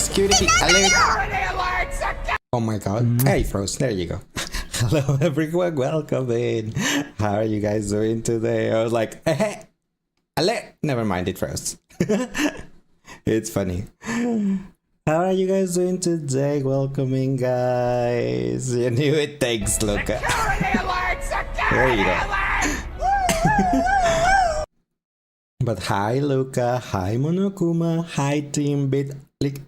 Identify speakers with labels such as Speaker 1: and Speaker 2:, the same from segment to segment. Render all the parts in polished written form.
Speaker 1: Security alert! Oh my god. Hey, Froze, there you go. Hello everyone, welcome in. How are you guys doing today? I was like, hey, alert! Never mind, it froze. It's funny. How are you guys doing today? Welcome in, guys. You knew it. Thanks, Luca. There you go. But hi, Luca. Hi, Monokuma. Hi, Team Bit. Lick.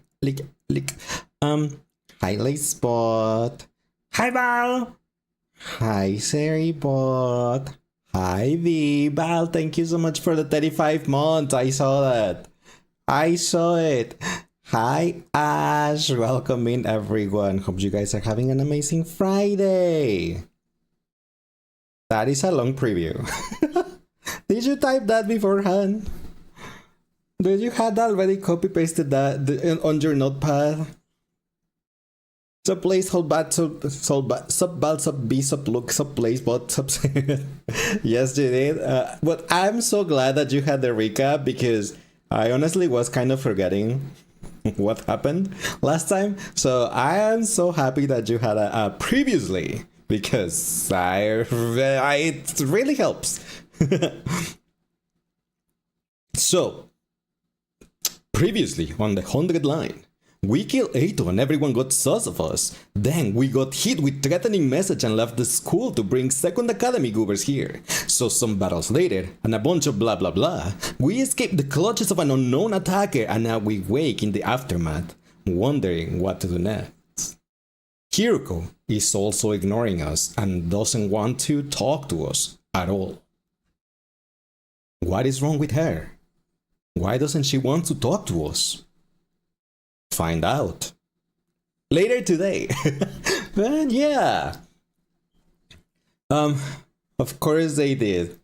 Speaker 1: Hi, Spot. Hi, Val. Hi, Seribot. Hi, V. Val, thank you so much for the 35 months. I saw that. I saw it. Hi, Ash. Welcome in, everyone. Hope you guys are having an amazing Friday. That is a long preview. Did you type that beforehand? Did you have that already copy-pasted that on your notepad? Sub place, hold bad, sub bal, sub b, sub look, sub place, bot, sub. Yes, you did. But I'm so glad that you had the recap because I honestly was kind of forgetting what happened last time. So I am so happy that you had a previously because it really helps. So, previously on the 100 line, we killed Eito and everyone got sus of us. Then we got hit with threatening message and left the school to bring second academy goobers here. So some battles later, and a bunch of blah blah blah, we escaped the clutches of an unknown attacker and now we wake in the aftermath, wondering what to do next. Hiruko is also ignoring us and doesn't want to talk to us at all. What is wrong with her? Why doesn't she want to talk to us? Find out later today. But yeah, of course they did.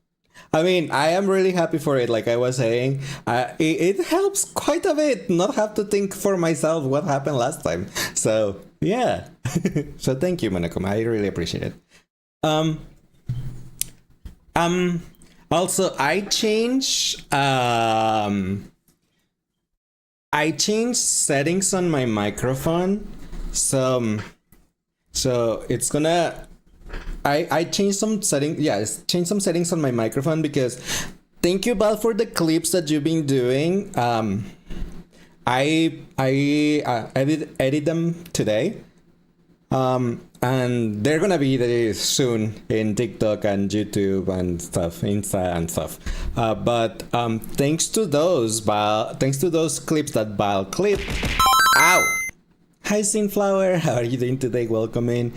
Speaker 1: I mean, I am really happy for it. Like I was saying, it helps quite a bit not have to think for myself what happened last time. So yeah. So thank you, Monokuma. I really appreciate it. Also, I changed settings on my microphone, so it's gonna. I changed some settings. Yeah, changed some settings on my microphone because. Thank you, Val, for the clips that you've been doing. I edit them today. And they're gonna be there soon in TikTok and YouTube and stuff, Insta and stuff. But thanks to those clips that Val clipped. Ow! Hi, Sunflower. How are you doing today? Welcome in.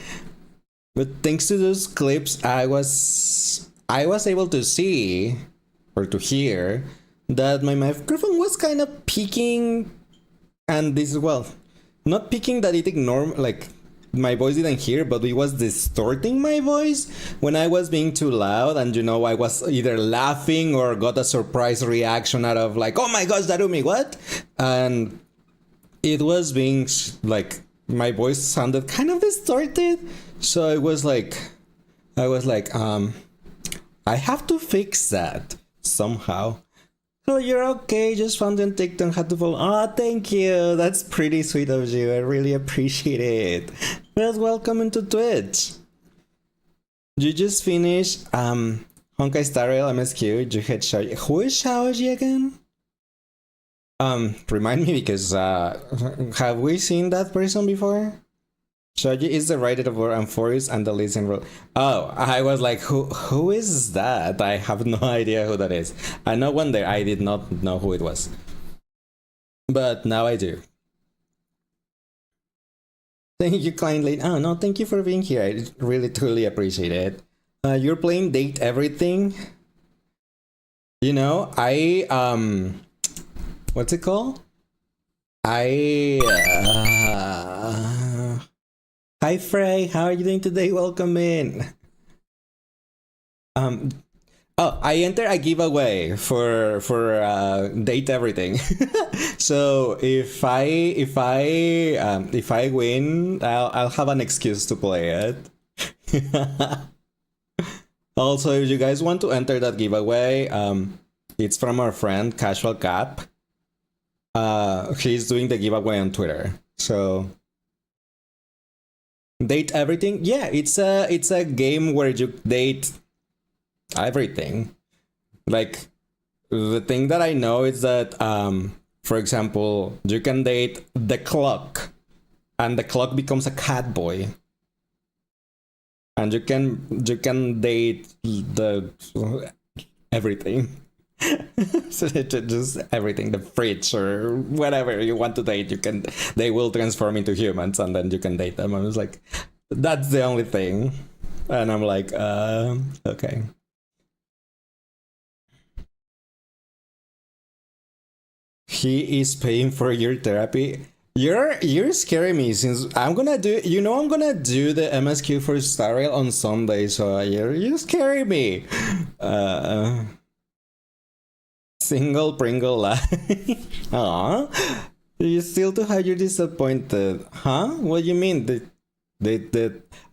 Speaker 1: But thanks to those clips, I was able to see or to hear that my microphone was kind of peaking, and this not peaking that it ignored like. My voice didn't hear, but it was distorting my voice when I was being too loud, and I was either laughing or got a surprise reaction out of like, oh my gosh, Darumi, what? And it was being like, my voice sounded kind of distorted, so I was like, I have to fix that somehow. Oh, you're okay, just found on TikTok, had to follow. Oh, thank you, that's pretty sweet of you, I really appreciate it. Well, welcome into Twitch. You just finished Honkai Star Rail MSQ, you had Shaoji. Who is Shaoji again? Remind me because have we seen that person before? Shoji is the writer of War and Forest and the Listen Road. Oh, I was like, who is that? I have no idea who that is. I know one day I did not know who it was. But now I do. Thank you kindly. Oh no, thank you for being here. I really truly appreciate it. You're playing Date Everything. You know, what's it called? Hi Frey, how are you doing today? Welcome in. Oh, I entered a giveaway for Date Everything. So if I win, I'll have an excuse to play it. Also, if you guys want to enter that giveaway, it's from our friend Casual Cap. he's doing the giveaway on Twitter. So date everything. Yeah, it's a game where you date everything. Like the thing that I know is that for example, you can date the clock and the clock becomes a cat boy. And you can date the everything. So just everything, the fridge or whatever you want to date, they will transform into humans and then you can date them. I was like, that's the only thing. And I'm like, okay. He is paying for your therapy. You're scaring me since I'm gonna do the MSQ for Star Rail on Sunday, so you're scaring me. Single Pringle life. Aw. You still too high, you're disappointed. Huh? What do you mean?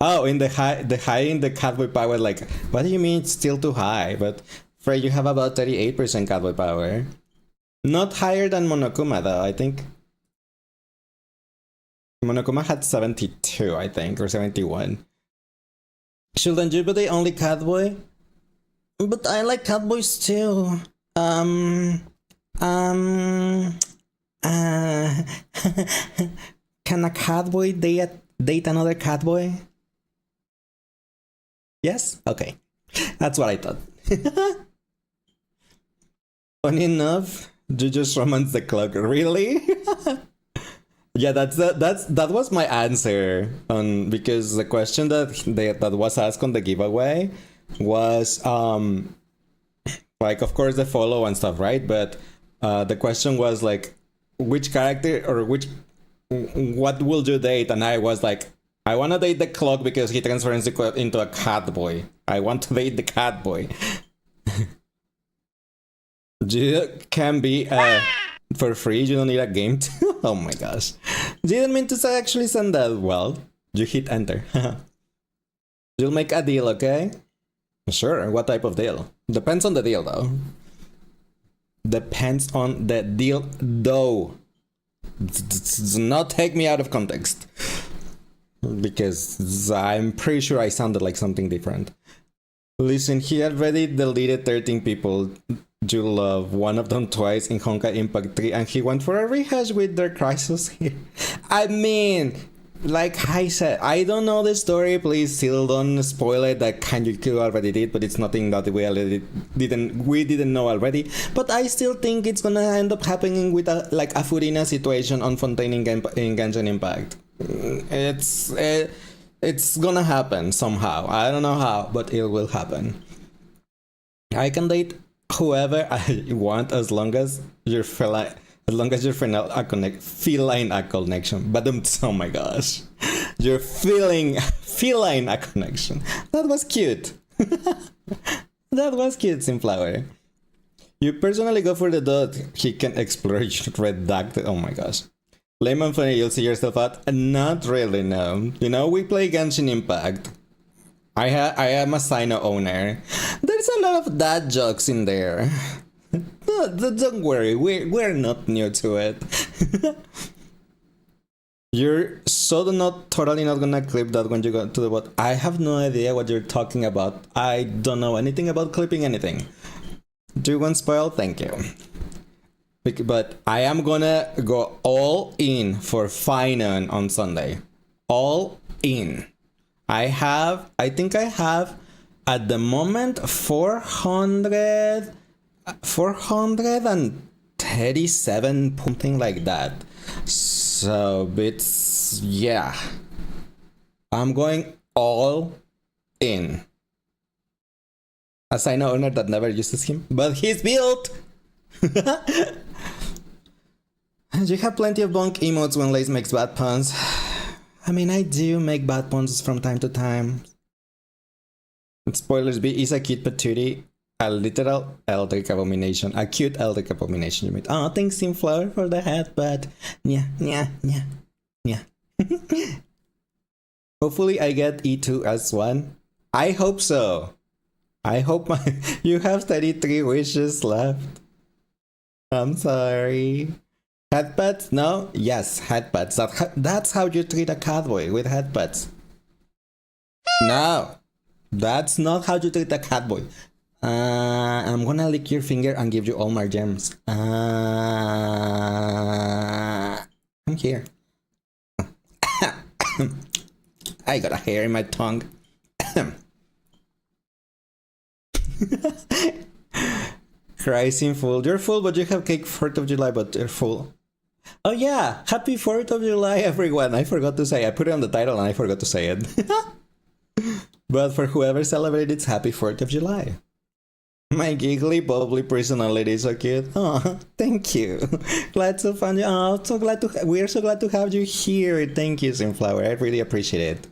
Speaker 1: Oh, in the high in the catboy power, like what do you mean it's still too high? But Frey, you have about 38% catboy power. Not higher than Monokuma though, I think. Monokuma had 72, I think, or 71. Shouldn't you be the only catboy? But I like catboys too. Can a catboy date another catboy? Yes? Okay. That's what I thought. Funny enough, you just romance the clock. Really? Yeah, that was my answer on because the question that was asked on the giveaway was like of course the follow and stuff, right? But the question was like which character or what will you date? And I was like, I want to date the clock because he transforms into a cat boy. I want to date the cat boy. You can be for free. You don't need a game too. Oh my gosh. Didn't mean to actually send that. Well, you hit enter. You'll make a deal, okay? Sure. What type of deal? Depends on the deal, though. Depends on the deal, though. Do not take me out of context. Because I'm pretty sure I sounded like something different. Listen, he already deleted 13 people you love, one of them twice in Honkai Impact 3, and he went for a rehash with their crisis here. I mean, like I said, I don't know the story, please still don't spoil it, that Kanjuku already did, but it's nothing that we didn't know already. But I still think it's gonna end up happening with a Furina situation on Fontaine in Genshin Impact. It's gonna happen somehow. I don't know how, but it will happen. I can date whoever I want as long as you're feline a connection. But oh my gosh, you're feeling a connection. That was cute. That was cute, Simflower. You personally go for the dot. He can explore red duct. Oh my gosh. Lemon funny, you'll see yourself out. Not really, no. You know, we play Genshin Impact. I am a Sino owner. There's a lot of dad jokes in there. Don't worry, we're not new to it. You're totally not gonna clip that when you go to the bot. I have no idea what you're talking about. I don't know anything about clipping anything. Do you want spoil? Thank you. But I am gonna go all in for Finon on Sunday. All in. I think I have at the moment 437, something like that. So it's, yeah. I'm going all in. As I know owner that never uses him, but he's built. You have plenty of bonk emotes when Lace makes bad puns. I mean, I do make bad puns from time to time. Spoilers, B is a cute patootie, a literal eldritch abomination. A cute eldritch abomination, you mean. Oh, thanks, Simflower, for the hat, but yeah. Hopefully I get E2 as one. I hope so. I hope you have 33 wishes left. I'm sorry. Headbutts? No? Yes, headbutts. That's how you treat a cowboy, with headbutts. No, that's not how you treat a catboy. I'm gonna lick your finger and give you all my gems. I'm here. I got a hair in my tongue. Crazy full. You're full, but you have cake 4th of July, but you're full. Oh yeah, happy 4th of July, everyone. I forgot to say. I put it on the title and I forgot to say it. But for whoever celebrated, it's happy 4th of July. My giggly, bubbly personality is so cute. Oh, thank you. Glad to find you. Oh, we're so glad to have you here. Thank you, Simflower. I really appreciate it.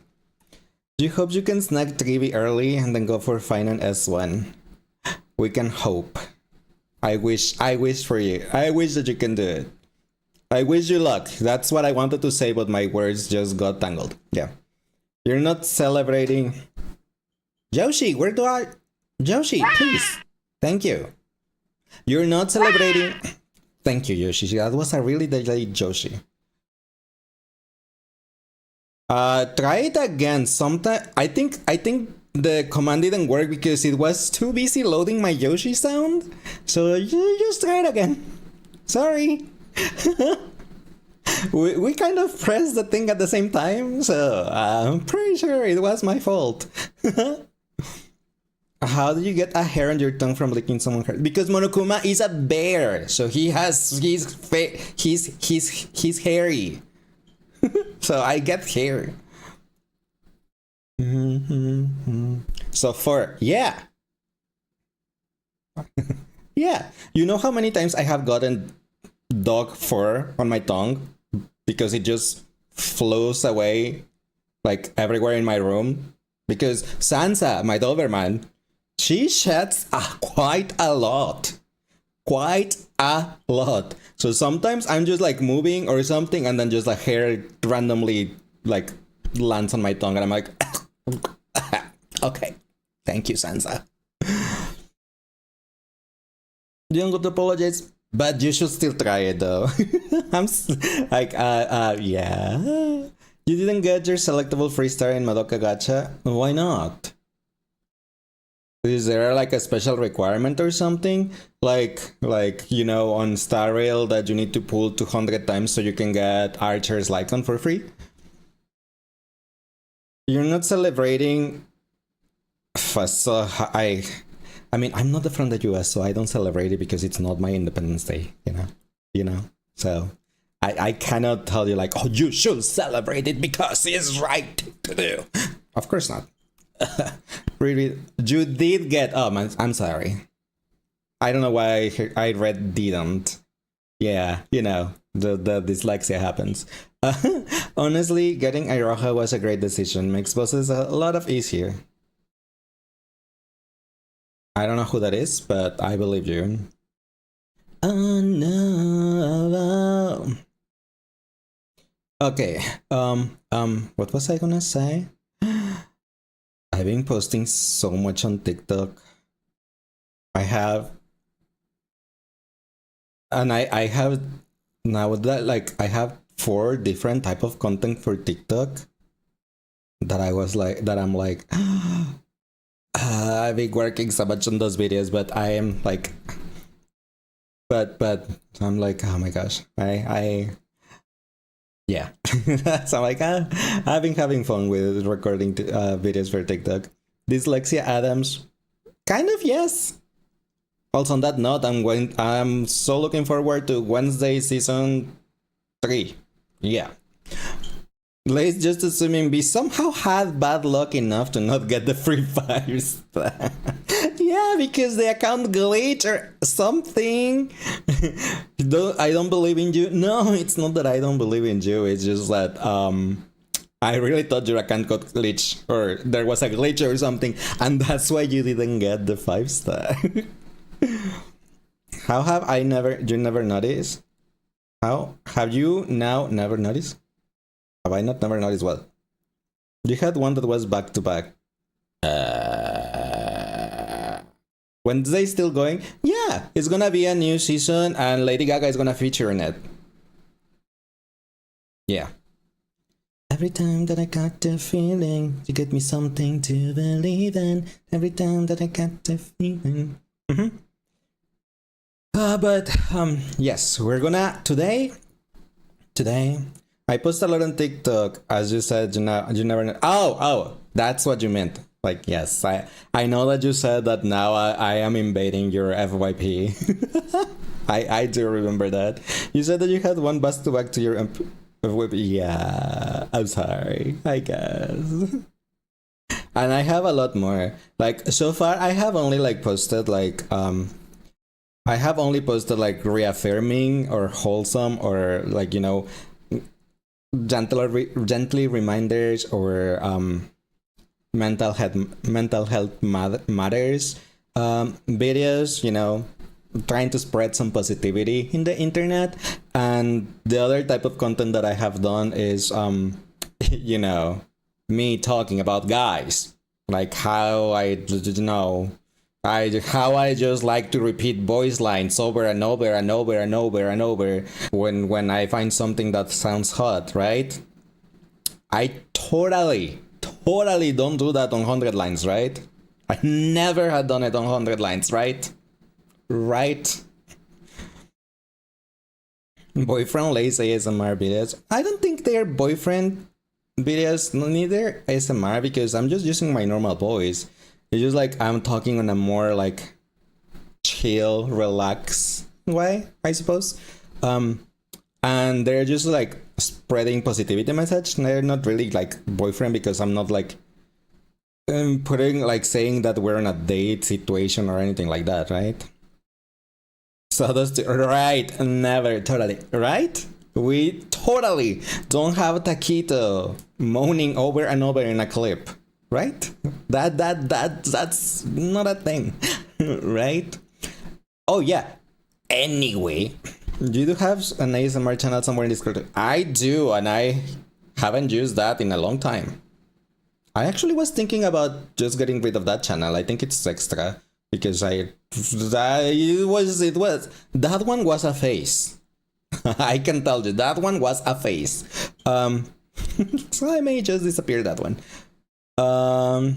Speaker 1: You hope you can snag 3B early and then go for Final S1. We can hope. I wish for you. I wish that you can do it. I wish you luck. That's what I wanted to say, but my words just got tangled. Yeah. You're not celebrating. Yoshi, where do I... Yoshi, please. Thank you. You're not celebrating... Thank you, Yoshi. That was a really delayed Yoshi. Try it again. Sometime... I think the command didn't work because it was too busy loading my Yoshi sound. So you just try it again. Sorry. we kind of pressed the thing at the same time, so I'm pretty sure it was my fault. How do you get a hair on your tongue from licking someone's hair? Because Monokuma is a bear, so he's hairy. So I get hair. So yeah. Yeah. You know how many times I have gotten dog fur on my tongue because it just flows away like everywhere in my room? Because Sansa, my Doberman, she sheds quite a lot. So sometimes I'm just like moving or something and then just like hair randomly like lands on my tongue and I'm like, okay, thank you, Sansa. You don't got to apologize, but you should still try it though. I'm like, yeah. You didn't get your selectable free star in Madoka Gacha? Why not? Is there like a special requirement or something? Like you know, on Star Rail that you need to pull 200 times so you can get Archer's Lycon for free? You're not celebrating... So I mean, I'm not from the US, so I don't celebrate it because it's not my Independence Day, you know? So I cannot tell you like, oh, you should celebrate it because it's right to do. Of course not. Really, you did get... Oh, I'm sorry. I don't know why I read didn't. Yeah, you know, the dyslexia happens. Honestly, getting Iroha was a great decision. Makes bosses a lot of easier. I don't know who that is, but I believe you. Oh no. Okay. What was I gonna say? I've been posting so much on TikTok. I have now that like I have 4 different type of content for TikTok that I'm like I've been working so much on those videos, but I am like but I'm like, oh my gosh, yeah. So I'm like, I've been having fun with recording videos for TikTok. Dyslexia Adams, kind of, yes. Also on that note, I'm so looking forward to Wednesday season 3. Yeah. Let's just assuming we somehow had bad luck enough to not get the free 5 star. Yeah, because the account glitch or something. I don't believe in you. No, it's not that I don't believe in you. It's just that I really thought your account got glitched or there was a glitch or something, and that's why you didn't get the 5 star. How have you never noticed? How have you now never noticed? Have I not never noticed what? You had one that was back to back. Wednesday still going? Yeah, it's gonna be a new season and Lady Gaga is gonna feature in it. Yeah. Every time that I got the feeling, you get me something to believe in. Every time that I got the feeling. But yes, we're gonna today. I post a lot on TikTok, as you said. You never know. Oh, that's what you meant. Like, yes, I know that you said that now I am invading your FYP. I do remember that. You said that you had one bus to back to your FYP. Yeah, I'm sorry, I guess. And I have a lot more. Like, so far, I have only like posted like I have only posted like reaffirming or wholesome or like, you know, gently reminders or mental health matters videos, you know, trying to spread some positivity in the internet. And the other type of content that I have done is you know, me talking about guys, like how how I just like to repeat voice lines over and over and over and over and over when I find something that sounds hot, right? I totally don't do that on 100 lines, right? I never had done it on 100 lines, right? Right? Boyfriend lays ASMR videos. I don't think they're boyfriend videos, neither ASMR, because I'm just using my normal voice. It's just like I'm talking on a more like chill, relaxed way, I suppose. And they're just like spreading positivity message. They're not really like boyfriend because I'm not like putting like saying that we're in a date situation or anything like that, right? So that's right, never, totally, right? We totally don't have Taquito moaning over and over in a clip, right? That's not a thing, right? Oh yeah. Anyway, you do have an ASMR channel somewhere in Discord. I do, and I haven't used that in a long time. I actually was thinking about just getting rid of that channel. I think it's extra because it was that one was a phase. I can tell you that one was a phase. So I may just disappear that one. Oh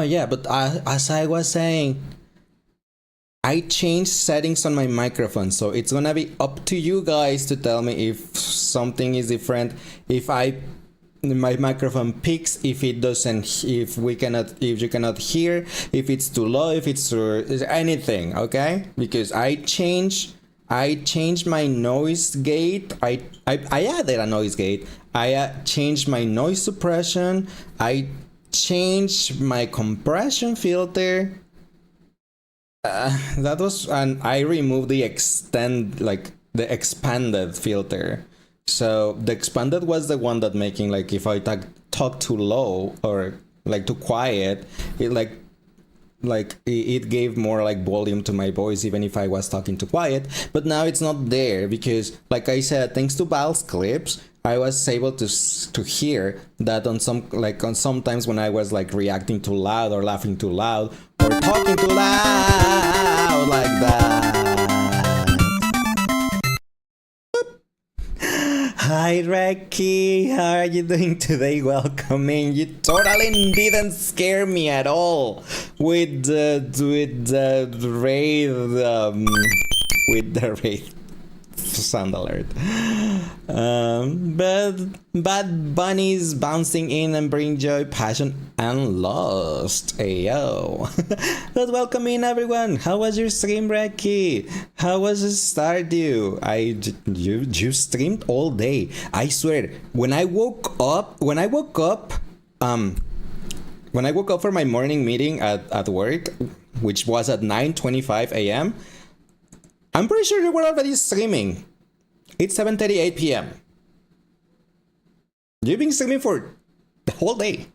Speaker 1: yeah, but as I was saying, I changed settings on my microphone, so it's gonna be up to you guys to tell me if something is different, if my microphone picks, if it doesn't, if you cannot hear, if it's too low, if it's too anything, okay? Because I changed my noise gate. I added a noise gate. I changed my noise suppression. I changed my compression filter. That was, and I removed the expanded filter. So the expanded was the one that making like if I talk too low or like too quiet, it it gave more like volume to my voice even if I was talking too quiet. But now it's not there because, like I said, thanks to Val's clips, I was able to hear that on sometimes when I was like reacting too loud or laughing too loud or talking too loud like that. Hi Reki, how are you doing today? Welcome in. You totally didn't scare me at all with the raid sound alert. But Bad Bunny's bouncing in and bring joy, passion, and lust. Ayo. But welcome in everyone. How was your stream, Reki? How was the Stardew? You streamed all day. I swear. When I woke up for my morning meeting at work, which was at 9:25 a.m., I'm pretty sure you were already streaming. It's 7:38 p.m. You've been streaming for the whole day.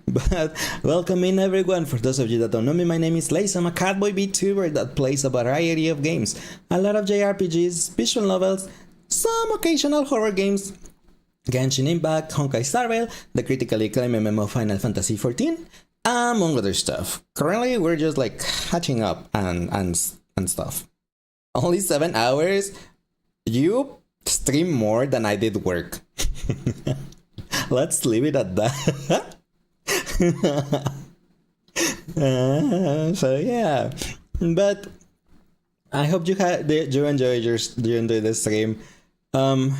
Speaker 1: But welcome in everyone. For those of you that don't know me, my name is Lace. I'm a catboy VTuber that plays a variety of games. A lot of JRPGs, visual novels, some occasional horror games, Genshin Impact, Honkai Star Rail, the critically acclaimed MMO Final Fantasy XIV, among other stuff. Currently, we're just like catching up and stuff. Only 7 hours? You stream more than I did work. Let's leave it at that. So yeah, but I hope you enjoyed the stream, and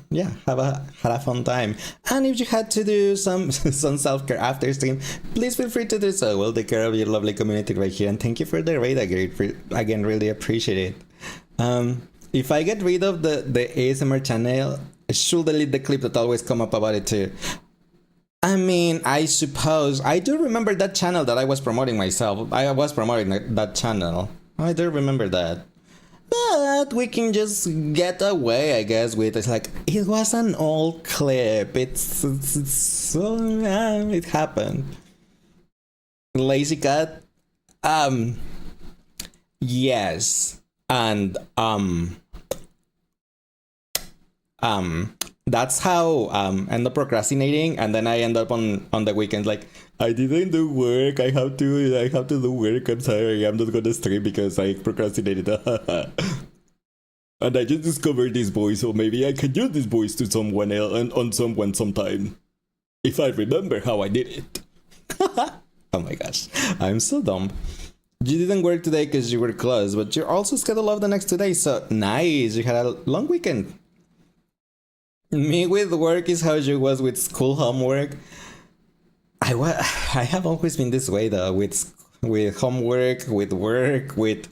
Speaker 1: yeah, had a fun time. And if you had to do some some self-care after stream, please feel free to do so. We'll take care of your lovely community right here, and thank you for the raid again. Really appreciate it. If I get rid of the ASMR channel, I should delete the clip that always come up about it too. I mean, I suppose I do remember that channel that I was promoting myself. I was promoting that channel. I do remember that. But we can just get away, I guess, with it's like it was an old clip. It's so it happened. Lazy cat. Yes, and that's how end up procrastinating, and then I end up on the weekends like I didn't do work. I have to do work. I'm sorry. I'm not gonna stream because I procrastinated. And I just discovered this voice, so maybe I can use this voice to someone else and on someone sometime, if I remember how I did it. Oh my gosh, I'm so dumb. You didn't work today because you were closed, but you're also scheduled off the next 2 days, so nice. You had a long weekend. Me with work is how you was with school homework. I have always been this way though, with homework, with work, with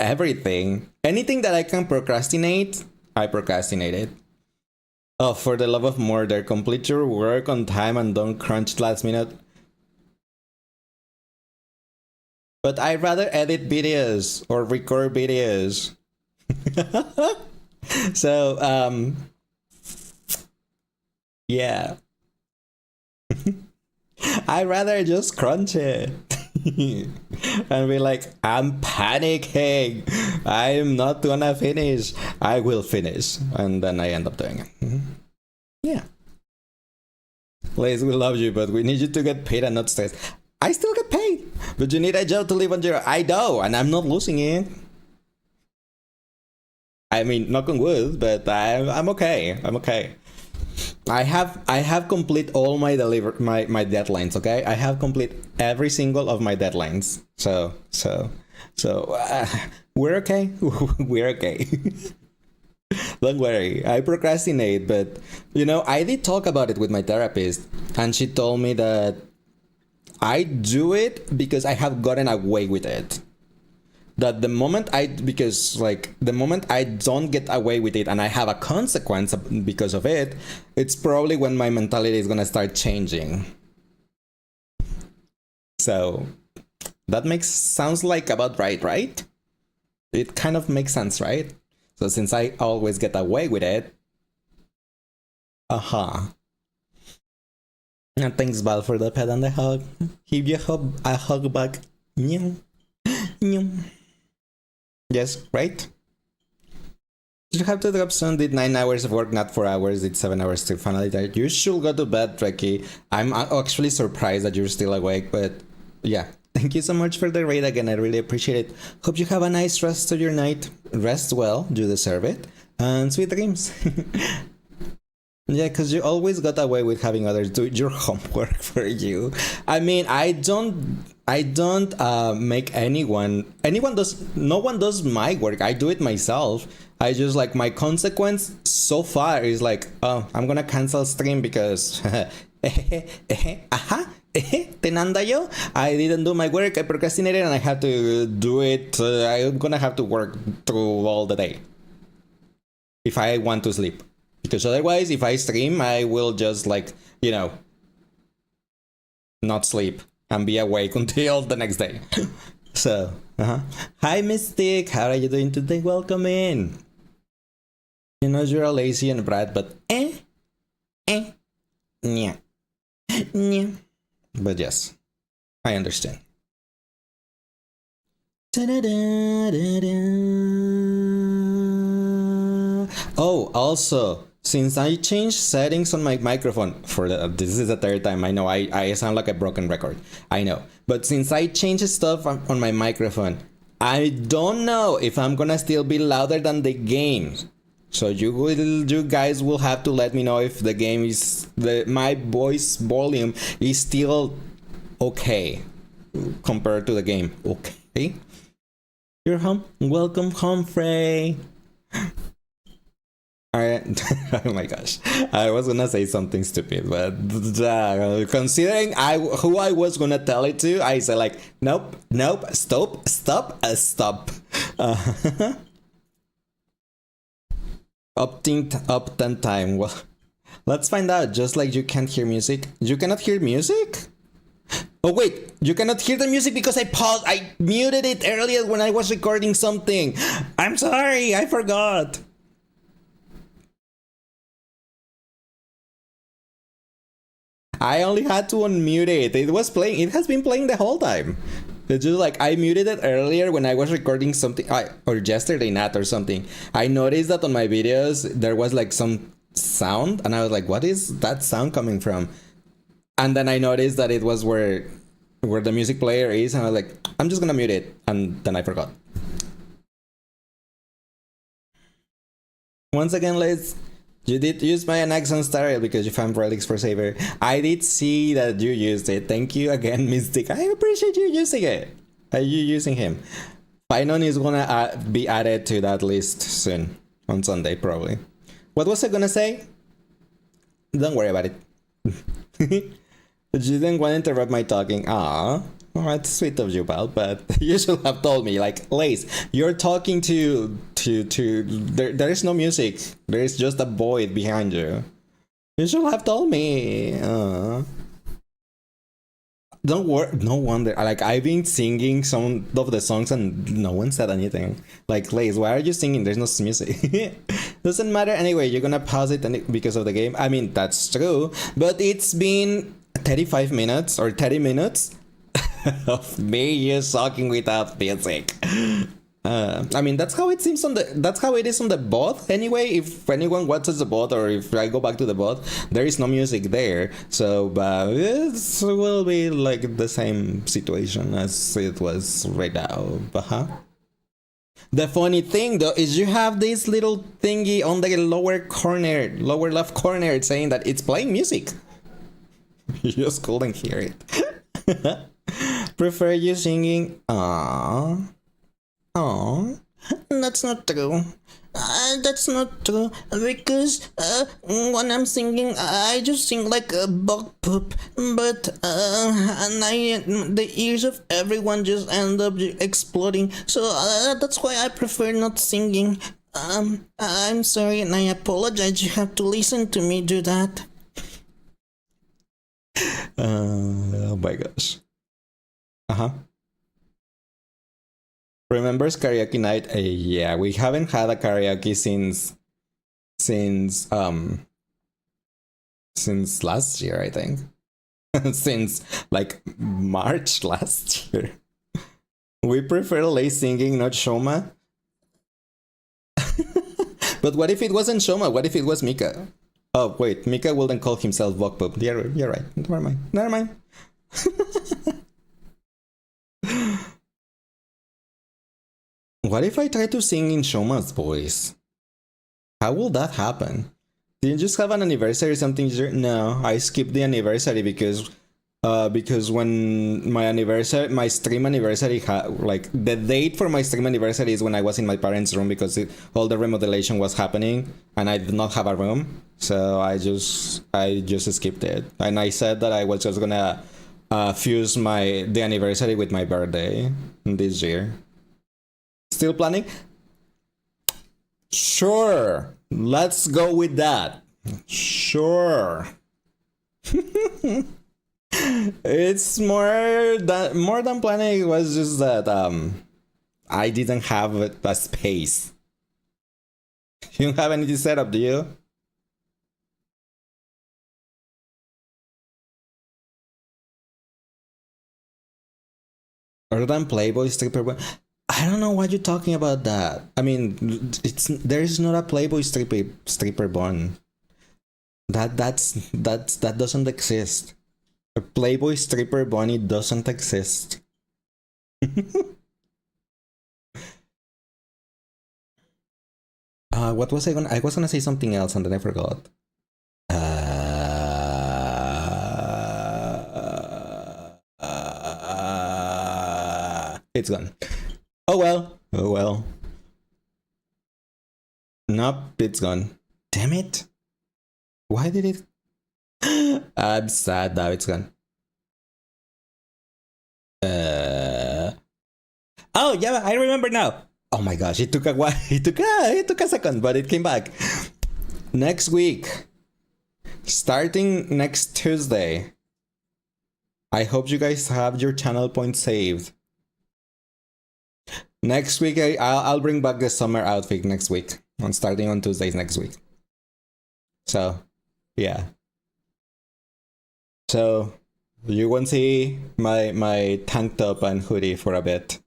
Speaker 1: everything. Anything that I can procrastinate, I procrastinate it. Oh, for the love of murder, complete your work on time and don't crunch last minute. But I'd rather edit videos or record videos. So, yeah. I'd rather just crunch it. And be like, I'm panicking. I'm not gonna finish. I will finish. And then I end up doing it. Yeah. Liz, we love you, but we need you to get paid and not stressed. I still get paid, but you need a job to live on your... I know, and I'm not losing it. I mean, knock on wood, but I'm okay. I'm okay. I have complete all my my deadlines. Okay, I have complete every single of my deadlines. So we're okay. We're okay. Don't worry. I procrastinate, but you know, I did talk about it with my therapist, and she told me that I do it because I have gotten away with it. That the moment I don't get away with it and I have a consequence because of it, it's probably when my mentality is gonna start changing. So that sounds like about right? It kind of makes sense, right? So since I always get away with it, And thanks Val for the pet and the hug. Give you a hug back. Yes, right? You have to drop soon. Did 9 hours of work, not 4 hours. Did 7 hours to finally die. You should go to bed, Trekkie. I'm actually surprised that you're still awake, but yeah. Thank you so much for the raid again. I really appreciate it. Hope you have a nice rest of your night. Rest well. You deserve it. And sweet dreams. Yeah, because you always got away with having others do your homework for you. I mean, I don't make no one does my work. I do it myself. I just like my consequence so far is like, oh, I'm gonna cancel stream because tenanda yo, I didn't do my work, I procrastinated and I had to do it. I'm gonna have to work through all the day if I want to sleep. Because otherwise, if I stream, I will just like, you know, not sleep and be awake until the next day. So, Hi Mystic, how are you doing today? Welcome in. You know you're a lazy and brat, but yeah. But yes, I understand. Oh, also, since I changed settings on my microphone this is the third time, I know I sound like a broken record, I know, but since I changed stuff on my microphone, I don't know if I'm gonna still be louder than the game. So you guys will have to let me know if the game is my voice volume is still okay compared to the game. Okay. You're home. Welcome home, Frey. Alright. Oh my gosh. I was gonna say something stupid, but considering who I was gonna tell it to, I said like, nope, stop. Up 10 time. Well, let's find out. Just like you can't hear music. You cannot hear music? Oh wait, you cannot hear the music because I muted it earlier when I was recording something. I'm sorry, I forgot. I only had to unmute it. It was playing. It has been playing the whole time. It's just like I muted it earlier when I was recording something, or yesterday night or something. I noticed that on my videos there was like some sound, and I was like, "What is that sound coming from?" And then I noticed that it was where the music player is, and I was like, "I'm just gonna mute it," and then I forgot. Once again, you did use my accent style because you found relics for saver. I did see that you used it. Thank you again, Mystic. I appreciate you using it. Are you using him? Finon is gonna be added to that list soon. On Sunday, probably. What was I gonna say? Don't worry about it. You didn't want to interrupt my talking. Ah, oh, that's sweet of you, pal. But you should have told me, like, Lace, you're talking to. There is no music. There is just a void behind you. You should have told me. Don't worry. No wonder. Like, I've been singing some of the songs and no one said anything. Like, Lace, why are you singing? There's no music. Doesn't matter anyway. You're gonna pause it because of the game. I mean, that's true. But it's been 35 minutes or 30 minutes of me just talking without music. I mean, that's how it seems that's how it is on the bot anyway. If anyone watches the bot, or if I go back to the bot, there is no music there, so it will be like the same situation as it was right now. The funny thing though is you have this little thingy on the lower left corner saying that it's playing music. You just couldn't hear it. Prefer you singing? Aww. Oh, that's not true. That's not true because when I'm singing, I just sing like a bug poop. But the ears of everyone just end up exploding. So that's why I prefer not singing. I'm sorry and I apologize. You have to listen to me do that. Oh my gosh. Remembers karaoke night? Yeah, we haven't had a karaoke since last year, I think. Since like March last year. We prefer lay singing, not Shoma. But what if it wasn't Shoma? What if it was Mika? Oh wait, Mika wouldn't call himself Vokpop. You're right. Never mind. What if I try to sing in Shoma's voice? How will that happen? Did you just have an anniversary or something? No, I skipped the anniversary because when my stream anniversary, like the date for my stream anniversary is when I was in my parents' room because all the remodelation was happening and I did not have a room, so I just skipped it, and I said that I was just gonna fuse the anniversary with my birthday this year. Still planning? Sure. Let's go with that. Sure. It's more than planning. It was just that I didn't have a space. You don't have anything set up, do you? Other than Playboy stripper, I don't know why you're talking about that. I mean, there is not a Playboy stripper born. That doesn't exist. A Playboy stripper bunny doesn't exist. What was I was gonna say something else and then I forgot. It's gone. Oh well. Oh well. Nope, it's gone. Damn it. Why did it? I'm sad now it's gone. Oh yeah, I remember now. Oh my gosh, it took a while. It took a second, but it came back. Next week, starting next Tuesday. I hope you guys have your channel points saved. Next week, I'll bring back the summer outfit next week. On starting on Tuesdays next week. So, yeah. So, you won't see my tank top and hoodie for a bit.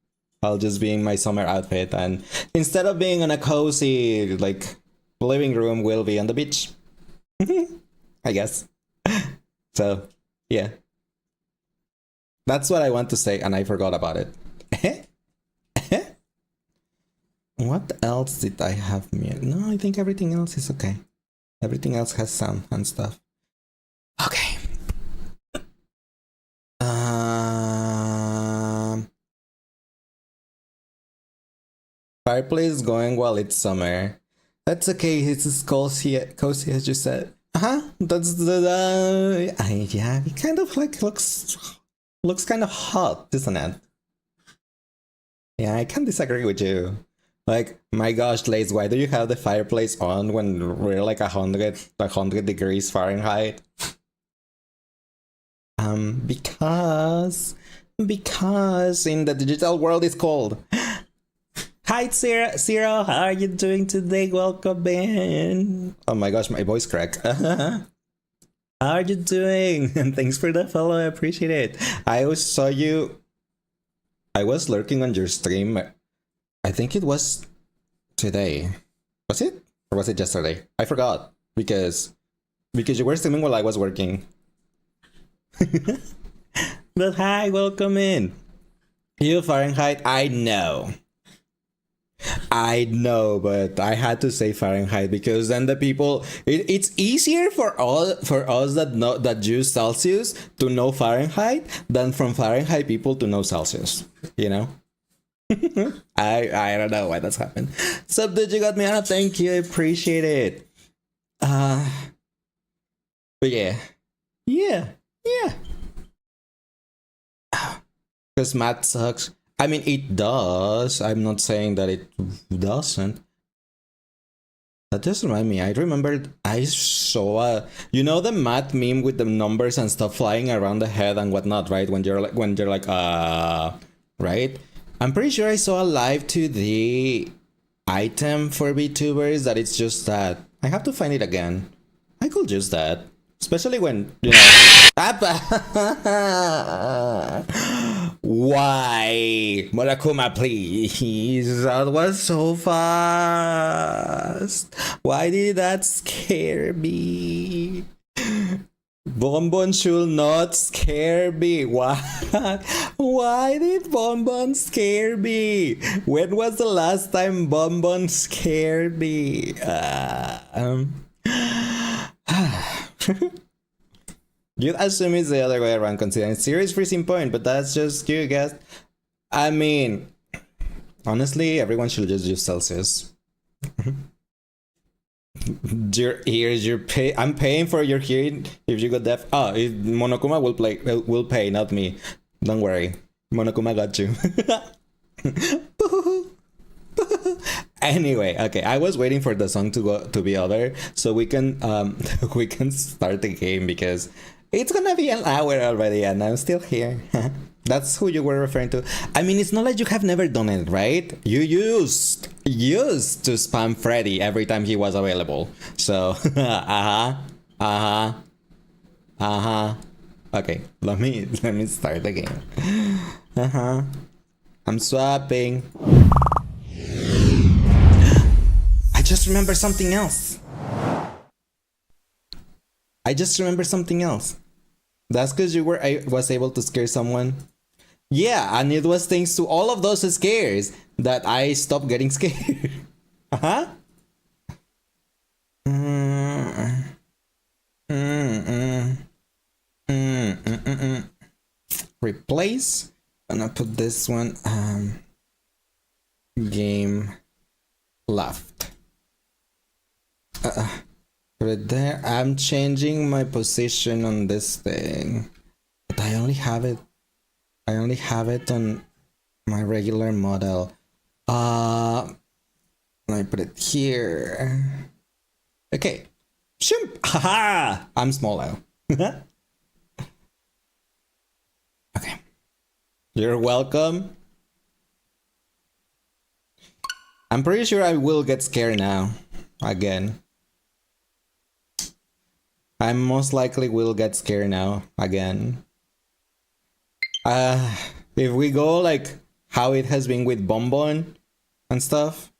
Speaker 1: I'll just be in my summer outfit, and instead of being on a cozy like living room, we'll be on the beach. I guess. So, yeah. That's what I want to say, and I forgot about it. What else did I have mute? No, I think everything else is okay. Everything else has sound and stuff. Okay. Fireplace going while it's summer. That's okay. It's as cozy as you said. That's the yeah. It kind of like looks kind of hot, isn't it? Yeah, I can't disagree with you. Like, my gosh, Lace, why do you have the fireplace on when we're like 100 degrees Fahrenheit? Because in the digital world it's cold. Hi, Zero, how are you doing today? Welcome in. Oh my gosh, my voice cracked. How are you doing? And thanks for the follow, I appreciate it. I always saw you. I was lurking on your stream. I think it was today. Was it? Or was it yesterday? I forgot. Because you were streaming while I was working. But hi, welcome in. You Fahrenheit, I know, but I had to say Fahrenheit because then the people, it's easier for us that use Celsius to know Fahrenheit than from Fahrenheit people to know Celsius. You know. I don't know why that's happened. Sup, did you got me out? Thank you, I appreciate it. But yeah. Because math sucks. I mean, it does. I'm not saying that it doesn't. That just reminded me. I remembered I saw the math meme with the numbers and stuff flying around the head and whatnot, right? When you're like right? I'm pretty sure I saw a live to the item for VTubers that it's just that. I have to find it again. I could use that. Especially when, you know. Why? Murakuma, please. That was so fast. Why did that scare me? Bonbon should not scare me. Why? Why did Bonbon scare me? When was the last time Bonbon scared me? You'd assume it's the other way around considering serious freezing point, but that's just you guess. I mean, honestly, everyone should just use Celsius. Your ears, I'm paying for your hearing if you got deaf. Oh, Monokuma will pay, not me. Don't worry. Monokuma got you. Anyway, okay, I was waiting for the song to be over so we can start the game because it's gonna be an hour already and I'm still here. That's who you were referring to. I mean, it's not like you have never done it, right? You used to spam Freddy every time he was available. So, Okay, let me start the game. I'm swapping. I just remember something else. That's because I was able to scare someone. Yeah, and it was thanks to all of those scares that I stopped getting scared. place. I'm gonna put this one game left. Put it there. I'm changing my position on this thing, but I only have it on my regular model. Let me put it here. Okay. Shimp! Haha! I'm small now. Okay. You're welcome. I'm pretty sure I will get scared now. Again. I most likely will get scared now. Again. If we go like how it has been with Bonbon and stuff,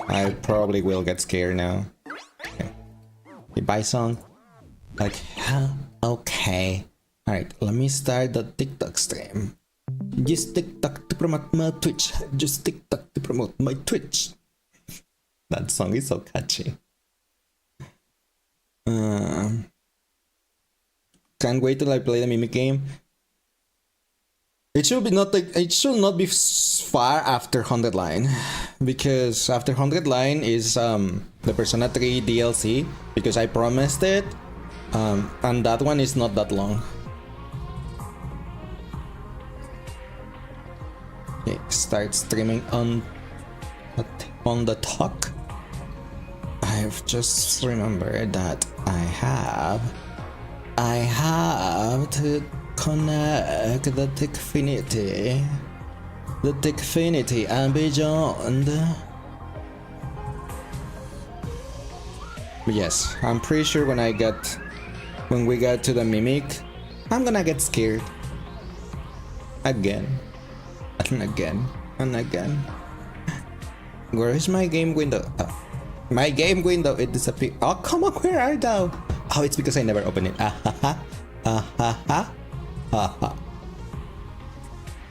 Speaker 1: I probably will get scared now. Okay. Bye song. Like, okay. Alright, let me start the TikTok stream. Just TikTok to promote my Twitch. Just TikTok to promote my Twitch. That song is so catchy. Can't wait till I play the Mimic game. It should not be far after 100 line, because after 100 line is the Persona 3 DLC, because I promised it, and that one is not that long. Okay, start streaming on the talk. I've just remembered that I have to connect the Tickfinity and beyond. But yes, I'm pretty sure when we get to the Mimic, I'm gonna get scared. Again. And again. And again. Where is my game window? Oh. My game window, it disappeared. Oh, come on, where are thou? Oh, it's because I never opened it.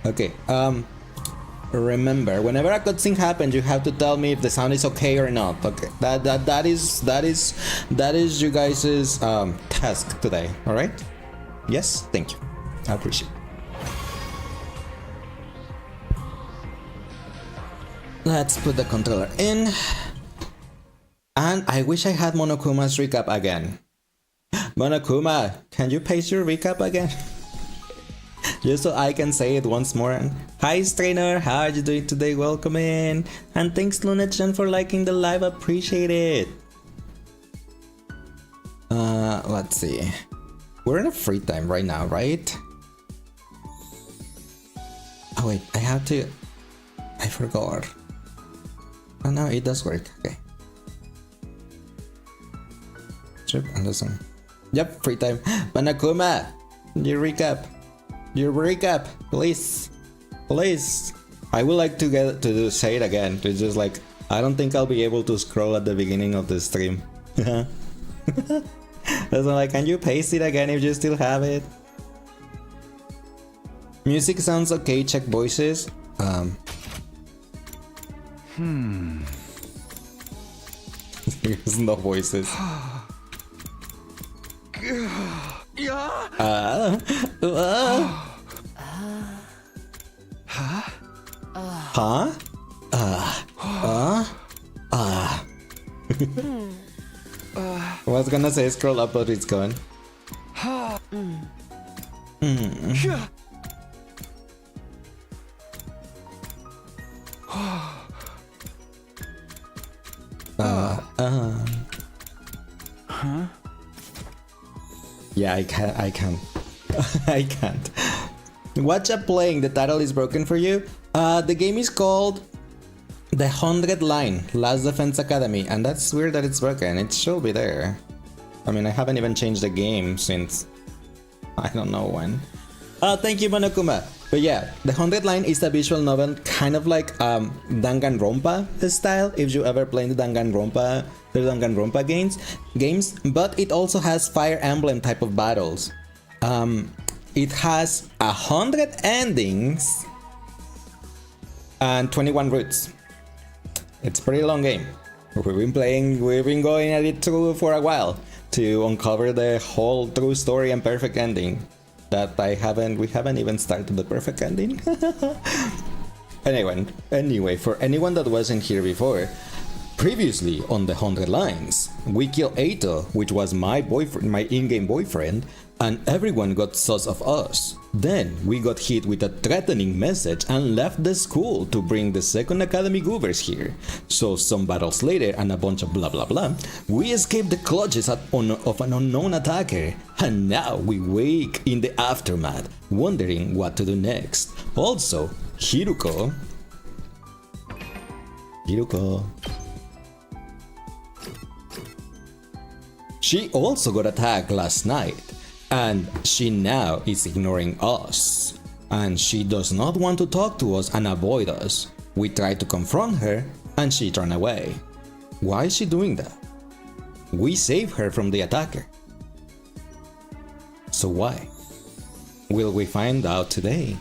Speaker 1: Okay, remember, whenever a cutscene happens, you have to tell me if the sound is okay or not. Okay, that is you guys' task today. All right? Yes, thank you. I appreciate it. Let's put the controller in. And I wish I had Monokuma's recap again. Monokuma, can you paste your recap again? Just so I can say it once more. Hi Strainer, how are you doing today? Welcome in. And thanks Lunachan for liking the live, appreciate it. Let's see. We're in a free time right now, right? Oh wait, I forgot. Oh no, it does work, okay. Trip and listen. Yep, free time. Monokuma, your recap, please. I would like to get to say it again. It's just like, I don't think I'll be able to scroll at the beginning of the stream. That's like, can you paste it again if you still have it? Music sounds okay, check voices. There's no voices. I was gonna say scroll up, but it's gone. Yeah, I can't. I can't. Watch up playing. The title is broken for you. The game is called The 100 Line Last Defense Academy, and that's weird that it's broken. It should be there. I mean, I haven't even changed the game since I don't know when. Thank you, Monokuma. But yeah, The 100 Line is a visual novel, kind of like Danganronpa style. If you ever played the Danganronpa games, but it also has Fire Emblem type of battles. It has 100 endings and 21 routes. It's a pretty long game. We've been going at it through for a while to uncover the whole true story and perfect ending. that we haven't even started the perfect ending. Anyway, for anyone that wasn't here before, previously on the 100 lines, we killed Eito, which was my boyfriend, my in-game boyfriend, and everyone got sus of us. Then we got hit with a threatening message and left the school to bring the second academy goobers here. So some battles later and a bunch of blah blah blah, we escaped the clutches of an unknown attacker, and now we wake in the aftermath, wondering what to do next. Also, Hiruko, she also got attacked last night, and she now is ignoring us, and she does not want to talk to us and avoid us. We tried to confront her and she ran away. Why is she doing that? We saved her from the attacker. So why? Will we find out today?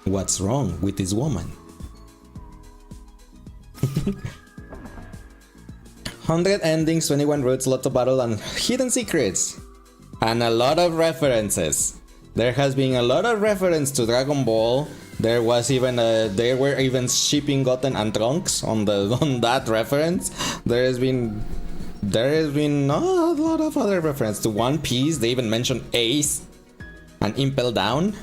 Speaker 1: What's wrong with this woman? 100 endings, 21 routes, lots of battle and hidden secrets. And a lot of references. There has been a lot of reference to Dragon Ball. There was even there were even shipping Goten and Trunks on that reference. There has been a lot of other reference to One Piece. They even mentioned Ace and Impel Down.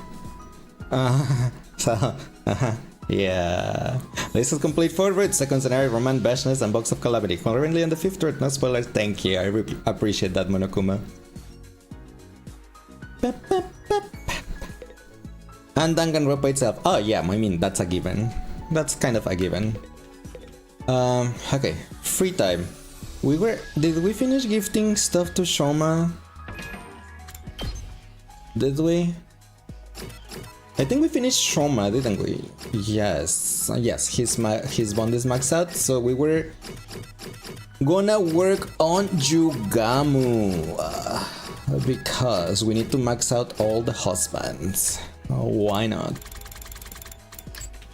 Speaker 1: Yeah. This is complete 4 routes, second scenario, Roman, Bashness, and Box of Calamity. Currently on the 5th route, no spoilers. Thank you, I appreciate that, Monokuma. And Danganronpa itself. Oh yeah, I mean, that's a given. That's kind of a given. Okay, free time. Did we finish gifting stuff to Shoma? Did we? I think we finished Shoma, didn't we? Yes, his bond is maxed out, so we were gonna work on Jugamu because we need to max out all the husbands. Oh, why not?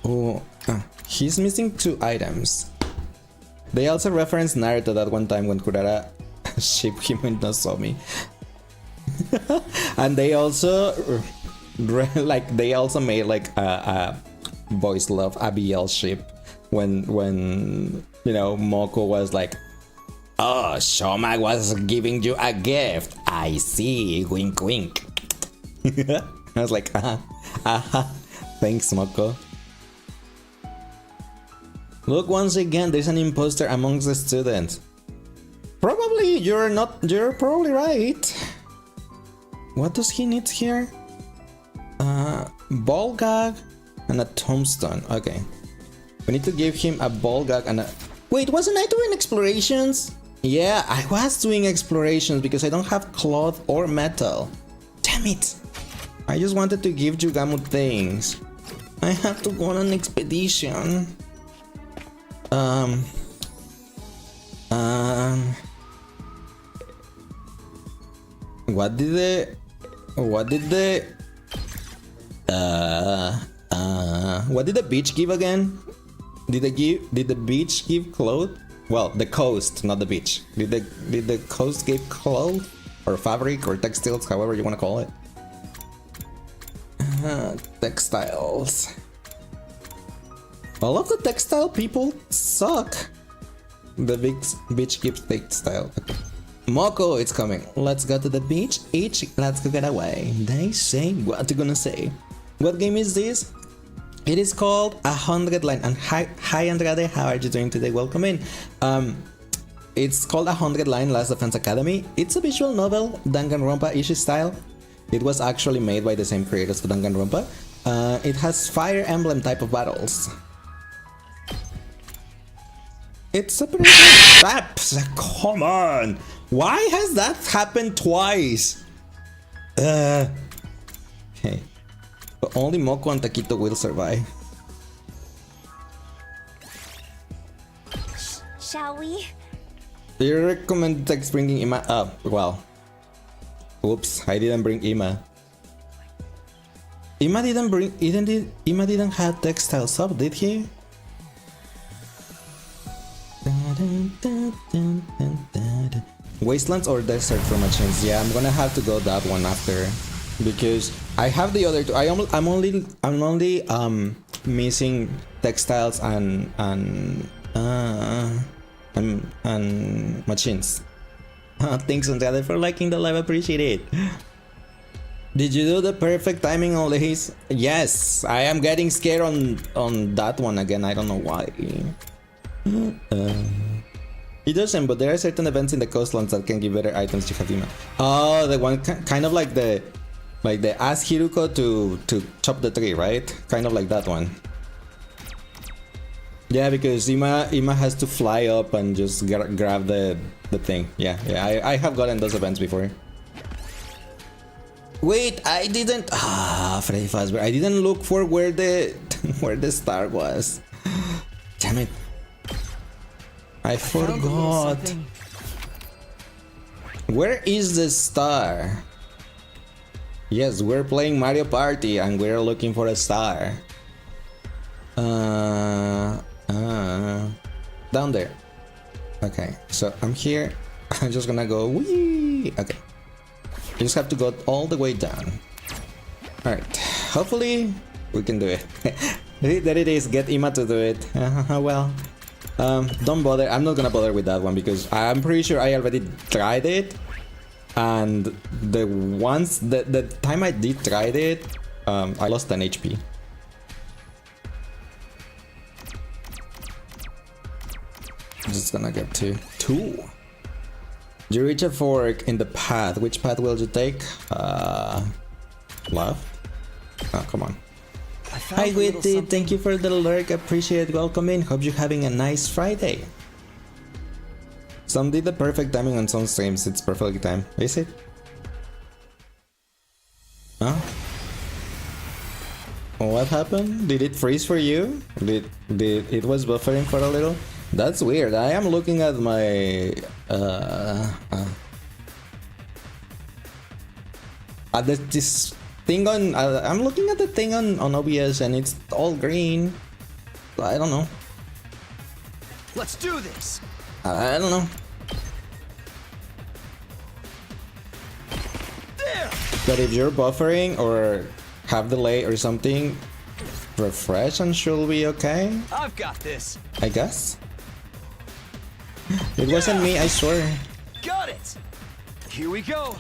Speaker 1: Oh, he's missing 2 items. They also referenced Naruto that one time when Kurara shipped him with Nozomi. And they also made like a boys love ABL ship when you know Moko was like, oh, Shoma was giving you a gift, I see, wink wink. I was like, thanks Moko. Look, once again, there's an imposter amongst the students. Probably you're probably right. What does he need here? Ball gag and a tombstone. Okay. We need to give him a ball gag and a... Wait, wasn't I doing explorations? Yeah, I was doing explorations because I don't have cloth or metal. Damn it. I just wanted to give Jugamu things. I have to go on an expedition. What did the beach give again? Did the beach give clothes? Well, the coast, not the beach. Did the coast give clothes or fabric or textiles, however you want to call it? Textiles. All of the textile people suck. The beach gives textile. Okay. Moko, it's coming. Let's go to the beach. Let's go get away. They say, what you gonna say? What game is this? It is called 100 Line. And hi Andrade, how are you doing today? Welcome in. It's called 100 Line Last Defense Academy. It's a visual novel, Danganronpa-ish style. It was actually made by the same creators for Danganronpa. It has Fire Emblem type of battles. It's a pretty good... Come on! Why has that happened twice? Okay. But only Moko and Taquito will survive.
Speaker 2: Shall we?
Speaker 1: Do you recommend text bringing Ima? Well. Oops, I didn't bring Ima. Ima didn't have textile sub, did he? Wastelands or desert from a chance? Yeah, I'm gonna have to go that one after, because I have the other two. I'm only missing textiles and machines. Thanks Andrade for liking the live, appreciate it. Did you do the perfect timing on his? Yes, I am getting scared on that one again. I don't know why. It doesn't, but there are certain events in the coastlands that can give better items to Fatima. Oh, the one kind of like the ask Hiruko to chop the tree, right? Kind of like that one. Yeah, because Ima has to fly up and just grab the thing. Yeah, I have gotten those events before. Wait, I didn't. Freddy Fazbear. I didn't look for where the star was. Damn it. I forgot. Where is the star? Yes, we're playing Mario Party and we're looking for a star. Down there. Okay, so I'm here. I'm just gonna go wee. Okay. You just have to go all the way down. Alright. Hopefully we can do it. There it is. Get Ima to do it. Well. Don't bother. I'm not gonna bother with that one because I'm pretty sure I already tried it, and the time I did try it, I lost an HP. I'm just gonna get to 2. You reach a fork in the path. Which path will you take? Left? Oh, come on. Hi Witty, thank you for the lurk, appreciate it, welcome in, hope you're having a nice Friday. Some did the perfect timing on some streams, it's perfectly timed, is it? Huh? What happened? Did it freeze for you? Did it was buffering for a little? That's weird, I am looking at my... this thing on I'm looking at the thing on OBS and it's all green. I don't know.
Speaker 2: Let's do this.
Speaker 1: I don't know.
Speaker 2: There.
Speaker 1: But if you're buffering or have delay or something, refresh and she'll be okay.
Speaker 2: I've got this.
Speaker 1: I guess. It wasn't me, I swear.
Speaker 2: Got it. Here we go.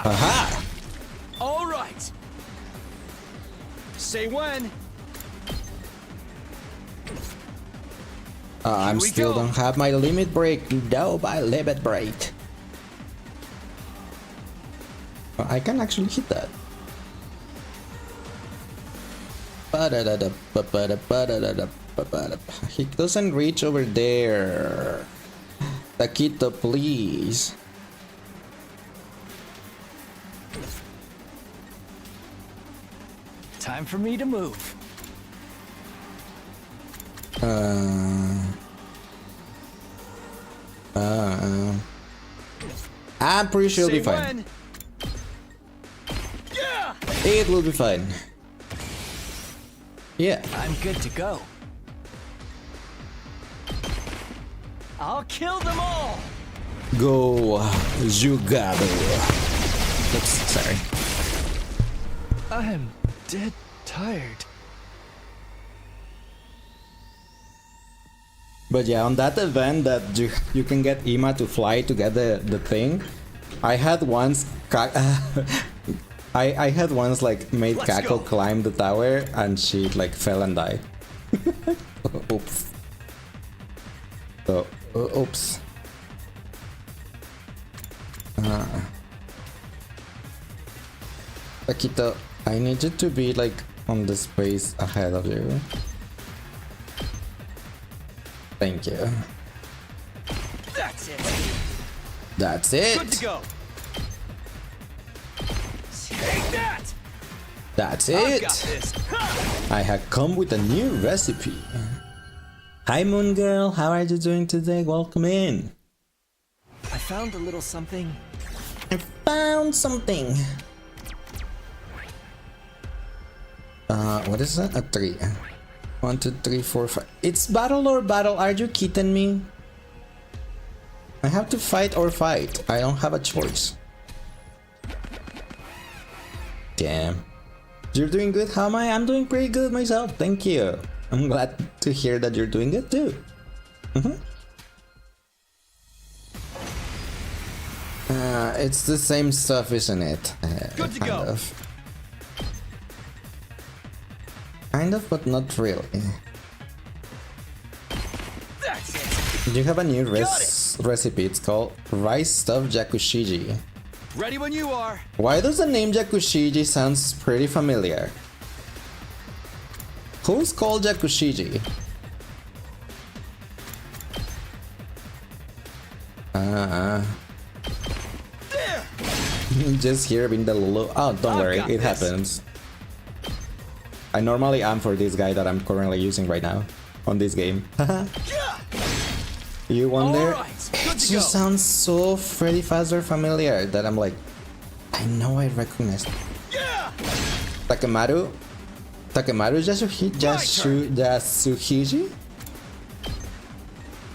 Speaker 1: Aha!
Speaker 2: All right. Say when.
Speaker 1: I'm still don't have my limit break. No, my limit break. I can actually hit that. He doesn't reach over there. Taquito, please.
Speaker 2: Time for me to move.
Speaker 1: I'm pretty sure it'll be fine.
Speaker 2: Yeah.
Speaker 1: It will be fine. Yeah.
Speaker 2: I'm good to go. I'll kill them all.
Speaker 1: Go, Jugado. Oops, sorry.
Speaker 2: I'm dead tired.
Speaker 1: But yeah, on that event that you can get Ima to fly to get the thing, I had once I had once like made Kako climb the tower and she like fell and died. Oops. So oops. Akito, I need you to be like on the space ahead of you. Thank you.
Speaker 2: That's it.
Speaker 1: That's it.
Speaker 2: Good to go. Take that.
Speaker 1: That's
Speaker 2: I've
Speaker 1: it.
Speaker 2: got this.
Speaker 1: I have come with a new recipe. Hi Moon Girl, how are you doing today? Welcome in.
Speaker 2: I found a little something.
Speaker 1: I found something. What is that? A 3. 1, 2, 3, 4, 5. It's battle or battle. Are you kidding me? I have to fight or fight. I don't have a choice. Damn. You're doing good. How am I? I'm doing pretty good myself. Thank you. I'm glad to hear that you're doing good too. It's the same stuff, isn't it?
Speaker 2: Good to go.
Speaker 1: Kind of, but not really.
Speaker 2: That's it.
Speaker 1: You have a new recipe. It's called rice stuffed jakushiji.
Speaker 2: Ready when you are.
Speaker 1: Why does the name jakushiji sounds pretty familiar? Who's called jakushiji?
Speaker 2: There.
Speaker 1: Just here being the Lulu. Oh, don't worry,
Speaker 2: got
Speaker 1: it
Speaker 2: this.
Speaker 1: happens. I normally am for this guy that I'm currently using right now on this game. You wonder?
Speaker 2: Alright, good
Speaker 1: It
Speaker 2: to go.
Speaker 1: just sounds so Freddy Fazbear familiar that I'm like, I know I recognize.
Speaker 2: Yeah.
Speaker 1: Takemaru Yasuhiji?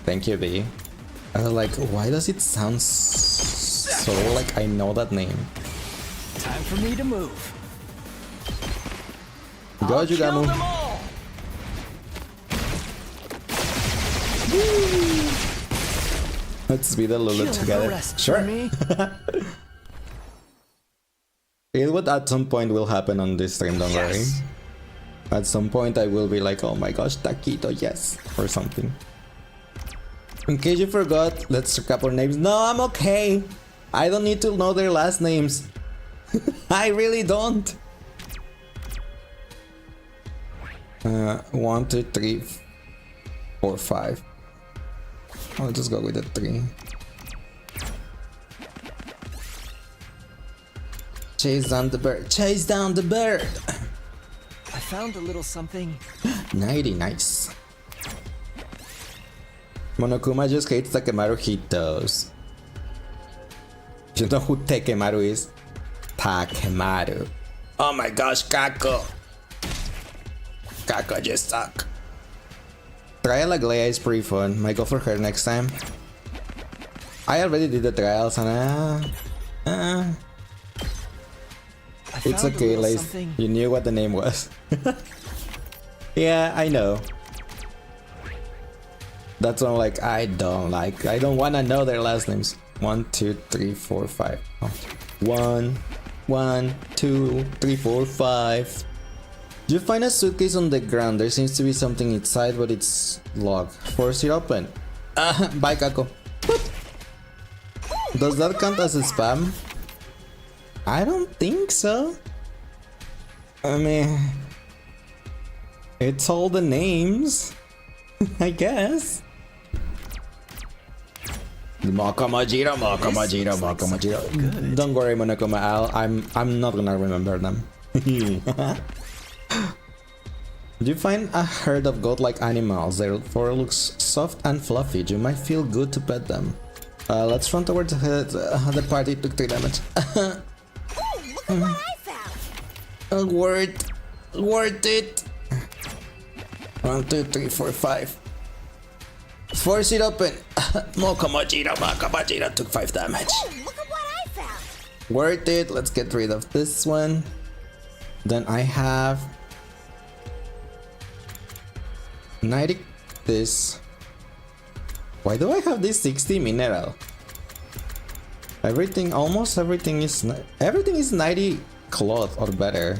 Speaker 1: Thank you, B. I was like, why does it sound so like I know that name?
Speaker 2: Time for me to move.
Speaker 1: Go,
Speaker 2: Kill
Speaker 1: Jugamu.
Speaker 2: them all.
Speaker 1: Let's be the Lulu
Speaker 2: Kill the
Speaker 1: together.
Speaker 2: rest for
Speaker 1: Sure.
Speaker 2: me.
Speaker 1: It would at some point will happen on this stream, don't worry.
Speaker 2: Yes.
Speaker 1: At some point I will be like, oh my gosh, Taquito, yes, or something. In case you forgot, let's recap our names. No, I'm okay. I don't need to know their last names. I really don't. 1, 2, 3, 4, 5. I'll just go with the 3. Chase down the bird. Chase down the bird.
Speaker 2: I found a little something.
Speaker 1: 90, nice. Monokuma just hates Takemaru, he does. You know who Takemaru is? Takemaru. Oh my gosh, Kako! Kako just suck. Trial Aglaya is pretty fun. Might go for her next time. I already did the trials and
Speaker 2: I
Speaker 1: it's
Speaker 2: found a
Speaker 1: okay,
Speaker 2: little
Speaker 1: Lace.
Speaker 2: something.
Speaker 1: You knew what the name was. Yeah, I know. That's why I'm like, I don't wanna know their last names. 1, 2, 3, 4, 5. Oh. 1, 2, 3, 4, 5. You find a suitcase on the ground. There seems to be something inside, but it's locked. Force it open. Bye, Kako. Does that count as a spam? I don't think so. I mean, it's all the names, I guess. Mokomojiro.
Speaker 2: good.
Speaker 1: Don't worry, Monokuma. I'm not gonna remember them. You find a herd of goat-like animals. Their fur looks soft and fluffy. You might feel good to pet them. Let's run towards the party. Took 3 damage.
Speaker 3: Oh, look at what I found!
Speaker 1: Worth it. 1, 2, 3, 4, 5. Force it open. Mokomojiro took 5 damage.
Speaker 3: Oh, look at what I found!
Speaker 1: Worth it. Let's get rid of this one. Then I have 90 this. Why do I have this 60 mineral? Almost everything is 90 cloth or better.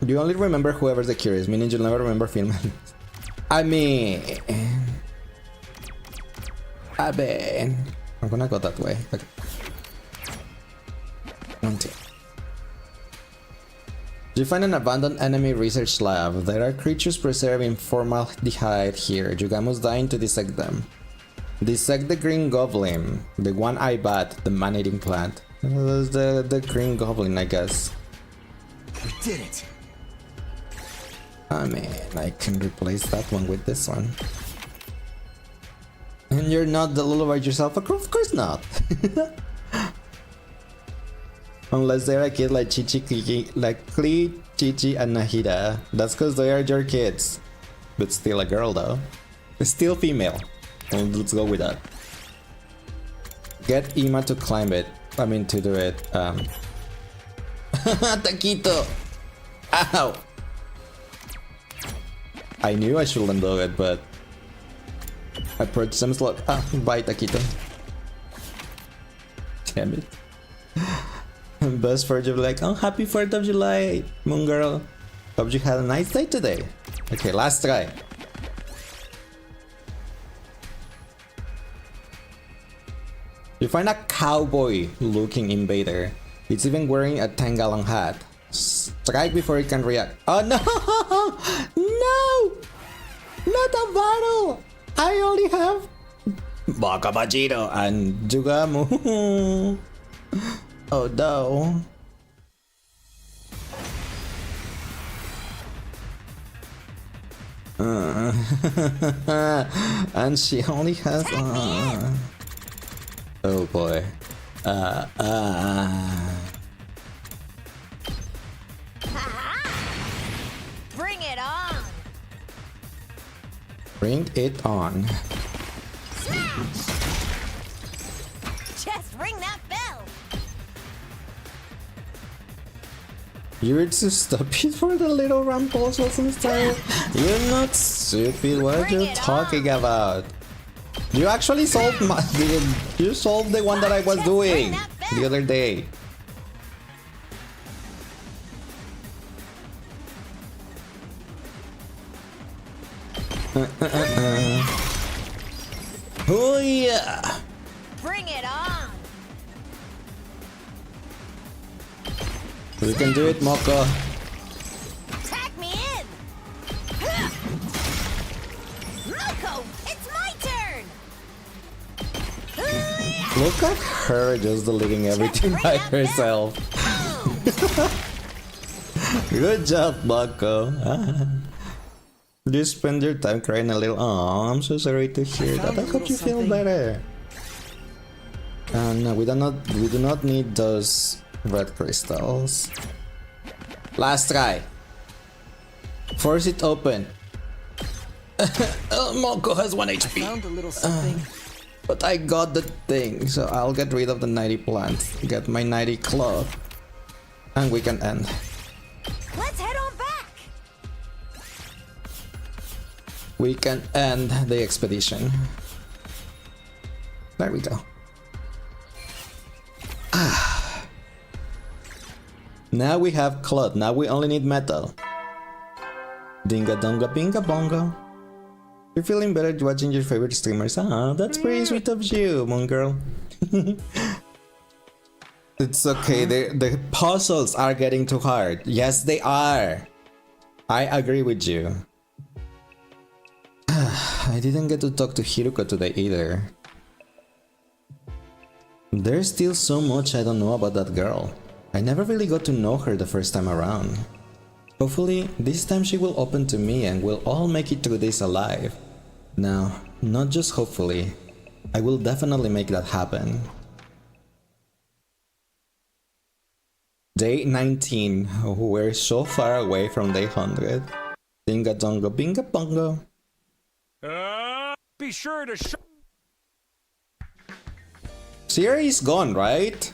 Speaker 1: You only remember whoever's the curious, meaning you'll never remember film. I mean, I'm gonna go that way. Okay. 1, 2. You find an abandoned enemy research lab. There are creatures preserving formaldehyde here. Yugamu's dying to dissect them. Dissect the green goblin. The one I bat, the man-eating plant. The green goblin, I guess.
Speaker 2: We did it.
Speaker 1: I mean, I can replace that one with this one. And you're not the Lullaby yourself? Of course not. Unless they're a kid like Klee, Chichi, and Nahida. That's because they are your kids. But still a girl though. Still female. Let's go with that. Get Ima to climb it. I mean, to do it. Taquito! Ow! I knew I shouldn't do it, but I purchased some slot. Bye, Taquito. Damn it. Best 4th of July. Oh, happy 4th of July, Moon Girl. Hope you had a nice day today. Okay, last try. You find a cowboy looking invader. It's even wearing a 10-gallon hat. Strike before it can react. Oh no! No! Not a battle! I only have Baka Bajiro and Jugamu. Oh no. And she only has oh boy.
Speaker 3: Bring it on.
Speaker 1: Bring it on.
Speaker 3: Smash. Just ring that bell.
Speaker 1: You're too stupid for the little ramples wasn't style. You're not stupid. What are you talking about? You actually solved my. You solved the one that I was doing the other day. Oh yeah!
Speaker 3: Bring it on.
Speaker 1: We can do it, Moko.
Speaker 3: Tag me in. Moko, it's my turn.
Speaker 1: Look at her just deleting everything by herself. Good job, Moko. You spend your time crying a little. Oh, I'm so sorry to hear that. I hope you feel better. No, we do not need those red crystals. Last try. Force it open. Moko has 1 HP.
Speaker 2: Found a little something.
Speaker 1: But I got the thing, so I'll get rid of the 90 plants, get my 90 cloth, and we can end.
Speaker 3: Let's head on back.
Speaker 1: We can end the expedition. There we go. Now we have cloth, now we only need metal. Dinga donga binga bongo. You're feeling better watching your favorite streamers. Ah, that's pretty sweet of you, Moon Girl. It's okay, the puzzles are getting too hard. Yes, they are. I agree with you. I didn't get to talk to Hiruko today either. There's still so much I don't know about that girl. I never really got to know her the first time around. Hopefully, this time she will open to me and we'll all make it through this alive. Now, not just hopefully, I will definitely make that happen. Day 19, we're so far away from day 100. Dinga donga binga bongo.
Speaker 4: Be sure to
Speaker 1: Sierra is gone, right?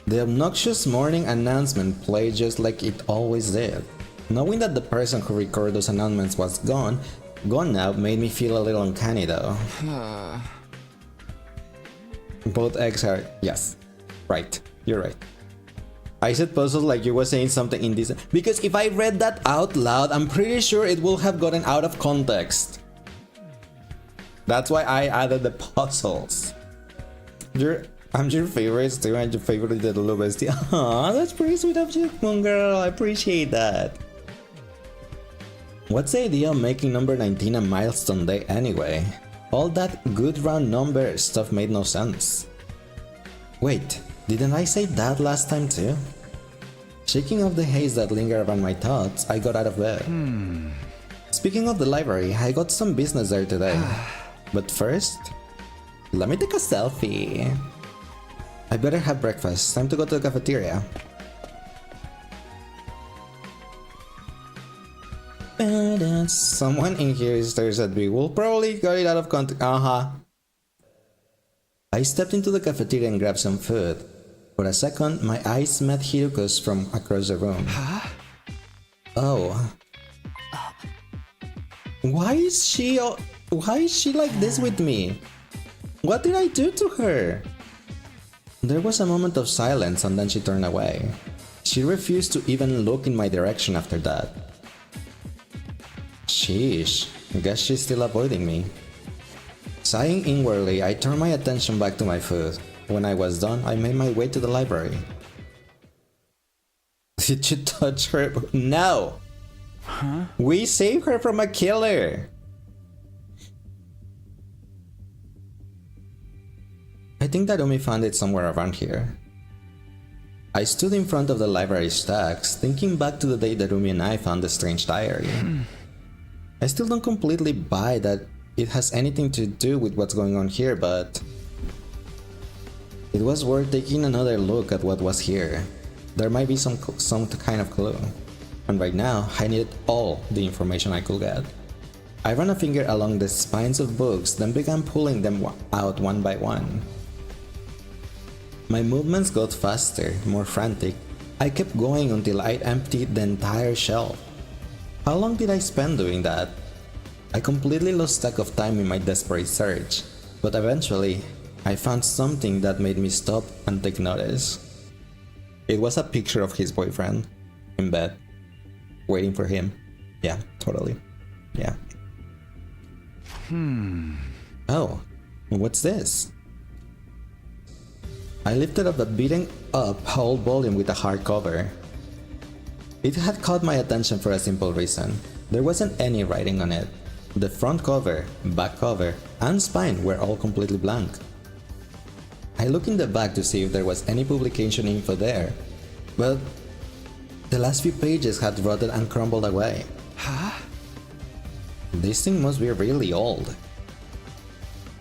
Speaker 1: The obnoxious morning announcement played just like it always did. Knowing that the person who recorded those announcements was gone now made me feel a little uncanny though. Both eggs are... yes. Right. You're right. I said puzzles like you were saying something indecent. Because if I read that out loud, I'm pretty sure it will have gotten out of context. That's why I added the puzzles. I'm your favorite streamer and your favorite little bestie. Aw, that's pretty sweet of you, Moon Girl. I appreciate that. What's the idea of making number 19 a milestone day anyway? All that good round number stuff made no sense. Wait, didn't I say that last time too? Shaking off the haze that lingered around my thoughts, I got out of bed. Speaking of the library, I got some business there today. But first, let me take a selfie. I better have breakfast. Time to go to the cafeteria. Someone in here stares at me. We'll probably got it out of context. I stepped into the cafeteria and grabbed some food. For a second, my eyes met Hiruko's from across the room.
Speaker 2: Huh?
Speaker 1: Oh. Why is she like this with me? What did I do to her? There was a moment of silence and then she turned away. She refused to even look in my direction after that. Sheesh, guess she's still avoiding me. Sighing inwardly, I turned my attention back to my food. When I was done, I made my way to the library. Did you touch her? No!
Speaker 2: Huh?
Speaker 1: We saved her from a killer! I think that Umi found it somewhere around here. I stood in front of the library stacks, thinking back to the day that Umi and I found the strange diary. I still don't completely buy that it has anything to do with what's going on here, but it was worth taking another look at what was here. There might be some kind of clue. And right now, I needed all the information I could get. I ran a finger along the spines of books, then began pulling them out one by one. My movements got faster, more frantic. I kept going until I emptied the entire shelf. How long did I spend doing that? I completely lost track of time in my desperate search, but eventually, I found something that made me stop and take notice. It was a picture of his boyfriend, in bed, waiting for him. Yeah, totally. Yeah. Oh, what's this? I lifted up the beaten up old volume with a hardcover. It had caught my attention for a simple reason. There wasn't any writing on it. The front cover, back cover, and spine were all completely blank. I looked in the back to see if there was any publication info there, but the last few pages had rotted and crumbled away.
Speaker 2: Huh?
Speaker 1: This thing must be really old.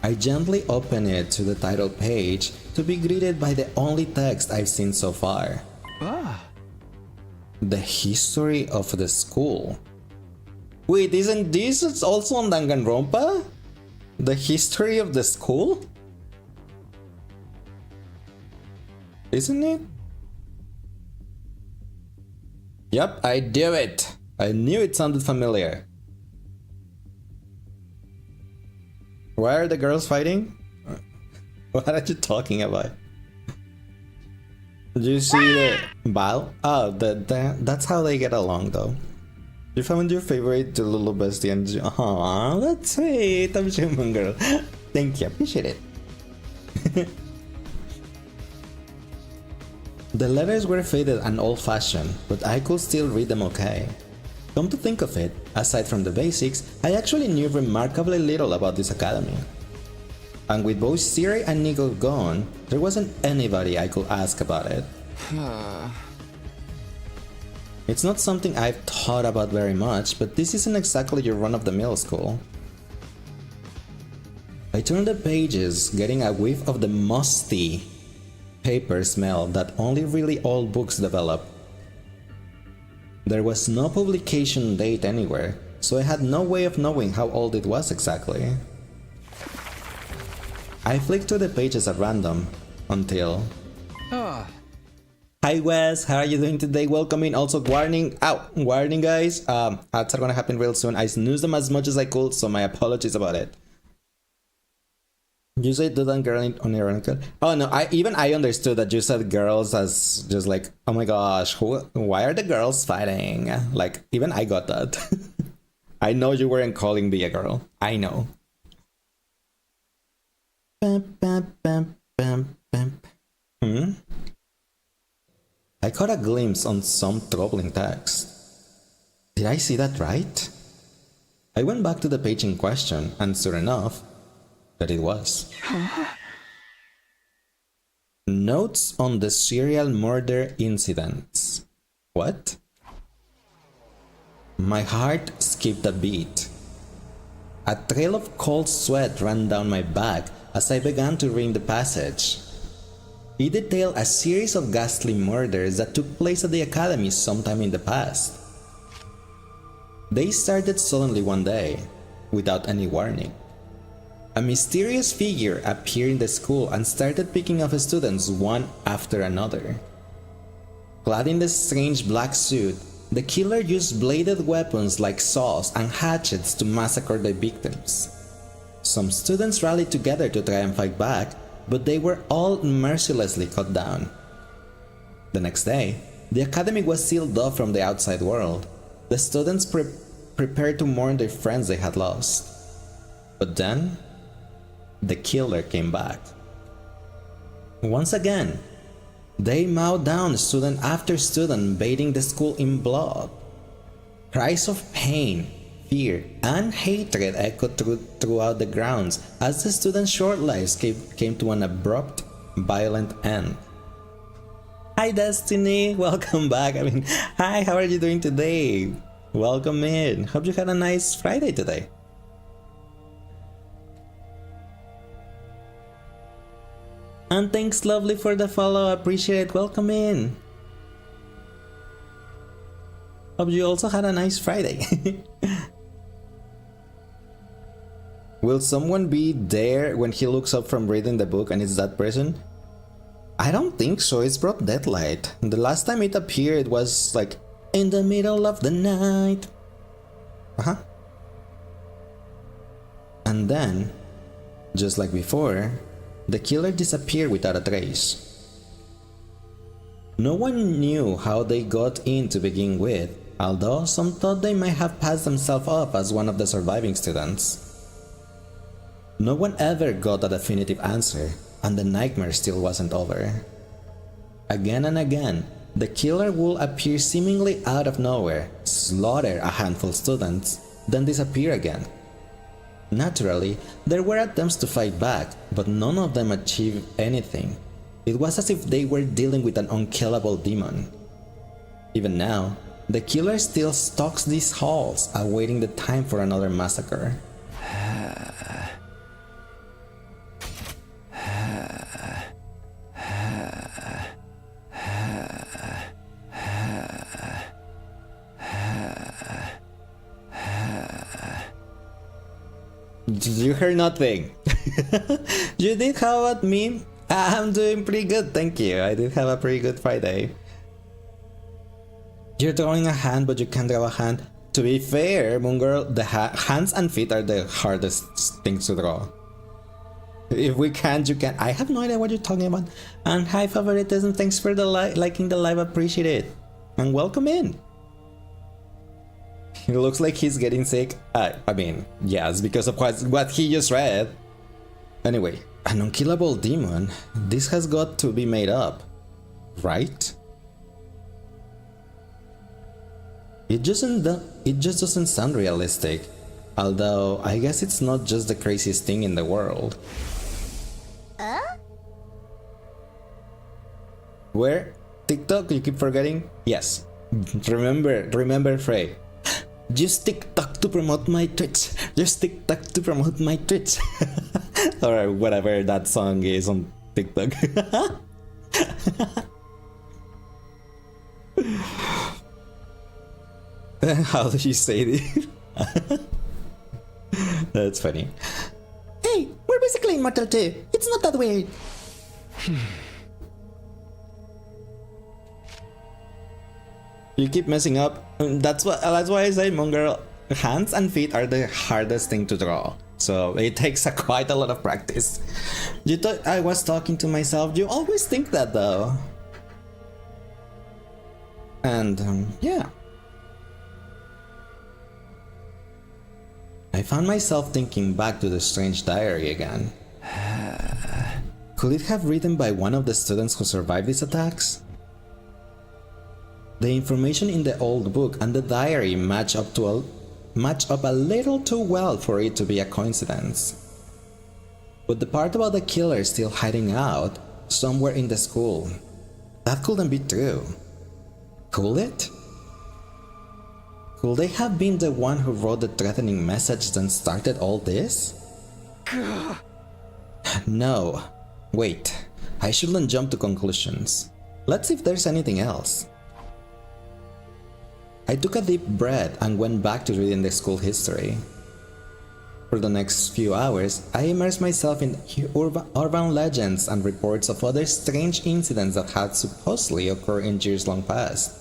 Speaker 1: I gently opened it to the title page to be greeted by the only text I've seen so far.
Speaker 2: Ah.
Speaker 1: The history of the school. Wait, isn't this also on Danganronpa? The history of the school? Isn't it? Yep, I do it. I knew it sounded familiar. Why are the girls fighting? What are you talking about? Did you see the Val? Oh, that's how they get along though. You found your favorite little bestie and aww, that's sweet. I'm human girl. Thank you, appreciate it. The letters were faded and old-fashioned, but I could still read them okay. Come to think of it, aside from the basics, I actually knew remarkably little about this academy. And with both Siri and Nico gone, there wasn't anybody I could ask about it. It's not something I've thought about very much, but this isn't exactly your run-of-the-mill school. I turned the pages, getting a whiff of the musty paper smell that only really old books develop. There was no publication date anywhere, so I had no way of knowing how old it was exactly. I flicked through the pages at random, until... Hi Wes, how are you doing today? Welcome in. Also warning, warning guys, ads are gonna happen real soon. I snoozed them as much as I could, so my apologies about it. You said do that girl on ironical? Oh no, I understood that you said girls as just like, oh my gosh, why are the girls fighting? Like, even I got that. I know you weren't calling me a girl. I know. I caught a glimpse on some troubling text. Did I see that right? I went back to the page in question, and sure enough, that it was. Notes on the serial murder incidents. What? My heart skipped a beat. A trail of cold sweat ran down my back as I began to read the passage. It detailed a series of ghastly murders that took place at the academy sometime in the past. They started suddenly one day, without any warning. A mysterious figure appeared in the school and started picking off students one after another. Clad in the strange black suit, the killer used bladed weapons like saws and hatchets to massacre the victims. Some students rallied together to try and fight back, but they were all mercilessly cut down. The next day, the academy was sealed off from the outside world. The students prepared to mourn their friends they had lost. But then, the killer came back. Once again, they mowed down student after student, bathing the school in blood. Cries of pain, fear, and hatred echoed throughout the grounds as the students' short lives came to an abrupt, violent end. Hi Destiny, welcome back. Hi, how are you doing today? Welcome in. Hope you had a nice Friday today. And thanks Lovely for the follow, appreciate it, welcome in. Hope you also had a nice Friday. Will someone be there when he looks up from reading the book and it's that person? I don't think so, it's broad daylight. The last time it appeared was like in the middle of the night. And then, just like before, the killer disappeared without a trace. No one knew how they got in to begin with, although some thought they might have passed themselves off as one of the surviving students. No one ever got a definitive answer, and the nightmare still wasn't over. Again and again, the killer would appear seemingly out of nowhere, slaughter a handful of students, then disappear again. Naturally, there were attempts to fight back, but none of them achieved anything. It was as if they were dealing with an unkillable demon. Even now, the killer still stalks these halls, awaiting the time for another massacre. You heard nothing. You did, how about me? I'm doing pretty good, thank you. I did have a pretty good Friday. You're drawing a hand, but you can't draw a hand. To be fair, Moon Girl, the hands and feet are the hardest things to draw. If we can't, you can. I have no idea what you're talking about. And hi, favoritism, thanks for the liking the live, appreciate it. And welcome in. It looks like he's getting sick. I mean, yes, because of what he just read. Anyway, an unkillable demon. This has got to be made up, right? It just doesn't sound realistic. Although, I guess it's not just the craziest thing in the world. Where? TikTok, you keep forgetting? Yes. Remember Frey. Just TikTok to promote my Twitch. Just TikTok to promote my Twitch. Or whatever that song is on TikTok. How do you say it? That's funny. Hey, we're basically immortal too. It's not that weird. You keep messing up. That's why I say, Moon Girl, hands and feet are the hardest thing to draw. So it takes quite a lot of practice. You thought I was talking to myself. You always think that though. And yeah. I found myself thinking back to the strange diary again. Could it have written by one of the students who survived these attacks? The information in the old book and the diary match up a little too well for it to be a coincidence. But the part about the killer still hiding out somewhere in the school, that couldn't be true. Could it? Could they have been the one who wrote the threatening message that started all this? No. Wait, I shouldn't jump to conclusions. Let's see if there's anything else. I took a deep breath and went back to reading the school history. For the next few hours, I immersed myself in urban legends and reports of other strange incidents that had supposedly occurred in years long past.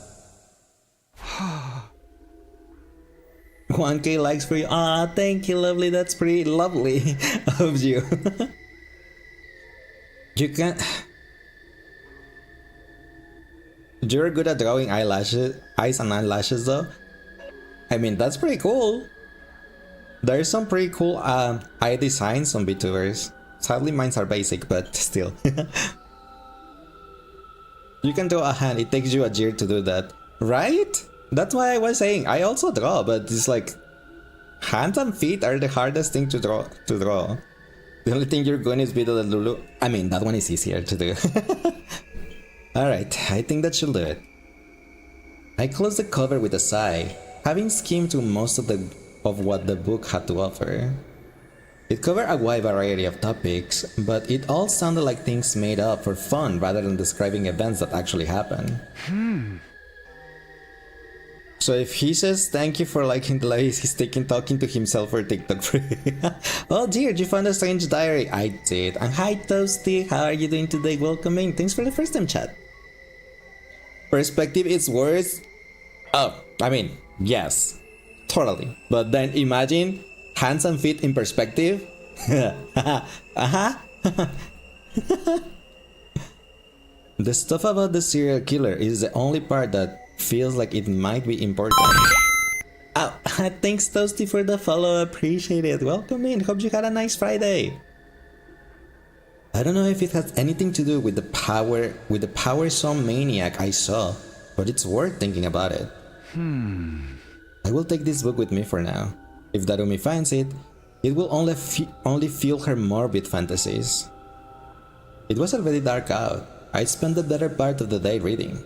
Speaker 1: 1K likes for you. Ah, thank you, lovely. That's pretty lovely of you. You can. You're good at drawing eyes and eyelashes, though. I mean, that's pretty cool. There's some pretty cool eye designs on VTubers. Sadly, mine are basic, but still. You can draw a hand. It takes you a year to do that, right? That's why I was saying I also draw, but it's like hands and feet are the hardest thing to draw. The only thing you're going is Vito de Lulu. I mean, that one is easier to do. Alright, I think that should do it. I closed the cover with a sigh, having skimmed through most of what the book had to offer. It covered a wide variety of topics, but it all sounded like things made up for fun rather than describing events that actually happened. So if he says thank you for liking the live, he's talking to himself for TikTok free. Oh dear, you found a strange diary. I did. And hi Toasty, how are you doing today? Welcome in. Thanks for the first time chat. Perspective is worse. Oh, I mean, yes. Totally. But then imagine hands and feet in perspective. The stuff about the serial killer is the only part that feels like it might be important. Oh, thanks Toasty for the follow, appreciate it. Welcome in, hope you had a nice Friday. I don't know if it has anything to do with the power some maniac I saw, but it's worth thinking about it. I will take this book with me for now. If Darumi finds it, it will only fuel her morbid fantasies. It was already dark out. I spent the better part of the day reading.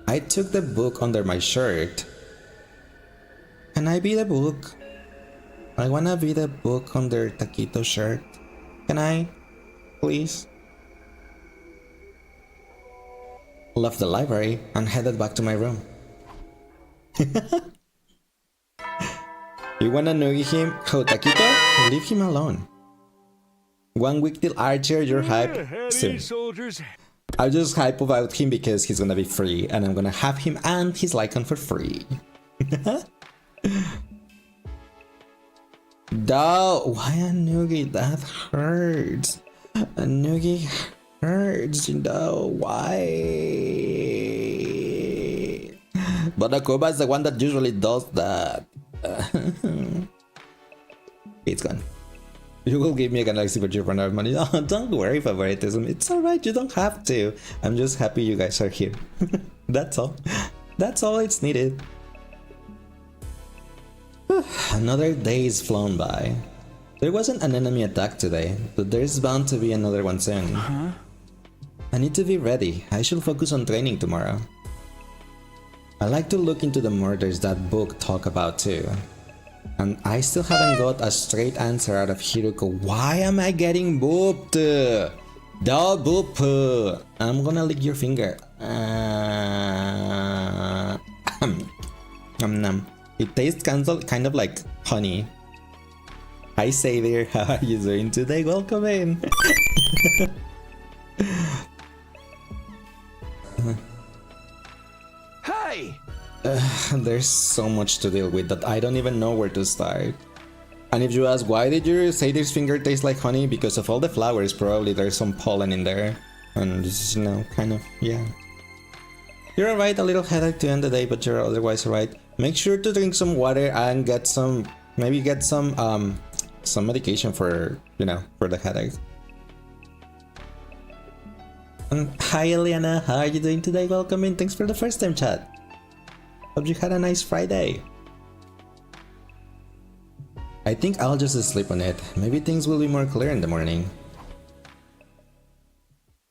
Speaker 1: I took the book under my shirt. Can I be the book? I wanna be the book under Taquito's shirt. Can I? Please? Left the library and headed back to my room. You wanna noogie him? How, Taquito? Leave him alone. 1 week till Archer, you're hyped? Soon.
Speaker 2: Soldiers.
Speaker 1: I'll just hype about him because he's gonna be free and I'm gonna have him and his Lycan for free. Duh, why a noogie? That hurts. A noogie hurts, duh, why? But Akuba is the one that usually does that. It's gone. You will give me a galaxy but you run out of money. Oh, don't worry, favoritism. It's alright, you don't have to. I'm just happy you guys are here. That's all. That's all it's needed. Another day is flown by. There wasn't an enemy attack today, but there's bound to be another one soon. I need to be ready. I should focus on training tomorrow. I like to look into the murders that book talk about too. And I still haven't got a straight answer out of Hiruko. Why am I getting booped? Da boop. I'm gonna lick your finger. It tastes kind of like honey. Hi Xavier, how are you doing today? Welcome in.
Speaker 2: Hey!
Speaker 1: There's so much to deal with that I don't even know where to start. And if you ask why did your satyr's finger taste like honey, because of all the flowers, probably there's some pollen in there. And just, you know, kind of, yeah. You're alright, a little headache to end the day, but you're otherwise alright. Make sure to drink some water and get some, maybe get some medication for, you know, for the headache. And hi Eliana, how are you doing today? Welcome in, thanks for the first time chat. Hope you had a nice Friday. I think I'll just sleep on it. Maybe things will be more clear in the morning.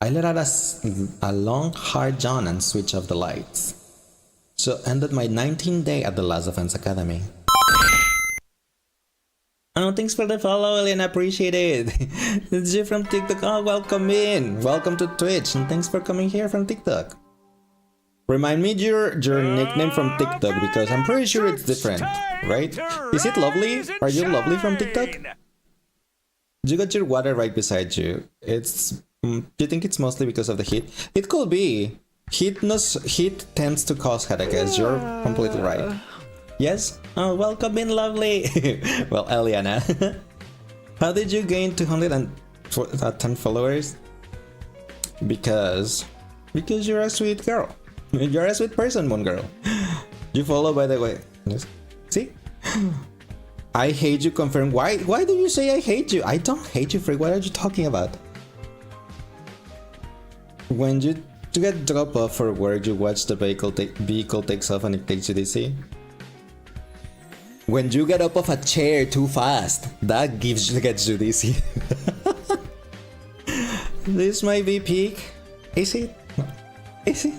Speaker 1: I let out a long, hard yawn and switch off the lights. So ended my 19th day at the Last Defense Academy. Oh, thanks for the follow, Eliana. Appreciate it. It's you from TikTok. Oh, welcome in. Welcome to Twitch, and thanks for coming here from TikTok. Remind me your nickname from TikTok because I'm pretty sure it's different, right? Is it lovely? Are you lovely from TikTok? You got your water right beside you. It's. Do you think it's mostly because of the heat? It could be. Heat tends to cause headaches. You're completely right. Yes? Oh, welcome in, lovely. Well, Eliana. How did you gain 210 followers? Because you're a sweet girl. You're a sweet person, Moon Girl. You follow, by the way. See? I hate you, confirm. Why do you say I hate you? I don't hate you, Freak. What are you talking about? When you get dropped off for work, you watch the vehicle takes off and it takes you DC. When you get up off a chair too fast, that gets you DC. This might be peak. Is it? Is it?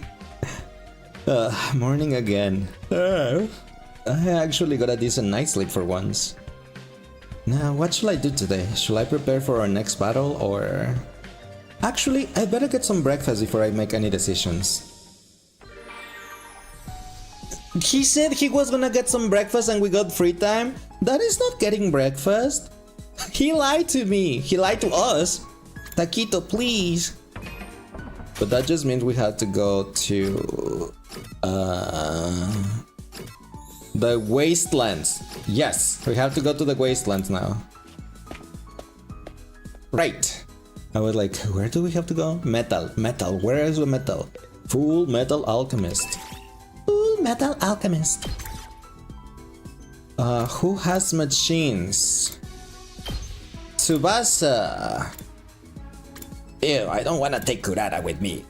Speaker 1: Morning again. I actually got a decent night's sleep for once. Now, what should I do today? Should I prepare for our next battle or... Actually, I better get some breakfast before I make any decisions. He said he was gonna get some breakfast and we got free time? That is not getting breakfast. He lied to me. He lied to us. Taquito, please. But that just means we have to go to... the wastelands. Yes, we have to go to the wastelands now. Right. I was like, where do we have to go? Metal. Where is the metal? Full Metal Alchemist. Full Metal Alchemist. Who has machines? Tsubasa. Ew, I don't want to take Kurata with me.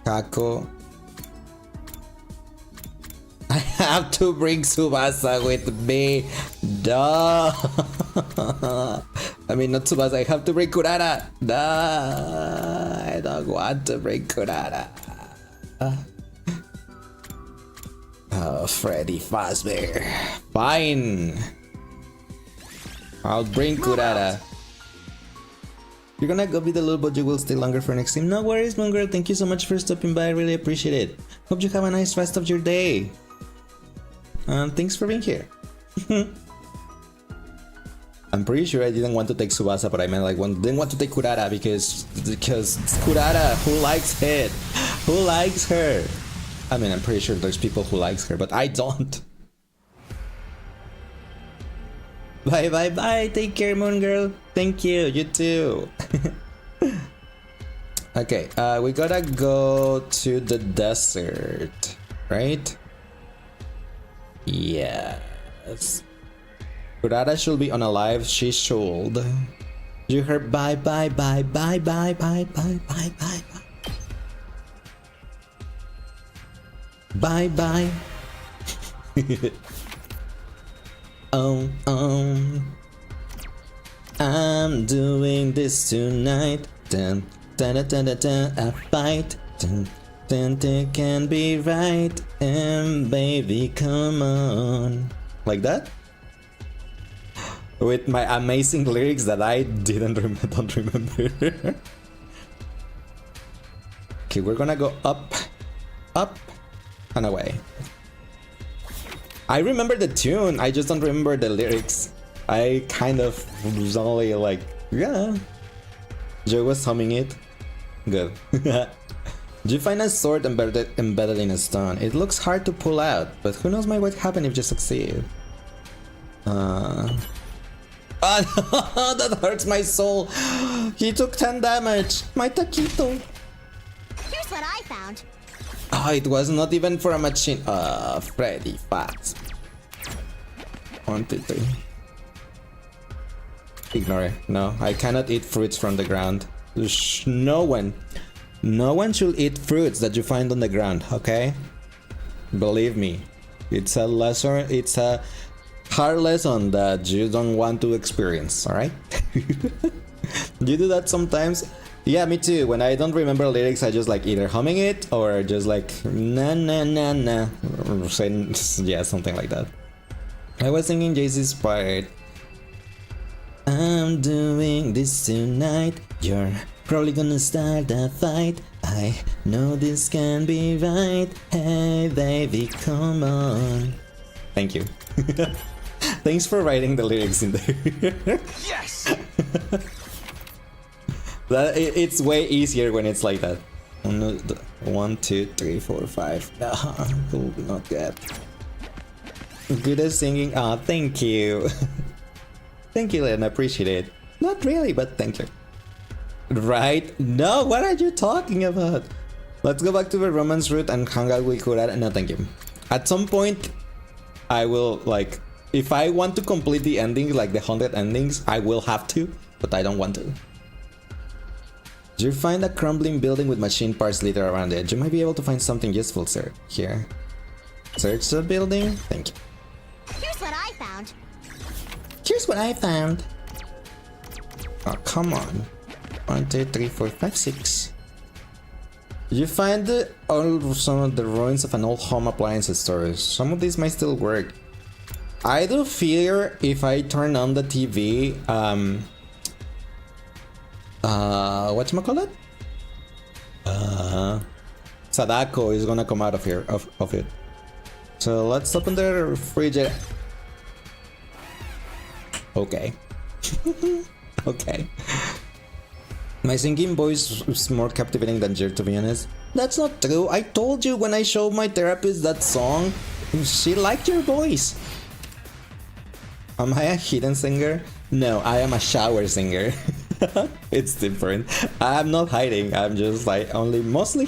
Speaker 1: Kako. I have to bring Tsubasa with me. Duh. I mean, not Tsubasa, I have to bring Kurata. Duh. I don't want to bring Kurata. Oh, Freddy Fazbear. Fine. I'll bring Kurata. You're gonna go be the little but you will stay longer for next time. No worries, Moon Girl. Thank you so much for stopping by. I really appreciate it. Hope you have a nice rest of your day. Thanks for being here. I'm pretty sure I didn't want to take Tsubasa, but I meant like didn't want to take Kurata because it's Kurata. Who likes it? Who likes her? I mean, I'm pretty sure there's people who likes her, but I don't. Bye bye bye. Take care, Moon Girl. Thank you. You too. Okay, we gotta go to the desert, right? Yes. Kurata should be unalive. She should. You heard bye bye bye bye bye bye bye bye bye bye bye bye. I'm doing this tonight. Dun dun dun dun dun, dun a fight. Dun dun dun can be right. And baby, come on. Like that? With my amazing lyrics that I don't remember. Okay, we're gonna go up, up, and away. I remember the tune, I just don't remember the lyrics. I kind of was only like, yeah. Joe was humming it. Good. Did you find a sword embedded in a stone? It looks hard to pull out, but who knows what happened if you succeed. Oh no, that hurts my soul. He took 10 damage. My taquito.
Speaker 3: Here's what I found.
Speaker 1: Oh, it was not even for a machine. Freddy Fast. 1, 2, 3. Ignore it. No, I cannot eat fruits from the ground. No one should eat fruits that you find on the ground, okay? Believe me. It's a lesson, it's a hard lesson that you don't want to experience, alright? You do that sometimes? Yeah, me too. When I don't remember lyrics, I just like either humming it or just like na na na na. Or saying, yeah, something like that. I was singing Jay-Z's part. I'm doing this tonight. You're Probably gonna start a fight. I know this can be right. Hey baby, come on. Thank you. Thanks for writing the lyrics in there.
Speaker 2: Yes!
Speaker 1: It's way easier when it's like that. 1, 2, 3, 4, 5. Not good. Good at singing. Ah, thank you. Thank you, Len. I appreciate it. Not really, but thank you. Right? No, what are you talking about? Let's go back to the romance route and hang out with Kurara. No, thank you. At some point, I will, like, if I want to complete the endings, like the 100 endings, I will have to, but I don't want to. You find a crumbling building with machine parts littered around it. You might be able to find something useful, sir. Here. Search the building. Thank you.
Speaker 3: Here's what I found.
Speaker 1: Here's what I found. Oh, come on. 1, 2, 3, 4, 5, 6. You find some of the ruins of an old home appliances store. Some of these might still work. I do fear if I turn on the TV, whatchamacallit? Sadako is gonna come out of here, of it. So let's open the refrigerator. Okay. Okay. My singing voice is more captivating than Jer, to be honest. That's not true. I told you when I showed my therapist that song, she liked your voice. Am I a hidden singer? No, I am a shower singer. It's different. I'm not hiding. I'm just like only mostly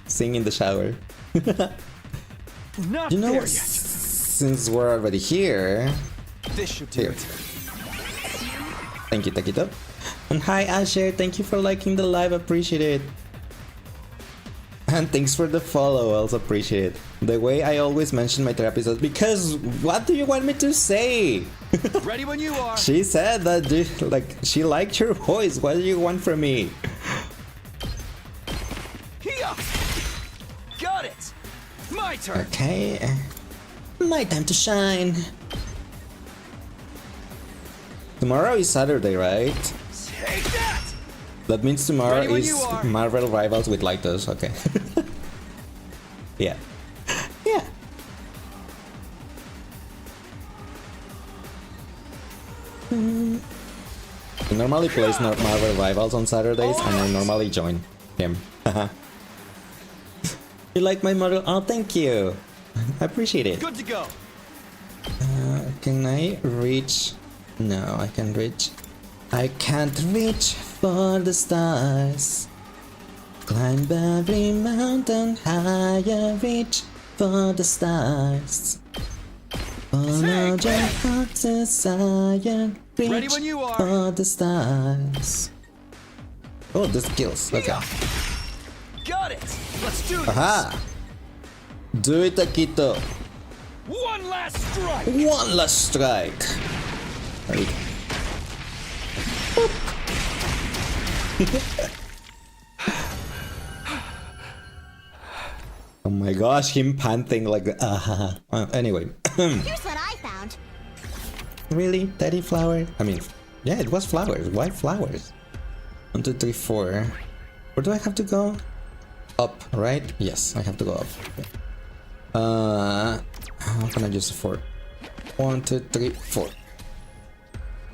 Speaker 1: sing in the shower.
Speaker 2: Not
Speaker 1: You know
Speaker 2: there
Speaker 1: what?
Speaker 2: yet.
Speaker 1: Since we're already here,
Speaker 2: This should do
Speaker 1: here.
Speaker 2: it.
Speaker 1: Thank you, Taquito. And hi, Asher. Thank you for liking the live. Appreciate it. And thanks for the follow. Also appreciate it. The way I always mention my therapist is because what do you want me to say?
Speaker 2: Ready when you are.
Speaker 1: She said that she liked your voice. What do you want from me?
Speaker 2: Here. Got it. My turn.
Speaker 1: Okay. My time to shine. Tomorrow is Saturday, right?
Speaker 2: Take that.
Speaker 1: That means tomorrow
Speaker 2: Ready when
Speaker 1: is
Speaker 2: you are.
Speaker 1: Marvel Rivals with Lytos. Okay. Yeah. Yeah. He normally plays Marvel Rivals on Saturdays, and I normally join him. You like my model? Oh, thank you. I appreciate it.
Speaker 2: Good to go.
Speaker 1: Can I reach? No, I can reach. I can't reach for the stars. Climb every mountain higher, reach for the stars. Follow your heart's desire,
Speaker 2: Ready
Speaker 1: reach
Speaker 2: when you are.
Speaker 1: for the stars. Oh, the skills. Okay.
Speaker 2: Got it. Let's do this.
Speaker 1: Aha! Do it, Akito.
Speaker 2: One last strike.
Speaker 1: One last strike. There we go. Oh my gosh, him panting like anyway.
Speaker 3: Here's what I found.
Speaker 1: Really? Teddy flower? I mean, yeah, it was flowers. Why flowers? 1, 2, 3, 4. Where do I have to go? Up, right? Yes, I have to go up. Okay. How can I use 4? 1, 2, 3, 4.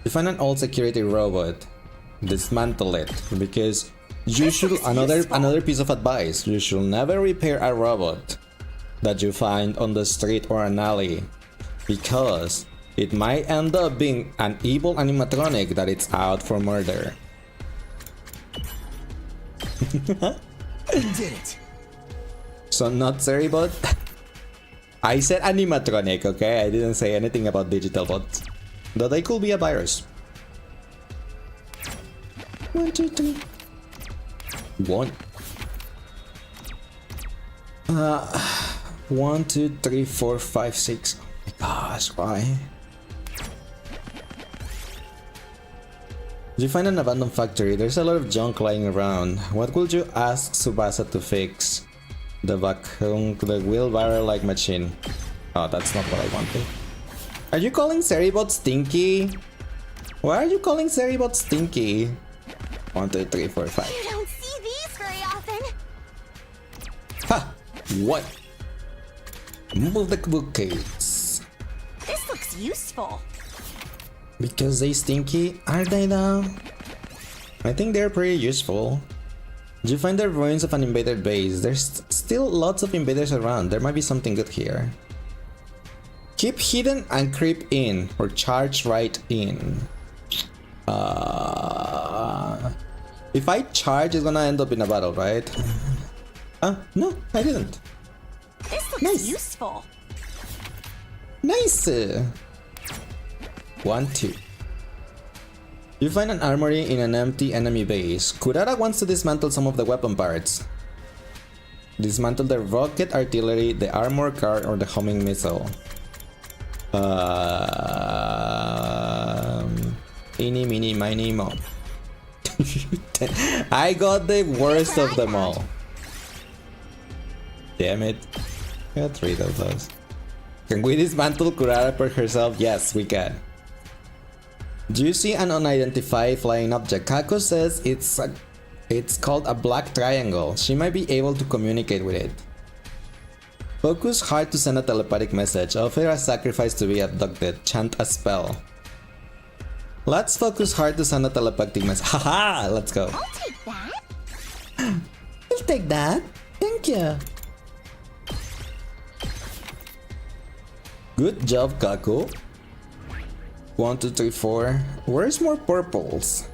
Speaker 1: You find an old security robot. Dismantle it, because you should another piece of advice. You should never repair a robot that you find on the street or an alley, because it might end up being an evil animatronic that it's out for murder.
Speaker 2: Did it.
Speaker 1: So not Ceribot. I said animatronic, okay? I didn't say anything about digital bots. Though they could be a virus. 1, 2, 3. 1. 1, 2, 3, 4, 5, 6. Oh my gosh, why? You find an abandoned factory. There's a lot of junk lying around. What would you ask Tsubasa to fix? The vacuum, the wheelbarrow-like machine. Oh, that's not what I wanted. Are you calling Ceribot stinky? Why are you calling Ceribot stinky? 1, 2, 3, 4, 5.
Speaker 3: You don't see these very often.
Speaker 1: Ha! What? Move the bookcase.
Speaker 3: This looks useful.
Speaker 1: Because they stinky, are they though? I think they're pretty useful. You find the ruins of an invaded base. There's still lots of invaders around. There might be something good here. Keep hidden and creep in, or charge right in. If I charge, it's gonna end up in a battle, right? No, I didn't.
Speaker 3: This looks
Speaker 1: Nice.
Speaker 3: useful.
Speaker 1: Nice! 1, 2. You find an armory in an empty enemy base. Kurara wants to dismantle some of the weapon parts. Dismantle the rocket artillery, the armor car, or the homing missile. Eeny, meeny, miny, mo. I got the worst of them all. Damn it. Got 3 of those. Can we dismantle Kurara per herself? Yes, we can. Do you see an unidentified flying object? Kako says it's called a black triangle. She might be able to communicate with it. Focus hard to send a telepathic message. Offer a sacrifice to be abducted. Chant a spell. Let's focus hard to send a telepathic message. Haha! Let's go.
Speaker 3: I'll take that.
Speaker 1: I'll take that. Thank you. Good job, Kako. 1, 2, 3, 4. Where's more purples?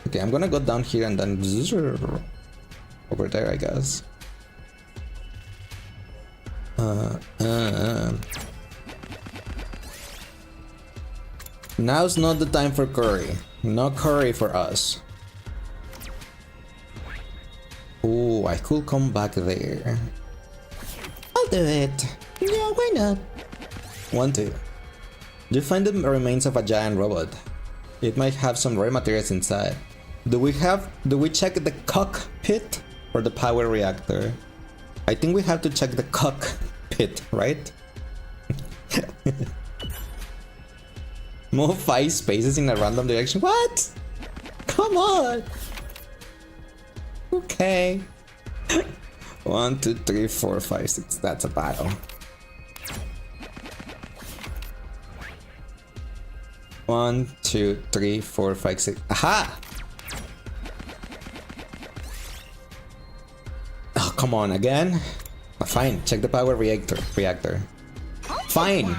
Speaker 1: Okay, I'm gonna go down here and then over there, I guess. Now's not the time for curry. No curry for us. Ooh, I could come back there. I'll do it. Yeah, why not? 1, 2. You find the remains of a giant robot. It might have some rare materials inside. Do we check the cockpit or the power reactor? I think we have to check the cockpit, right? Move 5 spaces in a random direction. What? Come on. Okay. 1, 2, 3, 4, 5, 6. That's a battle. 1, 2, 3, 4, 5, 6. Aha! Oh, come on, again? Fine, check the power reactor. Fine!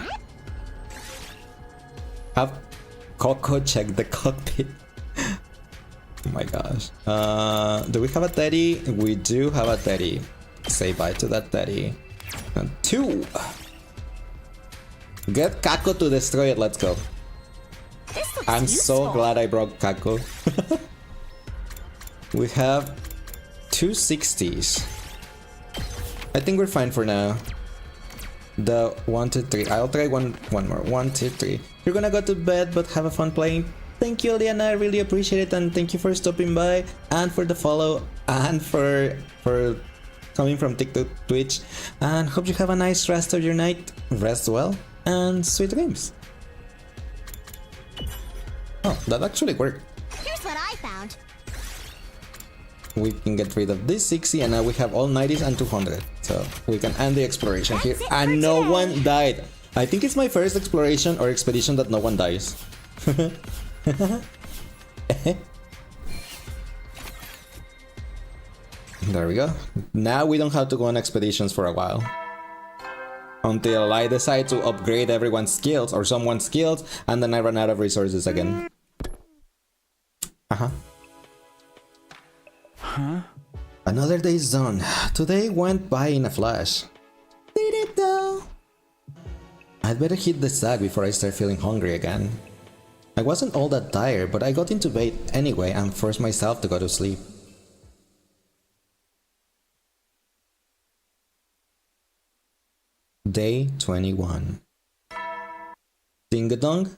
Speaker 1: Have Coco check the cockpit. Oh my gosh. Do we have a teddy? We do have a teddy. Say bye to that teddy. And 2! Get Kako to destroy it, let's go. I'm so glad I broke Kako. We have 2 60s. I think we're fine for now. The 1, 2, 3. I'll try one more. 1, 2, 3. You're gonna go to bed, but have a fun playing. Thank you, Liana. I really appreciate it, and thank you for stopping by, and for the follow, and for coming from TikTok, Twitch. And hope you have a nice rest of your night. Rest well, and sweet dreams. Oh, that actually worked.
Speaker 3: Here's what I found.
Speaker 1: We can get rid of this 60, and now we have all 90s and 200. So we can end the exploration here. And no one died. I think it's my first exploration or expedition that no one dies. There we go. Now we don't have to go on expeditions for a while. Until I decide to upgrade everyone's skills or someone's skills, and then I run out of resources again. Another day's done. Today went by in a flash. Did it though? I'd better hit the sack before I start feeling hungry again. I wasn't all that tired, but I got into bed anyway and forced myself to go to sleep. Day 21. Ding-a-dong?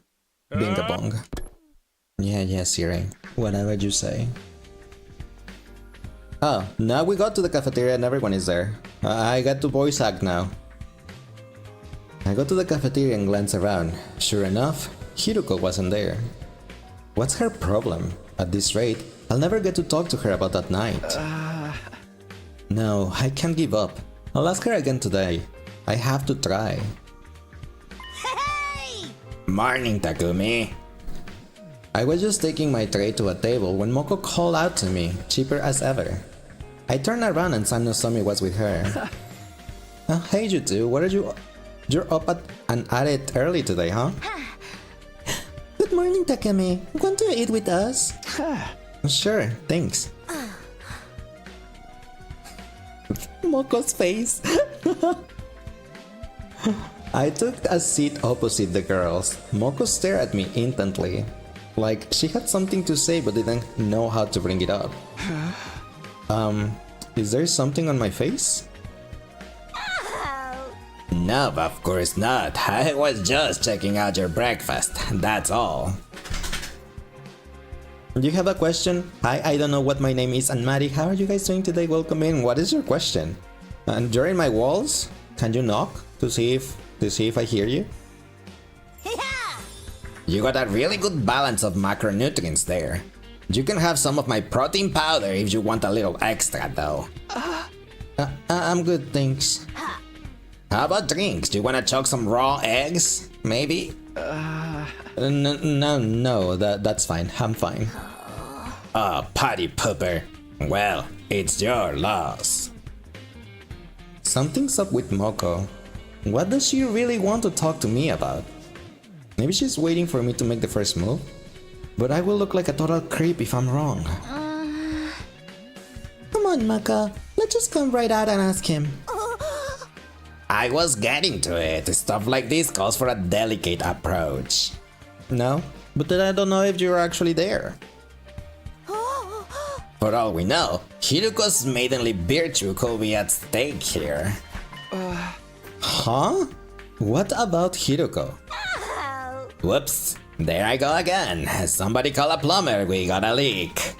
Speaker 1: Bing-a-bong. Yeah, Siri. Whatever you say. Oh, now we got to the cafeteria and everyone is there. I got to voice act now. I go to the cafeteria and glance around. Sure enough, Hiruko wasn't there. What's her problem? At this rate, I'll never get to talk to her about that night. No, I can't give up. I'll ask her again today. I have to try.
Speaker 3: Hey!
Speaker 1: Morning, Takumi. I was just taking my tray to a table when Moko called out to me, cheaper as ever. I turned around and San Nozomi was with her. Hey you two, what are you... You're up at it early today, huh? Good morning, Takumi. Want to eat with us? Sure, thanks. Moko's face. I took a seat opposite the girls. Moko stared at me intently, like she had something to say but didn't know how to bring it up. Is there something on my face?
Speaker 3: Oh.
Speaker 1: No, of course not. I was just checking out your breakfast, that's all. You have a question? Hi, I don't know what my name is, and Maddie, how are you guys doing today? Welcome in. What is your question? And during my walls, can you knock to see if I hear you?
Speaker 3: Yeah!
Speaker 1: You got a really good balance of macronutrients there. You can have some of my protein powder if you want a little extra though. I'm good, thanks. How about drinks? Do you wanna chuck some raw eggs? Maybe? No, that's fine. I'm fine. Party pooper. Well, it's your loss. Something's up with Moko. What does she really want to talk to me about? Maybe she's waiting for me to make the first move? But I will look like a total creep if I'm wrong. Come on, Mako. Let's just come right out and ask him. I was getting to it. Stuff like this calls for a delicate approach. No, but then I don't know if you're actually there. For all we know, Hiruko's maidenly virtue could be at stake here. Huh? What about Hiruko?
Speaker 3: Oh.
Speaker 1: Whoops, there I go again. Somebody call a plumber, we got a leak.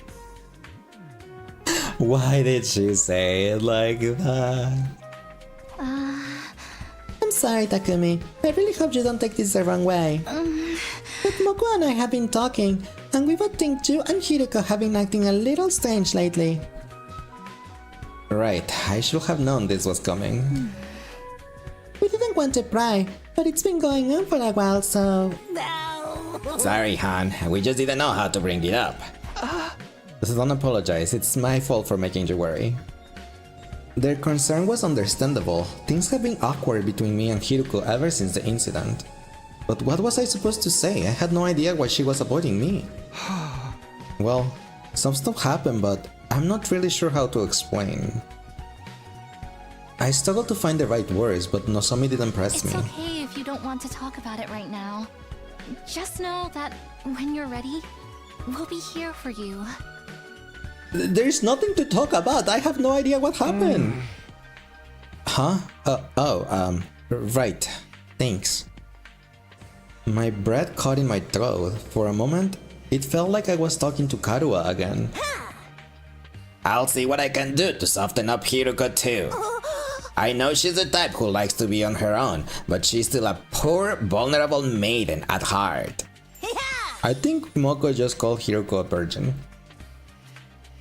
Speaker 1: Why did she say it like that? I'm sorry, Takumi. I really hope you don't take this the wrong way. But Moko and I have been talking, and we both think you and Hiruko have been acting a little strange lately. Right, I should have known this was coming. We didn't want to pry, but it's been going on for a while, so...
Speaker 3: No.
Speaker 1: Sorry, Han. We just didn't know how to bring it up. Don't apologize. It's my fault for making you worry. Their concern was understandable. Things have been awkward between me and Hiruko ever since the incident. But what was I supposed to say? I had no idea why she was avoiding me. Well, some stuff happened, but I'm not really sure how to explain. I struggled to find the right words, but Nozomi didn't press
Speaker 4: It's
Speaker 1: me.
Speaker 4: okay if you don't want to talk about it right now. Just know that when you're ready, we'll be here for you.
Speaker 1: There's nothing to talk about. I have no idea what happened. Huh? Right. Thanks. My breath caught in my throat. For a moment, it felt like I was talking to Karua again. I'll see what I can do to soften up Hiruko too. I know she's the type who likes to be on her own, but she's still a poor, vulnerable maiden at heart. I think Moko just called Hiruko a virgin.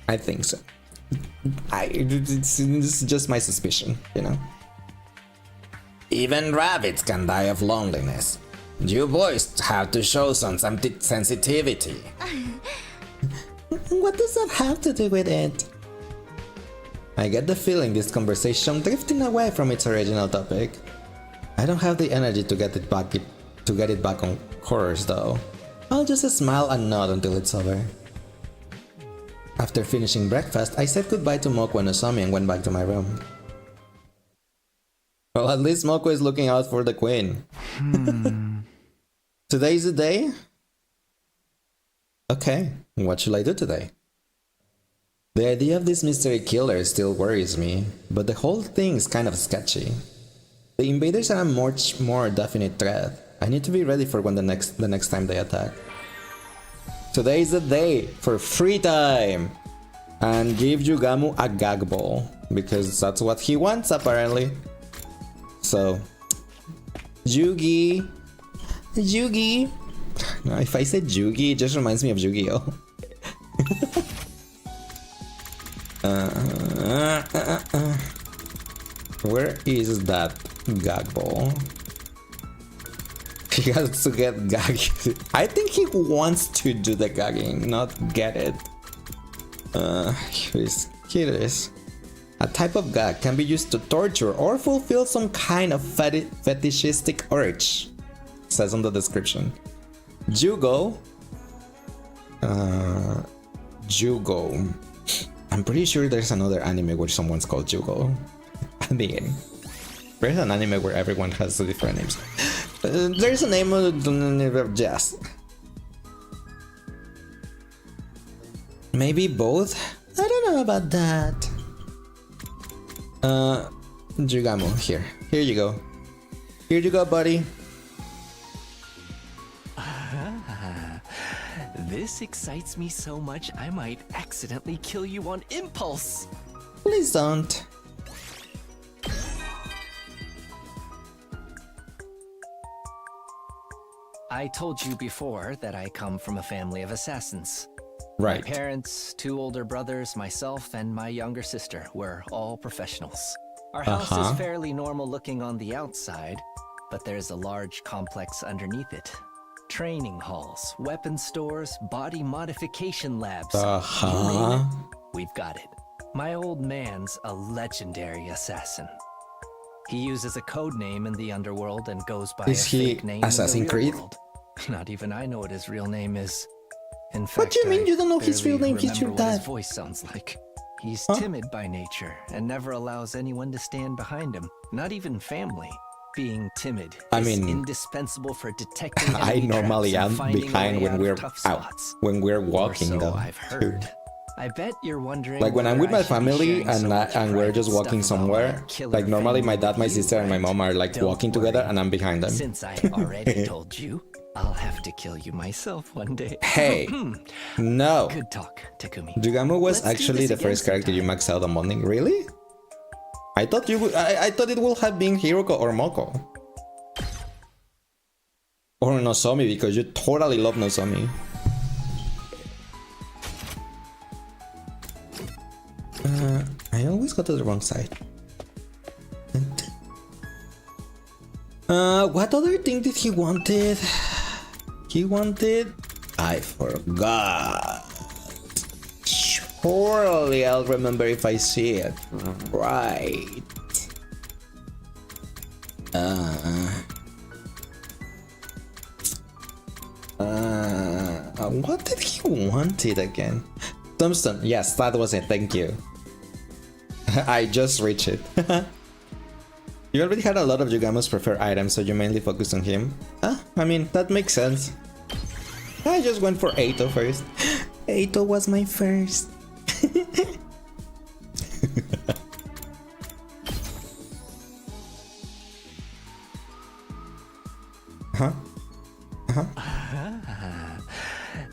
Speaker 1: I think so. It's just my suspicion, you know? Even rabbits can die of loneliness. You boys have to show some sensitivity. What does that have to do with it? I get the feeling this conversation drifting away from its original topic. I don't have the energy to get it back on course though. I'll just smile and nod until it's over. After finishing breakfast, I said goodbye to Moko and Nozomi and went back to my room. Well, at least Moko is looking out for the queen. Today's the day? Okay, what should I do today? The idea of this mystery killer still worries me, but the whole thing is kind of sketchy. The invaders are a much more definite threat. I need to be ready for when the next time they attack. Today is the day for free time! And give Yugamu a gag ball, because that's what he wants apparently. So, Yugi. If I said Yugi, it just reminds me of Yu-Gi-Oh! Where is that gag ball? He has to get gag. I think he wants to do the gagging, not get it. Here it is. A type of gag can be used to torture or fulfill some kind of fetishistic urge. It says on the description. Jugo. Jugo. I'm pretty sure there's another anime where someone's called Jugo. I mean, there's an anime where everyone has different names. There's a name of Jazz. Maybe both? I don't know about that. Jugamo, here. Here you go. Here you go, buddy.
Speaker 2: This excites me so much I might accidentally kill you on impulse.
Speaker 1: Please don't.
Speaker 2: I told you before that I come from a family of assassins.
Speaker 1: Right.
Speaker 2: My parents, 2 older brothers, myself, and my younger sister were all professionals. Our house is fairly normal looking on the outside, but there's a large complex underneath it. Training halls, weapon stores, body modification labs. You name it, we've got it. My old man's a legendary assassin. He uses a code name in the underworld and goes by
Speaker 1: Is
Speaker 2: a
Speaker 1: he
Speaker 2: fake name
Speaker 1: Assassin's
Speaker 2: in the real
Speaker 1: Creed?
Speaker 2: world. Not even I know what his real name is. In fact,
Speaker 1: What do you mean you don't know his
Speaker 2: barely
Speaker 1: real name? He's your
Speaker 2: remember what his
Speaker 1: dad.
Speaker 2: voice sounds like. He's timid by nature and never allows anyone to stand behind him, not even family. Being timid
Speaker 1: I
Speaker 2: is
Speaker 1: mean,
Speaker 2: indispensable for detecting
Speaker 1: I
Speaker 2: enemy
Speaker 1: normally
Speaker 2: traps and
Speaker 1: am
Speaker 2: finding a
Speaker 1: behind
Speaker 2: way
Speaker 1: when
Speaker 2: out of
Speaker 1: we're
Speaker 2: tough
Speaker 1: out,
Speaker 2: spots.
Speaker 1: when we're
Speaker 2: Or
Speaker 1: walking
Speaker 2: so
Speaker 1: though.
Speaker 2: I've heard. I bet you're wondering.
Speaker 1: Like when I'm with
Speaker 2: whether
Speaker 1: my
Speaker 2: I should be
Speaker 1: family
Speaker 2: sharing so
Speaker 1: and
Speaker 2: much
Speaker 1: we're just
Speaker 2: private
Speaker 1: walking
Speaker 2: stuff about my
Speaker 1: somewhere,
Speaker 2: killer
Speaker 1: like normally my
Speaker 2: family
Speaker 1: dad, my
Speaker 2: with you,
Speaker 1: sister, and my
Speaker 2: right?
Speaker 1: mom are like
Speaker 2: Don't
Speaker 1: walking together
Speaker 2: worry.
Speaker 1: and I'm behind them.
Speaker 2: Since I already told you, I'll have to kill you myself one day.
Speaker 1: Hey, no.
Speaker 2: Good talk, Takumi.
Speaker 1: Jugamo was
Speaker 2: Let's do
Speaker 1: actually
Speaker 2: this
Speaker 1: the
Speaker 2: again
Speaker 1: first character you
Speaker 2: sometime.
Speaker 1: maxed out on morning. Really? I thought you would. I thought it would have been Hiroko or Moko. Or Nozomi, because you totally love Nozomi. I always go to the wrong side. What other thing did he wanted? He wanted... I forgot. Surely I'll remember if I see it. Right. What did he wanted again? Tombstone. Yes, that was it. Thank you. I just reached it. You already had a lot of Yugamo's preferred items, so you mainly focused on him. I mean, that makes sense. I just went for Eito first. Eito was my first.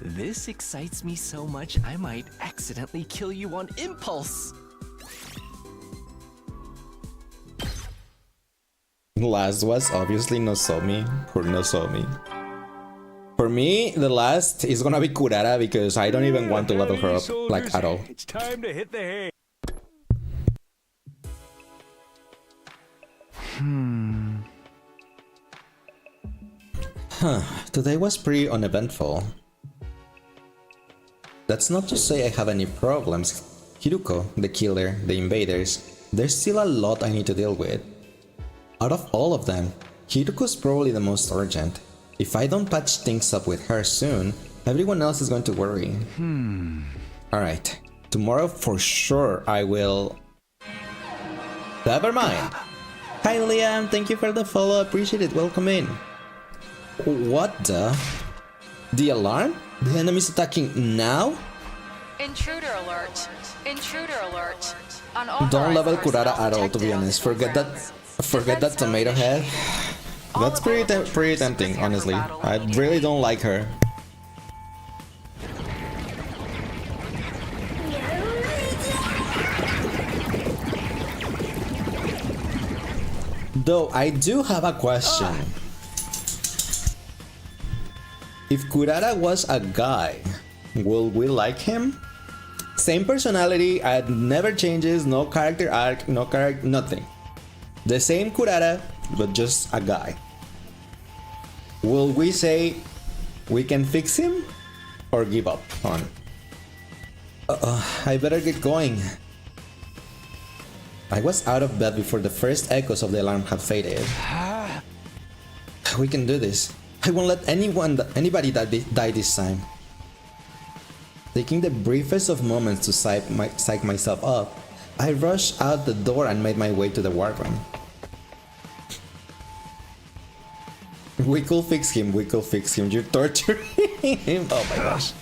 Speaker 2: This excites me so much I might accidentally kill you on impulse.
Speaker 1: Last was obviously Nozomi. Poor Nozomi. For me, the last is gonna be Kurara because I don't even want to level her up, like, at all.
Speaker 2: It's time to hit the hay.
Speaker 1: Today was pretty uneventful. That's not to say I have any problems. Hiruko, the killer, the invaders, there's still a lot I need to deal with. Out of all of them, Hiruko's probably the most urgent. If I don't patch things up with her soon, everyone else is going to worry. Alright, tomorrow for sure I will... Never mind! Hi Liam, thank you for the follow, appreciate it, welcome in. What the? The alarm? The enemy's attacking now?
Speaker 5: Intruder alert. Intruder alert.
Speaker 1: Don't level Kurara at all, to be honest. Forget that tomato head. That's pretty tempting, honestly. I really don't like her. Though I do have a question. If Kurara was a guy, will we like him? Same personality, never changes, no character arc, no character, nothing. The same Kurara, but just a guy. Will we say we can fix him or give up on? I better get going. I was out of bed before the first echoes of the alarm had faded. We can do this. I won't let anybody die this time. Taking the briefest of moments to psych myself up, I rushed out the door and made my way to the wardroom. We could fix him, you're torturing him. Oh my gosh.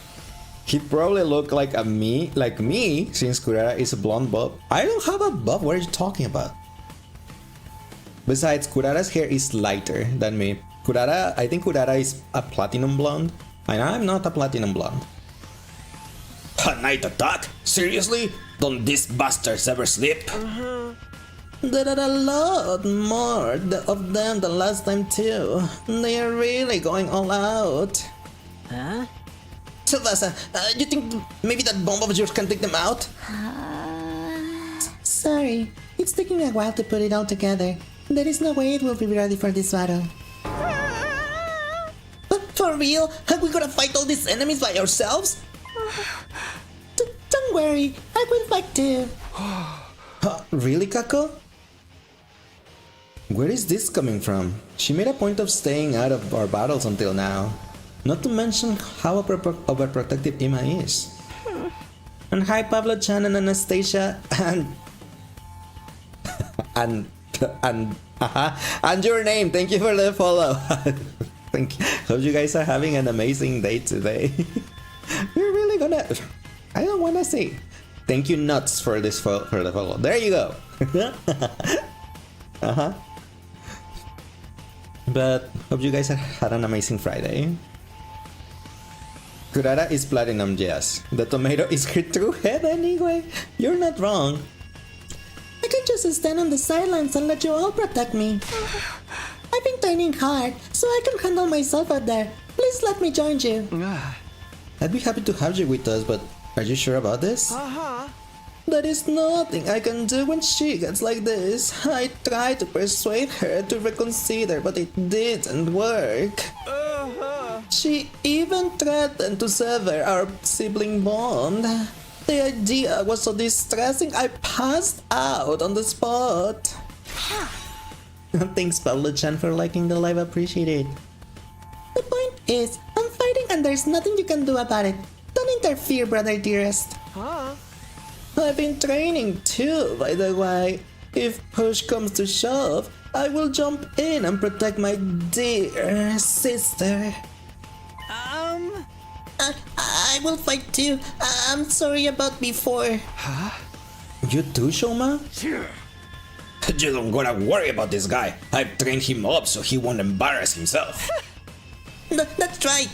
Speaker 1: He probably looked like me, since Kurara is a blonde bob. I don't have a bob, what are you talking about? Besides, Kurara's hair is lighter than me. I think Kurara is a platinum blonde, and I'm not a platinum blonde. A night attack? Seriously? Don't these bastards ever sleep? There are a lot more of them than last time too. They are really going all out.
Speaker 3: Huh?
Speaker 1: Sylvester, you think maybe that bomb of yours can take them out? Sorry, it's taking a while to put it all together. There is no way it will be ready for this battle. But for real? Are we gonna fight all these enemies by ourselves? Don't worry, I will fight too. Really, Kako? Where is this coming from? She made a point of staying out of our battles until now. Not to mention how overprotective Ima is. And hi Pablo-chan and Anastasia and your name. Thank you for the follow. Thank you. Hope you guys are having an amazing day today. You're really gonna. I don't wanna say. Thank you nuts for the follow. There you go. But hope you guys had an amazing Friday. Kurara is platinum, yes. The tomato is her true head anyway. You're not wrong. I can just stand on the sidelines and let you all protect me. I've been training hard, so I can handle myself out there. Please let me join you. I'd be happy to have you with us, but are you sure about this? There is nothing I can do when she gets like this. I tried to persuade her to reconsider, but it didn't work. She even threatened to sever our sibling bond. The idea was so distressing, I passed out on the spot. Thanks, Pablo-chan, for liking the live. Appreciate it. The point is, I'm fighting and there's nothing you can do about it. Don't interfere, brother dearest. I've been training too, by the way. If push comes to shove, I will jump in and protect my dear sister. I will fight too. I'm sorry about before. You too, Shoma? You don't gotta worry about this guy. I've trained him up so he won't embarrass himself. That's right.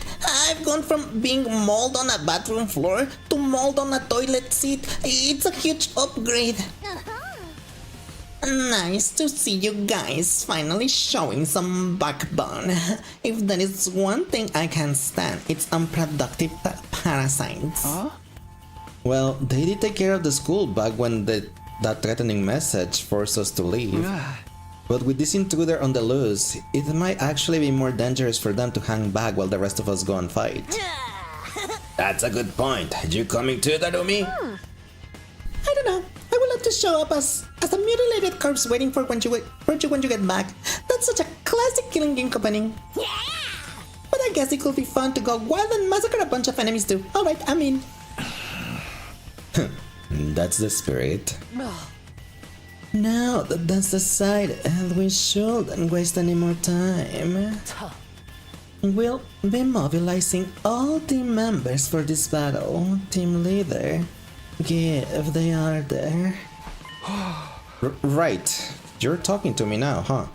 Speaker 1: I've gone from being mauled on a bathroom floor to mauled on a toilet seat. It's a huge upgrade. Nice to see you guys finally showing some backbone. If there is one thing I can't stand, it's unproductive parasites. Well, they did take care of the school back when that threatening message forced us to leave. But with this intruder on the loose, it might actually be more dangerous for them to hang back while the rest of us go and fight. That's a good point. You coming too, Darumi? I don't know. I would love to show up as a mutilated corpse waiting for when you get back. That's such a classic killing game opening. Yeah! But I guess it could be fun to go wild and massacre a bunch of enemies too. Alright, I'm in. That's the spirit. Now that that's decided, we shouldn't waste any more time. We'll be mobilizing all team members for this battle. Team leader, give the order. Right, you're talking to me now, huh?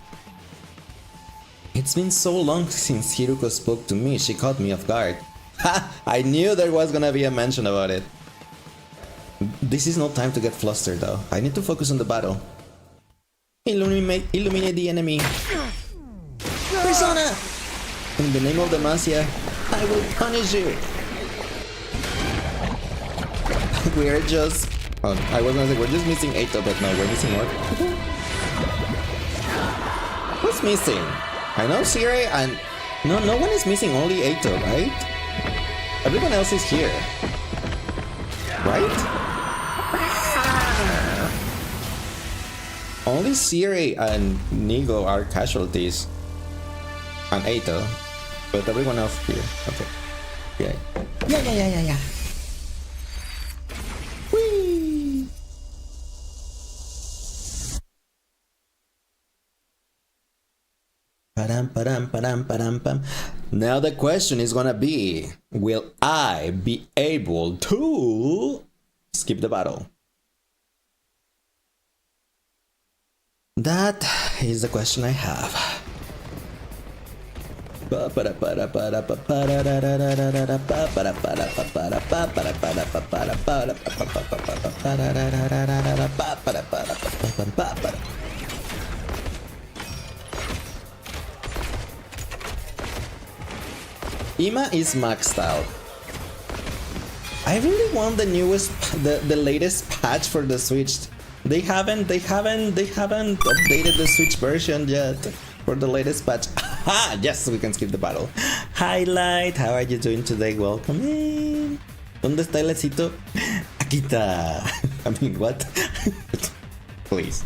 Speaker 1: It's been so long since Hiruko spoke to me, she caught me off guard. Ha! I knew there was gonna be a mention about it. This is no time to get flustered though. I need to focus on the battle. Illuminate the enemy. Persona! In the name of Demacia, I will punish you. we're just... Oh, I was gonna say we're just missing Eito, but no, we're missing more. Who's missing? I know Sire and... No one is missing, only Eito, right? Everyone else is here. Right? Only Sire and Nigo are casualties. And Eito. But everyone else here. Okay. Yeah. Whee! Padam. Now the question is gonna be, will I be able to skip the battle? That is the question I have. Ima is maxed out. I really want the latest patch for the Switch. They haven't updated the Switch version yet for the latest patch. Ah, yes, we can skip the battle. Highlight, how are you doing today? Welcome in. ¿Dónde está el éxito? Aquí está. I mean, what? Please.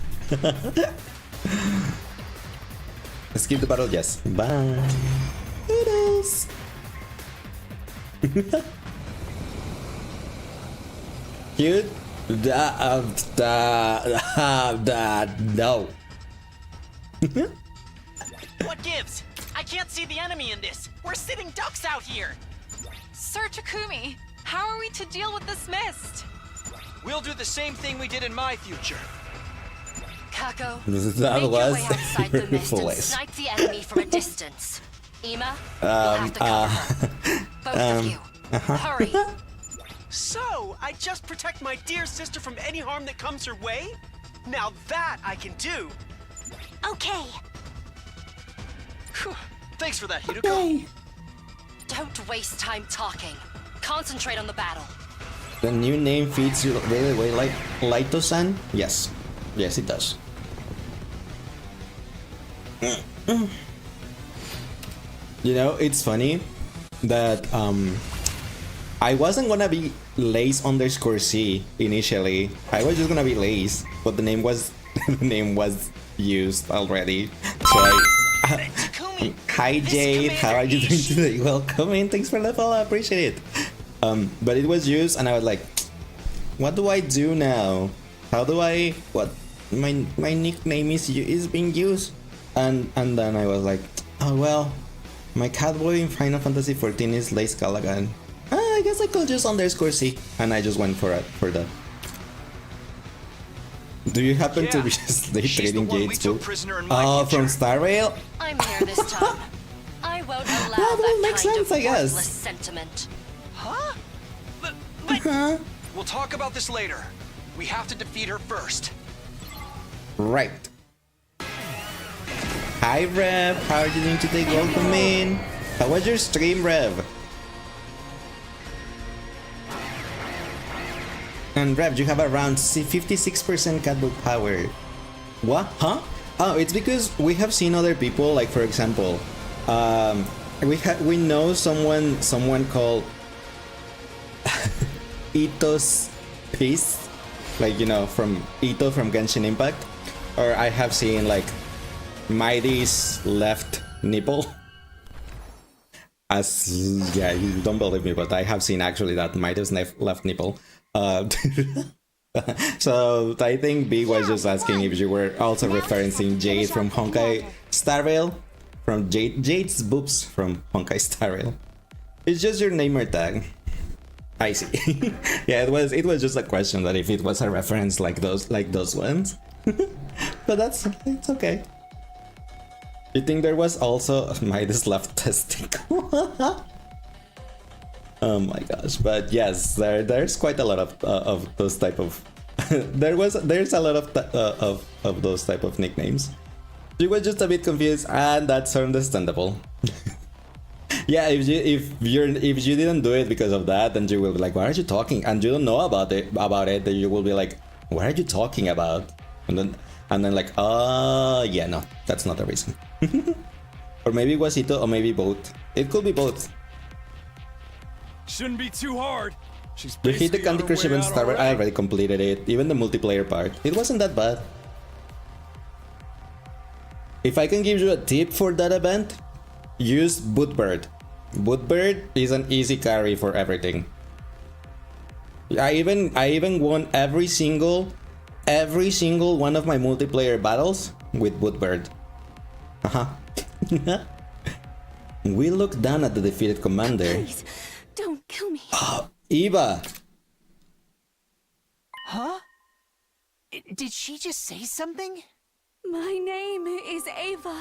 Speaker 1: Skip the battle, yes. Bye. It is. Cute. No.
Speaker 6: What gives? I can't see the enemy in this. We're sitting ducks out here.
Speaker 5: Sir Takumi, how are we to deal with this mist?
Speaker 6: We'll do the same thing we did in my future.
Speaker 3: Kako,
Speaker 1: That
Speaker 3: make your
Speaker 1: was
Speaker 3: way outside the mist and
Speaker 1: voice.
Speaker 3: snipe the enemy from a distance. Ima, you'll have to cover her. Both of you, hurry.
Speaker 6: So, I just protect my dear sister from any harm that comes her way? Now that I can do.
Speaker 3: Okay.
Speaker 6: Whew. Thanks for that, Hiruko.
Speaker 3: Don't waste time talking. Concentrate on the battle.
Speaker 1: The new name fits you really well, like Laito-san? Yes. Yes, it does. You know, it's funny that I wasn't gonna be Lace_C initially. I was just gonna be Lace, but the name was used already. So
Speaker 6: Takumi,
Speaker 1: hi Jade, how are you doing today? Welcome in, thanks for the follow, I appreciate it. But it was used and I was like, what do I do now? How do I, what, my nickname is being used? And then I was like, oh well, my catboy in Final Fantasy XIV is Lace Callaghan. I guess I could just _C, and I just went for that. Do you happen to be trading Jade's book? Oh, from Star Rail?
Speaker 3: I'm here this time. I won't allow
Speaker 1: Well, that
Speaker 3: that
Speaker 1: makes
Speaker 3: kind
Speaker 1: sense,
Speaker 3: of
Speaker 1: I guess.
Speaker 3: worthless sentiment.
Speaker 6: Huh?
Speaker 1: Huh?
Speaker 6: We'll talk about this later. We have to defeat her first.
Speaker 1: Right. Hi Rev, how are you doing today? Welcome in. How was your stream, Rev? And Rev, you have around 56% catbook power. What? Huh? Oh, it's because we have seen other people, like for example, we know someone called Ito's Peace, like, you know, from Ito from Genshin Impact, or I have seen like Mighty's left nipple. As yeah, you don't believe me, but I have seen actually that Mighty's left nipple. So I think B was just asking if you were also referencing Jade from Honkai Star Rail, from Jade's boobs from Honkai Star Rail. It's just your namer tag. I see. Yeah, it was just a question that if it was a reference like those ones. But it's okay. You think there was also Midas left testicle? Oh my gosh! But yes, there's quite a lot of those type of there's a lot of those type of nicknames. She was just a bit confused, and that's understandable. Yeah, if you didn't do it because of that, then you will be like, "Why are you talking?" And you don't know about it. Then you will be like, "What are you talking about?" And then like, "Oh, yeah, no, that's not the reason." Or maybe it was Ito, or maybe both. It could be both.
Speaker 7: Shouldn't be too hard. She's
Speaker 1: You hit the
Speaker 7: basically
Speaker 1: Candy
Speaker 7: on her
Speaker 1: Crush
Speaker 7: way
Speaker 1: event
Speaker 7: out
Speaker 1: starter. I
Speaker 7: already.
Speaker 1: already completed it. Even the multiplayer part. It wasn't that bad. If I can give you a tip for that event, use Bootbird. Bootbird is an easy carry for everything. I even won every single one of my multiplayer battles with Bootbird. We look down at the defeated commander.
Speaker 4: Please, don't kill me.
Speaker 1: Eva!
Speaker 8: Huh? Did she just say something?
Speaker 4: My name is Ava,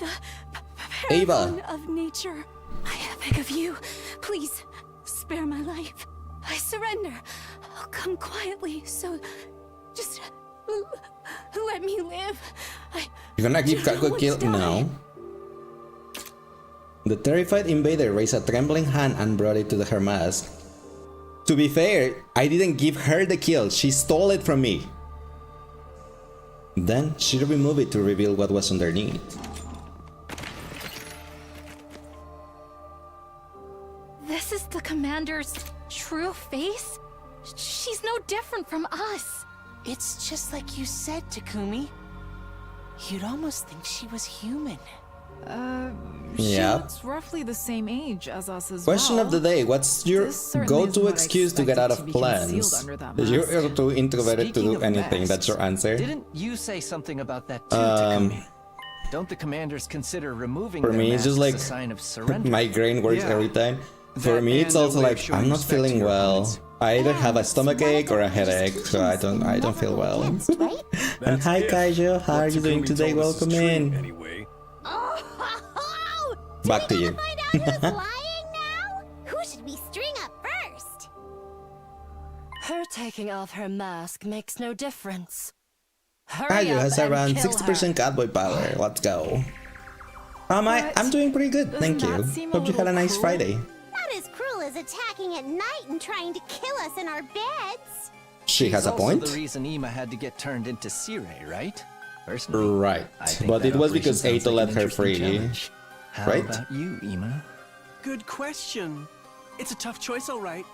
Speaker 4: the
Speaker 1: Ava.
Speaker 4: paragon of nature. I beg of you, please spare my life. I surrender. I'll come quietly, so just let me live.
Speaker 1: You're gonna give
Speaker 4: don't
Speaker 1: Kako a
Speaker 4: want
Speaker 1: kill
Speaker 4: to die.
Speaker 1: now? The terrified invader raised a trembling hand and brought it to her mask. To be fair, I didn't give her the kill, she stole it from me. Then she removed it to reveal what was underneath.
Speaker 4: This is the commander's true face? She's no different from us.
Speaker 8: It's just like you said, Takumi. You'd almost think she was human.
Speaker 9: She
Speaker 1: Yeah.
Speaker 9: looks roughly the same age as us as
Speaker 1: Question
Speaker 9: well.
Speaker 1: of the day, what's your
Speaker 9: This certainly
Speaker 1: go-to
Speaker 9: isn't what I
Speaker 1: excuse to get out of
Speaker 9: expected to be concealed
Speaker 1: plans?
Speaker 9: under that
Speaker 1: You're
Speaker 9: mask.
Speaker 1: too introverted to
Speaker 2: Speaking
Speaker 1: do
Speaker 2: of
Speaker 1: anything,
Speaker 2: masks,
Speaker 1: that's your answer?
Speaker 2: Didn't you say something about that too, Takumi? Don't the commanders consider removing
Speaker 1: For
Speaker 2: their
Speaker 1: me, it's just
Speaker 2: masks
Speaker 1: like
Speaker 2: a sign of surrender?
Speaker 1: migraine works
Speaker 6: Yeah.
Speaker 1: every time. For
Speaker 6: That
Speaker 1: me, it's
Speaker 6: and no
Speaker 1: also
Speaker 6: way of
Speaker 1: like
Speaker 6: showing
Speaker 1: I'm not
Speaker 6: respect to
Speaker 1: feeling
Speaker 6: your
Speaker 1: well.
Speaker 6: opponents.
Speaker 1: I either have a
Speaker 4: Yes,
Speaker 1: stomach
Speaker 4: one of
Speaker 1: ache or a
Speaker 4: the religious
Speaker 1: headache, so I
Speaker 4: teachings
Speaker 1: don't
Speaker 4: never
Speaker 1: feel
Speaker 4: go
Speaker 1: well.
Speaker 4: against, right?
Speaker 1: And hi Kaijo, how are you doing today? Welcome in.
Speaker 7: Anyway.
Speaker 3: Oh,
Speaker 1: Back to you.
Speaker 3: find out who's lying now? Who should we string up first?
Speaker 10: Her taking off her mask makes no difference. Hurry
Speaker 1: Kaijo
Speaker 10: up
Speaker 1: has
Speaker 10: and
Speaker 1: around
Speaker 10: kill
Speaker 1: 60% catboy power. Let's go.
Speaker 9: What?
Speaker 1: I'm doing pretty good, thank
Speaker 9: Doesn't
Speaker 1: you.
Speaker 9: that seem a
Speaker 1: Hope you had a
Speaker 9: little
Speaker 1: nice
Speaker 9: cruel?
Speaker 1: Friday.
Speaker 3: Not as cruel as attacking at night and trying to kill us in our beds.
Speaker 1: She has a
Speaker 2: also
Speaker 1: point.
Speaker 2: the reason Ima had to get turned into Sirei, right? Personally,
Speaker 1: Right,
Speaker 2: I think
Speaker 1: but
Speaker 2: that
Speaker 1: it was
Speaker 2: operation
Speaker 1: because
Speaker 2: sounds
Speaker 1: Eito
Speaker 2: like
Speaker 1: let
Speaker 2: an
Speaker 1: her
Speaker 2: interesting
Speaker 1: free.
Speaker 2: challenge. How
Speaker 1: right?
Speaker 2: about you, Ima?
Speaker 6: Good question. It's a tough choice, all right.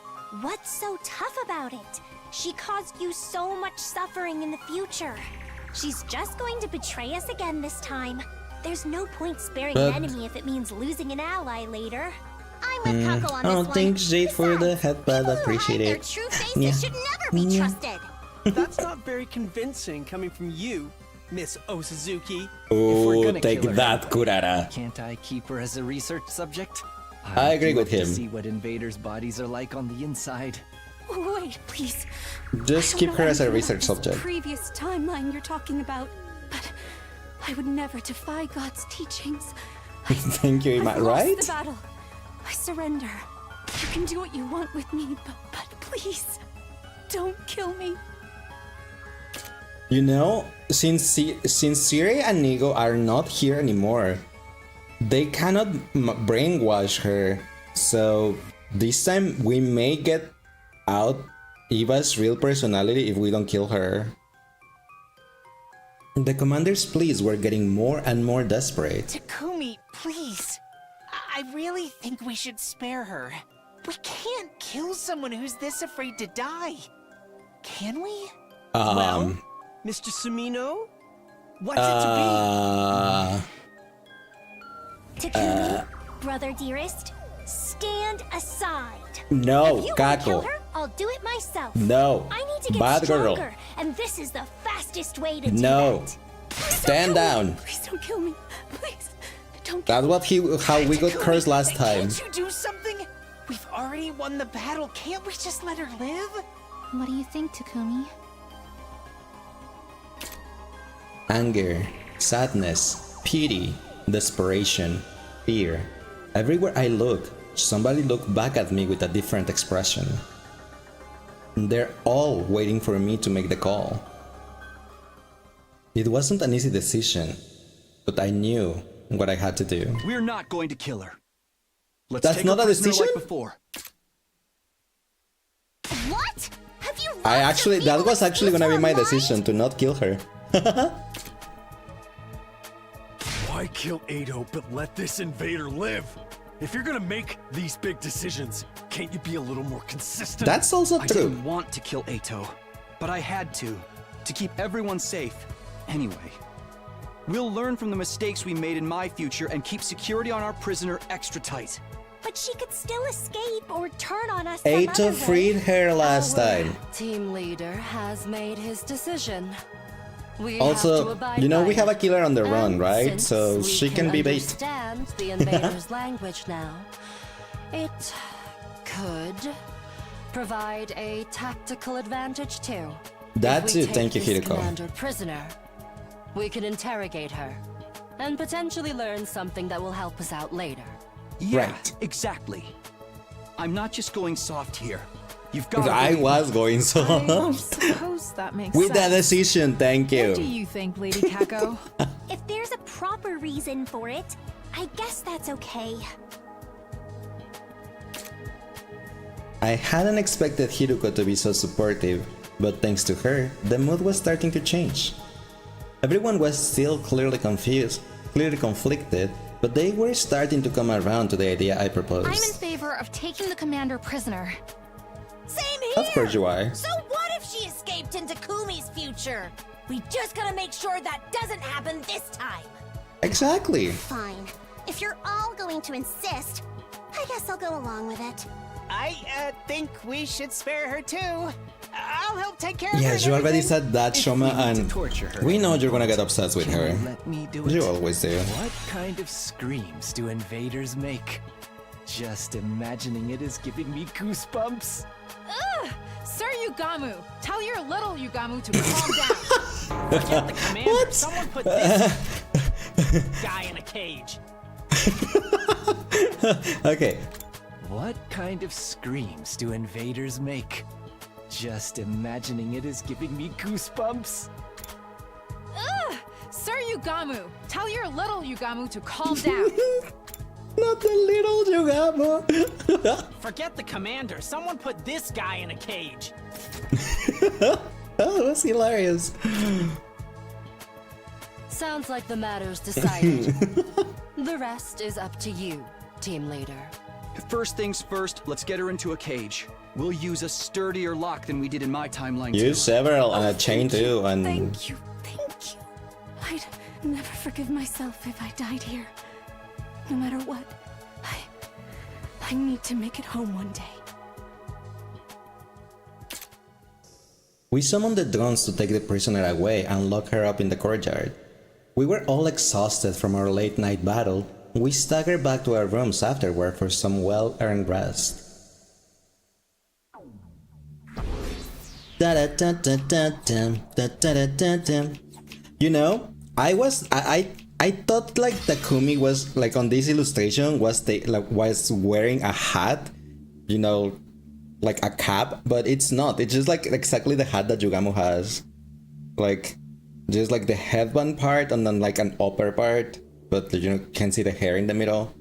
Speaker 3: What's so tough about it? She caused you so much suffering in the future. She's just going to betray us again this time. There's no point sparing
Speaker 1: But-
Speaker 3: an enemy if it means losing an ally later. I'm with Kako on this
Speaker 1: Oh,
Speaker 3: one.
Speaker 1: thanks Jade for the
Speaker 3: Besides,
Speaker 1: headband,
Speaker 3: people who
Speaker 1: appreciate
Speaker 3: hide their
Speaker 1: it.
Speaker 3: true faces
Speaker 1: Yeah.
Speaker 3: should never be
Speaker 1: Yeah.
Speaker 3: trusted.
Speaker 6: That's not very convincing coming from you, Miss Osuzuki.
Speaker 2: we're
Speaker 1: Oh,
Speaker 2: gonna
Speaker 1: take
Speaker 2: kill her
Speaker 1: that, Kurara.
Speaker 2: Can't I keep her as a research subject?
Speaker 1: I agree
Speaker 2: I'd
Speaker 1: with
Speaker 2: love to
Speaker 1: him.
Speaker 2: see what invaders' bodies are like on the inside.
Speaker 4: Wait, please.
Speaker 1: Just
Speaker 4: I
Speaker 1: keep
Speaker 4: don't
Speaker 1: her
Speaker 4: know
Speaker 1: as a
Speaker 4: anything
Speaker 1: research
Speaker 4: about this
Speaker 1: subject.
Speaker 4: Previous timeline you're talking about, but I would never defy God's teachings.
Speaker 1: Thank you, Ima.
Speaker 4: I've lost
Speaker 1: Right?
Speaker 4: the battle. I surrender. You can do what you want with me, but please, don't kill me.
Speaker 1: You know, since Siri and Nigo are not here anymore, they cannot brainwash her. So this time we may get out Eva's real personality if we don't kill her. The commander's pleas were getting more and more desperate.
Speaker 8: Takumi, please. I really think we should spare her. We can't kill someone who's this afraid to die. Can we?
Speaker 1: Um.
Speaker 6: Mr. Sumino? What's it to
Speaker 3: Takumi, brother dearest, stand aside.
Speaker 1: No,
Speaker 3: If you want to kill
Speaker 1: Kako.
Speaker 3: her, I'll do it myself.
Speaker 1: No.
Speaker 3: I need to get
Speaker 1: Bad girl.
Speaker 3: stronger, and this is the fastest way to do
Speaker 1: No.
Speaker 3: that.
Speaker 1: Stand down.
Speaker 4: Please don't kill me. Please, don't.
Speaker 1: That's how we got cursed last time.
Speaker 8: Can't you do something? We've already won the battle. Can't we just let her live?
Speaker 4: What do you think, Takumi?
Speaker 1: Anger, sadness, pity, desperation, fear. Everywhere I look, somebody looked back at me with a different expression. They're all waiting for me to make the call. It wasn't an easy decision, but I knew what I had to do.
Speaker 2: We're not going to kill her.
Speaker 7: Let's
Speaker 1: That's
Speaker 7: take
Speaker 1: not
Speaker 7: her
Speaker 1: a
Speaker 7: prisoner
Speaker 1: decision?
Speaker 7: like before.
Speaker 3: What? Have you lost
Speaker 1: I
Speaker 3: your
Speaker 1: actually, that
Speaker 3: legal
Speaker 1: was actually
Speaker 3: excuse
Speaker 1: gonna be
Speaker 3: for
Speaker 1: my
Speaker 3: lying?
Speaker 1: decision to not kill her.
Speaker 7: Why kill Ado but let this invader live? If you're gonna make these big decisions, can't you be a little more consistent?
Speaker 1: That's also
Speaker 11: I
Speaker 1: true.
Speaker 11: didn't want to kill Ato, but I had to keep everyone safe. Anyway, we'll learn from the mistakes we made in my future and keep security on our prisoner extra tight.
Speaker 3: But she could still escape or turn on us some other
Speaker 1: Ato
Speaker 3: way.
Speaker 1: freed her last
Speaker 10: Our
Speaker 1: time.
Speaker 10: team leader has made his decision. We have to
Speaker 1: Also,
Speaker 10: abide
Speaker 1: you know,
Speaker 10: by
Speaker 1: we have a
Speaker 10: it.
Speaker 1: killer on the run,
Speaker 10: And
Speaker 1: right?
Speaker 10: since
Speaker 1: So
Speaker 10: we
Speaker 1: she can be bait.
Speaker 10: understand the invader's language now. It could provide a tactical advantage too.
Speaker 1: That's
Speaker 10: If we
Speaker 1: it,
Speaker 10: take
Speaker 1: thank you,
Speaker 10: this
Speaker 1: Hiroko.
Speaker 10: commander prisoner, we can interrogate her and potentially learn something that will help us out later.
Speaker 11: Yeah,
Speaker 1: Right.
Speaker 11: exactly. I'm not just going soft here. You've got
Speaker 1: I was going
Speaker 9: I
Speaker 1: so
Speaker 9: suppose that makes
Speaker 1: with that
Speaker 9: sense.
Speaker 1: decision, thank
Speaker 9: What do
Speaker 1: you.
Speaker 9: you think, Lady Kako?
Speaker 3: If there's a proper reason for it, I guess that's okay.
Speaker 1: I hadn't expected Hiruko to be so supportive, but thanks to her, the mood was starting to change. Everyone was still clearly confused, clearly conflicted, but they were starting to come around to the idea I proposed.
Speaker 4: I'm in favor of taking the commander prisoner.
Speaker 3: Same here!
Speaker 1: Of course you are.
Speaker 3: So what if she escaped into Kumi's future? We just gotta make sure that doesn't happen this time.
Speaker 1: Exactly.
Speaker 3: Fine. If you're all going to insist, I guess I'll go along with it.
Speaker 8: I think we should spare her too. I'll help take care of her.
Speaker 1: Yes,
Speaker 8: and
Speaker 1: you already
Speaker 8: everything.
Speaker 1: said that,
Speaker 2: If we
Speaker 1: Shoma,
Speaker 2: need to
Speaker 1: and
Speaker 2: torture her
Speaker 1: we know you're gonna
Speaker 2: anymore,
Speaker 1: get obsessed with
Speaker 2: can
Speaker 1: her.
Speaker 2: you let me do it?
Speaker 1: You always do.
Speaker 2: What kind of screams do invaders make? Just imagining it is giving me goosebumps.
Speaker 9: Ugh! Sir Yugamu, tell your little Yugamu to calm down.
Speaker 8: Forget the commander.
Speaker 1: What?
Speaker 8: Someone put this guy in a cage.
Speaker 1: Okay,
Speaker 2: What kind of screams do invaders make? Just imagining it is giving me goosebumps.
Speaker 9: Ugh! Sir Yugamu, tell your little Yugamu to calm down.
Speaker 1: not the little Yugamo.
Speaker 8: Forget the commander. Someone put this guy in a cage.
Speaker 1: Oh, that's hilarious.
Speaker 10: Sounds like the matter's decided. The rest is up to you, team leader.
Speaker 11: First things first, let's get her into a cage. We'll use a sturdier lock than we did in my timeline too.
Speaker 1: Use several and a chain too, and
Speaker 4: Thank you, thank you. I'd never forgive myself if I died here. No matter what, I need to make it home one day.
Speaker 1: we summoned the drones to take the prisoner away and lock her up in the courtyard. We were all exhausted from our late night battle. We staggered back to our rooms afterward for some well-earned rest. You know, I thought like Takumi was like on this illustration was wearing a hat, you know, like a cap, but it's not. It's just like exactly the hat that Yugamo has, like just like the headband part and then like an upper part, but you know can't see the hair in the middle.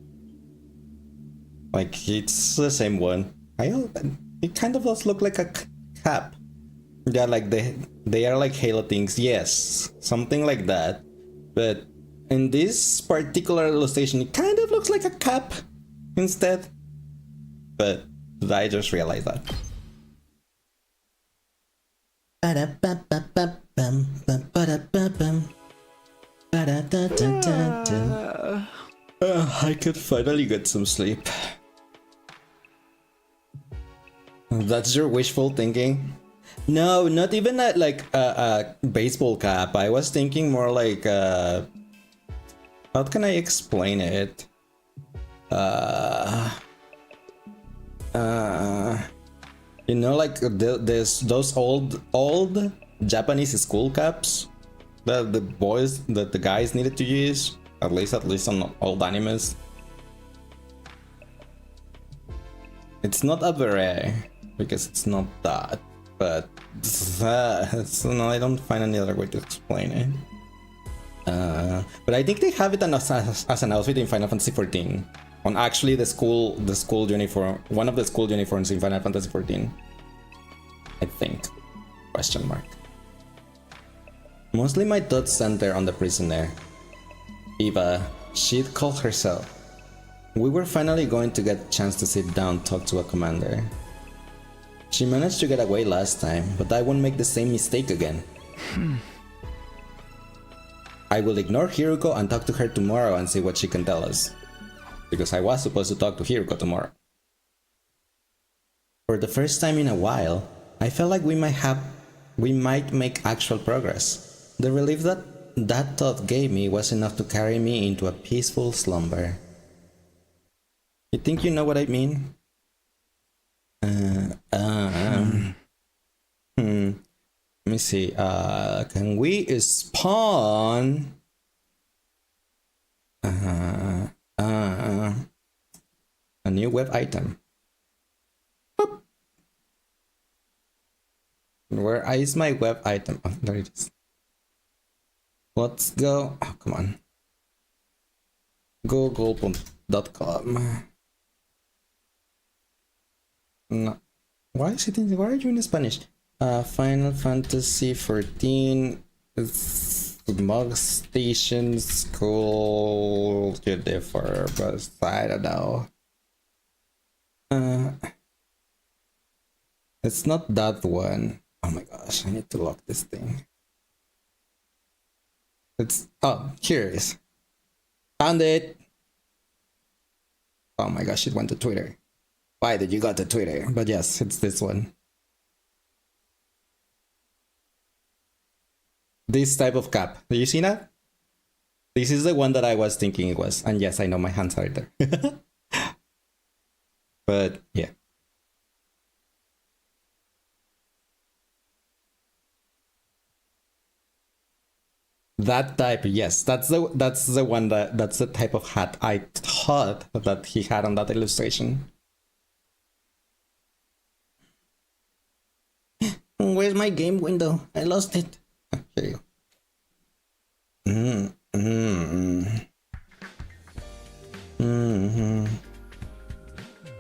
Speaker 1: Like it's the same one. It kind of does look like a cap. Yeah, like they are like Halo things. Yes, something like that. But in this particular illustration, it kind of looks like a cap instead. But I just realized that. I could finally get some sleep. That's your wishful thinking? No, not even a baseball cap. I was thinking more like how can I explain it? You know, like there's those old Japanese school caps that the guys needed to use, at least on old animes. It's not a beret because it's not that, but no, I don't find any other way to explain it. But I think they have it as an outfit in Final Fantasy XIV. on actually the school uniform, one of the school uniforms in Final Fantasy XIV. I think. Question mark. Mostly my thoughts center on the prisoner. Eva, she'd call herself. We were finally going to get a chance to sit down talk to a commander. She managed to get away last time, but I won't make the same mistake again. I will ignore Hiruko and talk to her tomorrow and see what she can tell us. Because I was supposed to talk to Hiruko tomorrow. For the first time in a while, I felt like we might make actual progress. The relief that thought gave me was enough to carry me into a peaceful slumber. You think you know what I mean? Let me see. Can we spawn? A new web item. Boop. Where is my web item? Oh, there it is. Let's go. Oh, come on. Google.com. No. Why is it in? Why are you in Spanish? Final Fantasy 14 Smug Station School Uniform, but I don't know. It's not that one. Oh my gosh, I need to lock this thing. It's here it is. Found it. Oh my gosh, it went to Twitter. Why did you go to Twitter? But yes, it's this one. This type of cap. Do you see that? This is the one that I was thinking it was. And yes, I know my hands are there. But yeah. That type, yes, that's the one that's the type of hat I thought that he had on that illustration. Where's my game window? I lost it. Here you go.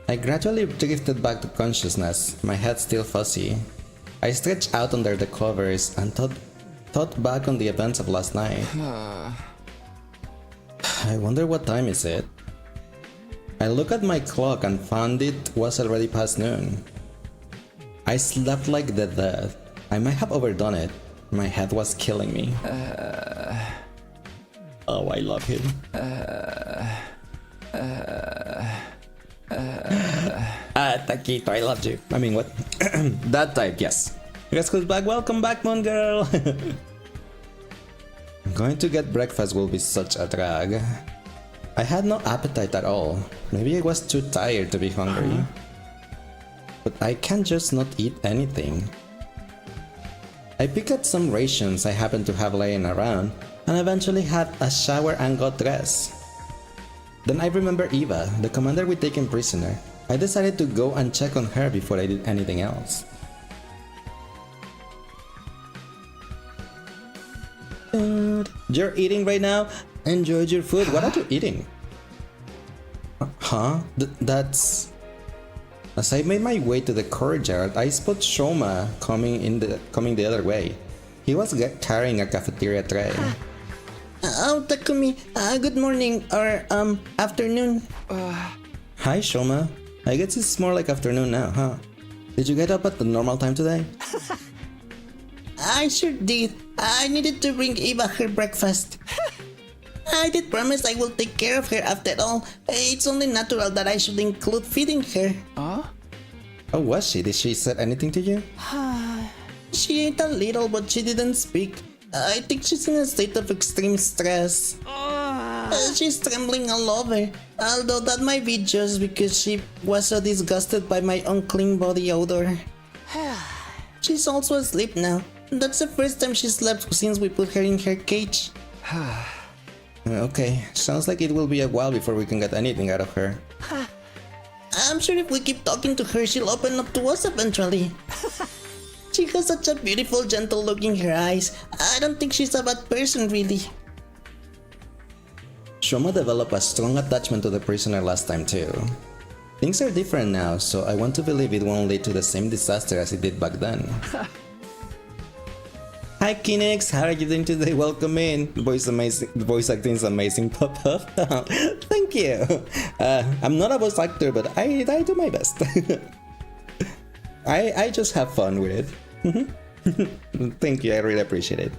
Speaker 1: I gradually drifted back to consciousness, my head still fuzzy. I stretched out under the covers and thought back on the events of last night. I wonder what time is it? I looked at my clock and found it was already past noon. I slept like the dead. I might have overdone it. My head was killing me. Oh, I love him. Taquito, I loved you. I mean, what? That type, yes. Guess who's back? Welcome back, Moon Girl. Going to get breakfast will be such a drag. I had no appetite at all. Maybe I was too tired to be hungry. But I can't just not eat anything. I picked up some rations I happened to have laying around and eventually had a shower and got dressed. Then I remember Eva, the commander we taken prisoner. I decided to go and check on her before I did anything else. You're eating right now? Enjoy your food. What are you eating? Huh? That's... As I made my way to the courtyard, I spot Shoma coming the other way. He was carrying a cafeteria tray. Oh, Takumi. Good morning or afternoon. Hi, Shoma. I guess it's more like afternoon now, huh? Did you get up at the normal time today? I sure did. I needed to bring Eva her breakfast. I did promise I will take care of her after all. It's only natural that I should include feeding her. Huh? Oh, was she? Did she say anything to you? She ate a little, but she didn't speak. I think she's in a state of extreme stress. She's trembling all over. Although that might be just because she was so disgusted by my unclean body odor. She's also asleep now. That's the first time she slept since we put her in her cage. Okay, sounds like it will be a while before we can get anything out of her. I'm sure if we keep talking to her, she'll open up to us eventually. She has such a beautiful, gentle look in her eyes. I don't think she's a bad person, really. Shoma developed a strong attachment to the prisoner last time too. Things are different now, so I want to believe it won't lead to the same disaster as it did back then. Hi Kinex, how are you doing today? Welcome in. The voice acting is amazing. Pop up. Thank you. I'm not a voice actor, but I do my best. I just have fun with it. Thank you, I really appreciate it.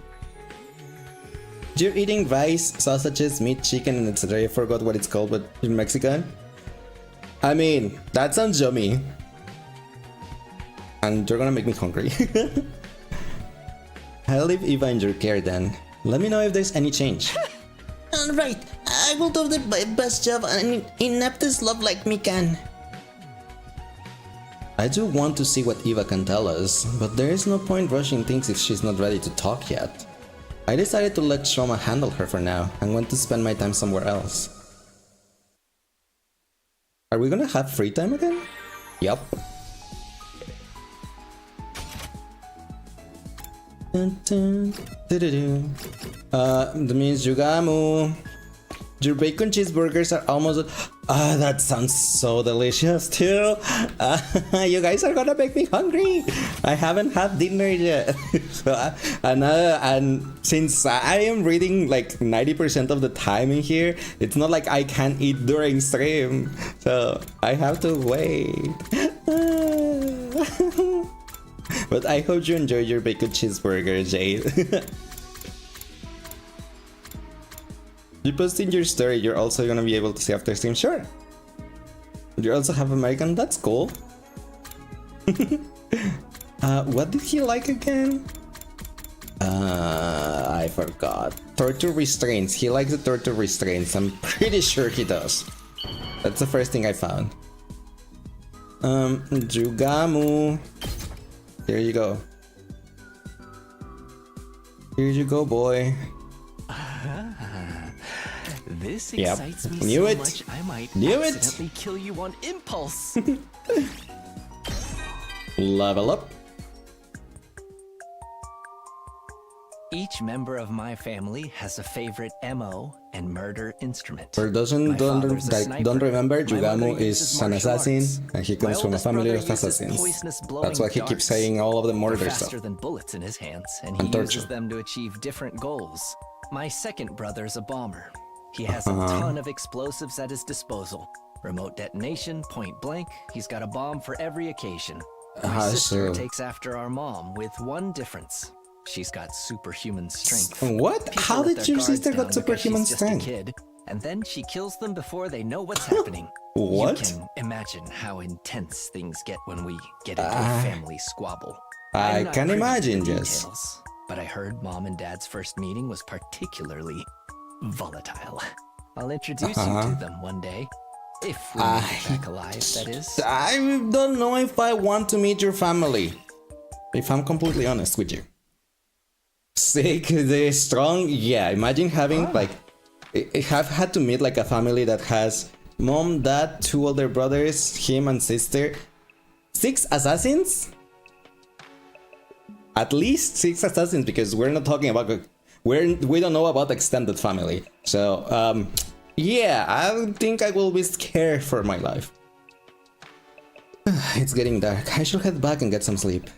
Speaker 1: You're eating rice, sausages, meat, chicken, and etc. I forgot what it's called, but in Mexican. I mean, that sounds yummy. And you're gonna make me hungry. I'll leave Eva in your care then. Let me know if there's any change.
Speaker 12: Alright, I will do the best job and inept this love like me can.
Speaker 1: I do want to see what Eva can tell us, but there is no point rushing things if she's not ready to talk yet. I decided to let Shoma handle her for now and want to spend my time somewhere else. Are we gonna have free time again? Yup. That means Yugamu. Your bacon cheeseburgers are almost. That sounds so delicious too. You guys are gonna make me hungry. I haven't had dinner yet. And since I am reading like 90% of the time in here, it's not like I can eat during stream. So I have to wait. But I hope you enjoy your bacon cheeseburger, Jade. You post in your story, you're also gonna be able to see after stream. Sure. You also have American, that's cool. What did he like again? I forgot. Torture restraints. He likes the torture restraints. I'm pretty sure he does. That's the first thing I found. Jugamu. Here you go. Here you go, boy.
Speaker 2: This excites me
Speaker 1: Knew
Speaker 2: so
Speaker 1: it.
Speaker 2: much I might
Speaker 1: Knew
Speaker 2: accidentally kill you on impulse.
Speaker 1: Level up.
Speaker 2: Each member of my family has a favorite MO and murder instrument.
Speaker 1: For those who don't remember, Jugamu is an assassin, and he comes from a family of assassins. That's why he keeps saying all of the murder stuff.
Speaker 2: Faster than bullets in his hands, and he uses them to achieve different goals. My second brother's a bomber. He has a ton of explosives at his disposal. Remote detonation, point blank. He's got a bomb for every occasion. My sister takes after our mom with one difference. She's got superhuman strength.
Speaker 1: What? How did your sister got superhuman strength?
Speaker 2: Kid, and then she kills them before they know what's happening.
Speaker 1: What?
Speaker 2: You can imagine how intense things get when we get into a family squabble.
Speaker 1: I can imagine, yes.
Speaker 2: But I heard Mom and Dad's first meeting was particularly volatile. I'll introduce you to them one day. If we make it back alive, that is.
Speaker 1: I don't know if I want to meet your family. If I'm completely honest with you. Sick, they're strong. Yeah, imagine having like, I have had to meet like a family that has mom, dad, 2 older brothers, him and sister, 6 assassins. At least 6 assassins, because we're not talking about we don't know about extended family. So yeah, I think I will be scared for my life. It's getting dark. I should head back and get some sleep.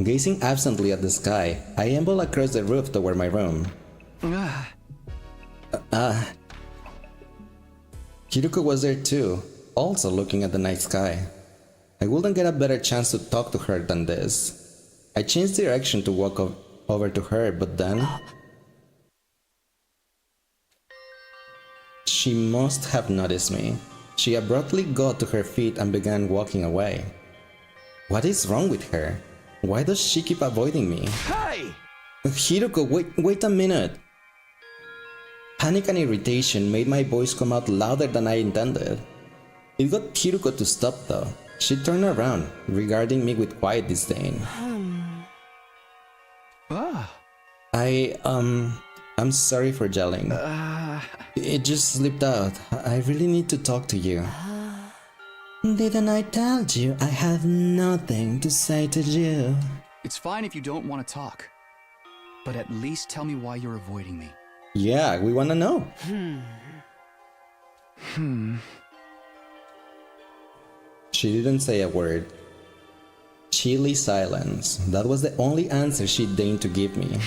Speaker 1: Gazing absently at the sky, I amble across the roof toward my room. Kiruko was there too, also looking at the night sky. I wouldn't get a better chance to talk to her than this. I changed direction to walk over to her, but then... She must have noticed me. She abruptly got to her feet and began walking away. What is wrong with her? Why does she keep avoiding me?
Speaker 11: Hey!
Speaker 1: Hiruko, wait a minute. Panic and irritation made my voice come out louder than I intended. It got Hiruko to stop though. She turned around, regarding me with quiet disdain. I'm sorry for yelling. It just slipped out. I really need to talk to you. Didn't I tell you I have nothing to say to you?
Speaker 11: It's fine if you don't want to talk. But at least tell me why you're avoiding me.
Speaker 1: Yeah, we wanna know. She didn't say a word. Chilly silence. That was the only answer she deigned to give me.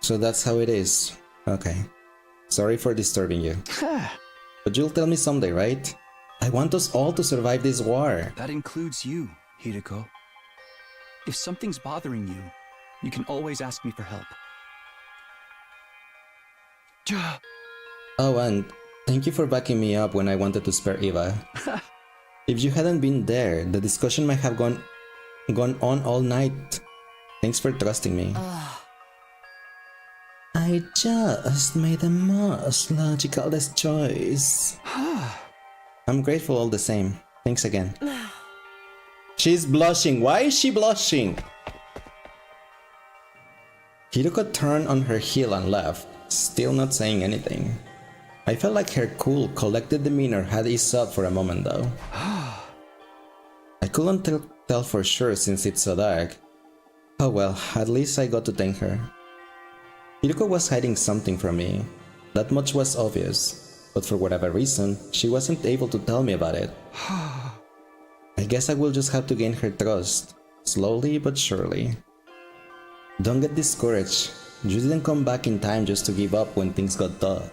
Speaker 1: So that's how it is. Okay. Sorry for disturbing you. But you'll tell me someday, right? I want us all to survive this war.
Speaker 11: That includes you, Hideko. If something's bothering you, you can always ask me for help.
Speaker 1: Oh, and thank you for backing me up when I wanted to spare Eva. If you hadn't been there, the discussion might have gone on all night. Thanks for trusting me. I just made the most logical choice. I'm grateful all the same. Thanks again. She's blushing. Why is she blushing? Hideko turned on her heel and left, still not saying anything. I felt like her cool, collected demeanor had eased up for a moment though. I couldn't tell for sure since it's so dark. Oh well, at least I got to thank her. Hideko was hiding something from me. That much was obvious, but for whatever reason, she wasn't able to tell me about it. I guess I will just have to gain her trust, slowly but surely. Don't get discouraged. You didn't come back in time just to give up when things got tough.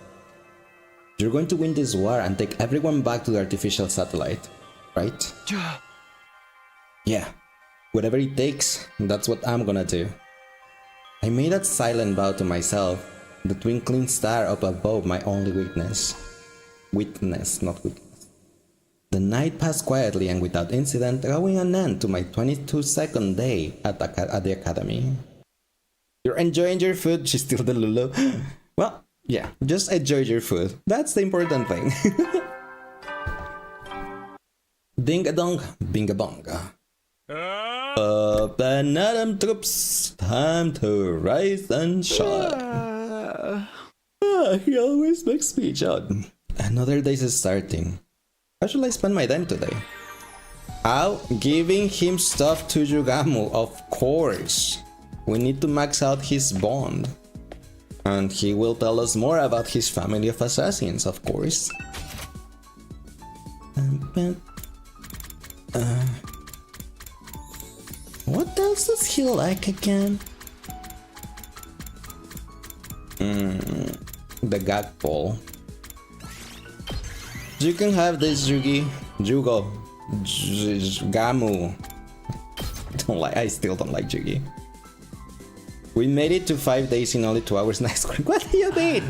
Speaker 1: You're going to win this war and take everyone back to the artificial satellite, right? Yeah, whatever it takes, that's what I'm gonna do. I made that silent vow to myself, the twinkling star up above my only weakness. Witness, not weakness. The night passed quietly and without incident, drawing an end to my 22-second day at the academy. You're enjoying your food? She's still the Lulu. Well, yeah, just enjoy your food. That's the important thing. Ding-a-dong, bing-a-bonga. Up and Adam troops, time to rise and shine. He always makes me jump. Another day is starting. How should I spend my time today? How? Giving him stuff to Yugamu, of course. We need to max out his bond. And he will tell us more about his family of assassins, of course. What else does he like again? The gag ball. You can have this, Yugi. Jugo. Gamu. I still don't like Yugi. We made it to 5 days in only 2 hours. Nice. What do you mean?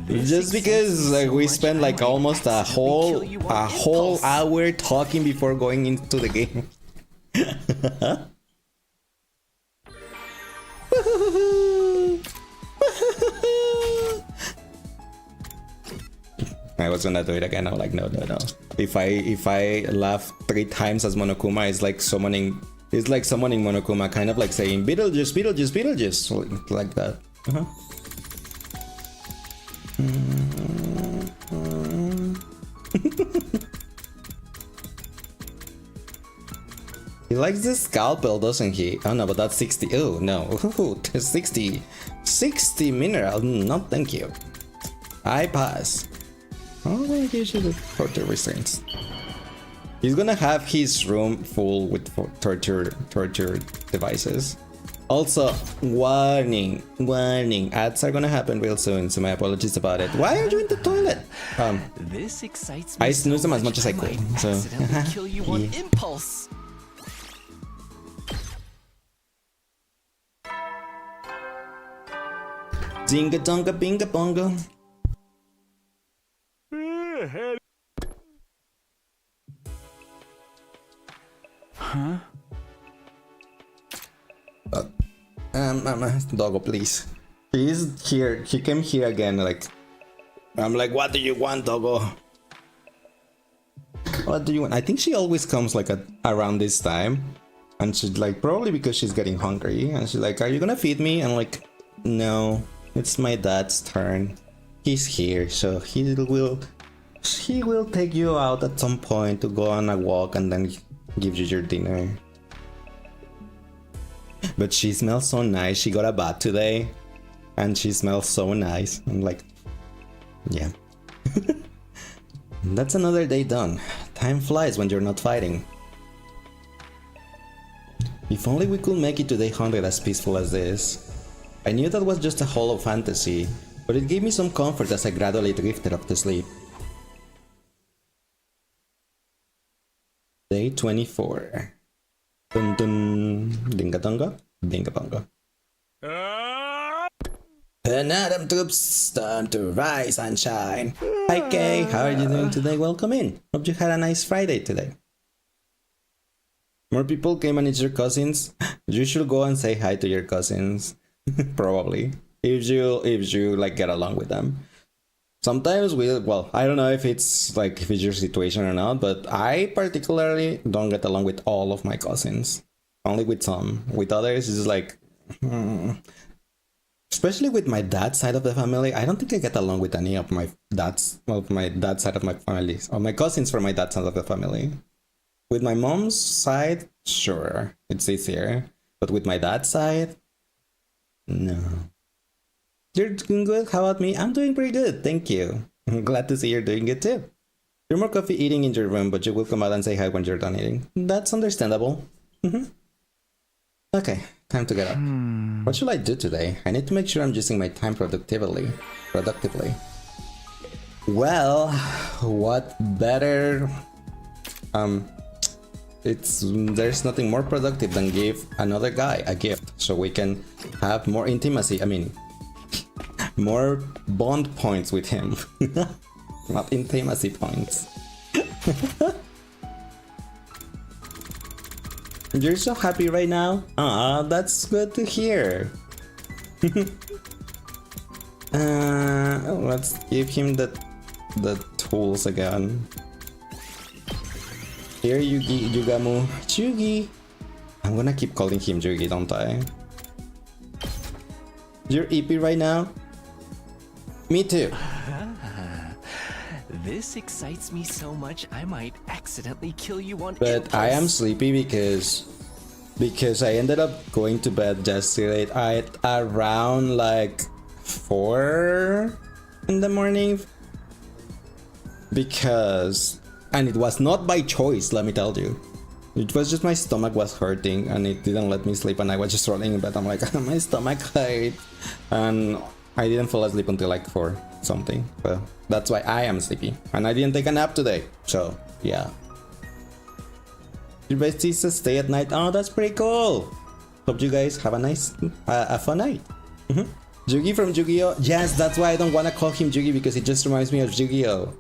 Speaker 1: Just because we spent like almost a whole hour talking before going into the game. I was gonna do it again. I'm like, no. If I laugh 3 times as Monokuma, it's like summoning Monokuma, kind of like saying Beetlejuice, like that. He likes the scalpel, doesn't he? Oh no, but that's 60. Oh no, 60 mineral. No, thank you. I pass. Oh, I give you the torture restraints. He's gonna have his room full with torture devices. Also, warning. Ads are gonna happen real soon, so my apologies about it. Why are you in the toilet?
Speaker 2: This excites me.
Speaker 1: I snoozed them as much as I could. So
Speaker 2: kill you on impulse.
Speaker 1: Dinga donga binga bonga.
Speaker 11: Huh?
Speaker 1: Doggo, please. He's here. He came here again. Like, I'm like, what do you want, Doggo? What do you want? I think she always comes like around this time, and she's like, probably because she's getting hungry, and she's like, are you gonna feed me? And I'm like, no, it's my dad's turn. He's here, so he will take you out at some point to go on a walk and then give you your dinner. But she smells so nice. She got a bath today. And she smells so nice. I'm like, yeah. That's another day done. Time flies when you're not fighting. If only we could make it to day 100 as peaceful as this. I knew that was just a hollow fantasy, but it gave me some comfort as I gradually drifted off to sleep. Day 24. Dun dun. Dinga donga. Dinga bonga. Another troops, time to rise and shine. Hi Kay, how are you doing today? Welcome in. Hope you had a nice Friday today. More people came and it's your cousins. You should go and say hi to your cousins. Probably. If you like get along with them. Sometimes well, I don't know if it's your situation or not, but I particularly don't get along with all of my cousins. Only with some. With others, it's like especially with my dad's side of the family, I don't think I get along with any of my dad's side of my family, or my cousins from my dad's side of the family. With my mom's side, sure, it's easier. But with my dad's side, no. You're doing good? How about me? I'm doing pretty good, thank you. I'm glad to see you're doing good too. You're more coffee eating in your room, but you will come out and say hi when you're done eating. That's understandable. Okay, time to get up. What should I do today? I need to make sure I'm using my time productively. Well, what better? There's nothing more productive than give another guy a gift, so we can have more intimacy. I mean, more bond points with him, not intimacy points. You're so happy right now? That's good to hear. Let's give him the tools again. Here, Yugamu. Yugi! I'm gonna keep calling him Yugi, don't I? You're EP right now? Me too.
Speaker 2: This excites me so much I might accidentally kill you on
Speaker 1: But
Speaker 2: impulse.
Speaker 1: I am sleepy because I ended up going to bed yesterday at around like 4 in the morning. And it was not by choice, let me tell you. It was just my stomach was hurting and it didn't let me sleep, and I was just rolling in bed. I'm like, my stomach hurt. And I didn't fall asleep until like 4 something. So that's why I am sleepy. And I didn't take a nap today. So yeah. Your bestie says stay at night. Oh, that's pretty cool. Hope you guys have a nice, a fun night. Yugi from Yu-Gi-Oh! Yes, that's why I don't want to call him Yugi, because it just reminds me of Yu-Gi-Oh!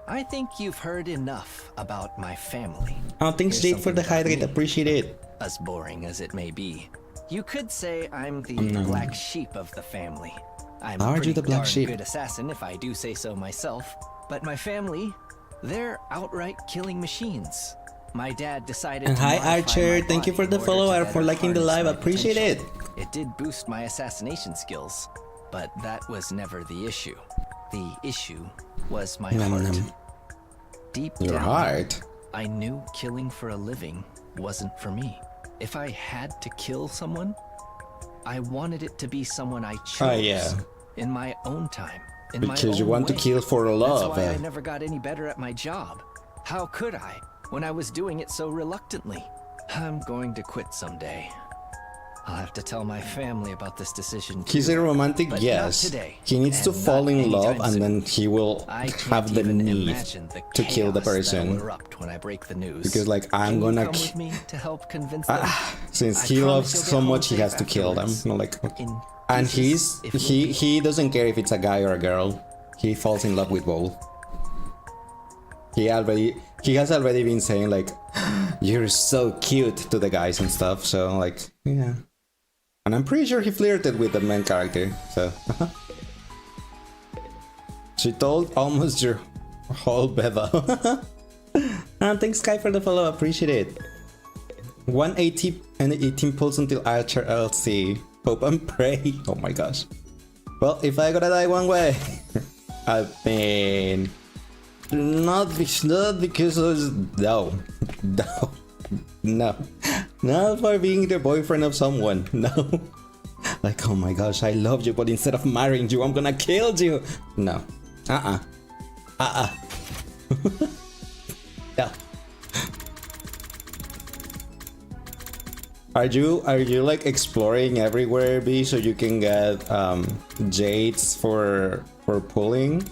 Speaker 2: I think you've heard enough about my family.
Speaker 1: Oh, thanks Jade for the hydrate, appreciate it.
Speaker 2: As boring as it may be, you could say I'm the black sheep of the family. I'm
Speaker 1: How
Speaker 2: a
Speaker 1: are you
Speaker 2: pretty
Speaker 1: the black
Speaker 2: darn
Speaker 1: sheep?
Speaker 2: good assassin, if I do say so myself. But my family, they're outright killing machines. My dad decided
Speaker 1: And
Speaker 2: to
Speaker 1: hi
Speaker 2: modify
Speaker 1: Archer,
Speaker 2: my
Speaker 1: thank you for
Speaker 2: body
Speaker 1: the
Speaker 2: in
Speaker 1: follow
Speaker 2: order
Speaker 1: and
Speaker 2: to
Speaker 1: for
Speaker 2: better
Speaker 1: liking the
Speaker 2: harness
Speaker 1: live,
Speaker 2: my
Speaker 1: appreciate it.
Speaker 2: potential. It did boost my assassination skills, but that was never the issue. The issue was my heart. Deep
Speaker 1: Your
Speaker 2: down,
Speaker 1: heart?
Speaker 2: I knew killing for a living wasn't for me. If I had to kill someone, I wanted it to be someone I chose
Speaker 1: yeah.
Speaker 2: in my own time, in
Speaker 1: Because
Speaker 2: my
Speaker 1: you
Speaker 2: own
Speaker 1: want to
Speaker 2: way.
Speaker 1: kill for love.
Speaker 2: That's why I never got any better at my job. How could I, when I was doing it so reluctantly? I'm going to quit someday. I'll have to tell my family about this decision too.
Speaker 1: He's a romantic,
Speaker 2: but
Speaker 1: yes.
Speaker 2: not today,
Speaker 1: He needs to
Speaker 2: and
Speaker 1: fall
Speaker 2: not
Speaker 1: in love
Speaker 2: anytime
Speaker 1: and
Speaker 2: soon.
Speaker 1: then he will
Speaker 2: I
Speaker 1: have
Speaker 2: can't
Speaker 1: the
Speaker 2: even
Speaker 1: need
Speaker 2: imagine the
Speaker 1: to kill the
Speaker 2: chaos
Speaker 1: person.
Speaker 2: that'll erupt when I break the news.
Speaker 1: Because like I'm
Speaker 2: Can you
Speaker 1: gonna
Speaker 2: come with me to help convince them?
Speaker 1: since
Speaker 2: I
Speaker 1: he
Speaker 2: promise
Speaker 1: loves
Speaker 2: you'll get
Speaker 1: so
Speaker 2: home
Speaker 1: much he has
Speaker 2: safe
Speaker 1: to kill them.
Speaker 2: afterwards.
Speaker 1: No, like,
Speaker 2: In
Speaker 1: and
Speaker 2: pieces,
Speaker 1: he doesn't care if it's a guy or a girl. He falls in love with both. He has already been saying like, you're so cute to the guys and stuff. So like, yeah. And I'm pretty sure he flirted with the main character. So she told almost your whole beva. And thanks Sky for the follow, appreciate it. 180 and 18 pulls until Archer LC. Hope and pray. Oh my gosh. Well, if I gotta die one way, I mean, not because of no, not for being the boyfriend of someone. No, Like, oh my gosh, I love you, but instead of marrying you, I'm gonna kill you. No. Yeah. Are you like exploring everywhere, B, so you can get jades for pulling?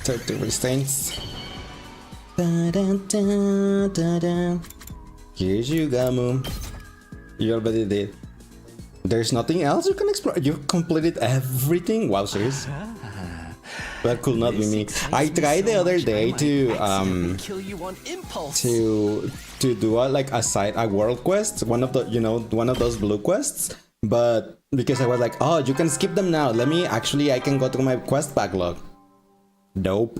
Speaker 1: 30 restraints. Here's you, Gamu. You already did. There's nothing else you can explore. You completed everything. Wow, serious? That could not be me. I tried the other day to do a world quest, one of those blue quests, but because I was like, oh, you can skip them now. I can go through my quest backlog. Nope.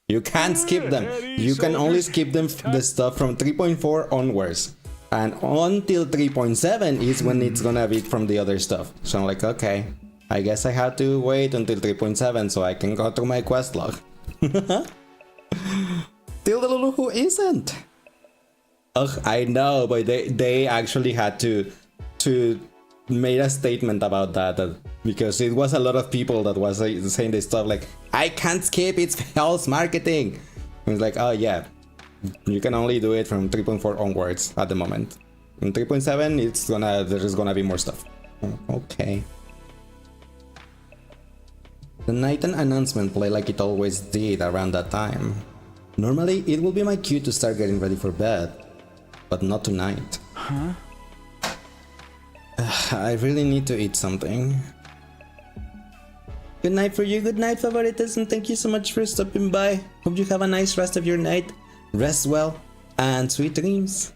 Speaker 1: You can't skip them. You can only skip the stuff from 3.4 onwards. And until 3.7 is when it's gonna be from the other stuff. So I'm like, okay, I guess I have to wait until 3.7 so I can go through my quest log. Tilda who isn't? Ugh, I know, but they actually had to made a statement about that because it was a lot of people that was saying this stuff like, I can't skip, it's false marketing. And it's like, oh yeah, you can only do it from 3.4 onwards at the moment. In 3.7 there's gonna be more stuff. Okay. The night announcement play like it always did around that time. Normally it will be my cue to start getting ready for bed, but not tonight.
Speaker 11: Huh?
Speaker 1: I really need to eat something. Good night for you, good night favoritas, and thank you so much for stopping by. Hope you have a nice rest of your night. Rest well, and sweet dreams.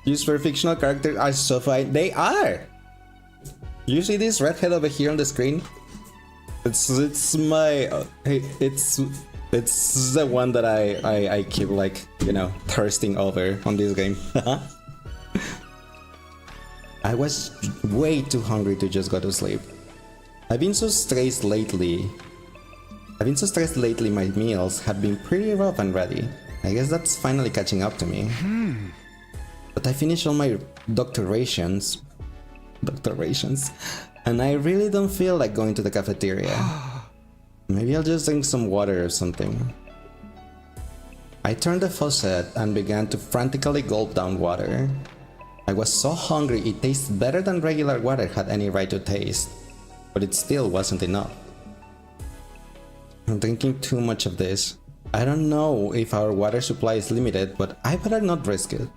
Speaker 1: Used for fictional characters are so fine. They are! You see this redhead over here on the screen? It's the one that I keep like, thirsting over on this game. I was way too hungry to just go to sleep. I've been so stressed lately, my meals have been pretty rough and ready. I guess that's finally catching up to me. But I finished all my doctorations, and I really don't feel like going to the cafeteria. Maybe I'll just drink some water or something. I turned the faucet and began to frantically gulp down water. I was so hungry it tasted better than regular water had any right to taste, but it still wasn't enough. I'm drinking too much of this. I don't know if our water supply is limited, but I better not risk it.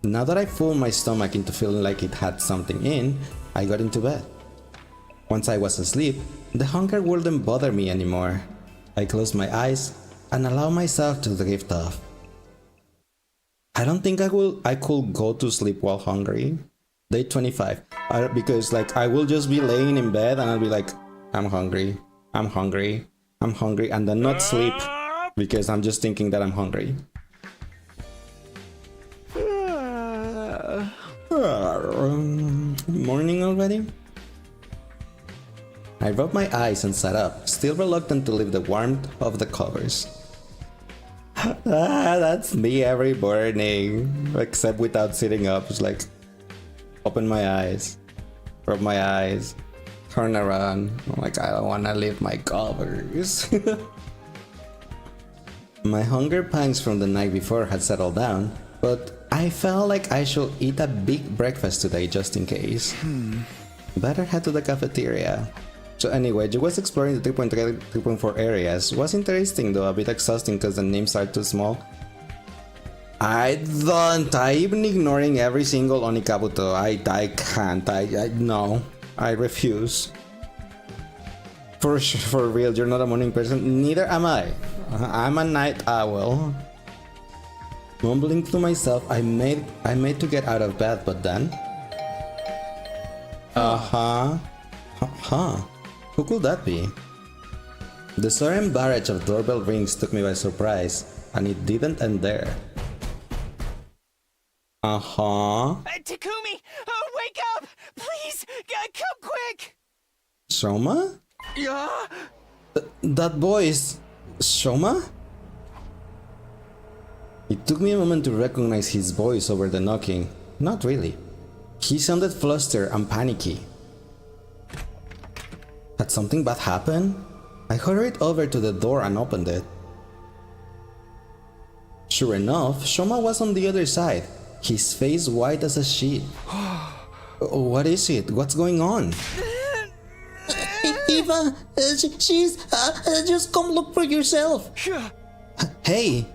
Speaker 1: Now that I fooled my stomach into feeling like it had something in, I got into bed. Once I was asleep, the hunger wouldn't bother me anymore. I closed my eyes and allowed myself to drift off. I don't think I could go to sleep while hungry. Day 25. Because I will just be laying in bed and I'll be like, I'm hungry, and then not sleep because I'm just thinking that I'm hungry. Morning already? I rubbed my eyes and sat up, still reluctant to leave the warmth of the covers. That's me every morning, except without sitting up. It's like, open my eyes, rub my eyes, turn around. I'm like, I don't want to leave my covers. My hunger pangs from the night before had settled down, but I felt like I should eat a big breakfast today just in case. Better head to the cafeteria. So anyway, you was exploring the 3.3, 3.4 areas. Was interesting though, a bit exhausting because the names are too small. I even ignoring every single Onikabuto. I can't, no, I refuse. For real, you're not a morning person, neither am I. I'm a night owl. Mumbling to myself, I made to get out of bed, but then... Who could that be? The sudden barrage of doorbell rings took me by surprise, and it didn't end there.
Speaker 8: Takumi! Wake up! Please! Come quick!
Speaker 1: Shoma?
Speaker 8: Yeah?
Speaker 1: That boy is... Shoma? It took me a moment to recognize his voice over the knocking. Not really. He sounded flustered and panicky. Had something bad happened? I hurried over to the door and opened it. Sure enough, Shoma was on the other side, his face white as a sheet. What is it? What's going on?
Speaker 12: Eva, she's... just come look for yourself.
Speaker 1: Hey!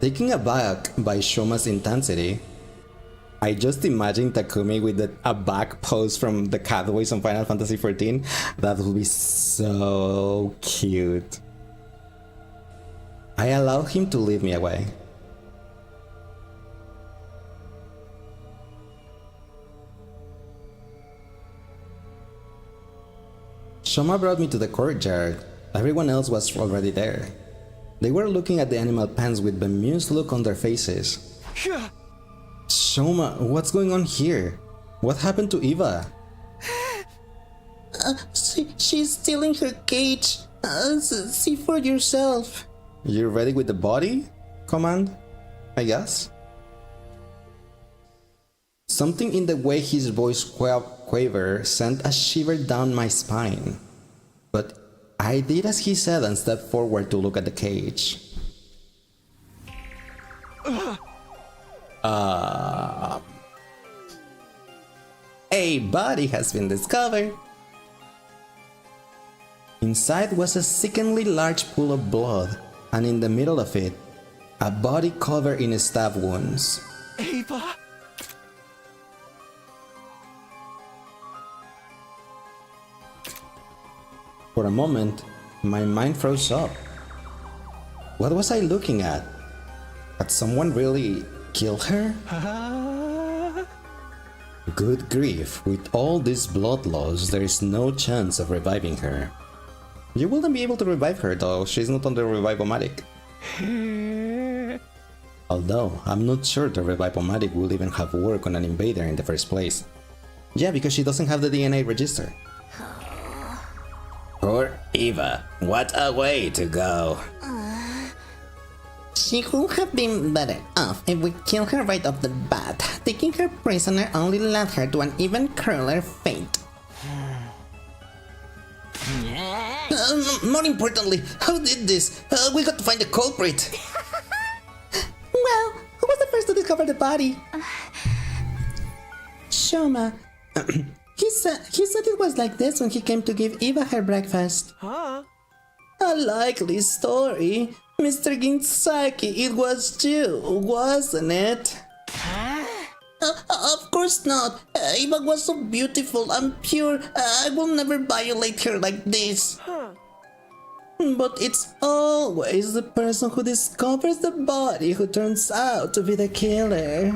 Speaker 1: Taken aback by Shoma's intensity, I just imagined Takumi with a back pose from the Catboys on Final Fantasy XIV. That would be so cute. I allowed him to lead me away. Shoma brought me to the courtyard. Everyone else was already there. They were looking at the animal pens with bemused look on their faces. Shoma, what's going on here? What happened to Eva?
Speaker 12: She's still in her cage. See for yourself.
Speaker 1: You're ready with the body? Command? I guess? Something in the way his voice quavered sent a shiver down my spine. But I did as he said and stepped forward to look at the cage. A body has been discovered. Inside was a sickeningly large pool of blood, and in the middle of it, a body covered in stab wounds.
Speaker 7: Ava?
Speaker 1: For a moment, my mind froze up. What was I looking at? Had someone really killed her? Good grief, with all this blood loss, there is no chance of reviving her. You wouldn't be able to revive her though, she's not on the Revive-O-Matic. Although, I'm not sure the Revive-O-Matic will even have worked on an invader in the first place. Yeah, because she doesn't have the DNA register. Poor Eva, what a way to go.
Speaker 12: She would have been better off if we killed her right off the bat. Taking her prisoner only led her to an even crueler fate.
Speaker 1: More importantly, who did this? We got to find the culprit.
Speaker 12: Well, who was the first to discover the body? Shoma. He said it was like this when he came to give Eva her breakfast.
Speaker 6: Huh?
Speaker 12: A likely story. Mr. Gintsaki, it was you, wasn't it? Of course not. Eva was so beautiful and pure. I will never violate her like this. But it's always the person who discovers the body who turns out to be the killer.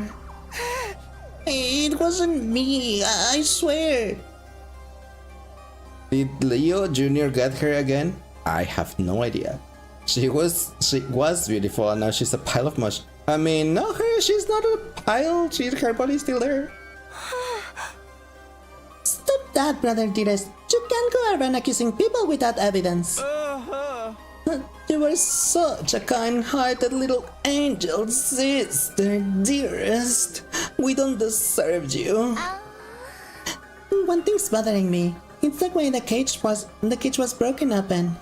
Speaker 12: It wasn't me, I swear.
Speaker 1: Did Leo Jr. get her again? I have no idea. She was beautiful and now she's a pile of mush. I mean, no, she's not a pile, her body's still there.
Speaker 12: Stop that, brother dearest. You can't go around accusing people without evidence. You are such a kind-hearted little angel, sister, dearest. We don't deserve you. One thing's bothering me. It's the way the cage was broken open.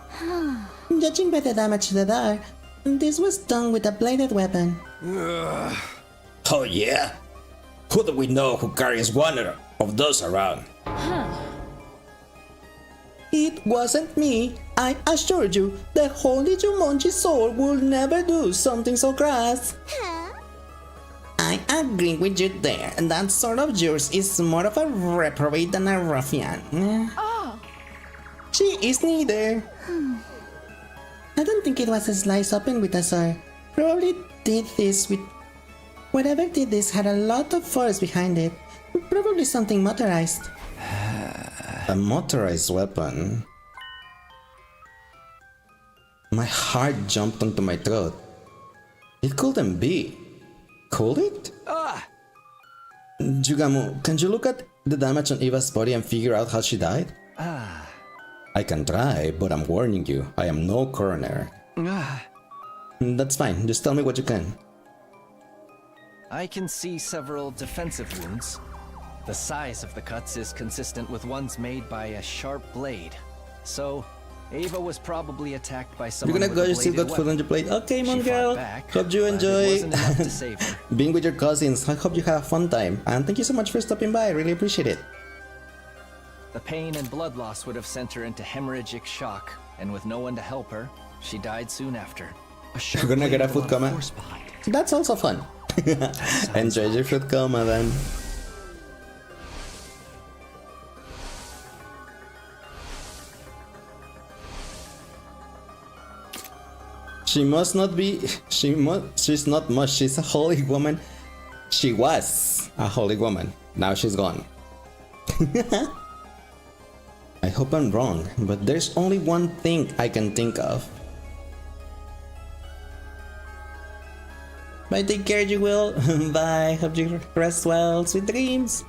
Speaker 12: Judging by the damage to the door, this was done with a bladed weapon.
Speaker 1: Oh yeah? Who do we know who carries one of those around?
Speaker 12: It wasn't me. I assure you, the Holy Jumonji sword will never do something so crass. I agree with you there. That sword of yours is more of a reprobate than a ruffian. She is neither. I don't think it was a slice open with a sword. Probably did this with... Whatever did this had a lot of force behind it. Probably something motorized.
Speaker 1: A motorized weapon? My heart jumped onto my throat. It couldn't be. Could it? Jugamu, can you look at the damage on Eva's body and figure out how she died? I can try, but I'm warning you, I am no coroner. That's fine, just tell me what you can.
Speaker 2: I can see several defensive wounds. The size of the cuts is consistent with ones made by a sharp blade. So, Ava was probably attacked by someone.
Speaker 1: You're gonna go, you still got food on your plate. Okay, Moon Girl. Hope you enjoy being with your cousins. I hope you have a fun time. And thank you so much for stopping by. I really appreciate it.
Speaker 2: The pain and blood loss would have sent her into hemorrhagic shock, and with no one to help her, she died soon after.
Speaker 1: You're gonna get a food coma. That's also fun. Enjoy your food coma then. She must not be. She's not much. She's a holy woman. She was a holy woman. Now she's gone. I hope I'm wrong, but there's only one thing I can think of. Bye, take care, you will. Bye, hope you rest well. Sweet dreams.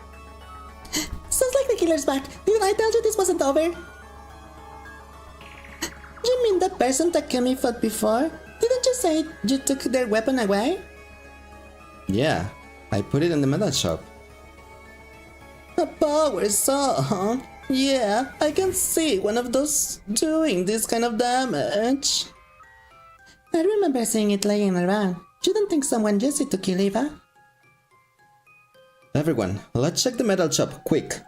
Speaker 12: Sounds like the killer's back. Didn't I tell you this wasn't over? You mean the person Takumi fought before? Didn't you say you took their weapon away?
Speaker 1: Yeah, I put it in the metal shop.
Speaker 12: A power saw, huh? Yeah, I can see one of those doing this kind of damage. I remember seeing it laying around. You don't think someone used it to kill Eva?
Speaker 1: Everyone, let's check the metal shop, quick.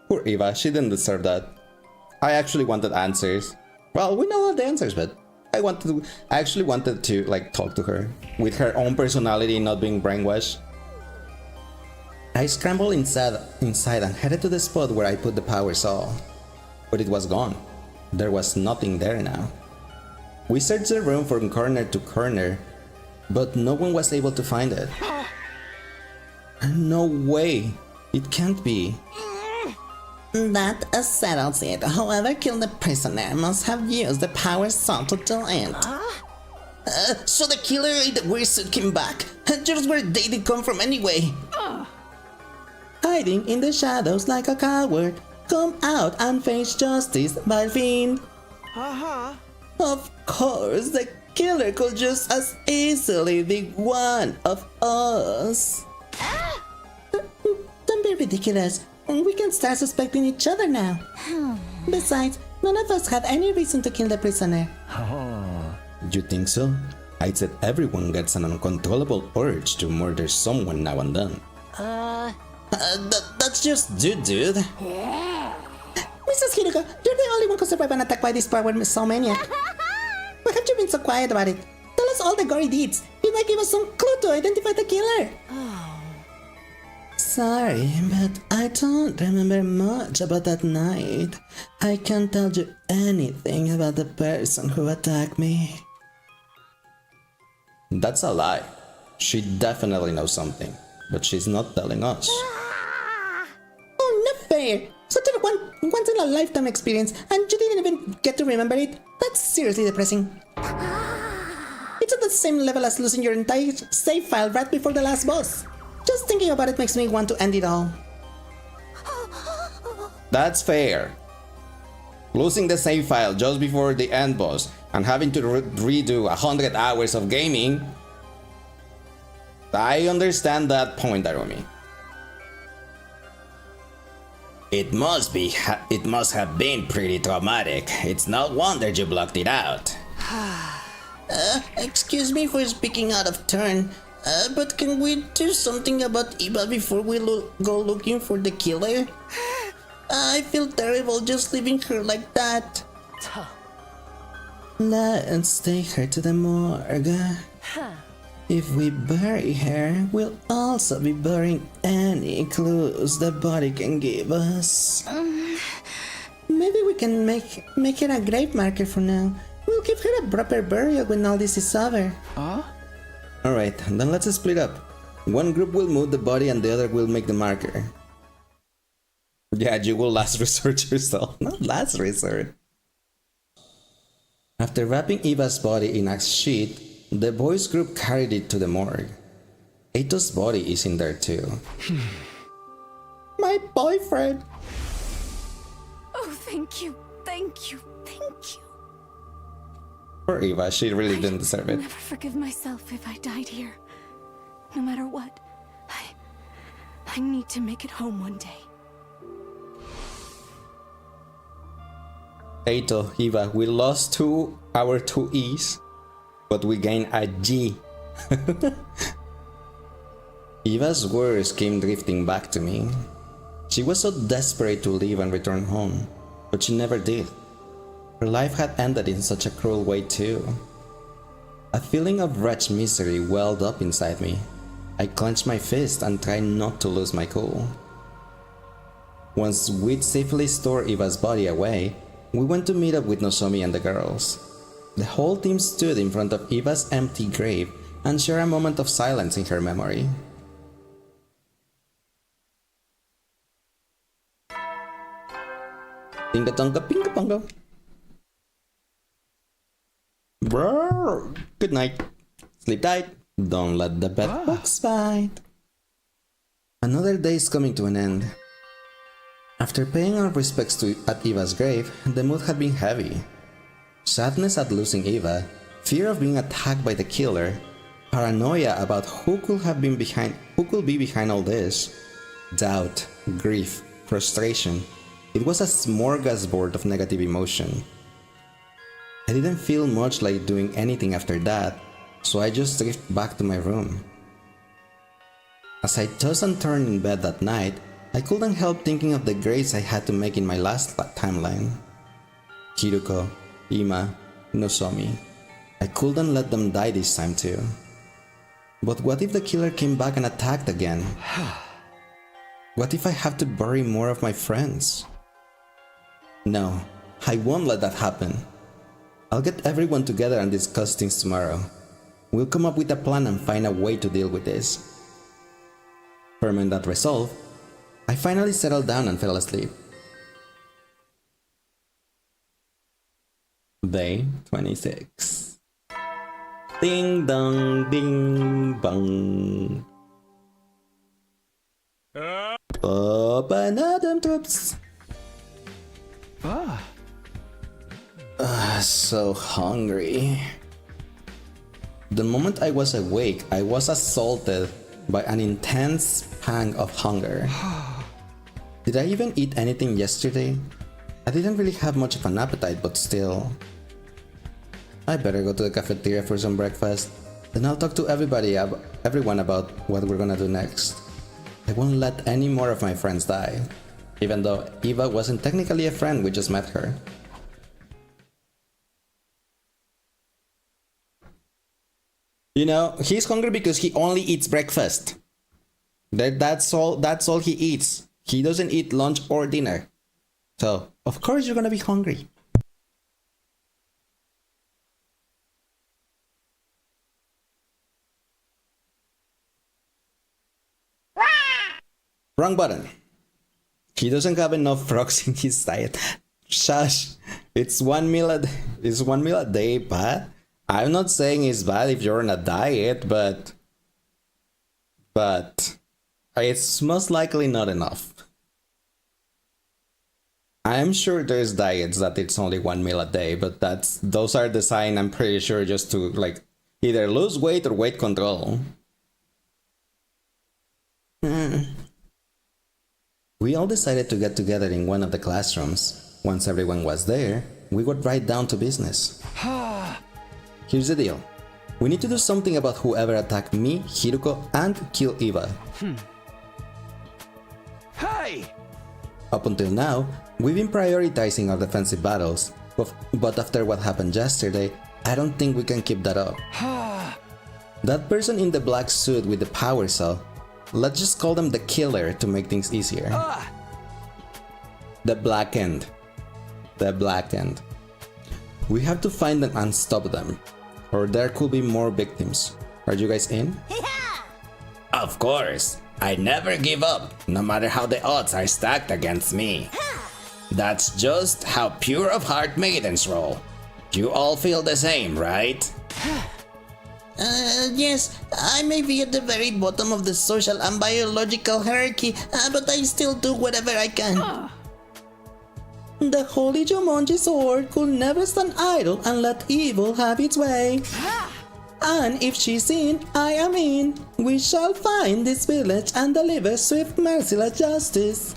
Speaker 1: Poor Eva, she didn't deserve that. I actually wanted answers. Well, we know all the answers, but I actually wanted to, like, talk to her. With her own personality not being brainwashed. I scrambled inside and headed to the spot where I put the power saw. But it was gone. There was nothing there now. We searched the room from corner to corner, but no one was able to find it. No way! It can't be.
Speaker 12: That settles it. Whoever killed the prisoner must have used the power saw to do it. So the killer in the weird suit came back. Just where they did come from anyway. Hiding in the shadows like a coward. Come out and face justice, Balvin. Of course, the killer could just as easily be one of us. Don't be ridiculous. We can start suspecting each other now. Besides, none of us have any reason to kill the prisoner.
Speaker 1: You think so? I said everyone gets an uncontrollable urge to murder someone now and then.
Speaker 12: That's just dude. Mrs. Hiruko, you're the only one who survived an attack by this power saw maniac. Why have you been so quiet about it? Tell us all the gory deeds. It might give us some clue to identify the killer. Sorry, but I don't remember much about that night. I can't tell you anything about the person who attacked me.
Speaker 1: That's a lie. She definitely knows something, but she's not telling us.
Speaker 12: Oh, not fair! Such a once in a lifetime experience, and you didn't even get to remember it? That's seriously depressing. It's at the same level as losing your entire save file right before the last boss. Just thinking about it makes me want to end it all.
Speaker 1: That's fair. Losing the save file just before the end boss and having to redo 100 hours of gaming. I understand that point, Arumi. It must have been pretty traumatic. It's no wonder you blocked it out.
Speaker 12: Excuse me for speaking out of turn, but can we do something about Eva before we go looking for the killer? I feel terrible just leaving her like that. Let's take her to the morgue. If we bury her, we'll also be burying any clues the body can give us. Maybe we can make it a grave marker for now. We'll give her a proper burial when all this is over.
Speaker 1: Alright, then let's split up. One group will move the body and the other will make the marker. Yeah, you will last resort yourself. Not last resort. After wrapping Eva's body in a sheet, the boys' group carried it to the morgue. Eito's body is in there too.
Speaker 12: My boyfriend!
Speaker 4: Oh, Thank you, thank you, thank you.
Speaker 1: Poor Eva, she really didn't deserve
Speaker 4: I'll
Speaker 1: it.
Speaker 4: never forgive myself if I died here. No matter what, I need to make it home one day.
Speaker 1: Eito, Eva, we lost our two E's, but we gained a G. Eva's words came drifting back to me. She was so desperate to leave and return home, but she never did. Her life had ended in such a cruel way too. A feeling of wretched misery welled up inside me. I clenched my fist and tried not to lose my cool. Once we'd safely stored Eva's body away, we went to meet up with Nozomi and the girls. The whole team stood in front of Eva's empty grave and shared a moment of silence in her memory. Pinga tonga pinga pongo. Bro, good night. Sleep tight. Don't let the bed bugs bite. Another day is coming to an end. After paying our respects at Eva's grave, the mood had been heavy. Sadness at losing Eva, fear of being attacked by the killer, paranoia about who could be behind all this, doubt, grief, frustration. It was a smorgasbord of negative emotion. I didn't feel much like doing anything after that, so I just drifted back to my room. As I tossed and turned in bed that night, I couldn't help thinking of the grades I had to make in my last timeline. Hiruko, Ima, Nozomi. I couldn't let them die this time too. But what if the killer came back and attacked again? What if I have to bury more of my friends? No, I won't let that happen. I'll get everyone together and discuss things tomorrow. We'll come up with a plan and find a way to deal with this. Firm in that resolve, I finally settled down and fell asleep. Day 26. Ding dong, ding bong. Open Adam troops. So hungry. The moment I was awake, I was assaulted by an intense pang of hunger. Did I even eat anything yesterday? I didn't really have much of an appetite, but still. I better go to the cafeteria for some breakfast. Then I'll talk to everyone about what we're gonna do next. I won't let any more of my friends die. Even though Eva wasn't technically a friend, we just met her. You know, he's hungry because he only eats breakfast. That's all he eats. He doesn't eat lunch or dinner. So, of course you're gonna be hungry. Wrong button. He doesn't have enough frogs in his diet. Shush. It's one meal a day, but I'm not saying it's bad if you're on a diet, but it's most likely not enough. I'm sure there's diets that it's only one meal a day, but those are designed, I'm pretty sure, just to like either lose weight or weight control. We all decided to get together in one of the classrooms. Once everyone was there, we got right down to business. Here's the deal. We need to do something about whoever attacked me, Hiruko, and killed Eva.
Speaker 7: Hey!
Speaker 1: Up until now, we've been prioritizing our defensive battles, but after what happened yesterday, I don't think we can keep that up. That person in the black suit with the power cell, let's just call them the killer to make things easier. The Blackened. The Blackened. We have to find them and stop them, or there could be more victims. Are you guys in?
Speaker 13: Of course. I never give up, no matter how the odds are stacked against me. That's just how pure of heart maidens roll. You all feel the same, right?
Speaker 12: Yes, I may be at the very bottom of the social and biological hierarchy, but I still do whatever I can. The holy Jumonji sword could never stand idle and let evil have its way. And if she's in, I am in. We shall find this village and deliver swift, merciless justice.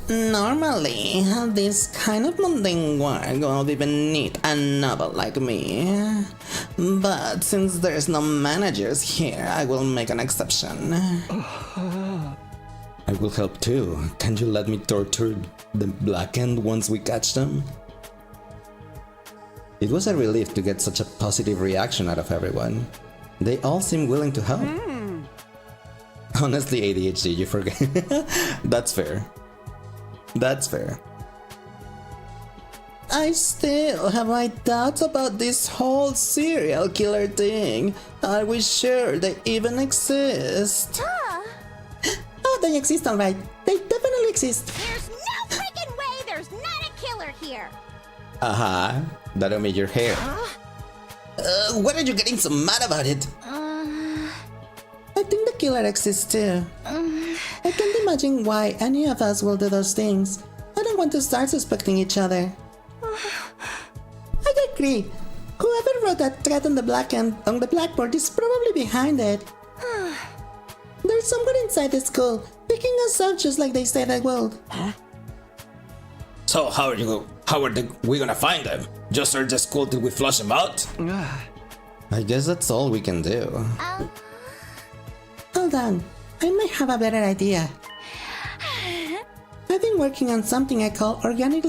Speaker 12: Normally, this kind of mundane work won't even need a noble like me. But since there's no managers here, I will make an exception.
Speaker 1: I will help too. Can you let me torture the Blackened once we catch them? It was a relief to get such a positive reaction out of everyone. They all seem willing to help. Honestly, ADHD, you forget. That's fair. That's fair.
Speaker 12: I still have my doubts about this whole serial killer thing. Are we sure they even exist? Oh, they exist alright. They definitely exist.
Speaker 3: There's no freaking way there's not a killer here.
Speaker 1: That'll make your hair.
Speaker 12: What are you getting so mad about it? I think the killer exists too. I can't imagine why any of us will do those things. I don't want to start suspecting each other. I agree. Whoever wrote that threat on the blackboard is probably behind it. There's someone inside the school, picking us up just like they said they would.
Speaker 13: So how are we gonna find them? Just search the school till we flush them out?
Speaker 1: I guess that's all we can do.
Speaker 12: Hold on, I might have a better idea. I've been working on something I call organic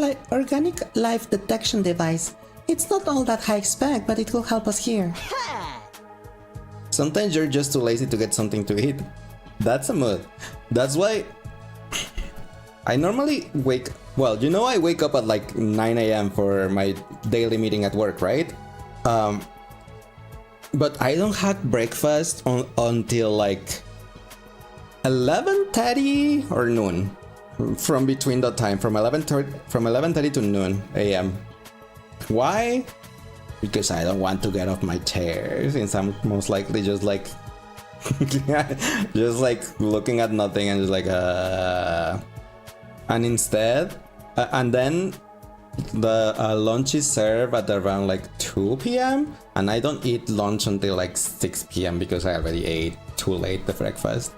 Speaker 12: life detection device. It's not all that high spec, but it will help us here.
Speaker 1: Sometimes you're just too lazy to get something to eat. That's a mood. That's why I normally I wake up at like 9 a.m. for my daily meeting at work, right? But I don't have breakfast until like 11:30 or noon. From between that time, from 11:30 to noon a.m. Why? Because I don't want to get off my chair, since I'm most likely just like just like looking at nothing and just like and instead and then the lunch is served at around like 2 p.m. and I don't eat lunch until like 6 p.m. because I already ate too late the breakfast.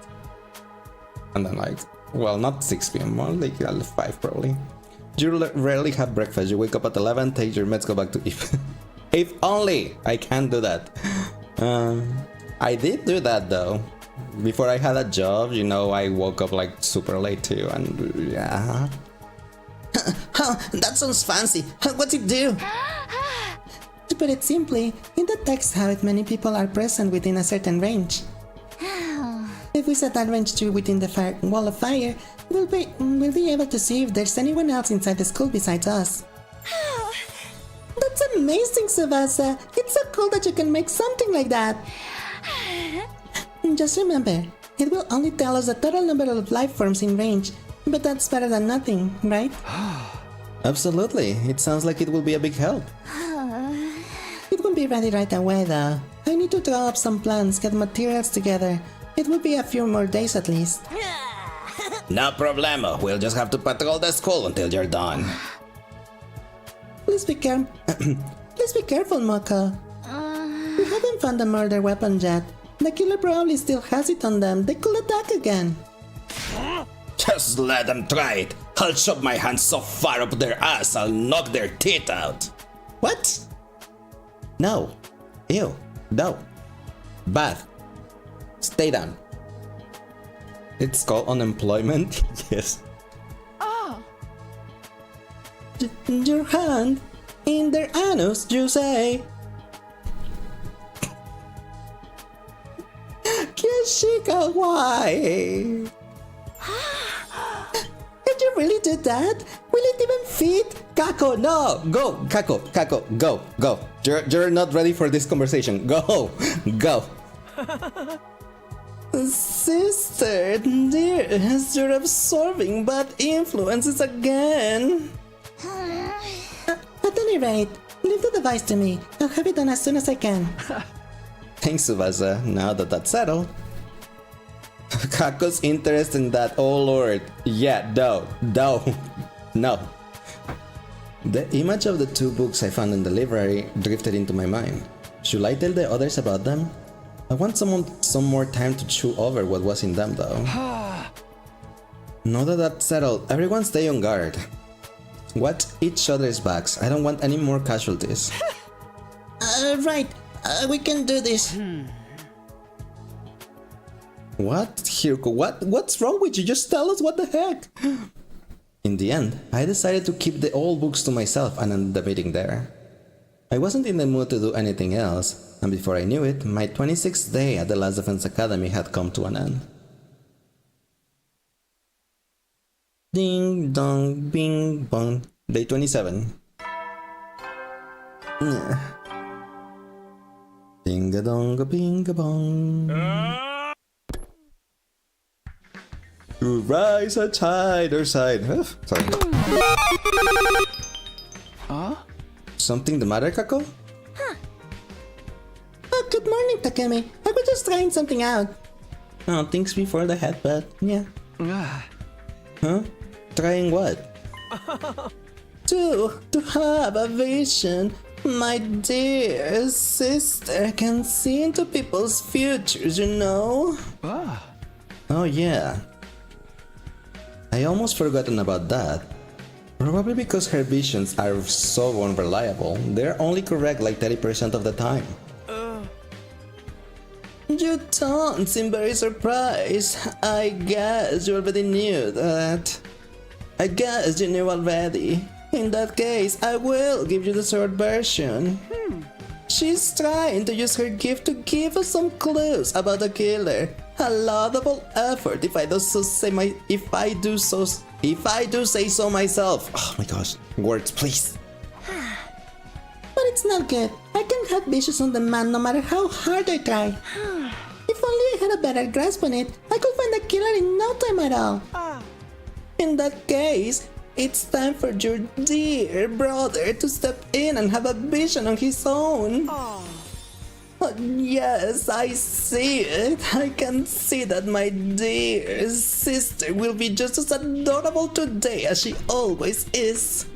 Speaker 1: And then like, well, not 6 p.m. more like 5 probably. You rarely have breakfast. You wake up at 11, take your meds, go back to eat. If only I can do that. I did do that though. Before I had a job, you know, I woke up like super late too, and yeah.
Speaker 12: That sounds fancy. What's it do? To put it simply, it detects how many people are present within a certain range. If we set that range to within the wall of fire, we'll be able to see if there's anyone else inside the school besides us. That's amazing, Tsubasa! It's so cool that you can make something like that! Just remember, it will only tell us the total number of life forms in range, but that's better than nothing, right?
Speaker 1: Absolutely, it sounds like it will be a big help.
Speaker 12: It won't be ready right away though. I need to draw up some plans, get materials together. It will be a few more days at least.
Speaker 13: No problemo, we'll just have to patrol the school until you're done.
Speaker 12: Please be careful, Moko. We haven't found a murder weapon yet. The killer probably still has it on them. They could attack again.
Speaker 13: Just let them try it. I'll shove my hands so far up their ass I'll knock their teeth out.
Speaker 1: What? No. Ew. No. Bad. Stay down. It's called unemployment? Yes.
Speaker 9: Oh.
Speaker 12: Your hand in their anus, you say? Kyoshika, why? Did you really do that? Will it even fit?
Speaker 1: Kako, no! Go! Kako, go. You're not ready for this conversation. Go!
Speaker 12: Sister, dearest, you're absorbing bad influences again. At any rate, leave the device to me. I'll have it done as soon as I can.
Speaker 1: Thanks, Tsubasa. Now that that's settled. Kako's interest in that, oh lord. Yeah, no. No. The image of the two books I found in the library drifted into my mind. Should I tell the others about them? I want some more time to chew over what was in them though. Now that that's settled, everyone stay on guard. Watch each other's backs. I don't want any more casualties.
Speaker 12: Right. We can do this.
Speaker 1: What? Hirko, what's wrong with you? Just tell us what the heck. In the end, I decided to keep the old books to myself and end the meeting there. I wasn't in the mood to do anything else, and before I knew it, my 26th day at the Last Defense Academy had come to an end. Ding dong, bing bong. Day 27. Ding a dong a bing a bong. To rise a tide or side. Sorry.
Speaker 8: Huh?
Speaker 1: Something the matter, Kako?
Speaker 12: Oh, good morning, Takemi. I was just trying something out.
Speaker 1: Oh, thanks before the headbutt. Yeah. Huh? Trying what?
Speaker 12: To have a vision. My dear sister can see into people's futures, you know?
Speaker 1: Oh yeah. I almost forgotten about that. Probably because her visions are so unreliable, they're only correct like 30% of the time.
Speaker 12: You don't seem very surprised. I guess you already knew that. I guess you knew already. In that case, I will give you the short version. She's trying to use her gift to give us some clues about the killer. A laudable effort if I do say so myself.
Speaker 1: Oh my gosh. Words, please.
Speaker 12: But it's not good. I can have visions on demand no matter how hard I try. If only I had a better grasp on it, I could find the killer in no time at all. In that case, it's time for your dear brother to step in and have a vision on his own. Yes, I see it. I can see that my dear sister will be just as adorable today as she always is.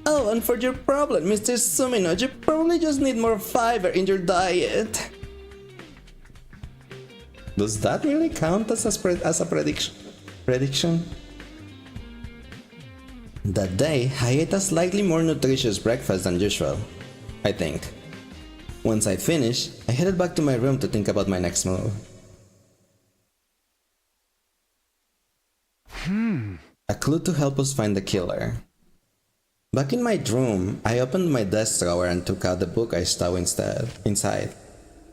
Speaker 12: Oh, and for your problem, Mr. Sumino, you probably just need more fiber in your diet.
Speaker 1: Does that really count as a prediction? That day, I ate a slightly more nutritious breakfast than usual, I think. Once I finished, I headed back to my room to think about my next move. A clue to help us find the killer. Back in my room, I opened my desk drawer and took out the book I stowed inside.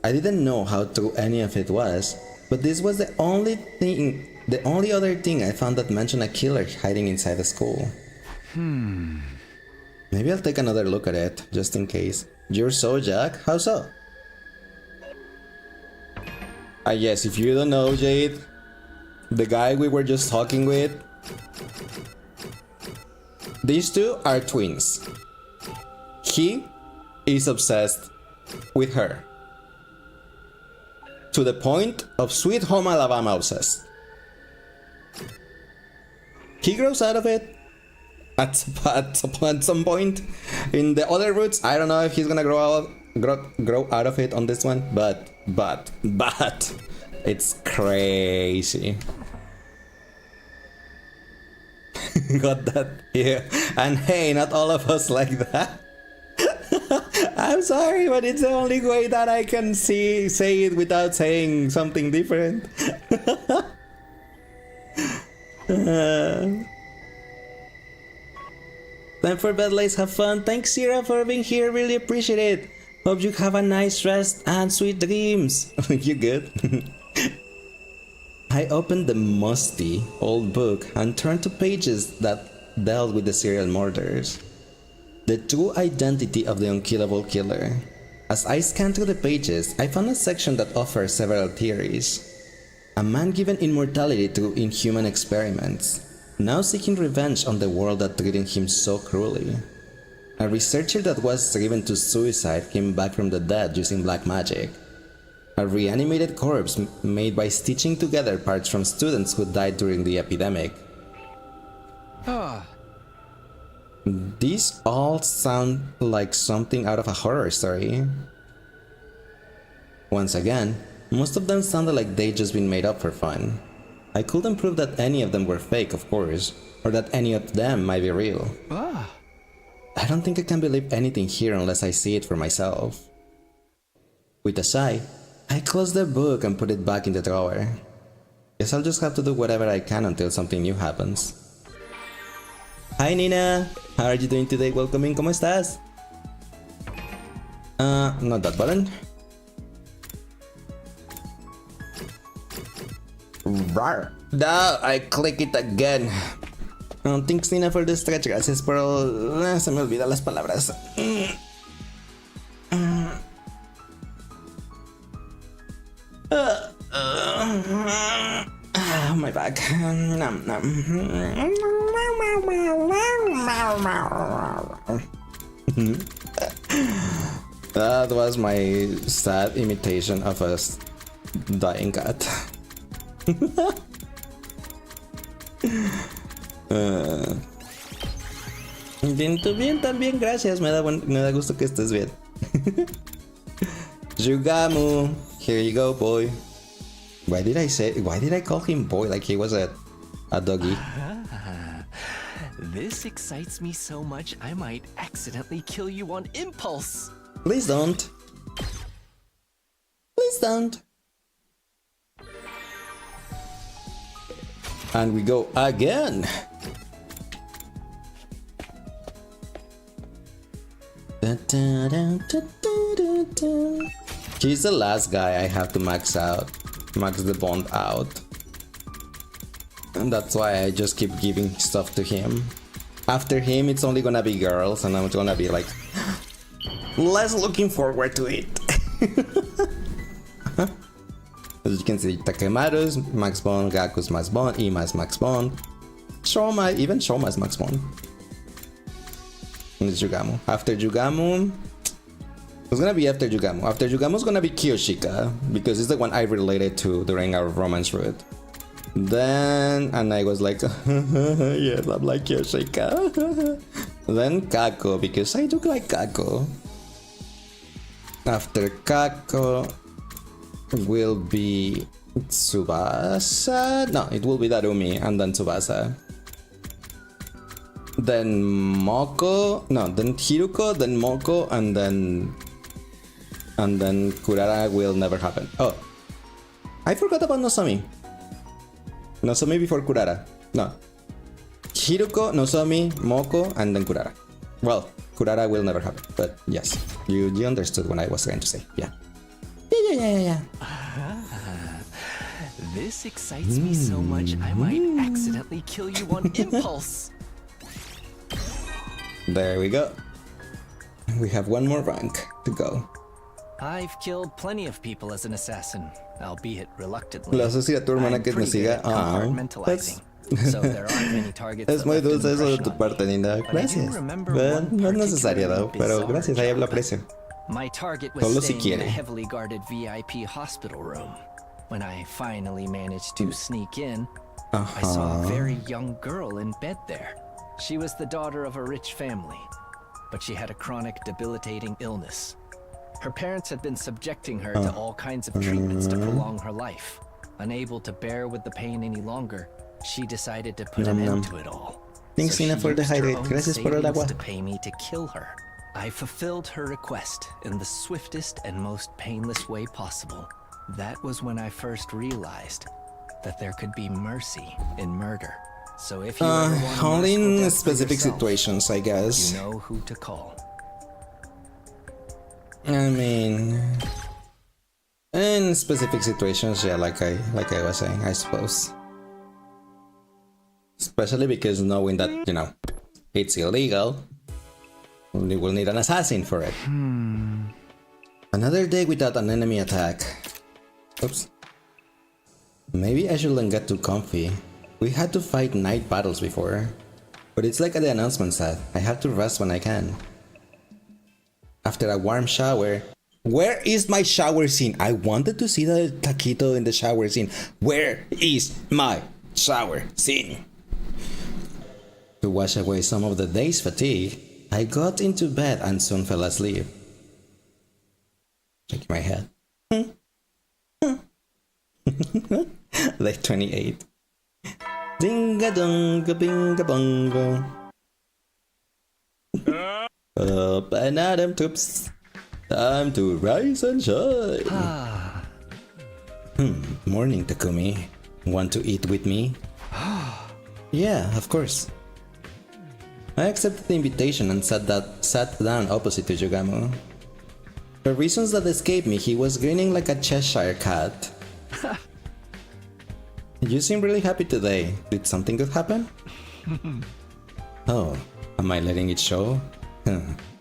Speaker 1: I didn't know how true any of it was, but this was the only other thing I found that mentioned a killer hiding inside the school. Maybe I'll take another look at it, just in case. You're so, Jack? How so? Yes, if you don't know, Jade, the guy we were just talking with, these two are twins. He is obsessed with her. To the point of Sweet Home Alabama obsessed. He grows out of it at some point. In the other roots, I don't know if he's gonna grow out of it on this one, but it's crazy. Got that? Yeah. And hey, not all of us like that. I'm sorry, but it's the only way that I can say it without saying something different. Time for bed, let's have fun. Thanks, Sierra, for being here. Really appreciate it. Hope you have a nice rest and sweet dreams. You good? I opened the musty old book and turned to pages that dealt with the serial murders. The true identity of the unkillable killer. As I scanned through the pages, I found a section that offers several theories. A man given immortality through inhuman experiments, now seeking revenge on the world that treated him so cruelly. A researcher that was driven to suicide came back from the dead using black magic. A reanimated corpse made by stitching together parts from students who died during the epidemic. These all sound like something out of a horror story. Once again, most of them sounded like they'd just been made up for fun. I couldn't prove that any of them were fake, of course, or that any of them might be real. I don't think I can believe anything here unless I see it for myself. With a sigh, I closed the book and put it back in the drawer. Guess I'll just have to do whatever I can until something new happens. Hi Nina! How are you doing today? Welcome in, ¿cómo estás? Not that button. Rar. No, I click it again. Thanks Nina for the stretch, gracias por el... se me olvidan las palabras. My back. That was my sad imitation of a dying cat. Bien, tú bien también, gracias. Me da gusto que estés bien. Jugamu, here you go, boy. Why did I call him boy like he was a doggy?
Speaker 2: This excites me so much I might accidentally kill you on impulse.
Speaker 1: Please don't. Please don't. And we go again. He's the last guy I have to max the bond out. And that's why I just keep giving stuff to him. After him, it's only gonna be girls, and I'm gonna be like, less looking forward to it. As you can see, Takemaru's max bond, Gaku's max bond, Ima's max bond, even Shoma's max bond. And it's Jugamu. After Jugamu, it's gonna be after Jugamu. After Jugamu's gonna be Kiyoshika, because it's the one I related to during our romance route. Then, and I was like, yes, I'm like Kiyoshika. Then Kako, because I do like Kako. After Kako will be Tsubasa. No, it will be Darumi and then Tsubasa. Then Moko. No, then Hiruko, then Moko, and then Kurara will never happen. Oh, I forgot about Nozomi. Nozomi before Kurara. No. Hiruko, Nozomi, Moko, and then Kurara. Well, Kurara will never happen, but yes, you understood what I was trying to say. Yeah. Yeah.
Speaker 2: This excites me so much I might accidentally kill you on impulse.
Speaker 1: There we go. We have one more rank to go.
Speaker 2: I've killed plenty of people as an assassin, albeit reluctantly.
Speaker 1: Le haces ir a tu hermana que me siga.
Speaker 2: So there aren't many targets.
Speaker 1: Es muy dulce eso de tu parte, Nina. Gracias. No es necesario, though, pero gracias, ahí lo aprecio.
Speaker 2: My target was staying in a heavily guarded VIP hospital room. When I finally managed to sneak in, I saw a very young girl in bed there. She was the daughter of a rich family, but she had a chronic, debilitating illness. Her parents had been subjecting her to all kinds of treatments to prolong her life. Unable to bear with the pain any longer, she decided to put an end to it all.
Speaker 1: Thanks, Nina, for the hydrate. Gracias por el agua.
Speaker 2: To pay me to kill her. I fulfilled her request in the swiftest and most painless way possible. That was when I first realized that there could be mercy in murder. So if you ever want
Speaker 1: only in
Speaker 2: death
Speaker 1: specific
Speaker 2: yourself,
Speaker 1: situations, I guess.
Speaker 2: You know who to call.
Speaker 1: I mean, in specific situations, yeah, like I was saying, I suppose. Especially because knowing that, you know, it's illegal, we will need an assassin for it. Another day without an enemy attack. Oops. Maybe I shouldn't get too comfy. We had to fight night battles before. But it's like the announcement said, I have to rest when I can. After a warm shower... Where is my shower scene? I wanted to see the taquito in the shower scene. Where is my shower scene? To wash away some of the day's fatigue, I got into bed and soon fell asleep. Shaking my head. Day 28. Dinga donga binga bongo. Up and Adam toops. Time to rise and shine. Morning, Takumi. Want to eat with me? Yeah, of course. I accepted the invitation and sat down opposite to Yugamu. For reasons that escaped me, he was grinning like a Cheshire cat. You seem really happy today. Did something good happen? Oh, am I letting it show?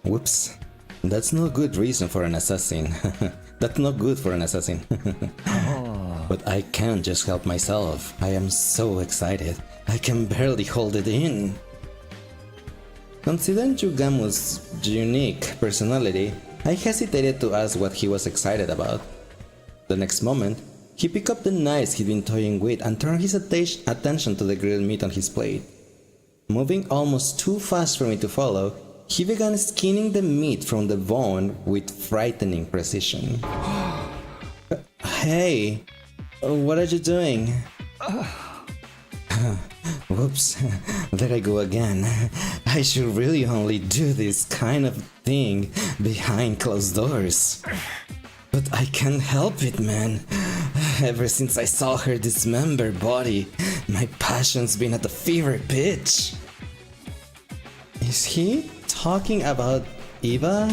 Speaker 1: Whoops. That's no good reason for an assassin. That's not good for an assassin. But I can't just help myself. I am so excited. I can barely hold it in. Considering Yugamu's unique personality, I hesitated to ask what he was excited about. The next moment, he picked up the knives he'd been toying with and turned his attention to the grilled meat on his plate. Moving almost too fast for me to follow, he began skinning the meat from the bone with frightening precision. Hey, what are you doing? Whoops, there I go again. I should really only do this kind of thing behind closed doors. But I can't help it, man. Ever since I saw her dismembered body, my passion's been at a fever pitch. Is he talking about Eva?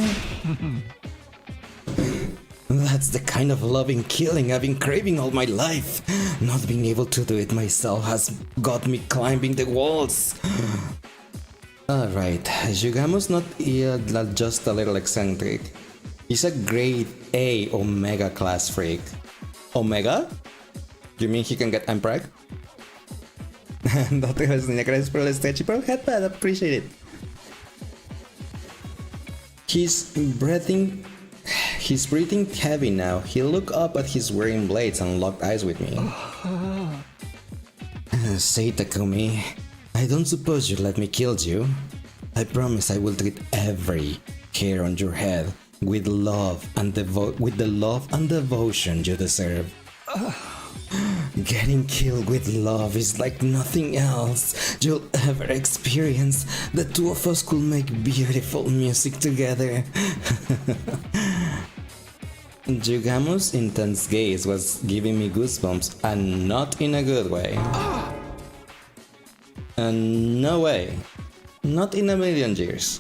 Speaker 1: That's the kind of loving killing I've been craving all my life. Not being able to do it myself has got me climbing the walls. Alright, Yugamu's not just a little eccentric. He's a grade A Omega class freak. Omega? You mean he can get Emperor? No te ves ni gracias por el sketchy pearl headband, appreciate it. He's breathing heavy now. He looked up at his wearing blades and locked eyes with me. Say, Takumi, I don't suppose you let me kill you. I promise I will treat every hair on your head with love and with the love and devotion you deserve. Getting killed with love is like nothing else you'll ever experience. The two of us could make beautiful music together. Yugamu's intense gaze was giving me goosebumps, and not in a good way. And no way. Not in a million years.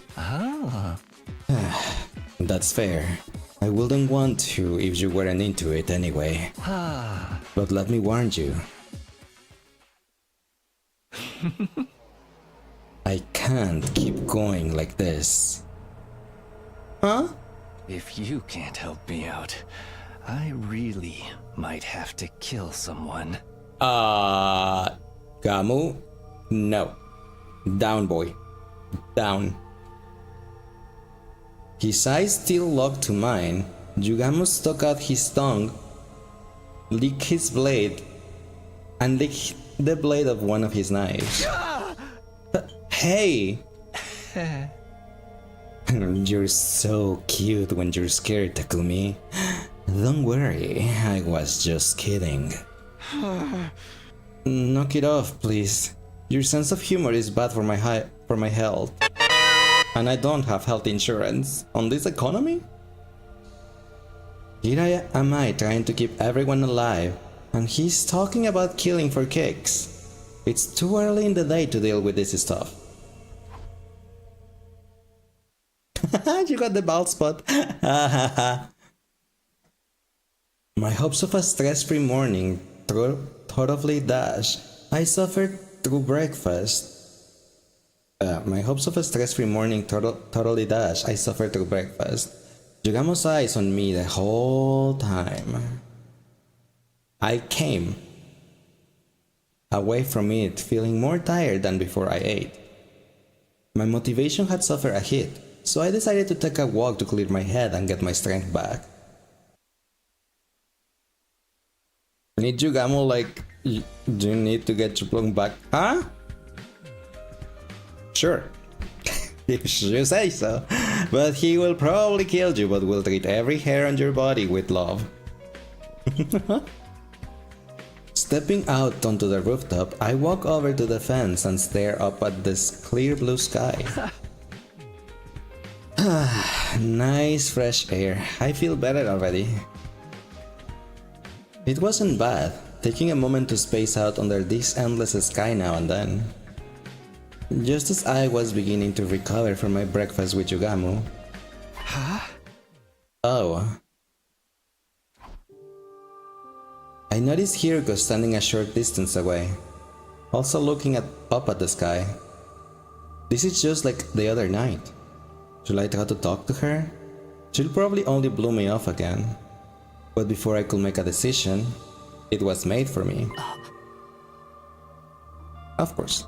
Speaker 1: That's fair. I wouldn't want to if you weren't into it anyway. But let me warn you. I can't keep going like this. Huh?
Speaker 2: If you can't help me out, I really might have to kill someone.
Speaker 1: Gamu? No. Down, boy. Down. His eyes still locked to mine. Yugamu stuck out his tongue, licked his blade, and licked the blade of one of his knives. Hey! You're so cute when you're scared, Takumi. Don't worry, I was just kidding. Knock it off, please. Your sense of humor is bad for my health. And I don't have health insurance. On this economy? Here am I trying to keep everyone alive, and he's talking about killing for kicks. It's too early in the day to deal with this stuff. You got the bald spot. My hopes of a stress-free morning totally dashed. I suffered through breakfast. My hopes of a stress-free morning totally dashed. I suffered through breakfast. Yugamu's eyes on me the whole time. I came away from it feeling more tired than before I ate. My motivation had suffered a hit, so I decided to take a walk to clear my head and get my strength back. Need Yugamu like, do you need to get your plug back? Huh? Sure. If you say so. But he will probably kill you, but will treat every hair on your body with love. Stepping out onto the rooftop, I walk over to the fence and stare up at this clear blue sky. Nice fresh air. I feel better already. It wasn't bad, taking a moment to space out under this endless sky now and then. Just as I was beginning to recover from my breakfast with Yugamu.
Speaker 11: Huh?
Speaker 1: Oh. I noticed Hiruko standing a short distance away, also looking up at the sky. This is just like the other night. Should I try to talk to her? She'll probably only blow me off again. But before I could make a decision, it was made for me. Of course.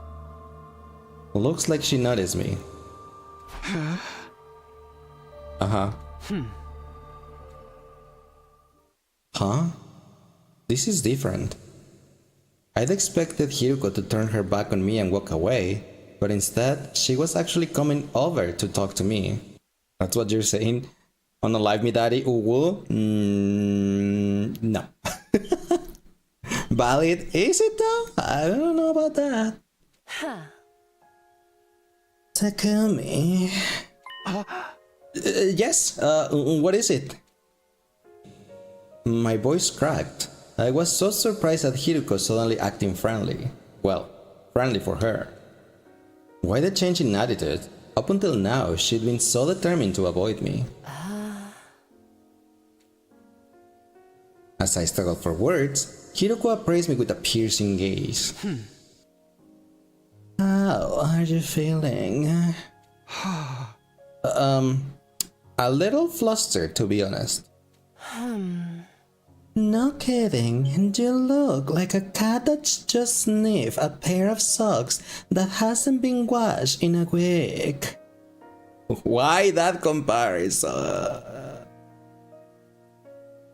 Speaker 1: Looks like she noticed me. Uh-huh. Huh? This is different. I'd expected Hiruko to turn her back on me and walk away, but instead, she was actually coming over to talk to me. That's what you're saying? On a live Midari Uwu? No. Valid, is it though? I don't know about that. Takumi. Yes, what is it? My voice cracked. I was so surprised at Hiruko suddenly acting friendly. Well, friendly for her. Why the change in attitude? Up until now, she'd been so determined to avoid me. As I struggled for words, Hiruko appraised me with a piercing gaze. How are you feeling? A little flustered, to be honest. No kidding, you look like a cat that's just sniffed a pair of socks that hasn't been washed in a week. Why that comparison?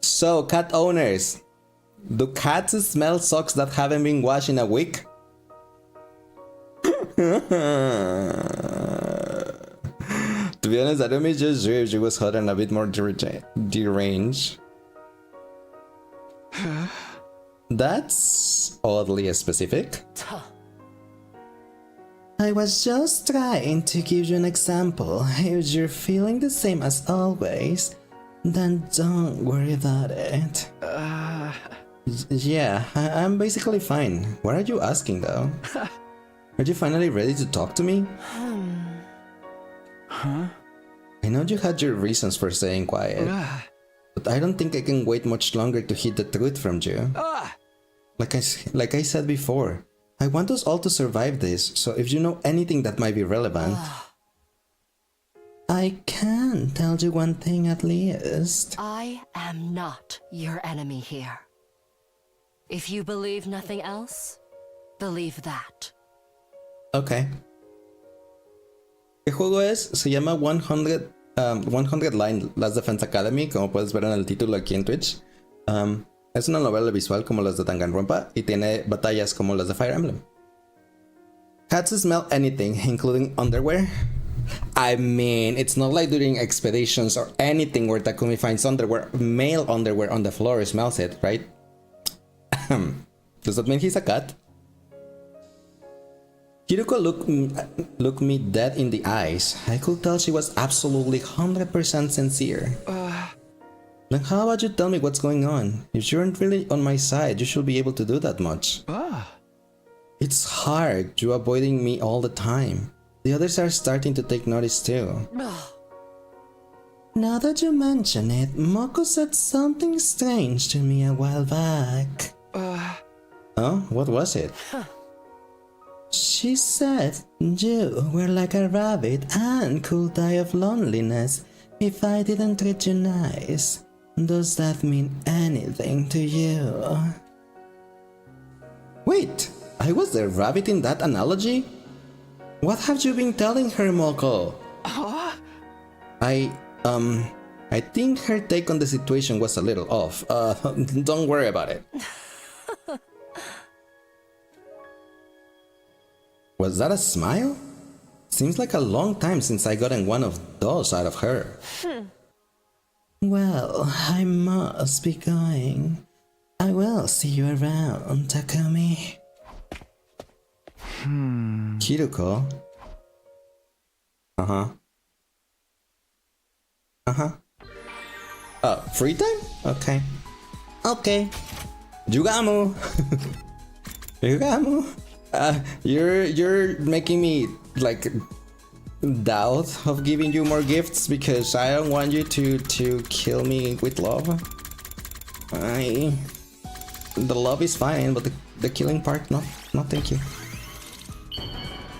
Speaker 1: So, cat owners, do cats smell socks that haven't been washed in a week? To be honest, I don't mean just if she was hot and a bit more deranged. That's oddly specific. I was just trying to give you an example. If you're feeling the same as always, then don't worry about it. Yeah, I'm basically fine. What are you asking though? Are you finally ready to talk to me?
Speaker 11: Huh?
Speaker 1: I know you had your reasons for staying quiet, but I don't think I can wait much longer to hear the truth from you. Like I said before, I want us all to survive this, so if you know anything that might be relevant... I can tell you one thing at least.
Speaker 10: I am not your enemy here. If you believe nothing else, believe that.
Speaker 1: Okay. ¿Qué juego es? Se llama 100 Line Last Defense Academy, como puedes ver en el título aquí en Twitch. Es una novela visual como las de Danganronpa y tiene batallas como las de Fire Emblem. Cats smell anything, including underwear. I mean, it's not like during expeditions or anything where Takumi finds underwear, male underwear on the floor, smells it, right? Does that mean he's a cat? Hiruko looked me dead in the eyes. I could tell she was absolutely 100% sincere. Then how about you tell me what's going on? If you aren't really on my side, you should be able to do that much. It's hard, you avoiding me all the time. The others are starting to take notice too. Now that you mention it, Moko said something strange to me a while back. Oh, what was it? She said you were like a rabbit and could die of loneliness if I didn't treat you nice. Does that mean anything to you? Wait, I was the rabbit in that analogy? What have you been telling her, Moko? I think her take on the situation was a little off. Don't worry about it. Was that a smile? Seems like a long time since I gotten one of those out of her.
Speaker 12: Well, I must be going. I will see you around, Takumi.
Speaker 1: Kiruko? Free time? Okay.
Speaker 12: Okay.
Speaker 1: Yugamu! Yugamu! You're making me, like, doubt of giving you more gifts because I don't want you to kill me with love. The love is fine, but the killing part, no thank you.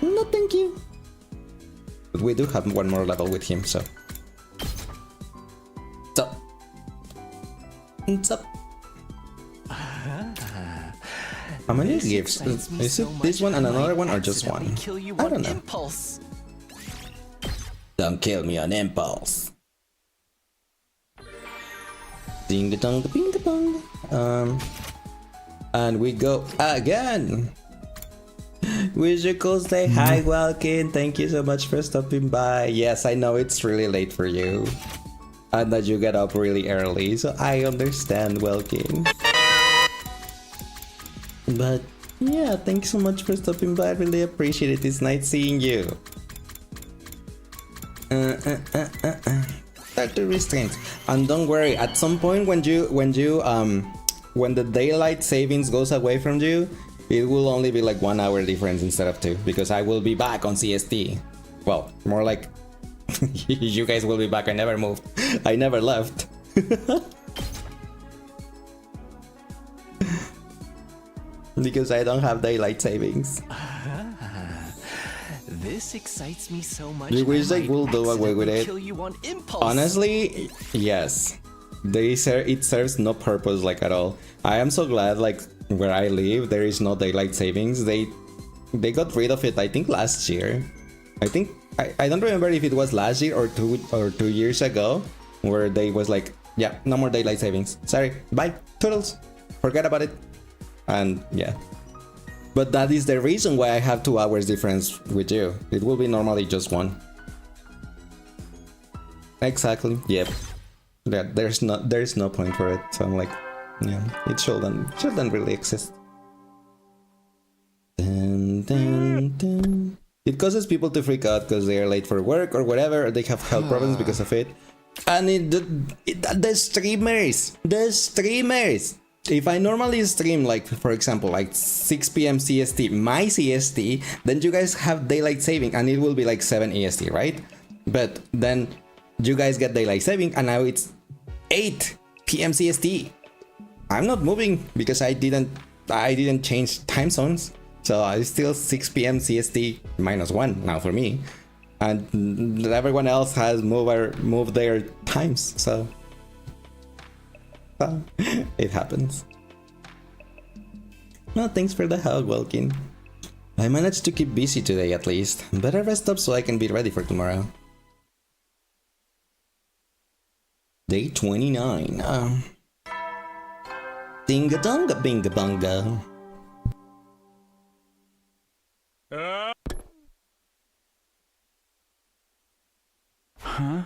Speaker 1: No thank you. But we do have one more level with him, so. What's up? How many gifts? Is it this one and another one or just one? I don't know. Don't kill me on impulse. Ding dong ding dong. And we go again. Wish you could say hi, Welkin. Thank you so much for stopping by. Yes, I know it's really late for you. And that you get up really early, so I understand, Welkin. But yeah, thanks so much for stopping by. I really appreciate it. It's nice seeing you. Start to restraint. And don't worry, at some point when the daylight savings goes away from you, it will only be like 1 hour difference instead of 2, because I will be back on CST. Well, more like you guys will be back. I never moved. I never left. Because I don't have daylight savings.
Speaker 2: This excites me so much.
Speaker 1: You wish they will do away with it?
Speaker 2: Kill you on impulse.
Speaker 1: Honestly, yes. It serves no purpose, like, at all. I am so glad, like, where I live, there is no daylight savings. They got rid of it, I think, last year. I don't remember if it was last year or 2 years ago, where they was like, yeah, no more daylight savings. Sorry, bye, toodles. Forget about it. And yeah. But that is the reason why I have 2 hours difference with you. It will be normally just 1. Exactly. Yep. Yeah, there's no point for it. So I'm like, yeah, it shouldn't really exist. Dun, dun, dun. It causes people to freak out because they are late for work or whatever, or they have health problems because of it. And the streamers. If I normally stream, like, for example, like 6 p.m. CST, my CST, then you guys have daylight saving and it will be like 7 EST, right? But then you guys get daylight saving and now it's 8 p.m. CST. I'm not moving because I didn't change time zones. So it's still 6 p.m. CST -1 now for me. And everyone else has moved their times, so it happens. No, thanks for the help, Welkin. I managed to keep busy today at least. Better rest up so I can be ready for tomorrow. Day 29. Dinga donga binga bunga.
Speaker 11: Huh?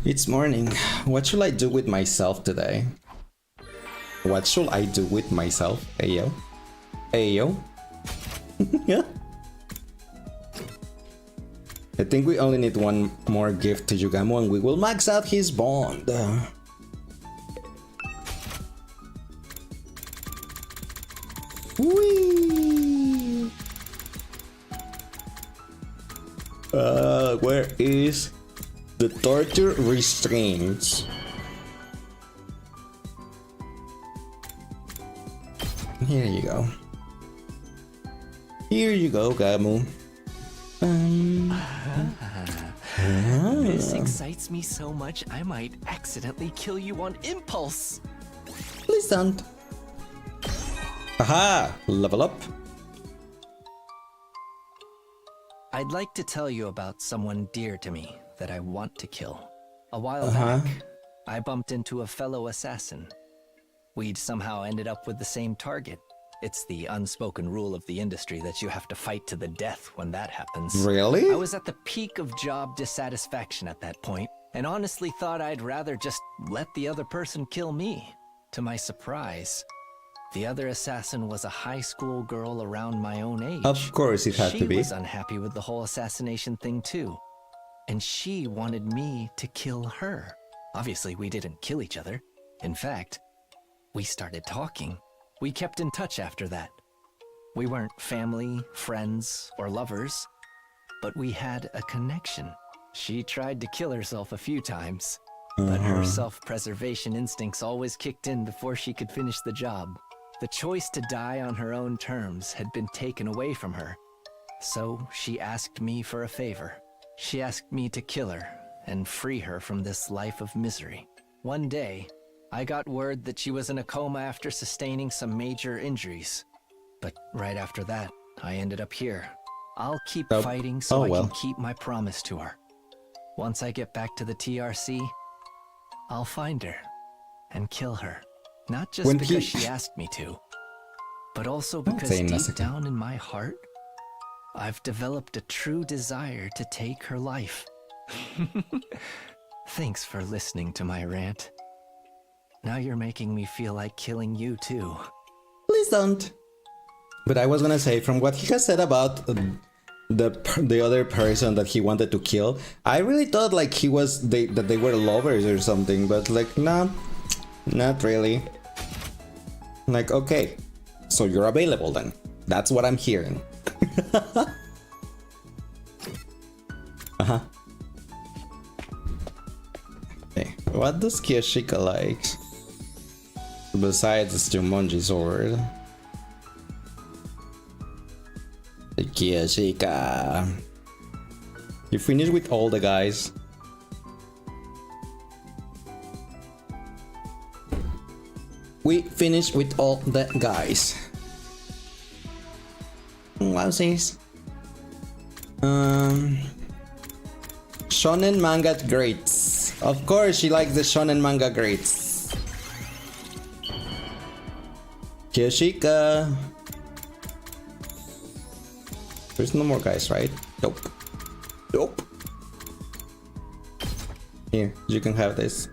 Speaker 1: It's morning. What should I do with myself today? What should I do with myself? Ayo. Ayo. Yeah. I think we only need one more gift to Yugamu and we will max out his bond. Whee! Where is the torture restraints? Here you go. Here you go, Gamu.
Speaker 2: This excites me so much I might accidentally kill you on impulse.
Speaker 1: Please don't. Aha! Level up.
Speaker 2: I'd like to tell you about someone dear to me that I want to kill. A while back, I bumped into a fellow assassin. We'd somehow ended up with the same target, It's the unspoken rule of the industry that you have to fight to the death when that happens.
Speaker 1: Really?
Speaker 2: I was at the peak of job dissatisfaction at that point, and honestly thought I'd rather just let the other person kill me. To my surprise, the other assassin was a high school girl around my own age.
Speaker 1: Of course it had to be.
Speaker 2: She was unhappy with the whole assassination thing too. And she wanted me to kill her. Obviously, we didn't kill each other. In fact, we started talking. We kept in touch after that. We weren't family, friends, or lovers, but we had a connection. She tried to kill herself a few times, but her self-preservation instincts always kicked in before she could finish the job. The choice to die on her own terms had been taken away from her, so she asked me for a favor. She asked me to kill her and free her from this life of misery. One day, I got word that she was in a coma after sustaining some major injuries. But right after that, I ended up here. I'll keep fighting so I can keep my promise to her. Once I get back to the TRC, I'll find her and kill her. Not just because she asked me to, but also because deep down in my heart, I've developed a true desire to take her life. Thanks for listening to my rant. Now you're making me feel like killing you too.
Speaker 1: Please don't. But I was gonna say, from what he has said about the other person that he wanted to kill, I really thought like that they were lovers or something, but like no, not really. Like, okay, so you're available then. That's what I'm hearing. Okay, what does Kiyoshika like? Besides the Jumonji sword. Kiyoshika. You finished with all the guys. We finished with all the guys. Wowsies. Shonen manga greats. Of course she likes the shonen manga greats. Kiyoshika. There's no more guys, right? Nope. Nope. Here, you can have this.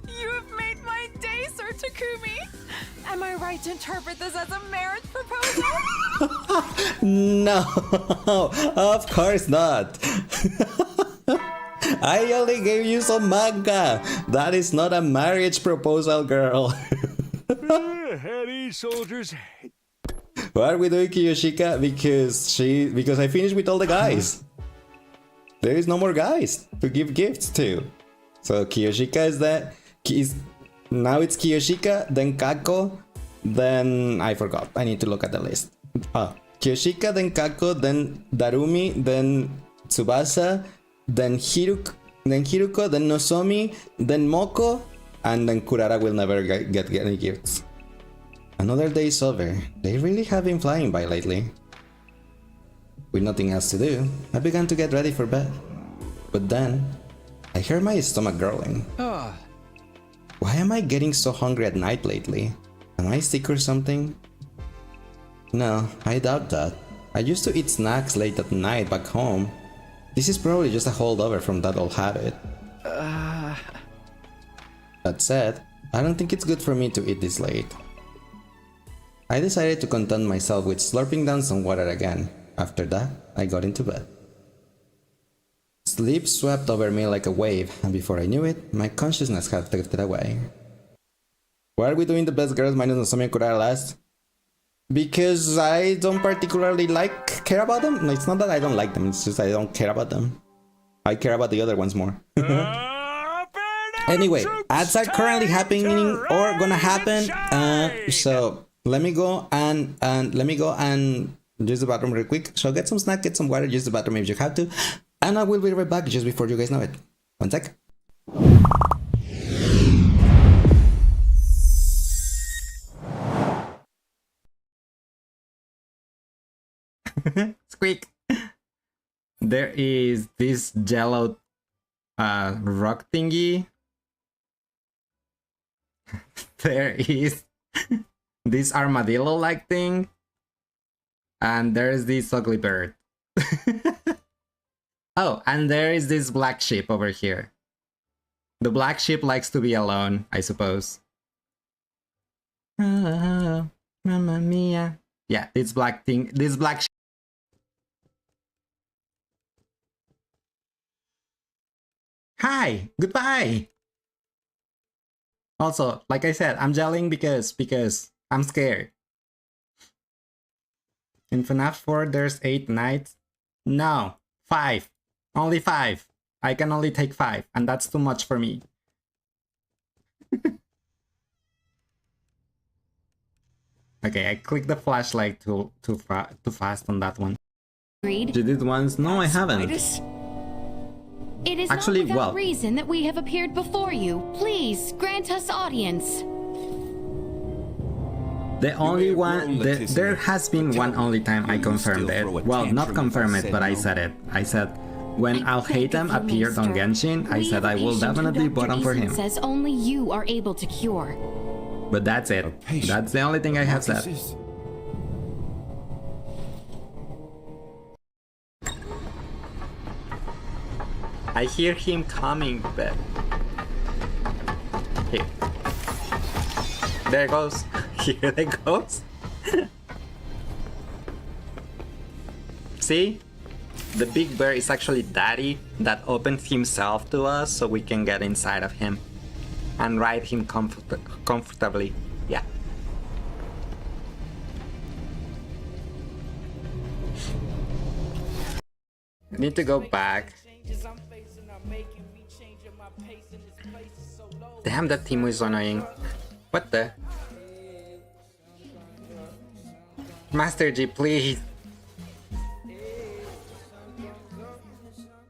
Speaker 9: You have made my day, Sir Takumi. Am I right to interpret this as a marriage proposal?
Speaker 1: No, of course not. I only gave you some manga. That is not a marriage proposal, girl.
Speaker 7: Heady soldiers.
Speaker 1: Why are we doing Kiyoshika? Because I finished with all the guys. There is no more guys to give gifts to. So Kiyoshika now it's Kiyoshika, then Kako, then I forgot. I need to look at the list. Kiyoshika, then Kako, then Darumi, then Tsubasa, then Hiruko, then Nozomi, then Moko, and then Kurara will never get any gifts. Another day is over. They really have been flying by lately. With nothing else to do, I began to get ready for bed. But then, I heard my stomach growling. Why am I getting so hungry at night lately? Am I sick or something? No, I doubt that. I used to eat snacks late at night back home. This is probably just a holdover from that old habit. That said, I don't think it's good for me to eat this late. I decided to content myself with slurping down some water again. After that, I got into bed. Sleep swept over me like a wave, and before I knew it, my consciousness had drifted away. Why are we doing the best girls minus Nozomi and Kurara last? Because I don't particularly care about them. No, it's not that I don't like them, it's just I don't care about them. I care about the other ones more. Anyway, ads are currently happening or gonna happen. So let me go and use the bathroom real quick. So get some snack, get some water, use the bathroom if you have to. And I will be right back just before you guys know it. One sec. Squeak. There is this jello rock thingy. There is this armadillo-like thing. And there is this ugly bird. Oh, and there is this black sheep over here. The black sheep likes to be alone, I suppose. Oh, mamma mia. Yeah, this black thing, this black sheep. Hi, goodbye. Also, like I said, I'm yelling because I'm scared. In FNAF 4, there's 8 nights. No, 5. Only 5. I can only take 5, and that's too much for me. Okay, I clicked the flashlight too fast on that one.
Speaker 14: Agreed.
Speaker 1: You did once? No, I haven't.
Speaker 14: It is
Speaker 1: actually
Speaker 14: not without reason that we have appeared before you. Please grant us audience.
Speaker 1: The only one, there has been one only time I confirmed it. Well, not confirm it, but I said it. I said, when Al Haytham appeared on Genshin, I said I will definitely bottom for him.
Speaker 14: Says only you are able to cure.
Speaker 1: But that's it. That's the only thing I have said. I hear him coming, but... Here. There it goes. Here it goes. See? The big bear is actually Daddy that opens himself to us so we can get inside of him and ride him comfortably. Yeah. I need to go back. Damn, that Timo is annoying. What the? Master G, please.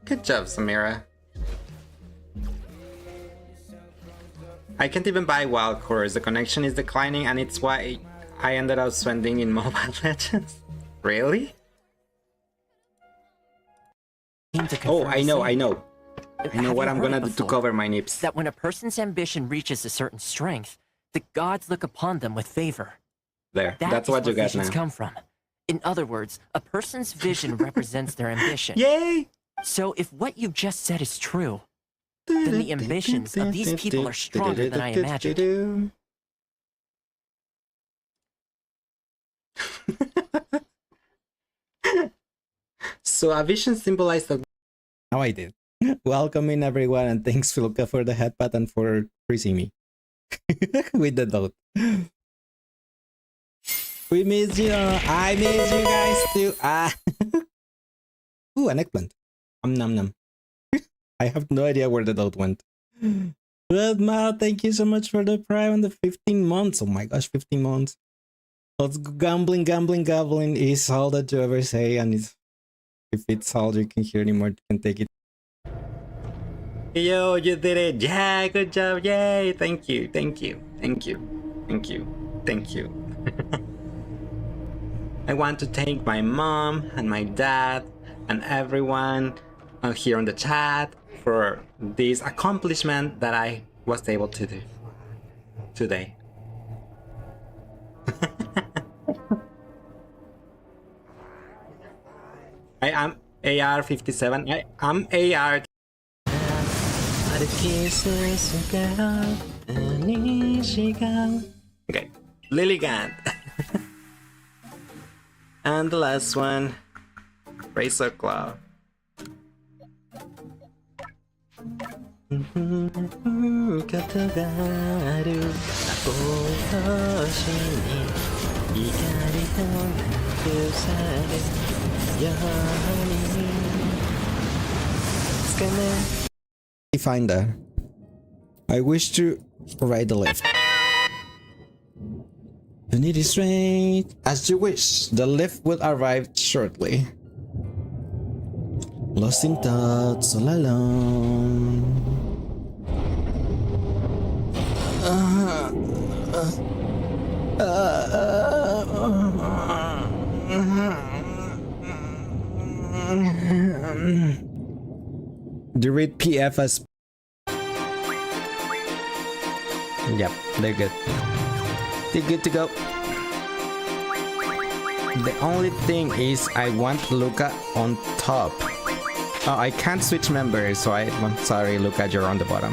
Speaker 1: Good job, Samira. I can't even buy Wild Cores. The connection is declining and it's why I ended up spending in Mobile Legends. Really? Oh, I know. I know what I'm gonna do to cover my nips.
Speaker 15: That when a person's ambition reaches a certain strength, the gods look upon them with favor.
Speaker 1: There, that's what you got now.
Speaker 15: Come from. In other words, a person's vision represents their ambition.
Speaker 1: Yay!
Speaker 15: So if what you just said is true, then the ambitions of these people are stronger than I imagined.
Speaker 1: So a vision symbolized the... Now I did. Welcome in everyone and thanks Filka for the head pat and for freezing me. With the dot. We miss you. I miss you guys too. Ah. Ooh, an eggplant. Nom nom. I have no idea where the dot went. But Mao, thank you so much for the prime and the 15 months. Oh my gosh, 15 months. Let's go. Gambling is all that you ever say, and it's, if it's all you can hear anymore, you can take it. Yo, you did it. Yeah, good job. Yay. Thank you. I want to thank my mom and my dad and everyone here on the chat for this accomplishment that I was able to do today. I am AR57. I'm AR. Okay, Lilligant. And the last one, Razor Claw. Finder. I wish to ride the lift. You need it straight. As you wish, the lift will arrive shortly. Lost in thoughts, all alone. You read PF as... Yep, they're good. They're good to go. The only thing is I want Luca on top. Oh, I can't switch members, so I'm sorry, Luca, you're on the bottom.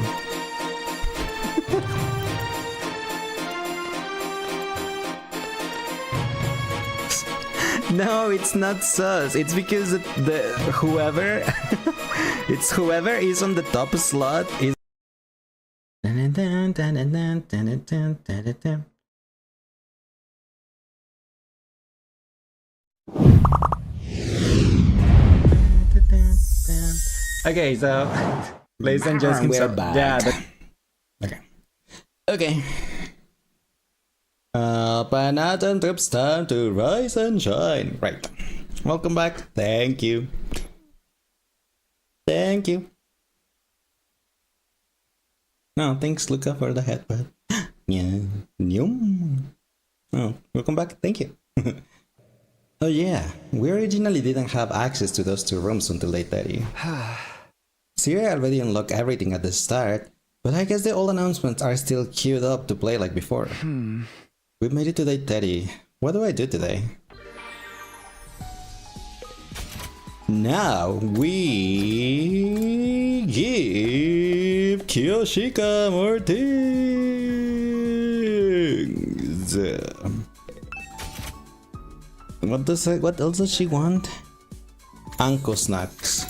Speaker 1: No, it's not sus. It's because the whoever it's whoever is on the top slot is. Okay, so ladies and gentlemen,
Speaker 13: we're back.
Speaker 1: Yeah. Okay. Up and out and it's time to rise and shine. Right. Welcome back. Thank you. Thank you. No, thanks, Luca, for the headbutt. Yeah. Yum. Oh, welcome back. Thank you. Oh yeah, we originally didn't have access to those two rooms until 8:30. Siri already unlocked everything at the start, but I guess the old announcements are still queued up to play like before. We made it to day 30. What do I do today? Now we give Kiyoshika more things. What else does she want? Anko snacks.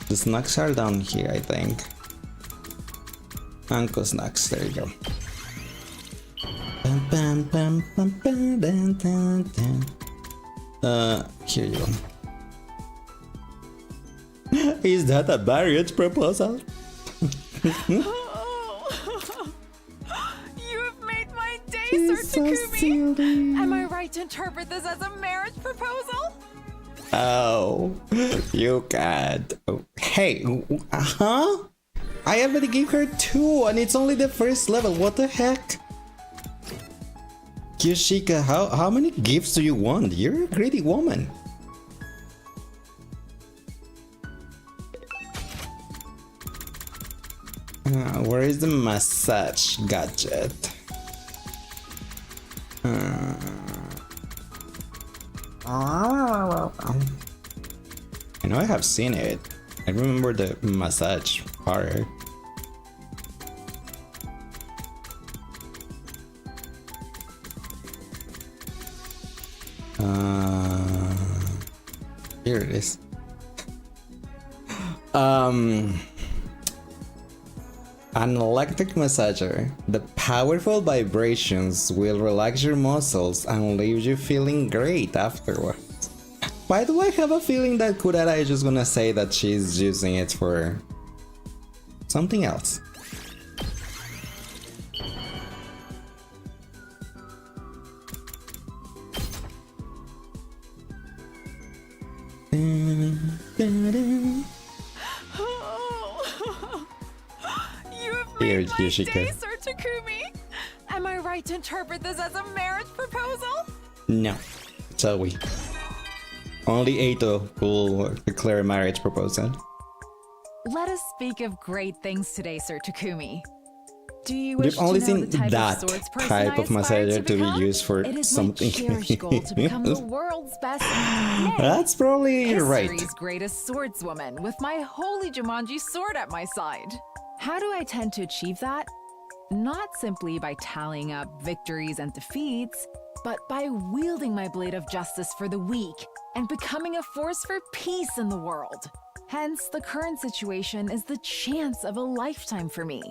Speaker 1: The snacks are down here, I think. Anko snacks, there you go. Here you go. Is that a marriage proposal?
Speaker 9: You have made my day, Sir Takumi! Am I right to interpret this as a marriage proposal?
Speaker 1: Oh, you can't. Oh, hey, huh? I already gave her 2 and it's only the first level. What the heck? Yoshika, how many gifts do you want? You're a greedy woman. Where is the massage gadget? I know I have seen it. I remember the massage part. Here it is. An electric massager. The powerful vibrations will relax your muscles and leave you feeling great afterwards. Why do I have a feeling that Kurara is just gonna say that she's using it for something else? Here, Yoshika.
Speaker 9: Sir Takumi! Am I right to interpret this as a marriage proposal?
Speaker 1: No, shall we? Only Eito will declare a marriage proposal.
Speaker 9: Let us speak of great things today, Sir Takumi. Do you
Speaker 1: We've only seen that type of massager to be used for something.
Speaker 9: It is my cherished goal to become the world's best.
Speaker 1: That's probably right.
Speaker 9: History's greatest swordswoman, with my holy Jumanji sword at my side. How do I tend to achieve that? Not simply by tallying up victories and defeats, but by wielding my blade of justice for the weak and becoming a force for peace in the world. Hence, the current situation is the chance of a lifetime for me.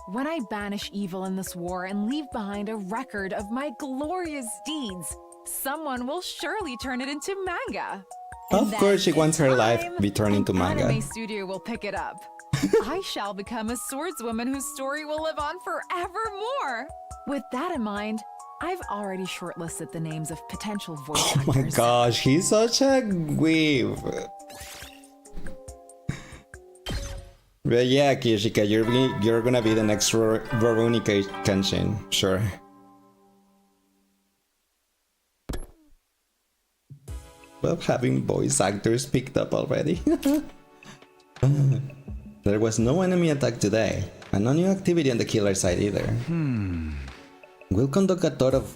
Speaker 9: When I banish evil in this war and leave behind a record of my glorious deeds, someone will surely turn it into manga.
Speaker 1: Of course, she wants her life be turned into manga.
Speaker 9: Anime studio will pick it up. I shall become a swordswoman whose story will live on forevermore. With that in mind, I've already shortlisted the names of potential voice actors.
Speaker 1: Oh my gosh, he's such a weave. But yeah, Kiyoshika, you're gonna be the next Veronica Kenshin, sure. Well, having voice actors picked up already. There was no enemy attack today, and no new activity on the killer side either. We'll conduct a thorough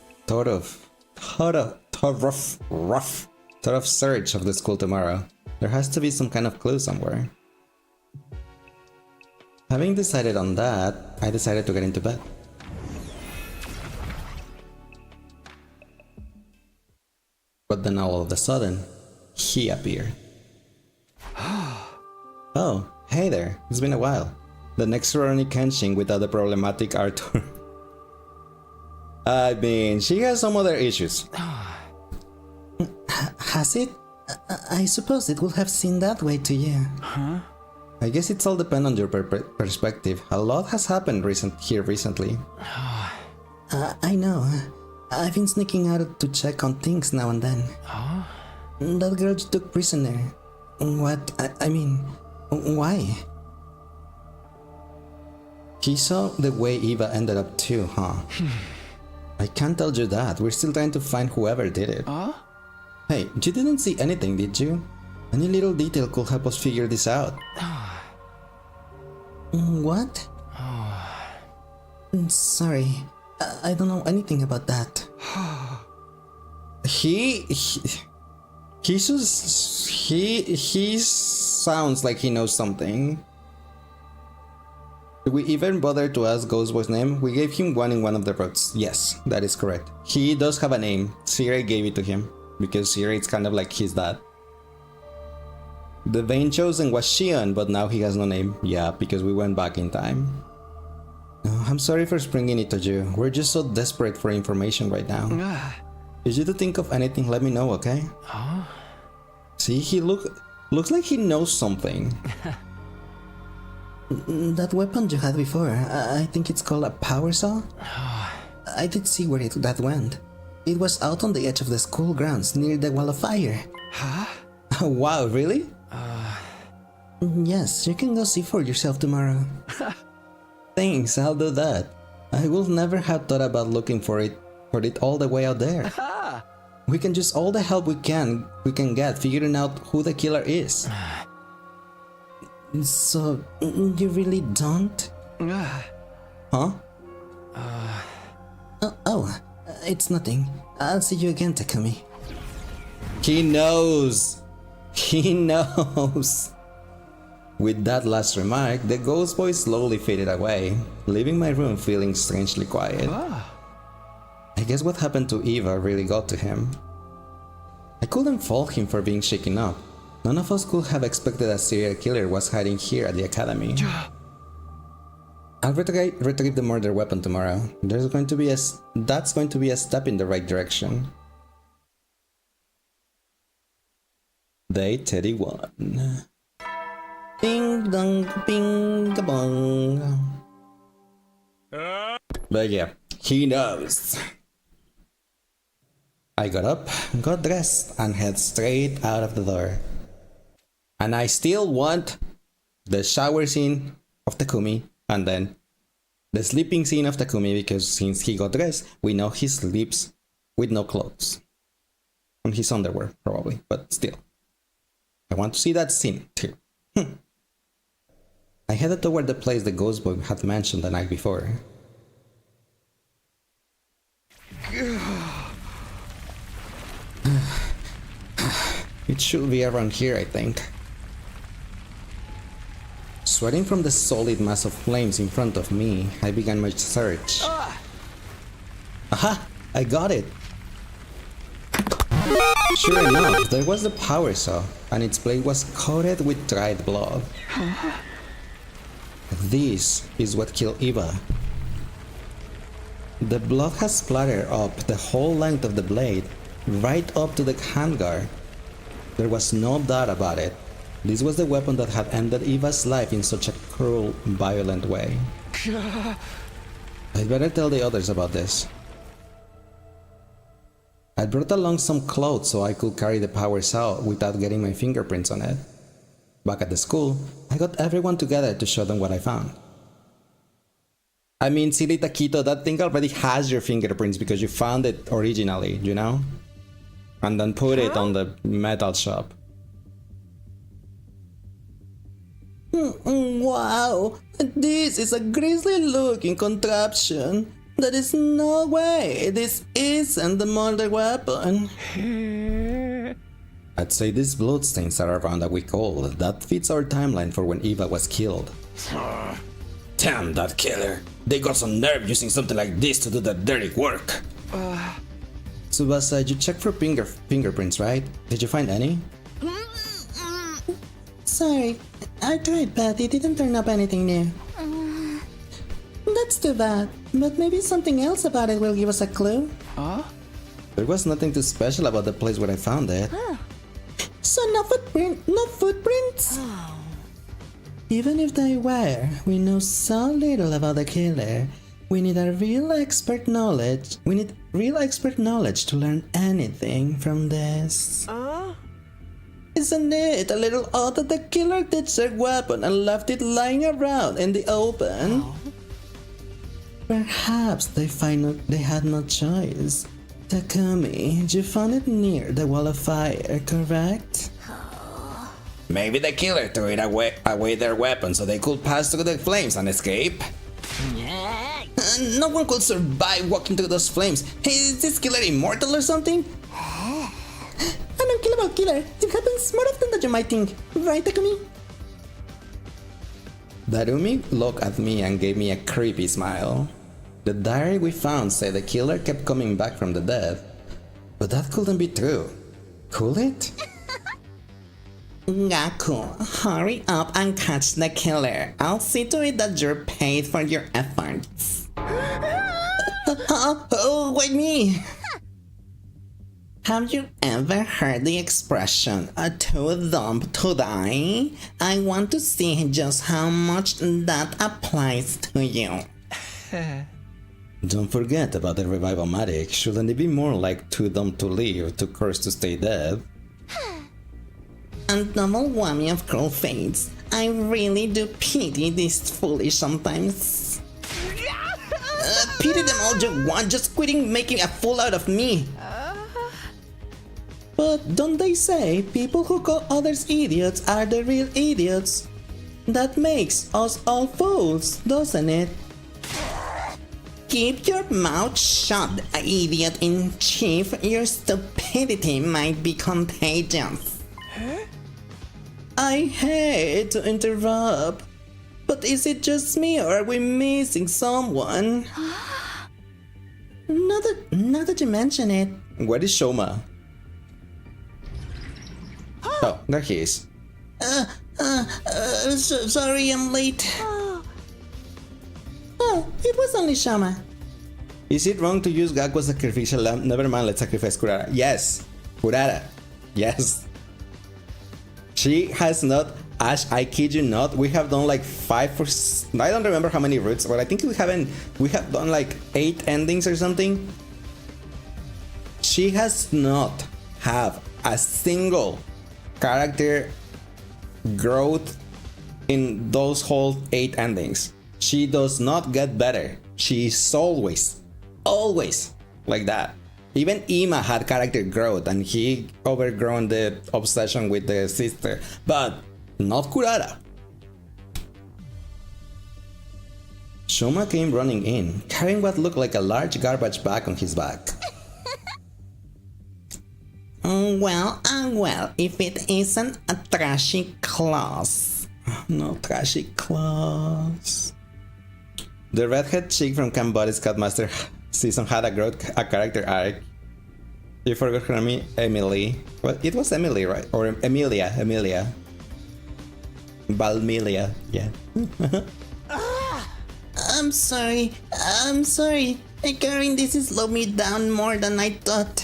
Speaker 1: search of the school tomorrow. There has to be some kind of clue somewhere. Having decided on that, I decided to get into bed. But then all of a sudden, he appeared. Oh, hey there, it's been a while. The next Rurouni Kenshin without the problematic Arthur. I mean, she has some other issues.
Speaker 12: Has it? I suppose it would have seemed that way to you.
Speaker 11: Huh?
Speaker 1: I guess it's all depend on your perspective. A lot has happened recently.
Speaker 12: I know. I've been sneaking out to check on things now and then.
Speaker 11: Huh?
Speaker 12: That girl you took prisoner. What? I mean, why?
Speaker 1: He saw the way Eva ended up too, huh? I can't tell you that. We're still trying to find whoever did it. Hey, you didn't see anything, did you? Any little detail could help us figure this out.
Speaker 12: What? Sorry, I don't know anything about that.
Speaker 1: He sounds like he knows something. Did we even bother to ask Ghostboy's name? We gave him one in one of the roads. Yes, that is correct. He does have a name. Sire gave it to him, because Sire is kind of like his dad. The vein chosen was Shion, but now he has no name. Yeah, because we went back in time. I'm sorry for springing it to you. We're just so desperate for information right now. If you do think of anything, let me know, okay? See, he looks like he knows something.
Speaker 12: That weapon you had before, I think it's called a power saw? I did see where that went. It was out on the edge of the school grounds near the wall of fire.
Speaker 1: Wow, really?
Speaker 12: Yes, you can go see for yourself tomorrow.
Speaker 1: Thanks, I'll do that. I will never have thought about looking for it all the way out there. We can use all the help we can get figuring out who the killer is.
Speaker 12: So, you really don't?
Speaker 1: Huh?
Speaker 12: Oh, it's nothing. I'll see you again, Takumi.
Speaker 1: He knows! He knows! With that last remark, the ghost boy slowly faded away, leaving my room feeling strangely quiet. I guess what happened to Eva really got to him. I couldn't fault him for being shaken up. None of us could have expected a serial killer was hiding here at the academy. I'll retrieve the murder weapon tomorrow. That's going to be a step in the right direction. Day 31.
Speaker 12: Ding dong, bing bong.
Speaker 1: But yeah, he knows. I got up, got dressed, and head straight out of the door. And I still want the shower scene of Takumi, and then the sleeping scene of Takumi, because since he got dressed, we know he sleeps with no clothes. And his underwear, probably, but still. I want to see that scene, too. I headed toward the place the ghost boy had mentioned the night before. It should be around here, I think. Sweating from the solid mass of flames in front of me, I began my search. Aha! I got it! Sure enough, there was the power saw, and its blade was coated with dried blood. This is what killed Eva. The blood has splattered up the whole length of the blade, right up to the handguard. There was no doubt about it. This was the weapon that had ended Eva's life in such a cruel, violent way. I'd better tell the others about this. I brought along some clothes so I could carry the power saw without getting my fingerprints on it. Back at the school, I got everyone together to show them what I found. I mean, silly Taquito, that thing already has your fingerprints because you found it originally, you know? And then put it on the metal shop.
Speaker 12: Wow, this is a grisly looking contraption. There is no way this isn't the murder weapon.
Speaker 1: I'd say these bloodstains are around a week old. That fits our timeline for when Eva was killed.
Speaker 13: Damn that killer. They got some nerve using something like this to do the dirty work.
Speaker 1: Tsubasa, you checked for fingerprints, right? Did you find any?
Speaker 12: Sorry, I tried, but it didn't turn up anything new. That's too bad, but maybe something else about it will give us a clue.
Speaker 1: There was nothing too special about the place where I found it.
Speaker 12: So no footprints? Even if they were, we know so little about the killer. We need real expert knowledge to learn anything from this. Isn't it a little odd that the killer ditched their weapon and left it lying around in the open? Perhaps they had no choice. Takumi, you found it near the wall of fire, correct?
Speaker 13: Maybe the killer threw it away their weapon so they could pass through the flames and escape.
Speaker 12: No one could survive walking through those flames. Hey, is this killer immortal or something? An unkillable killer. It happens more often than you might think. Right, Takumi?
Speaker 1: Darumi looked at me and gave me a creepy smile. The diary we found said the killer kept coming back from the dead, but that couldn't be true. Could it?
Speaker 12: Gaku, hurry up and catch the killer. I'll see to it that you're paid for your efforts. Wait me! Have you ever heard the expression, too dumb to die? I want to see just how much that applies to you.
Speaker 1: Don't forget about the revival-matic. Shouldn't it be more like too dumb to live, too cursed to stay dead?
Speaker 12: And double whammy of cruel fates. I really do pity this foolish sometimes. Pity them all you want, just quitting making a fool out of me. But don't they say people who call others idiots are the real idiots? That makes us all fools, doesn't it? Keep your mouth shut, idiot-in-chief. Your stupidity might be contagious. I hate to interrupt, but is it just me or are we missing someone? Now that you mention it.
Speaker 1: Where is Shoma? Oh, there he is.
Speaker 12: Sorry I'm late. Oh, it was only Shama.
Speaker 1: Is it wrong to use Gaku as sacrificial lamb? Never mind, let's sacrifice Kurara. Yes, Kurara. Yes. She has not, Ash, I kid you not, we have done like 5 or I don't remember how many routes, but I think we have done like 8 endings or something. She has not have a single character growth in those whole 8 endings. She does not get better. She's always like that. Even Ima had character growth and he overgrown the obsession with the sister, but not Kurara. Shoma came running in, carrying what looked like a large garbage bag on his back.
Speaker 12: Well, if it isn't a trashy claws.
Speaker 1: No trashy claws. The redhead chick from Cambodia's Cutmaster season had a character arc. You forgot her name? Emily. Well, it was Emily, right? Or Emilia. Valmilia, yeah.
Speaker 12: I'm sorry. Carrying this has slowed me down more than I thought.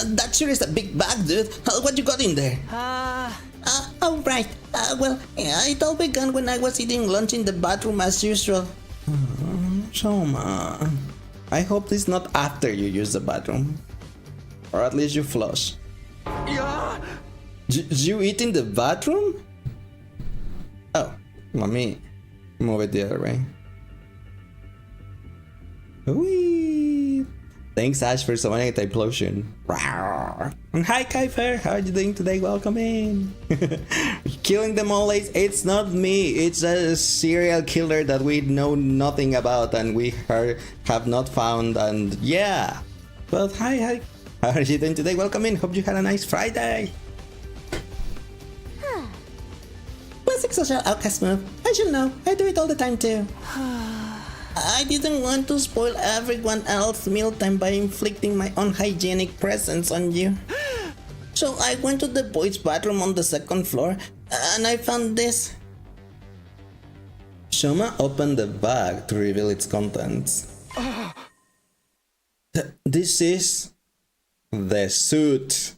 Speaker 12: That sure is a big bag, dude. What you got in there? Oh, right. Well, it all began when I was eating lunch in the bathroom as usual.
Speaker 1: Shoma, I hope this is not after you use the bathroom. Or at least you flush. You eat in the bathroom? Oh, let me move it the other way. Whee! Thanks, Ash, for summoning a Typhlosion. And hi, Kaifer. How are you doing today? Welcome in. Killing them all, it's not me. It's a serial killer that we know nothing about and we have not found. And yeah. But hi. How are you doing today? Welcome in. Hope you had a nice Friday.
Speaker 12: Classic social outcast move. I should know. I do it all the time too. I didn't want to spoil everyone else's mealtime by inflicting my unhygienic presence on you. So I went to the boys' bathroom on the second floor and I found this.
Speaker 1: Shoma opened the bag to reveal its contents. This is the suit.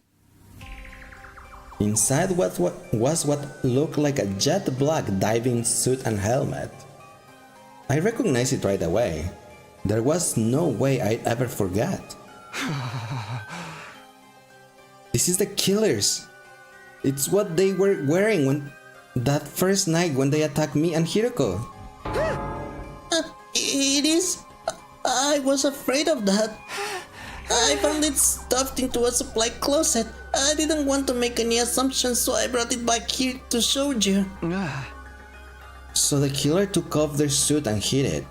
Speaker 1: Inside was what looked like a jet black diving suit and helmet. I recognized it right away. There was no way I'd ever forget. This is the killers. It's what they were wearing that first night when they attacked me and Hiroko.
Speaker 12: It is. I was afraid of that. I found it stuffed into a supply closet. I didn't want to make any assumptions, so I brought it back here to show you.
Speaker 1: So the killer took off their suit and hid it.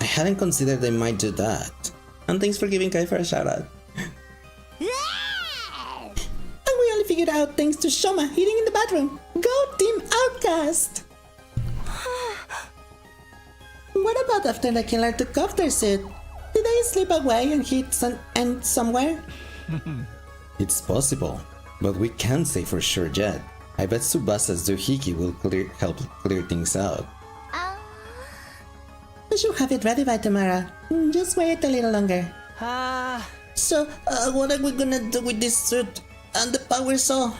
Speaker 1: I hadn't considered they might do that. And thanks for giving Kaifer a shout out.
Speaker 12: And we only figured out thanks to Shoma eating in the bathroom. Go Team Outcast! What about after the killer took off their suit? Did they slip away and hid somewhere?
Speaker 1: It's possible, but we can't say for sure yet. I bet Tsubasa's Zuhiki will help clear things out.
Speaker 12: I should have it ready by tomorrow. Just wait a little longer. So, what are we gonna do with this suit? And the power saw?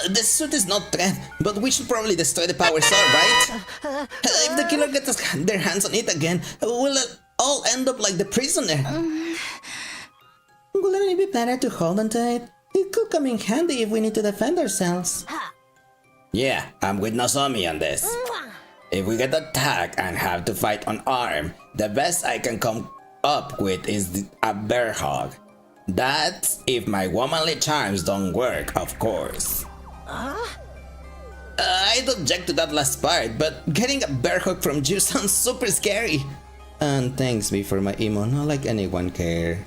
Speaker 13: The suit is not threat, but we should probably destroy the power saw, right? If the killer gets their hands on it again, we'll all end up like the prisoner.
Speaker 12: Wouldn't it be better to hold on to it? It could come in handy if we need to defend ourselves.
Speaker 13: Yeah, I'm with Nozomi on this. If we get attacked and have to fight unarmed, the best I can come up with is a bear hug. That's if my womanly charms don't work, of course. I'd object to that last part, but getting a bear hug from you sounds super scary.
Speaker 1: And thanks me for my emo, not like anyone care.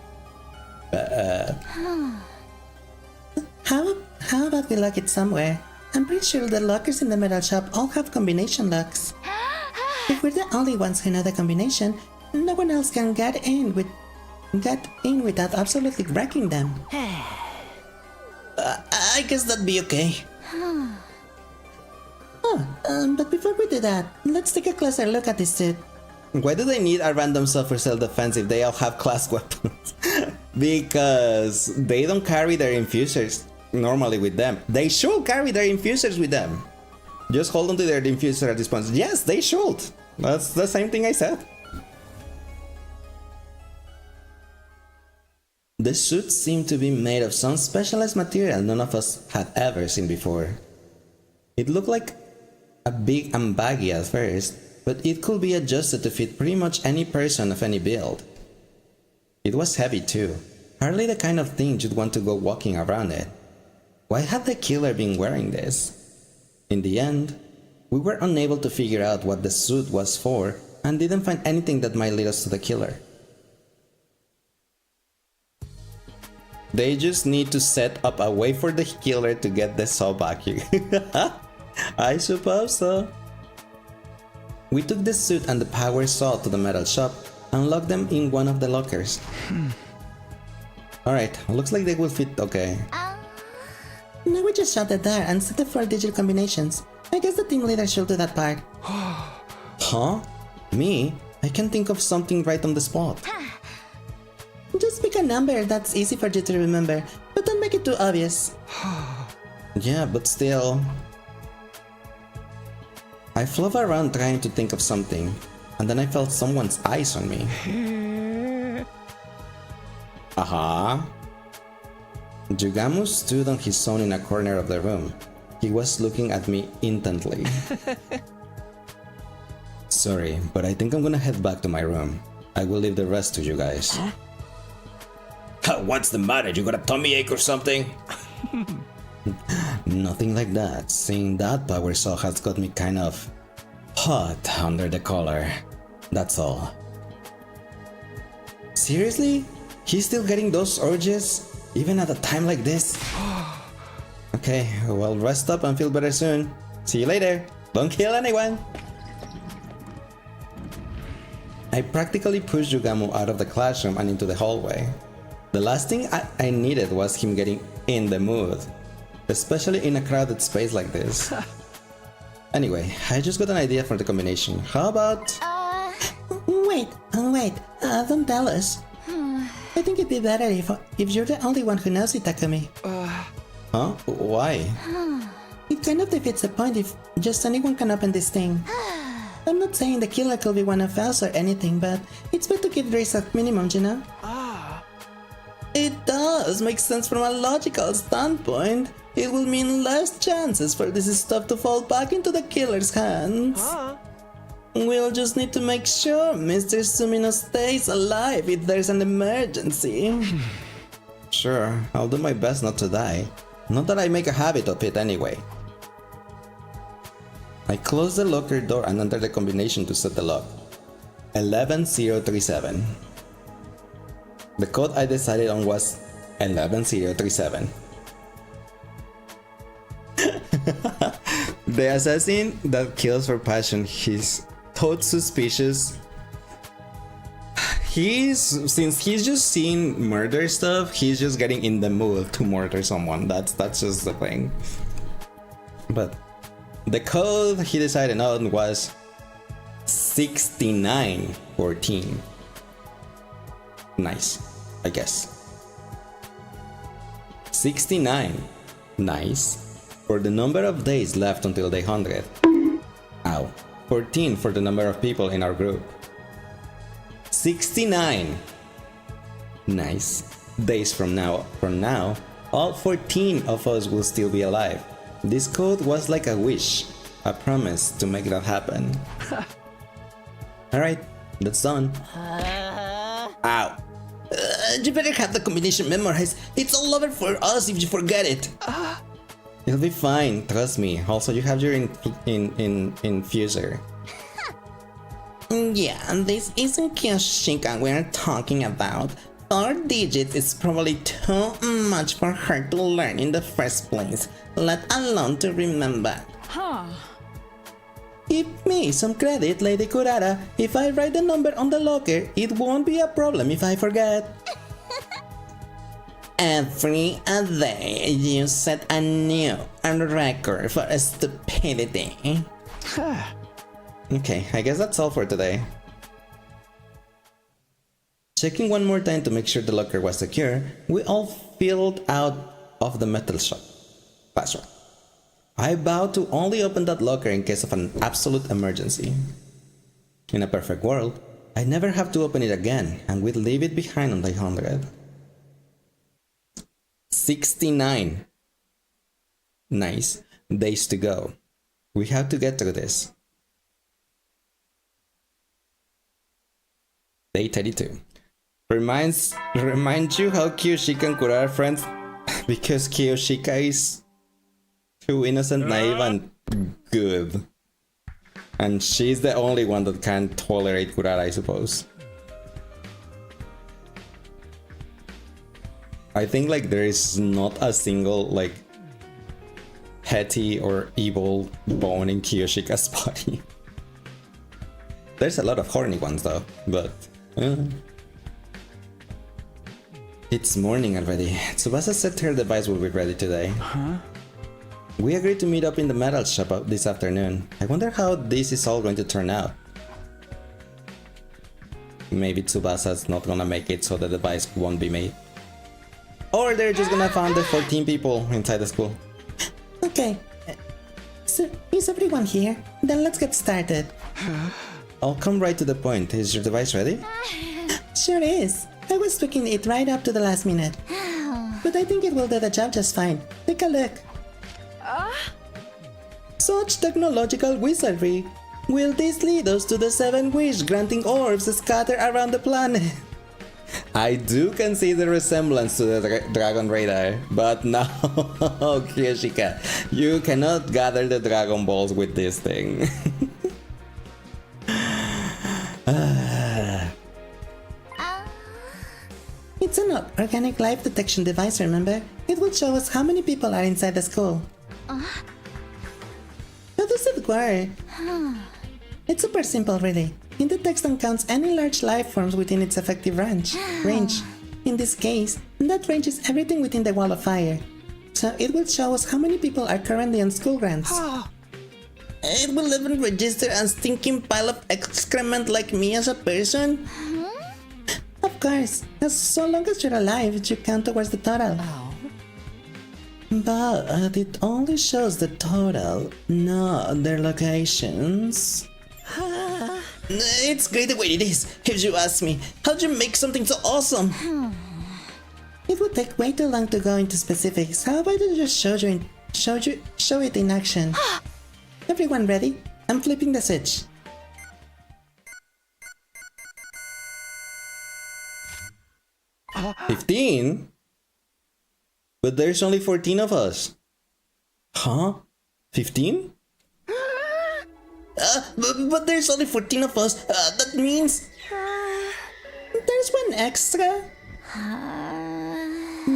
Speaker 12: How about we lock it somewhere? I'm pretty sure the lockers in the metal shop all have combination locks. If we're the only ones who know the combination, no one else can get in without absolutely wrecking them.
Speaker 13: I guess that'd be okay.
Speaker 12: But before we do that, let's take a closer look at this suit.
Speaker 1: Why do they need a random self for self-defense if they all have class weapons? Because they don't carry their infusers normally with them. They should carry their infusers with them. Just hold on to their infuser at this point. Yes, they should. That's the same thing I said. The suit seemed to be made of some specialized material none of us had ever seen before. It looked like a big and baggy at first, but it could be adjusted to fit pretty much any person of any build. It was heavy too, hardly the kind of thing you'd want to go walking around it. Why had the killer been wearing this? In the end, we were unable to figure out what the suit was for and didn't find anything that might lead us to the killer. They just need to set up a way for the killer to get the saw back here. I suppose so. We took the suit and the power saw to the metal shop and locked them in one of the lockers. Alright, looks like they will fit okay.
Speaker 12: Now we just shut the door and set the 4-digit combinations. I guess the team leader should do that part.
Speaker 1: Huh? Me? I can think of something right on the spot.
Speaker 12: Just pick a number that's easy for you to remember, but don't make it too obvious.
Speaker 1: Yeah, but still... I fluff around trying to think of something, and then I felt someone's eyes on me. Aha! Yugamu stood on his own in a corner of the room. He was looking at me intently. Sorry, but I think I'm gonna head back to my room. I will leave the rest to you guys.
Speaker 13: What's the matter? You got a tummy ache or something?
Speaker 1: Nothing like that. Seeing that power cell has got me kind of hot under the collar. That's all. Seriously? He's still getting those urges? Even at a time like this? Okay, well, rest up and feel better soon. See you later. Don't kill anyone. I practically pushed Yugamu out of the classroom and into the hallway. The last thing I needed was him getting in the mood, especially in a crowded space like this. Anyway, I just got an idea for the combination. How about...
Speaker 12: Wait, don't tell us. I think it'd be better if you're the only one who knows it, Takumi.
Speaker 1: Huh? Why?
Speaker 12: It kind of defeats the point if just anyone can open this thing. I'm not saying the killer could be one of us or anything, but it's better to keep risk at minimum, you know? It does make sense from a logical standpoint. It will mean less chances for this stuff to fall back into the killer's hands. We'll just need to make sure Mr. Sumino stays alive if there's an emergency.
Speaker 1: Sure, I'll do my best not to die. Not that I make a habit of it anyway. I closed the locker door and entered the combination to set the lock. 11037. The code I decided on was 11037. The assassin that kills for passion, he's thought suspicious. Since he's just seen murder stuff, he's just getting in the mood to murder someone. That's just the thing. But the code he decided on was 6914. Nice, I guess. 69. Nice. For the number of days left until day 100. Ow. 14 for the number of people in our group. 69. Nice. Days from now, all 14 of us will still be alive. This code was like a wish, a promise to make that happen. Alright, that's done. Ow. You better have the combination memorized. It's all over for us if you forget it. You'll be fine, trust me. Also, you have your infuser.
Speaker 12: Yeah, this isn't Kyoshika we're talking about. 4 digits is probably too much for her to learn in the first place, let alone to remember. Give me some credit, Lady Kurara. If I write the number on the locker, it won't be a problem if I forget. Every day you set a new record for stupidity.
Speaker 1: Okay, I guess that's all for today. Checking one more time to make sure the locker was secure, we all filled out of the metal shop. Password. I vowed to only open that locker in case of an absolute emergency. In a perfect world, I'd never have to open it again, and we'd leave it behind on day 100. 69. Nice. Days to go. We have to get through this. Day 32. Reminds you how Kyoshika and Kura are friends because Kyoshika is too innocent, naive, and good. And she's the only one that can tolerate Kurara, I suppose. I think like there is not a single like petty or evil bone in Kyoshika's body. There's a lot of horny ones though, but it's morning already. Tsubasa said her device will be ready today. We agreed to meet up in the metal shop this afternoon. I wonder how this is all going to turn out. Maybe Tsubasa's not gonna make it so the device won't be made. Or they're just gonna find the 14 people inside the school.
Speaker 12: Okay. So, is everyone here? Then let's get started.
Speaker 1: I'll come right to the point. Is your device ready?
Speaker 12: Sure is. I was tweaking it right up to the last minute. But I think it will do the job just fine. Take a look. Such technological wizardry. Will this lead us to the 7 wish-granting orbs scattered around the planet?
Speaker 1: I do consider resemblance to the Dragon Radar, but no, Kyoshika, you cannot gather the Dragon Balls with this thing.
Speaker 12: It's an organic life detection device, remember? It will show us how many people are inside the school. How does it work? It's super simple, really. It detects and counts any large life forms within its effective range. In this case, that range is everything within the wall of fire. So it will show us how many people are currently on school grounds. It will even register a stinking pile of excrement like me as a person? Of course, so long as you're alive, you count towards the total. But it only shows the total, not their locations. It's great the way it is, if you ask me. How'd you make something so awesome? It would take way too long to go into specifics. How about I just show it in action? Everyone ready? I'm flipping the switch.
Speaker 1: $15? But there's only 14 of us. Huh? 15?
Speaker 12: But there's only 14 of us. That means... there's one extra.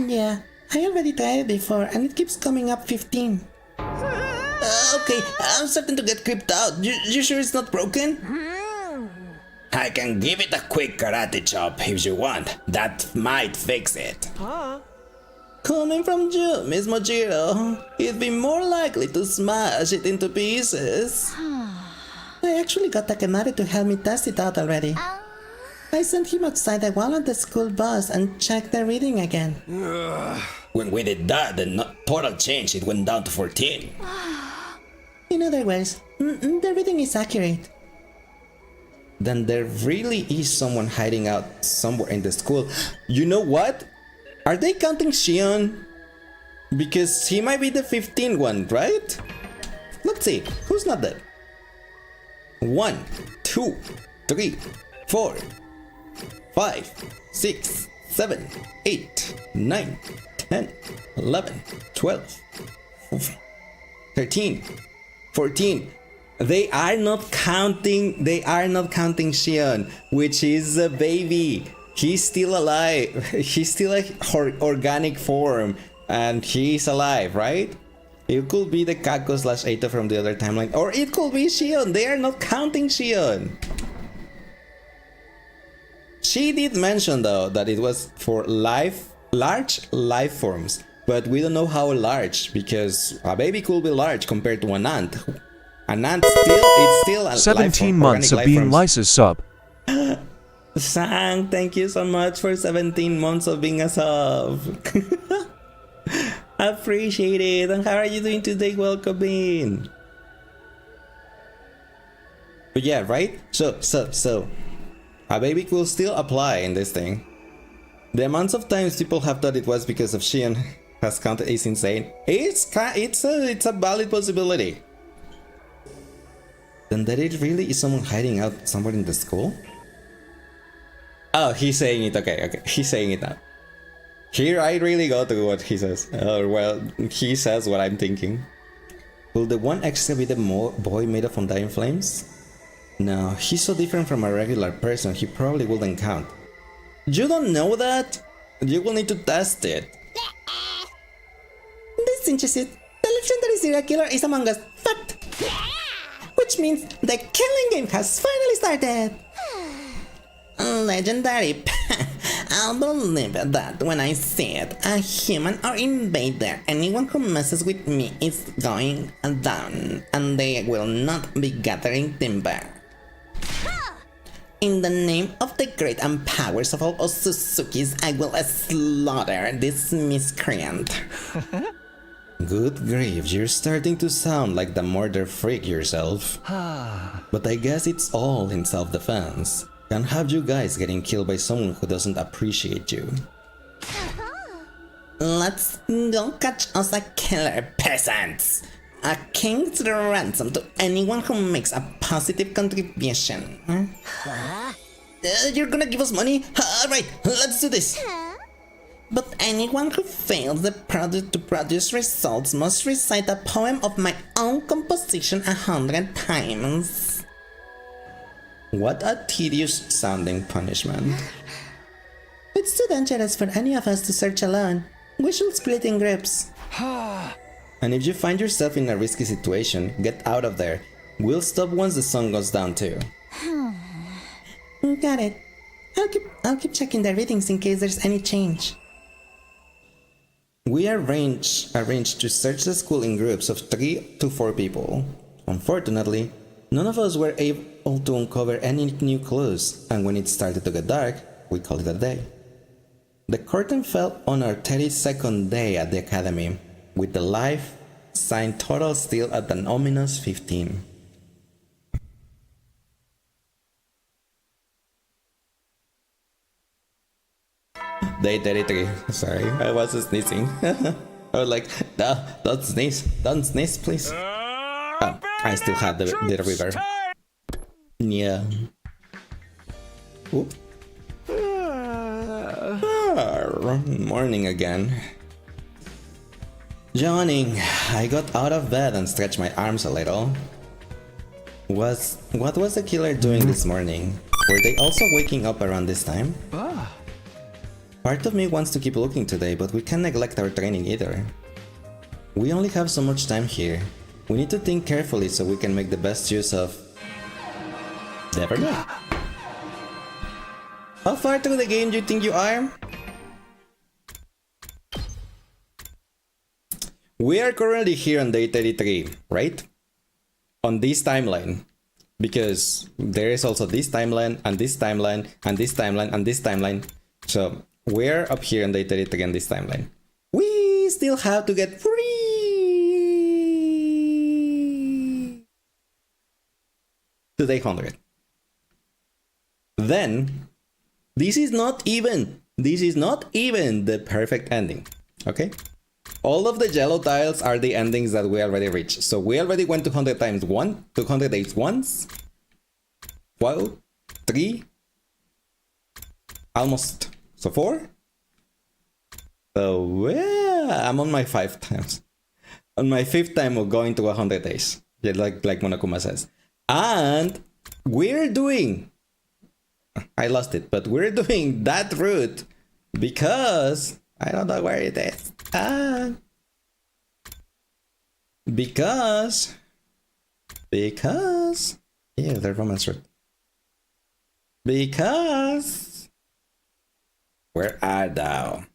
Speaker 12: Yeah, I already tried it before and it keeps coming up 15. Okay, I'm starting to get creeped out. You sure it's not broken?
Speaker 13: I can give it a quick karate chop if you want. That might fix it.
Speaker 12: Coming from you, Miss Mojiro, it'd be more likely to smash it into pieces. I actually got Takemari to help me test it out already. I sent him outside the wall on the school bus and checked the reading again.
Speaker 13: When we did that, the total change, it went down to 14.
Speaker 12: In other words, the reading is accurate.
Speaker 1: Then there really is someone hiding out somewhere in the school. You know what? Are they counting Shion? Because he might be the 15th one, right? Let's see, who's not dead? 1, 2, 3, 4, 5, 6, 7, 8, 9, 10, 11, 12, 13, 14. They are not counting Shion, which is a baby. He's still alive. He's still a organic form and he's alive, right? It could be the Kako / Eito from the other timeline, or it could be Shion. They are not counting Shion. She did mention though that it was for large life forms, but we don't know how large, because a baby could be large compared to an ant. An ant it's still a
Speaker 16: 17 months of being Lisa's sub.
Speaker 1: Sang, thank you so much for 17 months of being a sub. Appreciate it. And how are you doing today? Welcome in. But yeah, right? So a baby could still apply in this thing. The amounts of times people have thought it was because of Shion has counted is insane. It's a valid possibility. Then that it really is someone hiding out somewhere in the school? Oh, he's saying it. Okay. He's saying it now. Here I really go to what he says. Well, he says what I'm thinking. Will the one extra be the boy made of undying flames? No, he's so different from a regular person, he probably wouldn't count. You don't know that? You will need to test it.
Speaker 12: This cinches it. The legendary serial killer is among us. Fact! Which means the killing game has finally started! Legendary. I'll believe that when I see it. A human or invader. Anyone who messes with me is going down. And they will not be gathering timber. In the name of the great and powers of all Otsuzukis, I will slaughter this miscreant.
Speaker 1: Good grief, you're starting to sound like the murder freak yourself. But I guess it's all in self-defense. Can't have you guys getting killed by someone who doesn't appreciate you.
Speaker 12: Let's go catch us a killer, peasants! A king's ransom to anyone who makes a positive contribution. Huh? You're gonna give us money? Alright, let's do this. But anyone who fails to produce results must recite a poem of my own composition 100 times.
Speaker 1: What a tedious sounding punishment.
Speaker 12: It's too dangerous for any of us to search alone. We should split in groups.
Speaker 1: And if you find yourself in a risky situation, get out of there. We'll stop once the sun goes down too.
Speaker 12: Got it. I'll keep checking the readings in case there's any change.
Speaker 1: We arranged to search the school in groups of 3 to 4 people. Unfortunately, none of us were able to uncover any new clues, and when it started to get dark, we called it a day. The curtain fell on our 32nd day at the academy, with the life sign total still at an ominous 15. Day 33. Sorry, I was sneezing. I was like, no, don't sneeze, please. Oh, I still have the river. Yeah. Oop. Morning again. Yawning, I got out of bed and stretched my arms a little. What was the killer doing this morning? Were they also waking up around this time? Part of me wants to keep looking today, but we can't neglect our training either. We only have so much time here. We need to think carefully so we can make the best use of... Never know. How far through the game do you think you are? We are currently here on day 33, right? On this timeline. Because there is also this timeline, and this timeline, and this timeline, and this timeline. So, we're up here on day 33 on this timeline. We still have to get free to day 100. Then, this is not even the perfect ending, okay? All of the yellow tiles are the endings that we already reached. So we already went 200 times 200 days once. 12, 3, almost. So 4. So yeah, I'm on my 5 times. On my 5th time of going to 100 days. Yeah, like Monokuma says. And we're doing... I lost it, but we're doing that route because... I don't know where it is. Because... Yeah, the romance route. Because... Where are thou?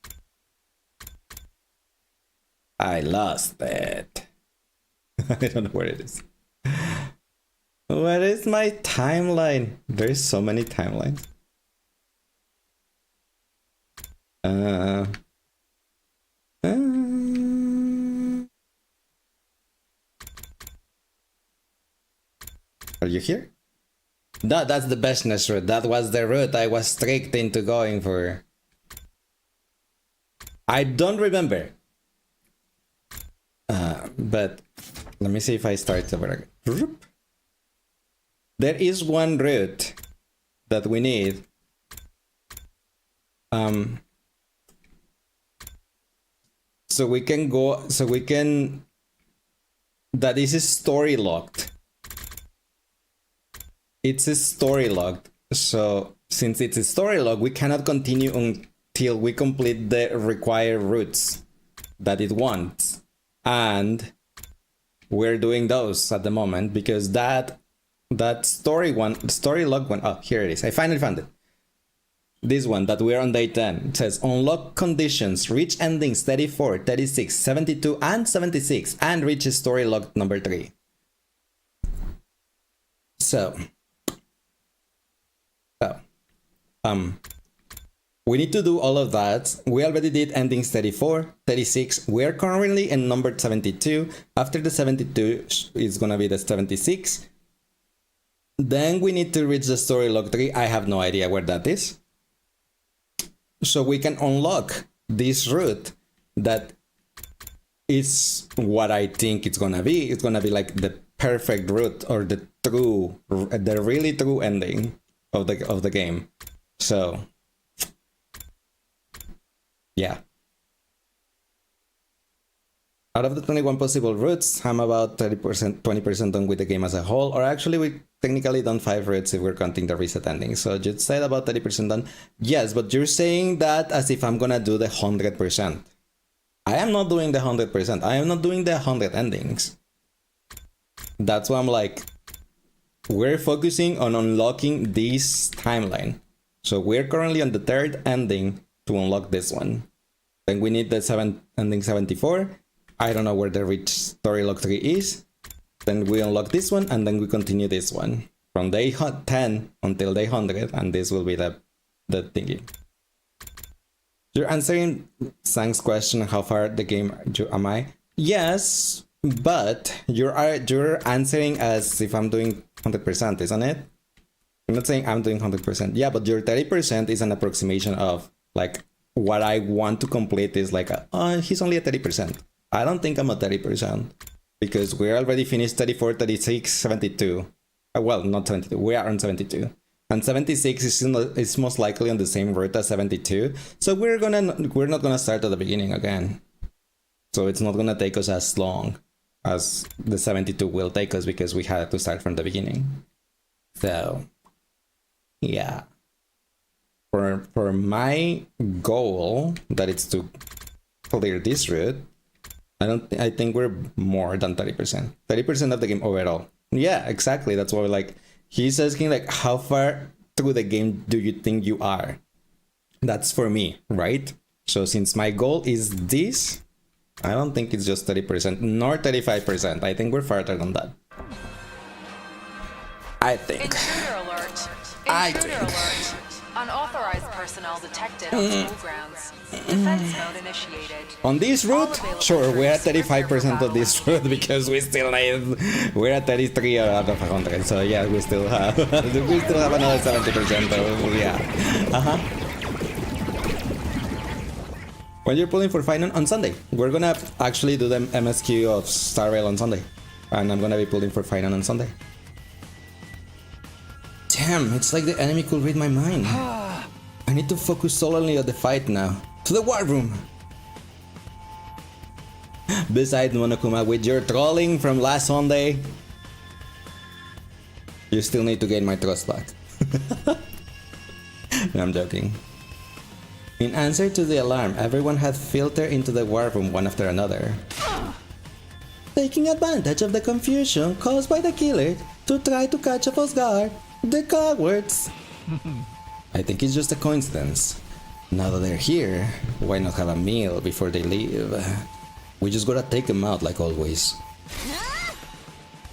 Speaker 1: I lost it. I don't know where it is. Where is my timeline? There's so many timelines. Are you here? No, that's the bestness route. That was the route I was tricked into going for. I don't remember. But let me see if I start over again. There is one route that we need. So we can go, that is story locked. It's a story locked. So since it's a story locked, we cannot continue until we complete the required routes that it wants. And we're doing those at the moment because that story log one, oh, here it is. I finally found it. This one that we're on day 10. It says unlock conditions, reach endings 34, 36, 72, and 76, and reach story log number 3. So we need to do all of that. We already did endings 34, 36. We are currently in number 72. After the 72 is gonna be the 76. Then we need to reach the story log 3. I have no idea where that is. So we can unlock this route that is what I think it's gonna be. It's gonna be like the perfect route or the really true ending of the game. So yeah. Out of the 21 possible routes, I'm about 30%, 20% done with the game as a whole, or actually we technically done 5 routes if we're counting the reset ending. So just said about 30% done. Yes, but you're saying that as if I'm gonna do the 100%. I am not doing the 100%. I am not doing the 100 endings. That's why I'm like, we're focusing on unlocking this timeline. So we're currently on the 3rd ending to unlock this one. Then we need the ending 74. I don't know where the reach story log 3 is. Then we unlock this one and then we continue this one from day 10 until day 100, and this will be the thingy. You're answering Sang's question, how far the game am I? Yes, but you're answering as if I'm doing 100%, isn't it? I'm not saying I'm doing 100%. Yeah, but your 30% is an approximation of like what I want to complete is like, he's only at 30%. I don't think I'm at 30% because we already finished 34, 36, 72. Well, not 72. We are on 72. And 76 is most likely on the same route as 72. So we're not gonna start at the beginning again. So it's not gonna take us as long as the 72 will take us because we had to start from the beginning. So yeah. For my goal, that it's to clear this route, I think we're more than 30%. 30% of the game overall. Yeah, exactly. That's why we're like, he's asking like, how far through the game do you think you are? That's for me, right? So since my goal is this, I don't think it's just 30%, nor 35%. I think we're farther than that. I think.
Speaker 17: Intruder alert. Intruder alert. Unauthorized personnel detected on school grounds. Defense mode initiated.
Speaker 1: On this route, sure, we're at 35% of this route because we're at 33 out of 100. So yeah, we still have another 70%. So yeah. When you're pulling for final on Sunday, we're gonna actually do the MSQ of Star Rail on Sunday, and I'm gonna be pulling for final on Sunday. Damn, it's like the enemy could read my mind. I need to focus solely on the fight now. To the war room! Besides, Monokuma, with your trolling from last Sunday, you still need to gain my trust back. No, I'm joking. In answer to the alarm, everyone had filtered into the war room one after another. Taking advantage of the confusion caused by the killer to try to catch us off guard. The cowards! I think it's just a coincidence. Now that they're here, why not have a meal before they leave? We just gotta take them out like always.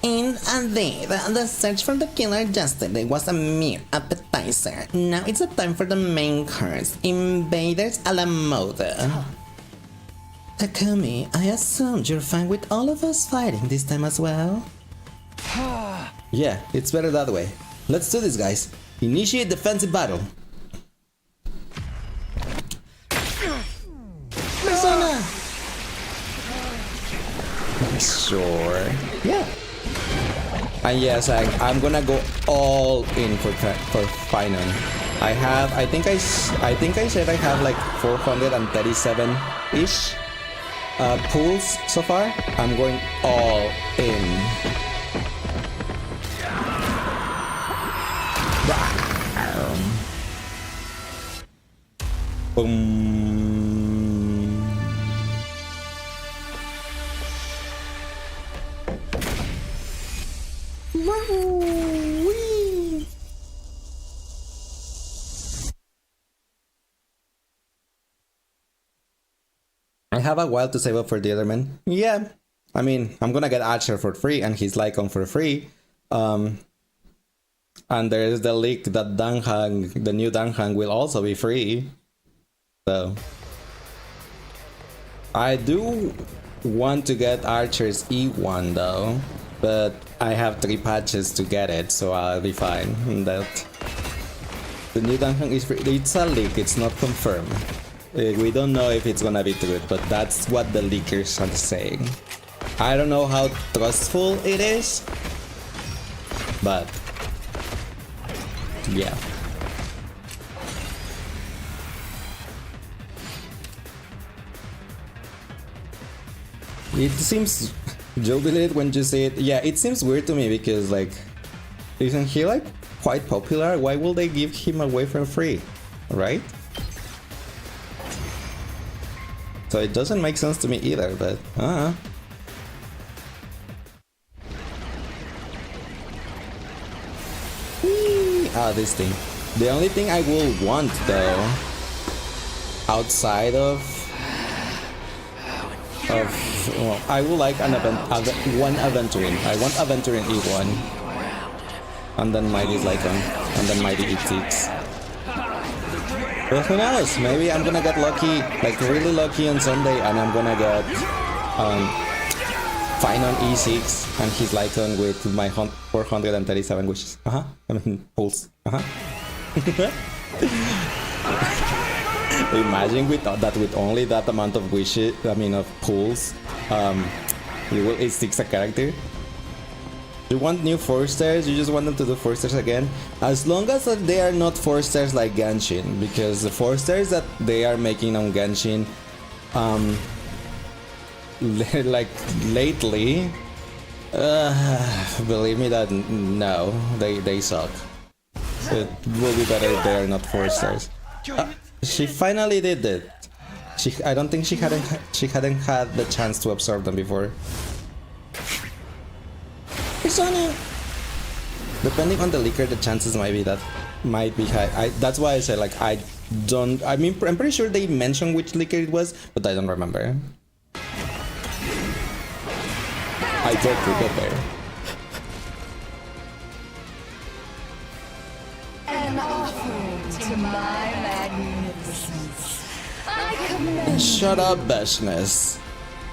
Speaker 12: And indeed, the search for the killer yesterday was a mere appetizer. Now it's a time for the main course, Invaders a la mode. Takumi, I assume you're fine with all of us fighting this time as well?
Speaker 1: Yeah, it's better that way. Let's do this, guys. Initiate defensive battle.
Speaker 12: Persona!
Speaker 1: Sure. Yeah. And yes, I'm gonna go all in for final. I think I said I have like 437 ish pulls so far. I'm going all in. Boom.
Speaker 12: Woo-wee.
Speaker 1: I have a while to save up for the other man. Yeah. I mean, I'm gonna get Archer for free and his Lycon for free. And there is the leak that Danhang, the new Danhang, will also be free. So I do want to get Archer's E1 though, but I have 3 patches to get it, so I'll be fine. That the new Danhang is free. It's a leak, it's not confirmed. We don't know if it's gonna be true, but that's what the leakers are saying. I don't know how trustful it is, but yeah. It seems, Jubilee, when you say it, yeah, it seems weird to me because, like, isn't he like quite popular? Why will they give him away for free, right? So it doesn't make sense to me either, but this thing. The only thing I will want though, outside of well, I would like an one Aventurine. I want Aventurine E1, and then Mighty Lycan, and then Mighty E6. But who knows? Maybe I'm gonna get lucky, like really lucky on Sunday, and I'm gonna get fine on E6 and his Lycan with my 437 wishes. I mean pulls. Imagine with that, with only that amount of wishes, I mean of pulls, you will E6 a character. You want new 4-stars, you just want them to do 4-stars again, as long as they are not 4-stars like Genshin, because the 4-stars that they are making on Genshin, like lately, believe me that no, they suck. It will be better if they are not 4-stars. She finally did it. I don't think she hadn't had the chance to absorb them before. Persona. Depending on the leaker, the chances might be high. That's why I said, like, I mean, I'm pretty sure they mentioned which leaker it was, but I don't remember. I got to get there.
Speaker 18: An offering to my magnificence. I commend.
Speaker 1: Shut up, Beshness.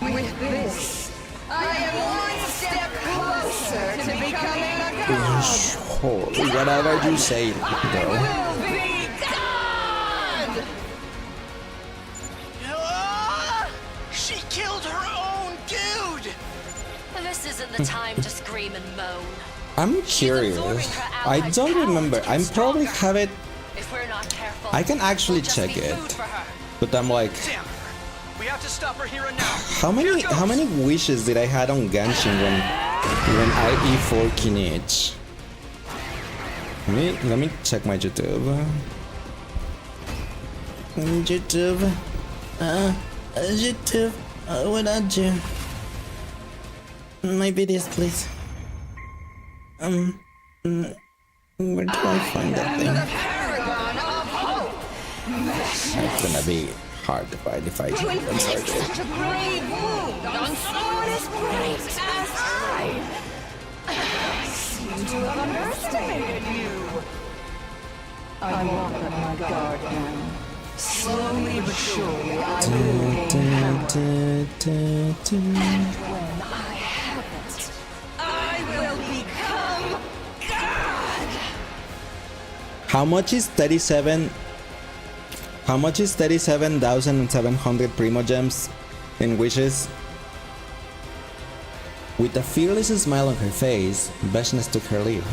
Speaker 18: With this, I am one step closer to becoming a god.
Speaker 1: Whatever you say, bro.
Speaker 18: I will be god!
Speaker 6: She killed her own dude!
Speaker 10: This isn't the time to scream and moan.
Speaker 1: I'm curious. I don't remember. I probably have it.
Speaker 10: If we're not careful,
Speaker 1: I can actually check it. But I'm like,
Speaker 6: we have to stop her here and now.
Speaker 1: How many wishes did I had on Genshin when I E4 Kinich? Let me check my YouTube. YouTube. YouTube. What did you? My videos, please. Where do I find that thing? It's gonna be hard to find if I
Speaker 18: You inflicted
Speaker 1: start it.
Speaker 18: such a grave wound on someone as great as I. I seem to have underestimated you. I walk on my guard now. Slowly but surely, I will gain power. And when I have it, I will become God!
Speaker 1: How much is 37? How much is 37,700 Primo Gems in wishes? With a fearless smile on her face, Beshness took her leave.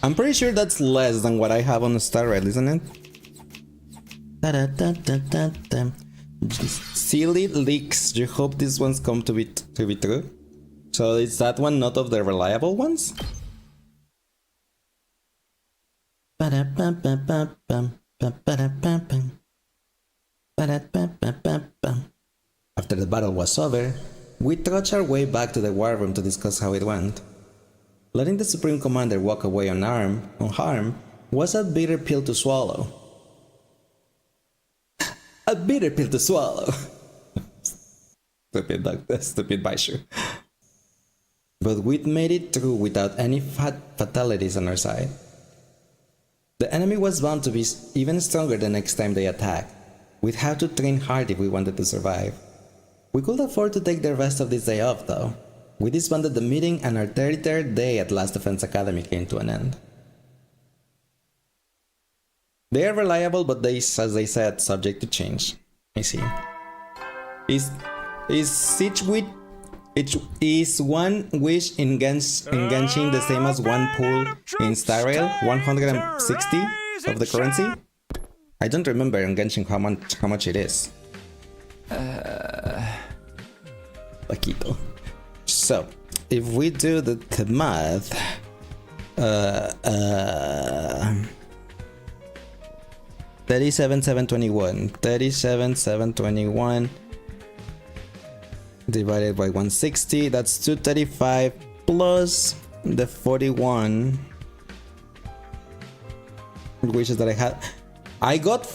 Speaker 1: I'm pretty sure that's less than what I have on the Star Rail, isn't it? Silly leaks. You hope these ones come to be true? So is that one not of the reliable ones? After the battle was over, we trudged our way back to the war room to discuss how it went. Letting the Supreme Commander walk away unharmed was a bitter pill to swallow. A bitter pill to swallow! Stupid Baishu. But we'd made it through without any fatalities on our side. The enemy was bound to be even stronger the next time they attacked. We'd have to train hard if we wanted to survive. We could afford to take the rest of this day off, though. We disbanded the meeting and our 33rd day at Last Defense Academy came to an end. They are reliable, but they, as they said, subject to change. I see. Is one wish in Genshin the same as one pool in Star Rail? 160 of the currency? I don't remember in Genshin how much it is. Paquito. So, if we do the math, 37,721 divided by 160, that's 235 plus the 41 wishes that I had. I got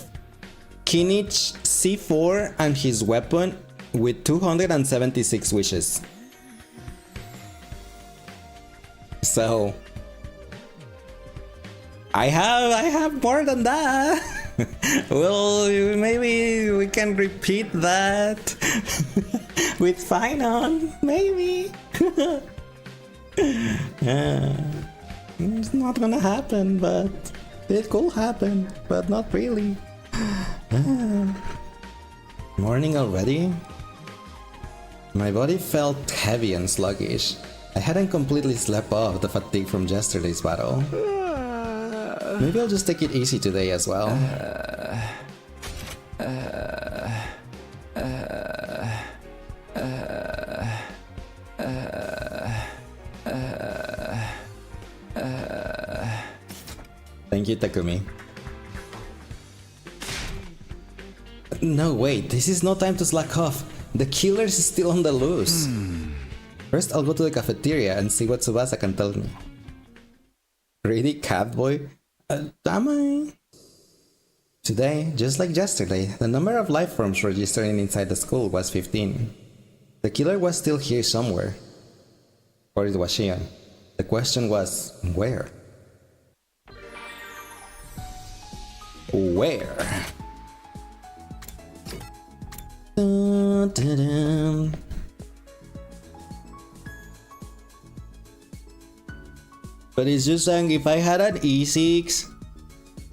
Speaker 1: Kinich C4 and his weapon with 276 wishes. So I have more than that. Well, maybe we can repeat that with Finon, maybe. It's not gonna happen, but it could happen, but not really. Morning already? My body felt heavy and sluggish. I hadn't completely slept off the fatigue from yesterday's battle. Maybe I'll just take it easy today as well. Thank you, Takumi. No, wait, this is no time to slack off. The killer's still on the loose. First, I'll go to the cafeteria and see what Tsubasa can tell me. Greedy catboy? Am I? Today, just like yesterday, the number of life forms registering inside the school was 15. The killer was still here somewhere. Or it was Shion. The question was, where? Where? Dun, dun, dun. But it's just saying if I had an E6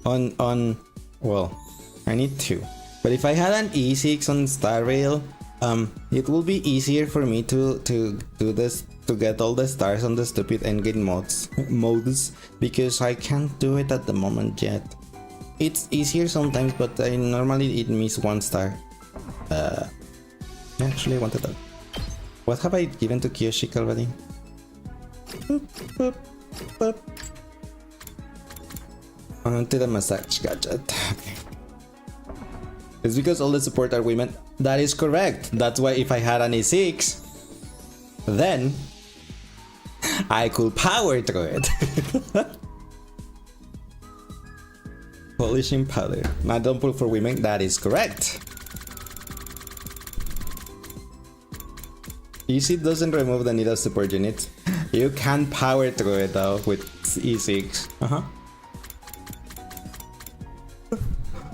Speaker 1: on well, I need 2. But if I had an E6 on Star Rail, it will be easier for me to do this, to get all the stars on the stupid endgame modes because I can't do it at the moment yet. It's easier sometimes, but I normally it miss 1 star. Actually I wanted that. What have I given to Kiyoshika already? Boop, boop. Boop. Onto the massage gadget. Okay. It's because all the support are women. That is correct. That's why if I had an E6, then I could power through it. Polishing powder. Now don't pull for women. That is correct. E6 doesn't remove the need of support units. You can power through it though with E6.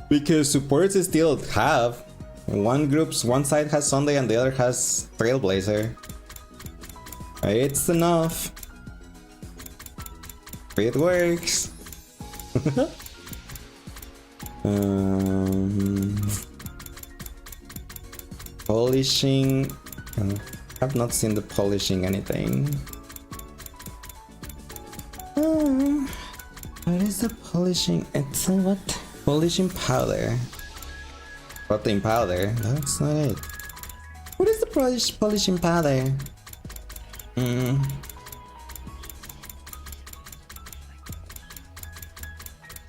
Speaker 1: Because supports still have one side has Sunday and the other has Trailblazer. It's enough. It works. Polishing. I've not seen the polishing anything. What is the polishing? It's a what? Polishing powder. Protein powder? That's not it. What is the polishing powder?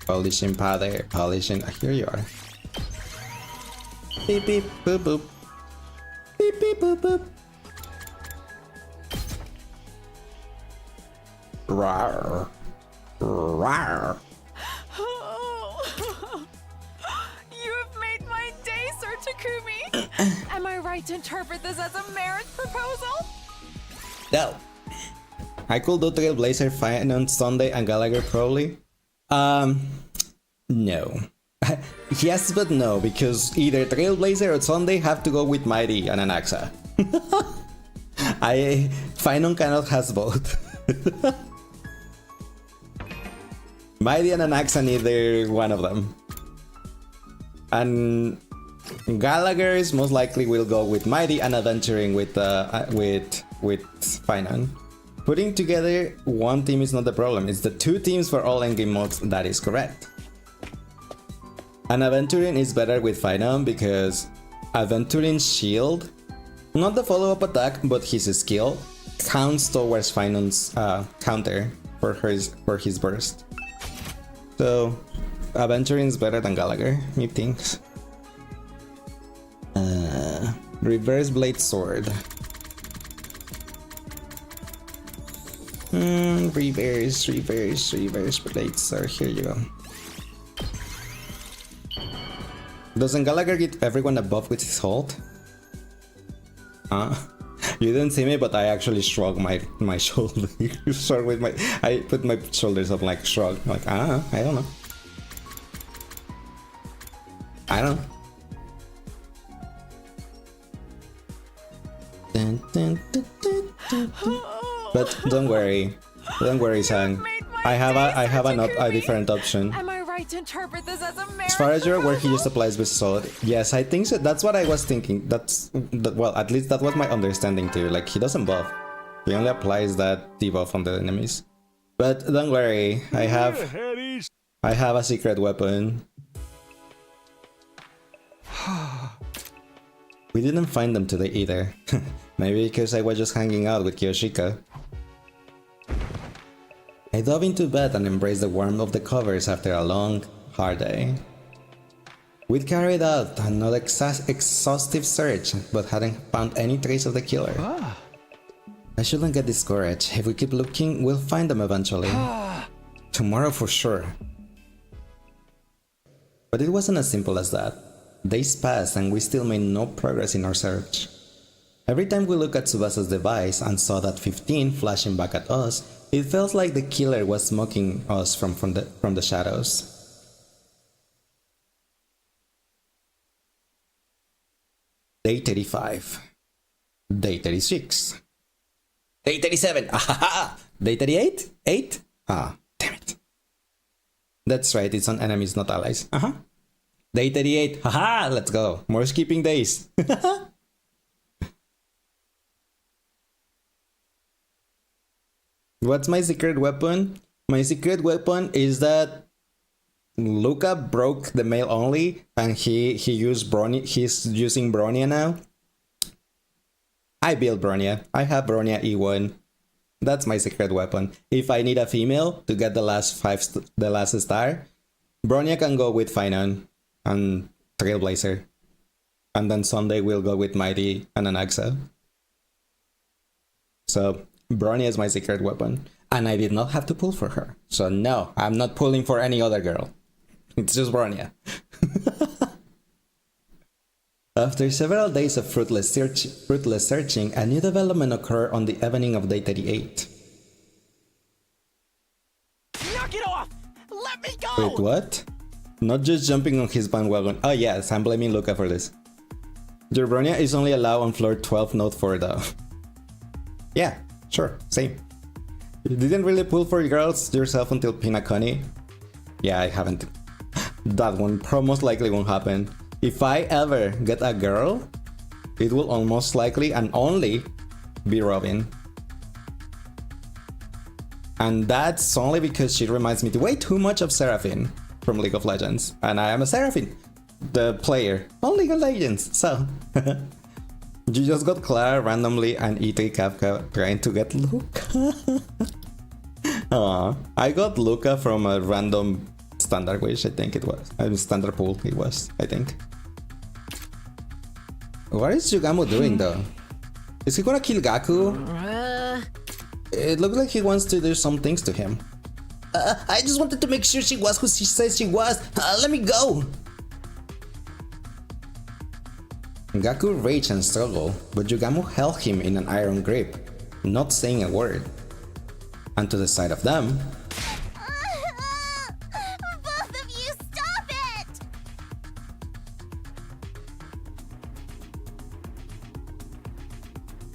Speaker 1: Polishing powder. Polishing. Here you are. Beep beep boop boop. Beep beep boop boop. Rawr. Rawr.
Speaker 9: You have made my day, Sir Takumi. Am I right to interpret this as a marriage proposal?
Speaker 1: No. I could do Trailblazer fine on Sunday and Gallagher probably. No. Yes, but no, because either Trailblazer or Sunday have to go with Mighty and Anaxa. Finon cannot has both. Mighty and Anaxa, neither one of them. And Gallagher is most likely will go with Mighty and adventuring with Finan. Putting together one team is not the problem, it's the two teams for all endgame modes that is correct. And Aventuring is better with Finan because Aventuring's shield, not the follow-up attack, but his skill, counts towards Finan's counter for his burst. So Aventuring is better than Gallagher, me thinks. Reverse Blade Sword. Reverse Blade Sword. Here you go. Doesn't Gallagher get everyone a buff with his hold? You didn't see me, but I actually shrugged my shoulder. I put my shoulders up like shrug. Like, I don't know. I don't know. But don't worry, Sang. I have a different option.
Speaker 9: Am I right to interpret this as a miracle?
Speaker 1: As far as you're aware, he just applies with solid. Yes, I think so. That's what I was thinking. Well, at least that was my understanding too. Like, he doesn't buff. He only applies that debuff on the enemies. But don't worry, I have a secret weapon. We didn't find them today either. Maybe because I was just hanging out with Kiyoshika. I dove into bed and embraced the warmth of the covers after a long, hard day. We'd carried out another exhaustive search, but hadn't found any trace of the killer. I shouldn't get discouraged. If we keep looking, we'll find them eventually. Tomorrow for sure. But it wasn't as simple as that. Days passed and we still made no progress in our search. Every time we looked at Tsubasa's device and saw that 15 flashing back at us, it felt like the killer was mocking us from the shadows. Day 35. Day 36. Day 37. Ahaha! Day 38? 8? Ah, damn it. That's right, it's on enemies, not allies. Day 38. Haha! Let's go. More skipping days. What's my secret weapon? My secret weapon is that Luca broke the mail only and he used Bronya. He's using Bronya now. I built Bronya. I have Bronya E1. That's my secret weapon. If I need a female to get the last star, Bronya can go with Finan and Trailblazer. And then Sunday we'll go with Mighty and Anaxa. So Bronya is my secret weapon. And I did not have to pull for her. So no, I'm not pulling for any other girl. It's just Bronya. After several days of fruitless searching, a new development occurred on the evening of day 38.
Speaker 8: Knock it off! Let me go!
Speaker 1: Wait, what? Not just jumping on his bandwagon. Oh yes, I'm blaming Luca for this. Your Bronya is only allowed on floor 12, note 4 though. Yeah, sure, same. You didn't really pull for girls yourself until Pinakoni? Yeah, I haven't. That one most likely won't happen. If I ever get a girl, it will almost likely and only be Robin. And that's only because she reminds me way too much of Seraphine from League of Legends. And I am a Seraphine, the player on League of Legends, so... You just got Clara randomly and E3 Kafka trying to get Luca. I got Luca from a random standard wish, I think it was. Standard pool, it was, I think. What is Yugamo doing though? Is he gonna kill Gaku? It looks like he wants to do some things to him. I just wanted to make sure she was who she says she was. Let me go! Gaku raged and struggled, but Yugamo held him in an iron grip, not saying a word. And to the side of them...
Speaker 3: Both of you, stop it!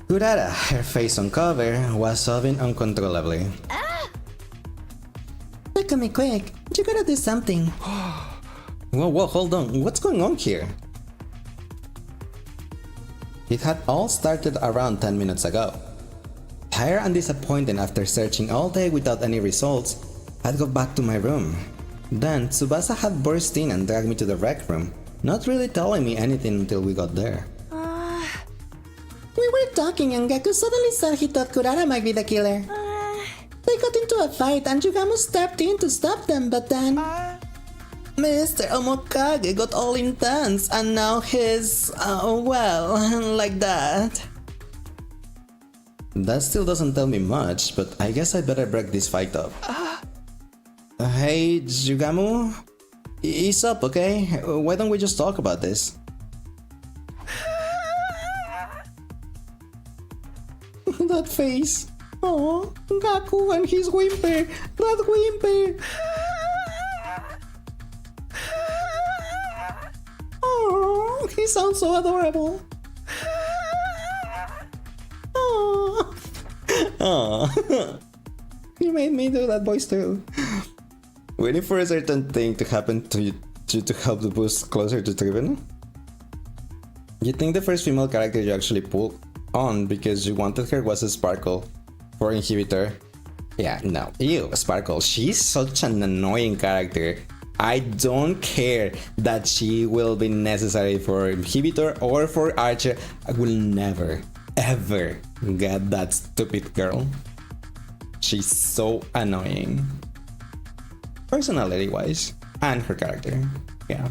Speaker 1: Kurara, her face uncovered, was sobbing uncontrollably.
Speaker 12: Look at me quick, you gotta do something.
Speaker 1: Whoa, hold on. What's going on here? It had all started around 10 minutes ago. Tired and disappointed after searching all day without any results, I'd go back to my room. Then Tsubasa had burst in and dragged me to the rec room, not really telling me anything until we got there.
Speaker 12: We were talking and Gaku suddenly said he thought Kurara might be the killer. They got into a fight and Yugamu stepped in to stop them, but then... Mr. Omokage got all intense and now he's... well, like that.
Speaker 1: That still doesn't tell me much, but I guess I better break this fight up. Hey, Yugamu? Ease up, okay? Why don't we just talk about this? That face. Oh, Gaku and his whimper. That whimper. Oh, he sounds so adorable. Oh. Oh. You made me do that voice too. Waiting for a certain thing to happen to you to help the boost closer to Driven? You think the first female character you actually pulled on because you wanted her was a Sparkle for Inhibitor? Yeah, no. Ew, Sparkle. She's such an annoying character. I don't care that she will be necessary for Inhibitor or for Archer. I will never, ever get that stupid girl. She's so annoying. Personality wise, and her character. Yeah.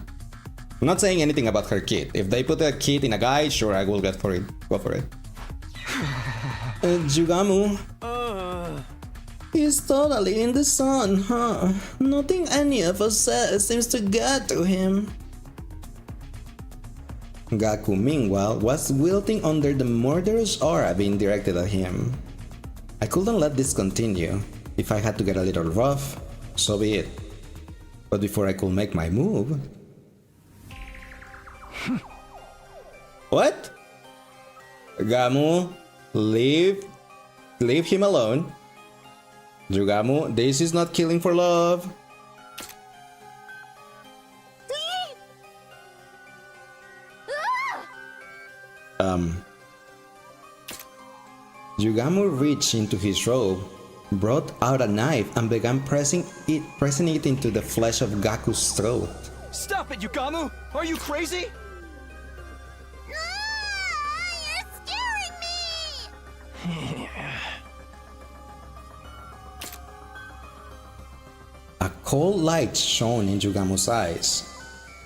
Speaker 1: I'm not saying anything about her kid. If they put a kid in a guy, sure, I will get for it. Go for it. Yugamu. He's totally in the sun, huh? Nothing any of us says seems to get to him. Gaku, meanwhile, was wilting under the murderous aura being directed at him. I couldn't let this continue. If I had to get a little rough, so be it. But before I could make my move... What? Gamu, leave him alone. Yugamu, this is not killing for love. Yugamu reached into his robe, brought out a knife, and began pressing it into the flesh of Gaku's throat.
Speaker 11: Stop it, Yugamu! Are you crazy?
Speaker 3: You're scaring me!
Speaker 1: A cold light shone in Yugamu's eyes.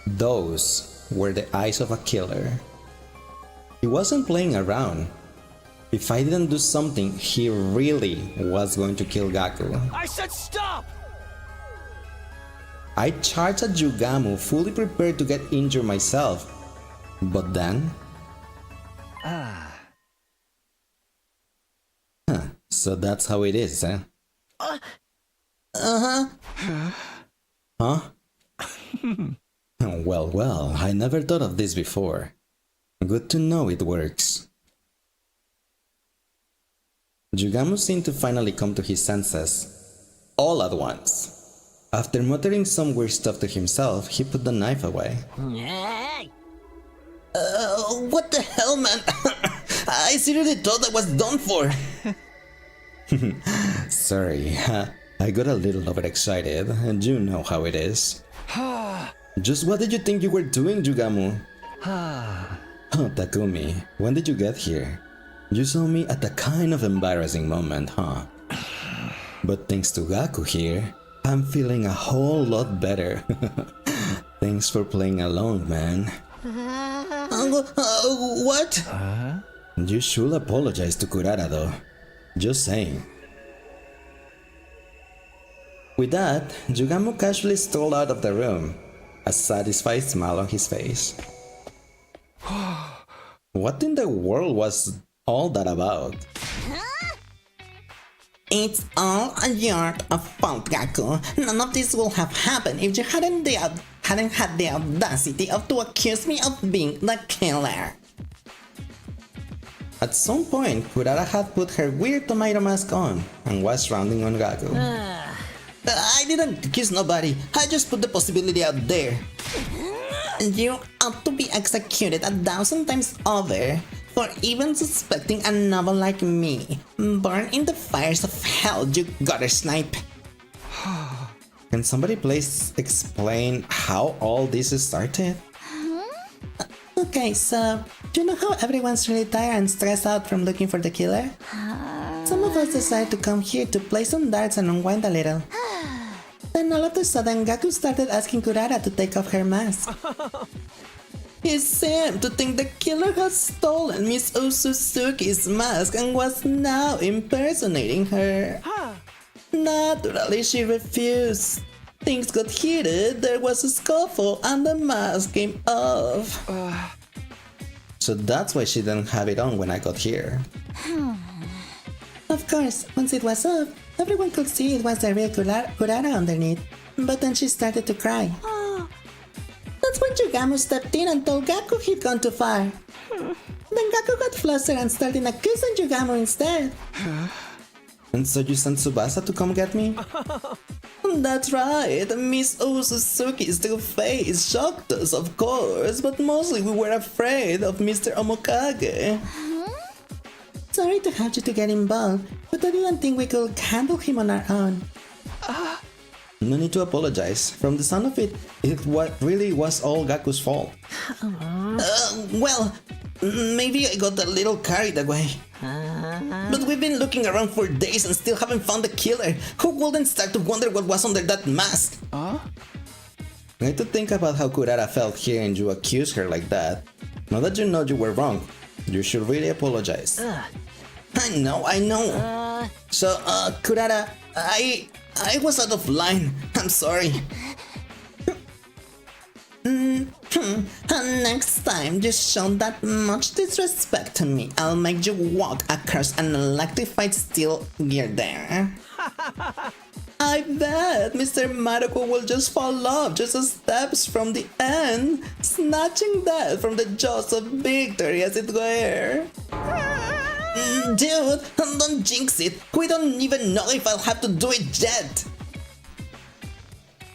Speaker 1: Those were the eyes of a killer. He wasn't playing around. If I didn't do something, he really was going to kill Gaku.
Speaker 11: I said stop!
Speaker 1: I charged at Yugamu, fully prepared to get injured myself. But then... So that's how it is, eh? Huh? Well, I never thought of this before. Good to know it works. Yugamu seemed to finally come to his senses, all at once. After muttering some weird stuff to himself, he put the knife away.
Speaker 12: What the hell, man? I seriously thought I was done for.
Speaker 1: Sorry, I got a little overexcited, and you know how it is. Just what did you think you were doing, Yugamu? Oh, Takumi, when did you get here? You saw me at a kind of embarrassing moment, huh? But thanks to Gaku here, I'm feeling a whole lot better. Thanks for playing along, man.
Speaker 12: What?
Speaker 1: You should apologize to Kurara though. Just saying. With that, Yugamu casually strolled out of the room, a satisfied smile on his face. What in the world was all that about?
Speaker 12: It's all your fault, Gaku. None of this would have happened if you hadn't had the audacity to accuse me of being the killer.
Speaker 1: At some point, Kurara had put her weird tomato mask on and was rounding on Gaku.
Speaker 12: I didn't accuse nobody. I just put the possibility out there. You ought to be executed 1,000 times over for even suspecting a noble like me. Burn in the fires of hell, you gutter snipe.
Speaker 1: Can somebody please explain how all this started?
Speaker 12: Okay, so, you know how everyone's really tired and stressed out from looking for the killer? Some of us decided to come here to play some darts and unwind a little. Then all of a sudden, Gaku started asking Kurara to take off her mask. He seemed to think the killer had stolen Miss Osuzuki's mask and was now impersonating her. Naturally, she refused. Things got heated, there was a scuffle, and the mask came off.
Speaker 1: So that's why she didn't have it on when I got here.
Speaker 12: Of course, once it was off, everyone could see it was the real Kurara underneath. But then she started to cry. That's when Yugamu stepped in and told Gaku he'd gone too far. Then Gaku got flustered and started accusing Yugamu instead.
Speaker 1: And so you sent Tsubasa to come get me?
Speaker 12: That's right, Miss Osuzuki's two face shocked us, of course, but mostly we were afraid of Mr. Omokage. Sorry to have you to get involved, but I didn't think we could handle him on our own.
Speaker 1: No need to apologize. From the sound of it, really was all Gaku's fault.
Speaker 12: Well, maybe I got a little carried away. But we've been looking around for days and still haven't found the killer. Who wouldn't start to wonder what was under that mask?
Speaker 1: I had to think about how Kurara felt hearing you accuse her like that. Now that you know you were wrong, you should really apologize.
Speaker 12: I know. So, Kurara, I was out of line. I'm sorry. Next time you show that much disrespect to me, I'll make you walk across an electrified steel gear there. I bet Mr. Maruko will just fall off just a steps from the end, snatching that from the jaws of victory as it were. Dude, don't jinx it. We don't even know if I'll have to do it yet.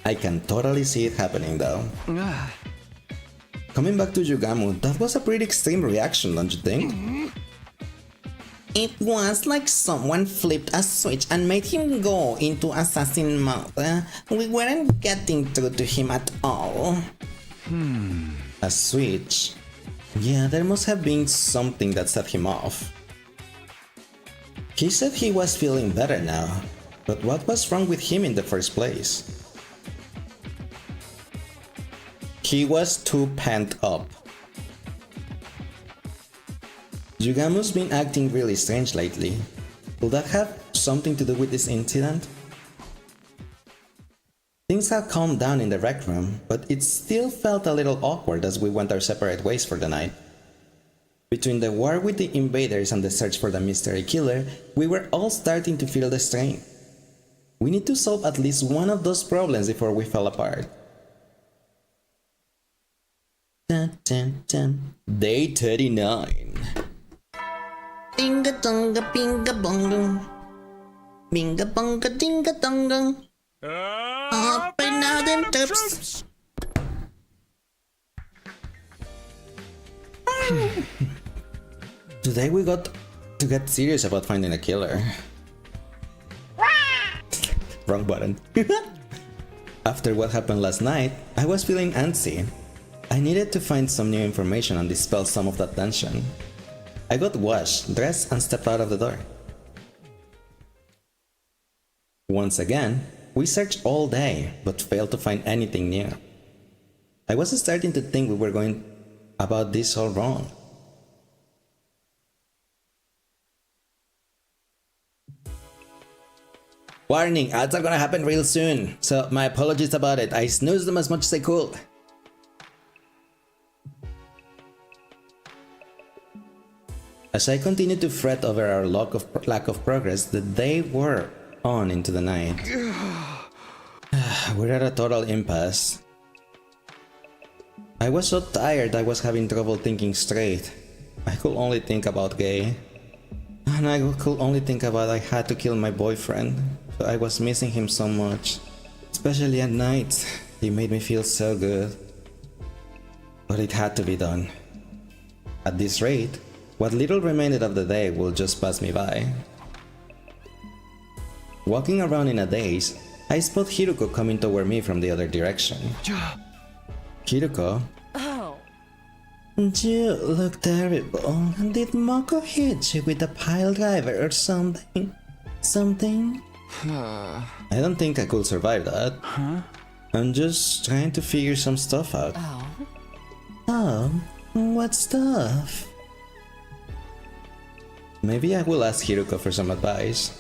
Speaker 1: I can totally see it happening though. Coming back to Yugamu, that was a pretty extreme reaction, don't you think?
Speaker 12: It was like someone flipped a switch and made him go into assassin mode. We weren't getting through to him at all.
Speaker 1: A switch? Yeah, there must have been something that set him off. He said he was feeling better now, but what was wrong with him in the first place? He was too pent up. Yugamu's been acting really strange lately. Could that have something to do with this incident? Things had calmed down in the rec room, but it still felt a little awkward as we went our separate ways for the night. Between the war with the invaders and the search for the mystery killer, we were all starting to feel the strain. We need to solve at least one of those problems before we fell apart. Dun, dun, dun. Day 39.
Speaker 12: Dinga donga binga bonga. Binga bonga dinga donga. Up and now them tips.
Speaker 1: Today we got to get serious about finding a killer. Wrong button. After what happened last night, I was feeling antsy. I needed to find some new information and dispel some of that tension. I got washed, dressed, and stepped out of the door. Once again, we searched all day, but failed to find anything new. I was starting to think we were going about this all wrong. Warning, ads are gonna happen real soon, so my apologies about it. I snoozed them as much as I could. As I continued to fret over our lack of progress, the day wore on into the night. We're at a total impasse. I was so tired I was having trouble thinking straight. I could only think about Gay. And I could only think about I had to kill my boyfriend. So I was missing him so much. Especially at night. He made me feel so good. But it had to be done. At this rate, what little remained of the day will just pass me by. Walking around in a daze, I spot Hiruko coming toward me from the other direction. Hiruko?
Speaker 10: Oh.
Speaker 12: You look terrible. Did Moko hit you with a pile driver or something?
Speaker 1: I don't think I could survive that. I'm just trying to figure some stuff out.
Speaker 12: Oh, what stuff?
Speaker 1: Maybe I will ask Hiruko for some advice.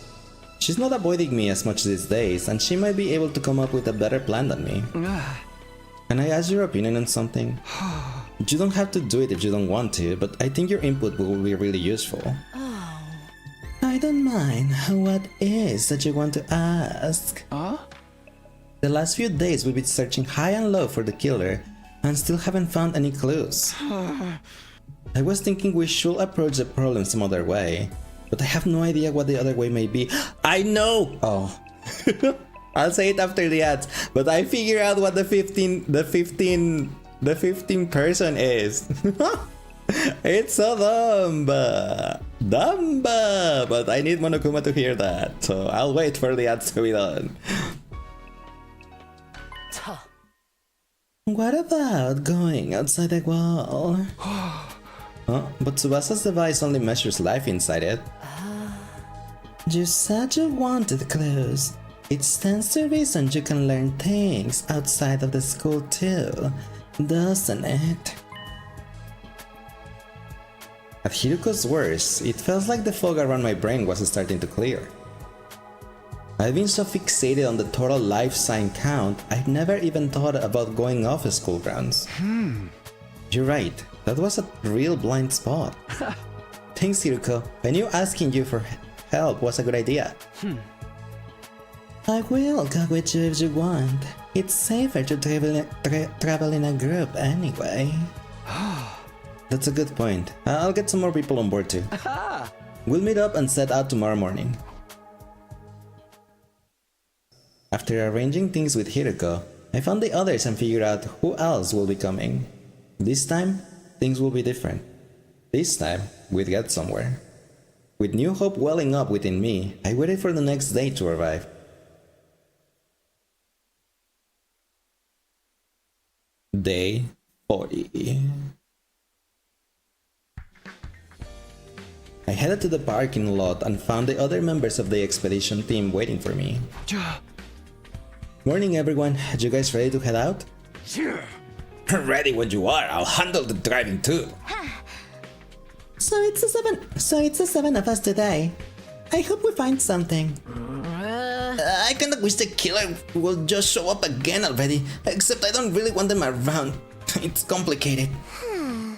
Speaker 1: She's not avoiding me as much these days, and she might be able to come up with a better plan than me. Can I ask your opinion on something? You don't have to do it if you don't want to, but I think your input will be really useful.
Speaker 12: I don't mind. What is that you want to ask?
Speaker 1: The last few days we've been searching high and low for the killer, and still haven't found any clues. I was thinking we should approach the problem some other way, but I have no idea what the other way may be. I know! Oh. I'll say it after the ads, but I figure out what the 15 person is. It's so dumb, but I need Monokuma to hear that, so I'll wait for the ads to be done.
Speaker 12: What about going outside the wall?
Speaker 1: But Tsubasa's device only measures life inside it.
Speaker 12: You said you wanted clues. It stands to reason you can learn things outside of the school too, doesn't it?
Speaker 1: At Hiruko's worst, it felt like the fog around my brain was starting to clear. I've been so fixated on the total life sign count, I've never even thought about going off school grounds. You're right, that was a real blind spot. Thanks, Hiruko. I knew asking you for help was a good idea.
Speaker 12: I will go with you if you want. It's safer to travel in a group anyway.
Speaker 1: That's a good point. I'll get some more people on board too. We'll meet up and set out tomorrow morning. After arranging things with Hiruko, I found the others and figured out who else will be coming. This time, things will be different. This time, we'd get somewhere. With new hope welling up within me, I waited for the next day to arrive. Day 40. I headed to the parking lot and found the other members of the expedition team waiting for me. Morning everyone, are you guys ready to head out? Ready when you are, I'll handle the driving too.
Speaker 12: So it's the seven of us today. I hope we find something.
Speaker 1: I kinda wish the killer will just show up again already, except I don't really want them around. It's complicated.
Speaker 12: I'm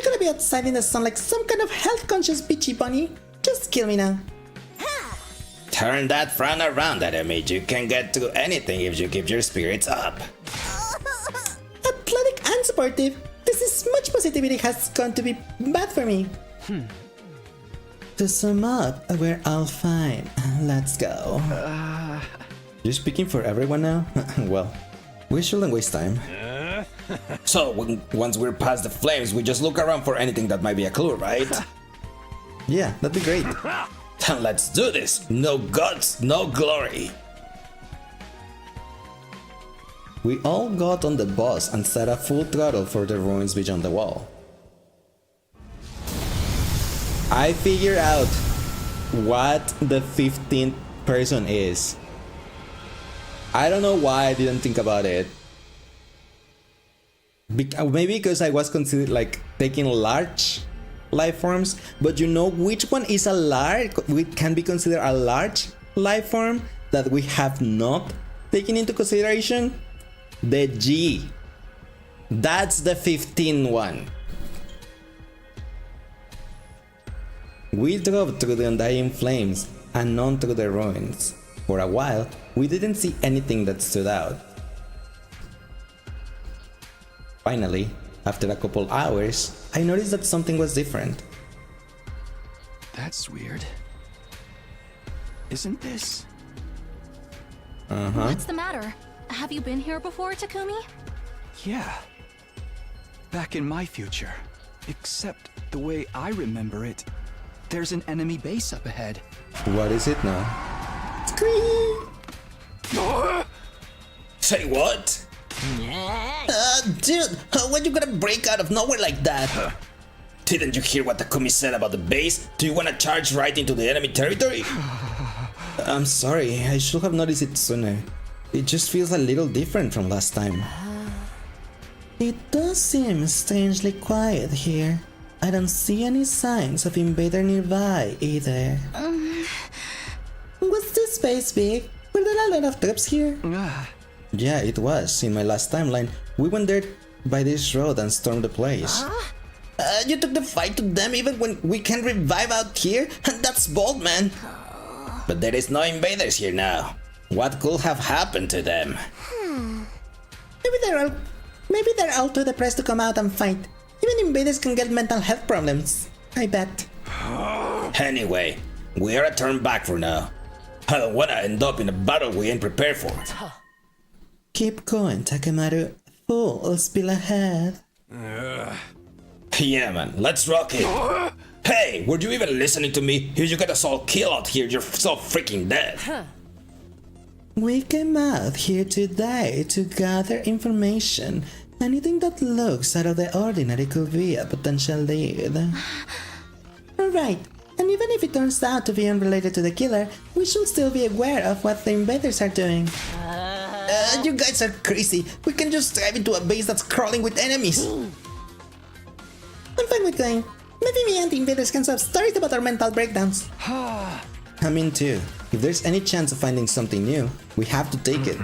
Speaker 12: gonna be outside in the sun like some kind of health-conscious bitchy bunny. Just kill me now.
Speaker 13: Turn that frown around, enemy. You can get to anything if you keep your spirits up.
Speaker 12: Athletic and sportive. This is much positivity has gone to be bad for me. To sum up, we're all fine. Let's go.
Speaker 1: You're speaking for everyone now? Well, we shouldn't waste time.
Speaker 13: So, once we're past the flames, we just look around for anything that might be a clue, right?
Speaker 1: Yeah, that'd be great.
Speaker 13: Then let's do this! No gods, no glory!
Speaker 1: We all got on the bus and set a full throttle for the ruins beyond the wall. I figured out what the 15th person is. I don't know why I didn't think about it. Maybe because I was considered like taking large life forms, but you know which one is a large, can be considered a large life form that we have not taken into consideration? The G. That's the 15th one. We drove through the undying flames and on through the ruins. For a while, we didn't see anything that stood out. Finally, after a couple hours, I noticed that something was different.
Speaker 11: That's weird. Isn't this?
Speaker 4: What's the matter? Have you been here before, Takumi?
Speaker 11: Yeah. back in my future. Except the way I remember it, there's an enemy base up ahead.
Speaker 1: What is it now?
Speaker 13: Say what?
Speaker 12: Dude, why you gotta break out of nowhere like that?
Speaker 13: Didn't you hear what Takumi said about the base? Do you wanna charge right into the enemy territory?
Speaker 1: I'm sorry, I should have noticed it sooner. It just feels a little different from last time.
Speaker 12: It does seem strangely quiet here. I don't see any signs of invader nearby either. Was this base big? Were there a lot of troops here?
Speaker 1: Yeah, it was. In my last timeline, we went there by this road and stormed the place.
Speaker 12: You took the fight to them even when we can revive out here? That's bold, man.
Speaker 13: But there is no invaders here now. What could have happened to them?
Speaker 12: Maybe they're all too depressed to come out and fight. Even invaders can get mental health problems. I bet.
Speaker 13: Anyway, we are a turn back for now. I don't wanna end up in a battle we ain't prepared for.
Speaker 12: Keep going, Takemaru. Full speed ahead.
Speaker 13: Yeah, man, let's rock it. Hey, were you even listening to me? Here you got us all killed out here, you're so freaking dead.
Speaker 12: We came out here today to gather information. Anything that looks out of the ordinary could be a potential lead. Alright, and even if it turns out to be unrelated to the killer, we should still be aware of what the invaders are doing. You guys are crazy. We can just drive into a base that's crawling with enemies. I'm fine with going. Maybe me and the invaders can swap stories about our mental breakdowns.
Speaker 1: I'm in too. If there's any chance of finding something new, we have to take it.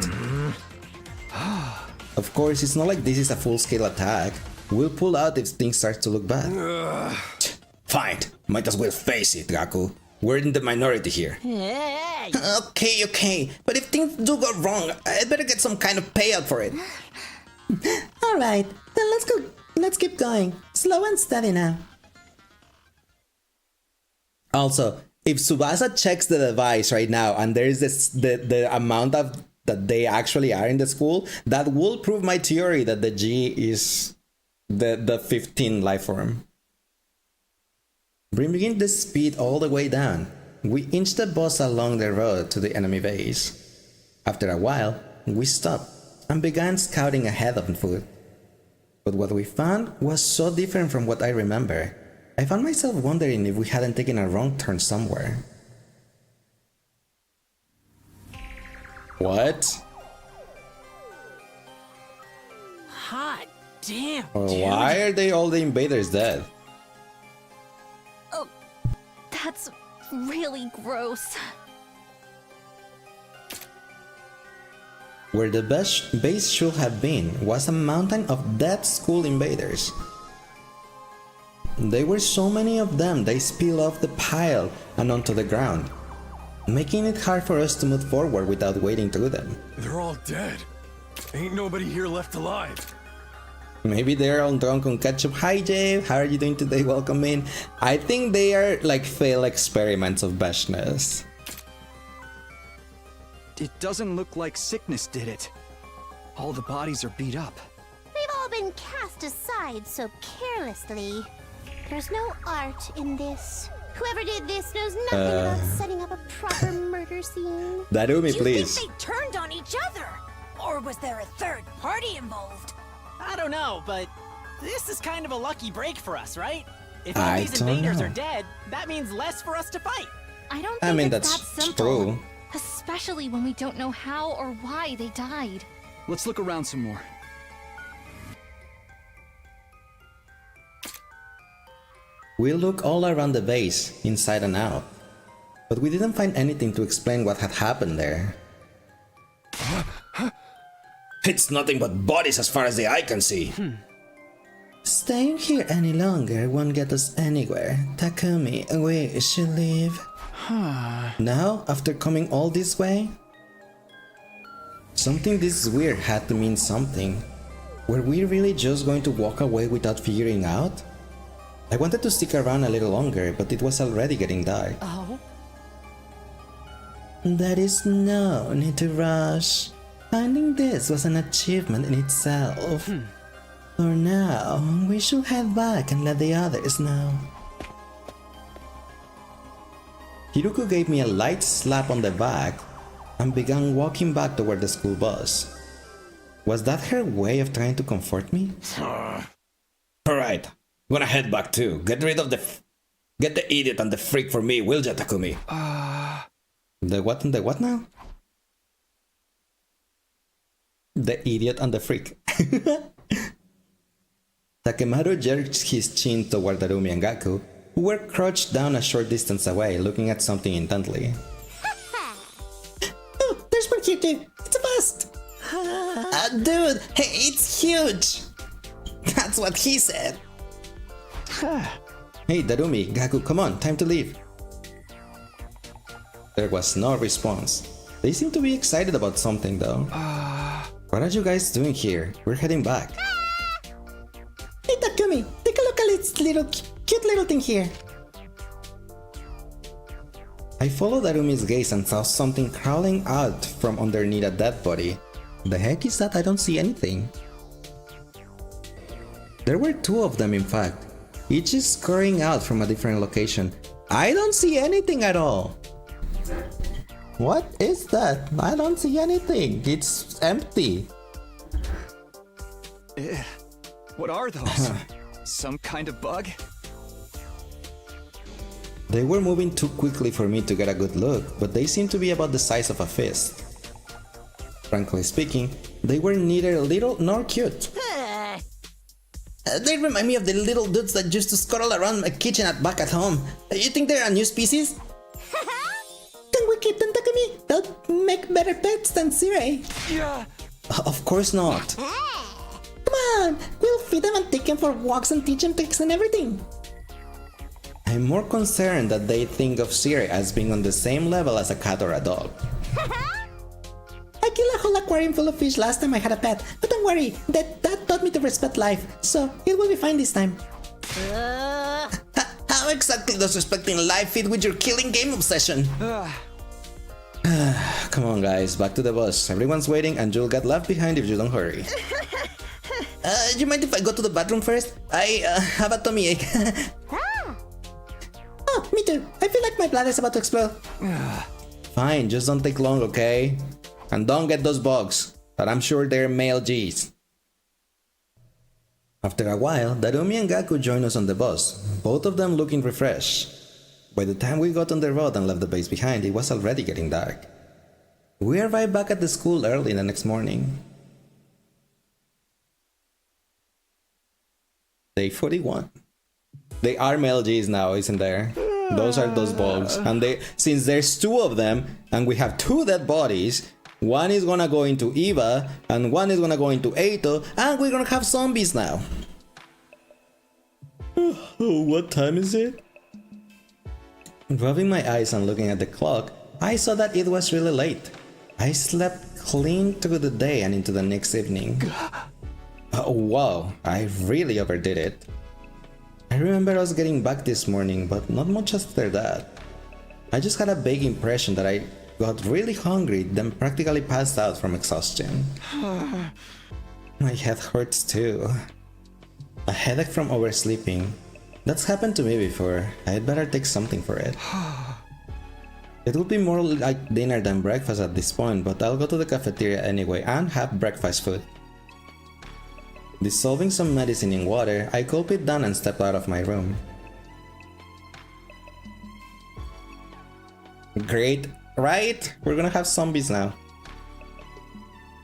Speaker 1: Of course, it's not like this is a full-scale attack. We'll pull out if things start to look bad.
Speaker 13: Fine, might as well face it, Gaku. We're in the minority here.
Speaker 12: Okay, but if things do go wrong, I'd better get some kind of payout for it. Alright, then let's go. Let's keep going. Slow and steady now.
Speaker 1: Also, if Tsubasa checks the device right now and there is the amount of that they actually are in the school, that will prove my theory that the G is the 15 life form. Bringing the speed all the way down, we inch the bus along the road to the enemy base. After a while, we stopped and began scouting ahead on foot. But what we found was so different from what I remember. I found myself wondering if we hadn't taken a wrong turn somewhere. What?
Speaker 8: Hot damn.
Speaker 1: Why are they all the invaders dead?
Speaker 3: Oh, that's really gross.
Speaker 1: Where the base should have been was a mountain of dead school invaders. There were so many of them they spilled off the pile and onto the ground, making it hard for us to move forward without wading through them.
Speaker 7: They're all dead. Ain't nobody here left alive.
Speaker 1: Maybe they're all drunk on ketchup. Hi Jay, how are you doing today? Welcome in. I think they are like failed experiments of beshness.
Speaker 11: It doesn't look like sickness did it. All the bodies are beat up.
Speaker 3: They've all been cast aside so carelessly. There's no art in this. Whoever did this knows nothing about setting up a proper murder scene.
Speaker 1: Darumi, please.
Speaker 4: Do you think they turned on each other? Or was there a third party involved?
Speaker 8: I don't know, but this is kind of a lucky break for us, right? If all these invaders are dead, that means less for us to fight.
Speaker 3: I don't think it's that simple.
Speaker 1: True.
Speaker 3: Especially when we don't know how or why they died.
Speaker 11: Let's look around some more.
Speaker 1: We looked all around the base, inside and out, but we didn't find anything to explain what had happened there.
Speaker 13: It's nothing but bodies as far as the eye can see.
Speaker 12: Staying here any longer won't get us anywhere. Takumi, we should leave.
Speaker 1: Now, after coming all this way? Something this weird had to mean something. Were we really just going to walk away without figuring out? I wanted to stick around a little longer, but it was already getting dark.
Speaker 10: Oh?
Speaker 12: There is no need to rush. Finding this was an achievement in itself. For now, we should head back and let the others know.
Speaker 1: Hiruko gave me a light slap on the back and began walking back toward the school bus. Was that her way of trying to comfort me?
Speaker 13: Alright, I'm gonna head back too. Get the idiot and the freak for me, will ya, Takumi?
Speaker 1: The what and the what now? The idiot and the freak. Takemaru jerked his chin toward Darumi and Gaku, who were crouched down a short distance away, looking at something intently.
Speaker 12: Oh, there's one here too. It's a bust. Dude, hey, it's huge. That's what he said.
Speaker 1: Hey, Darumi, Gaku, come on, time to leave. There was no response. They seemed to be excited about something though. What are you guys doing here? We're heading back.
Speaker 12: Hey, Takumi, take a look at this cute little thing here.
Speaker 1: I followed Darumi's gaze and saw something crawling out from underneath a dead body. The heck is that? I don't see anything. There were two of them in fact, each is scurrying out from a different location. I don't see anything at all. What is that? I don't see anything. It's empty.
Speaker 11: What are those? Some kind of bug?
Speaker 1: They were moving too quickly for me to get a good look, but they seemed to be about the size of a fist. Frankly speaking, they were neither little nor cute.
Speaker 12: They remind me of the little dudes that used to scuttle around my kitchen back at home. You think they're a new species? Can we keep them, Takumi? They'll make better pets than Sirei.
Speaker 11: Yeah.
Speaker 1: Of course not.
Speaker 12: Come on, we'll feed them and take them for walks and teach them tricks and everything.
Speaker 1: I'm more concerned that they think of Sirei as being on the same level as a cat or a dog.
Speaker 12: I killed a whole aquarium full of fish last time I had a pet, but don't worry, that taught me to respect life, so it will be fine this time. How exactly does respecting life fit with your killing game obsession?
Speaker 1: Come on guys, back to the bus. Everyone's waiting and you'll get left behind if you don't hurry.
Speaker 12: You mind if I go to the bathroom first? I have a tummy ache. Oh, me too. I feel like my bladder's about to explode.
Speaker 1: Fine, just don't take long, okay? And don't get those bugs, but I'm sure they're male G's. After a while, Darumi and Gaku joined us on the bus, both of them looking refreshed. By the time we got on the road and left the base behind, it was already getting dark. We arrived back at the school early the next morning. Day 41. They are male G's now, isn't there? Those are those bugs. And since there's two of them, and we have two dead bodies, one is gonna go into Eva, and one is gonna go into Eito, and we're gonna have zombies now. What time is it? Rubbing my eyes and looking at the clock, I saw that it was really late. I slept clean through the day and into the next evening. Wow, I really overdid it. I remember us getting back this morning, but not much after that. I just had a vague impression that I got really hungry, then practically passed out from exhaustion. My head hurts too. A headache from oversleeping. That's happened to me before. I'd better take something for it. It would be more like dinner than breakfast at this point, but I'll go to the cafeteria anyway and have breakfast food. Dissolving some medicine in water, I gulped it down and stepped out of my room. Great, right? We're gonna have zombies now.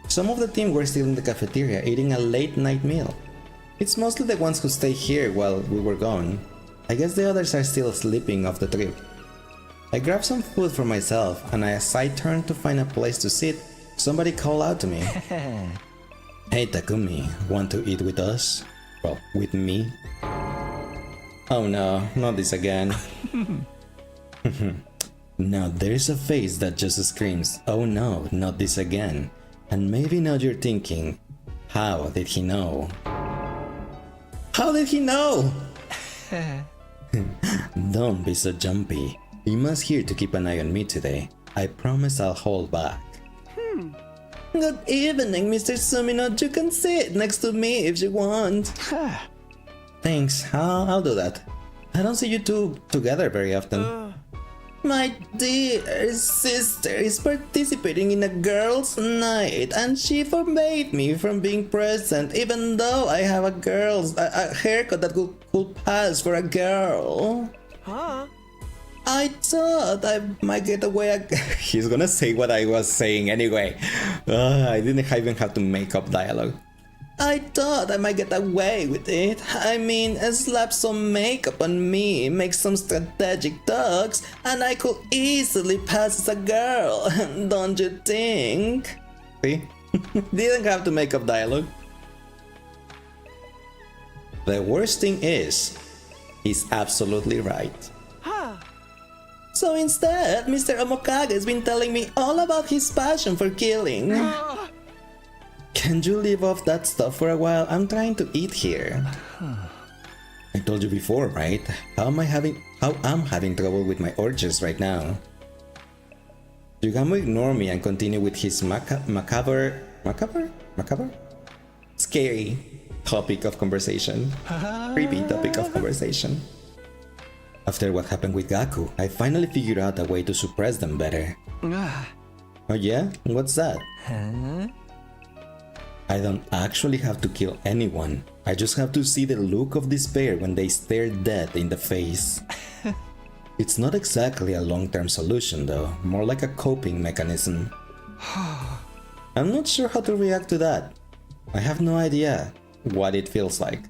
Speaker 1: Some of the team were still in the cafeteria eating a late night meal. It's mostly the ones who stayed here while we were gone. I guess the others are still sleeping off the trip. I grabbed some food for myself, and as I turned to find a place to sit, somebody called out to me. Hey Takumi, want to eat with us? Well, with me? Oh no, not this again. Now there's a face that just screams, oh no, not this again. And maybe now you're thinking, how did he know? How did he know? Don't be so jumpy. You must here to keep an eye on me today. I promise I'll hold back.
Speaker 12: Good evening, Mr. Sumino. You can sit next to me if you want. Thanks, I'll do that. I don't see you two together very often. My dear sister is participating in a girls' night and she forbade me from being present even though I have a haircut that could pass for a girl.
Speaker 6: Huh?
Speaker 12: I thought I might get away.
Speaker 1: He's gonna say what I was saying anyway. I didn't even have to make up dialogue.
Speaker 12: I thought I might get away with it. I mean, slap some makeup on me, make some strategic talks, and I could easily pass as a girl, don't you think?
Speaker 1: See? Didn't have to make up dialogue. The worst thing is, he's absolutely right.
Speaker 12: So instead, Mr. Omokage has been telling me all about his passion for killing.
Speaker 1: Can you leave off that stuff for a while? I'm trying to eat here. I told you before, right? How I'm having trouble with my urges right now. You can ignore me and continue with his macabre? Scary topic of conversation. Creepy topic of conversation. After what happened with Gaku, I finally figured out a way to suppress them better. Oh yeah? What's that? I don't actually have to kill anyone. I just have to see the look of despair when they stare death in the face. It's not exactly a long-term solution though, more like a coping mechanism. I'm not sure how to react to that. I have no idea what it feels like.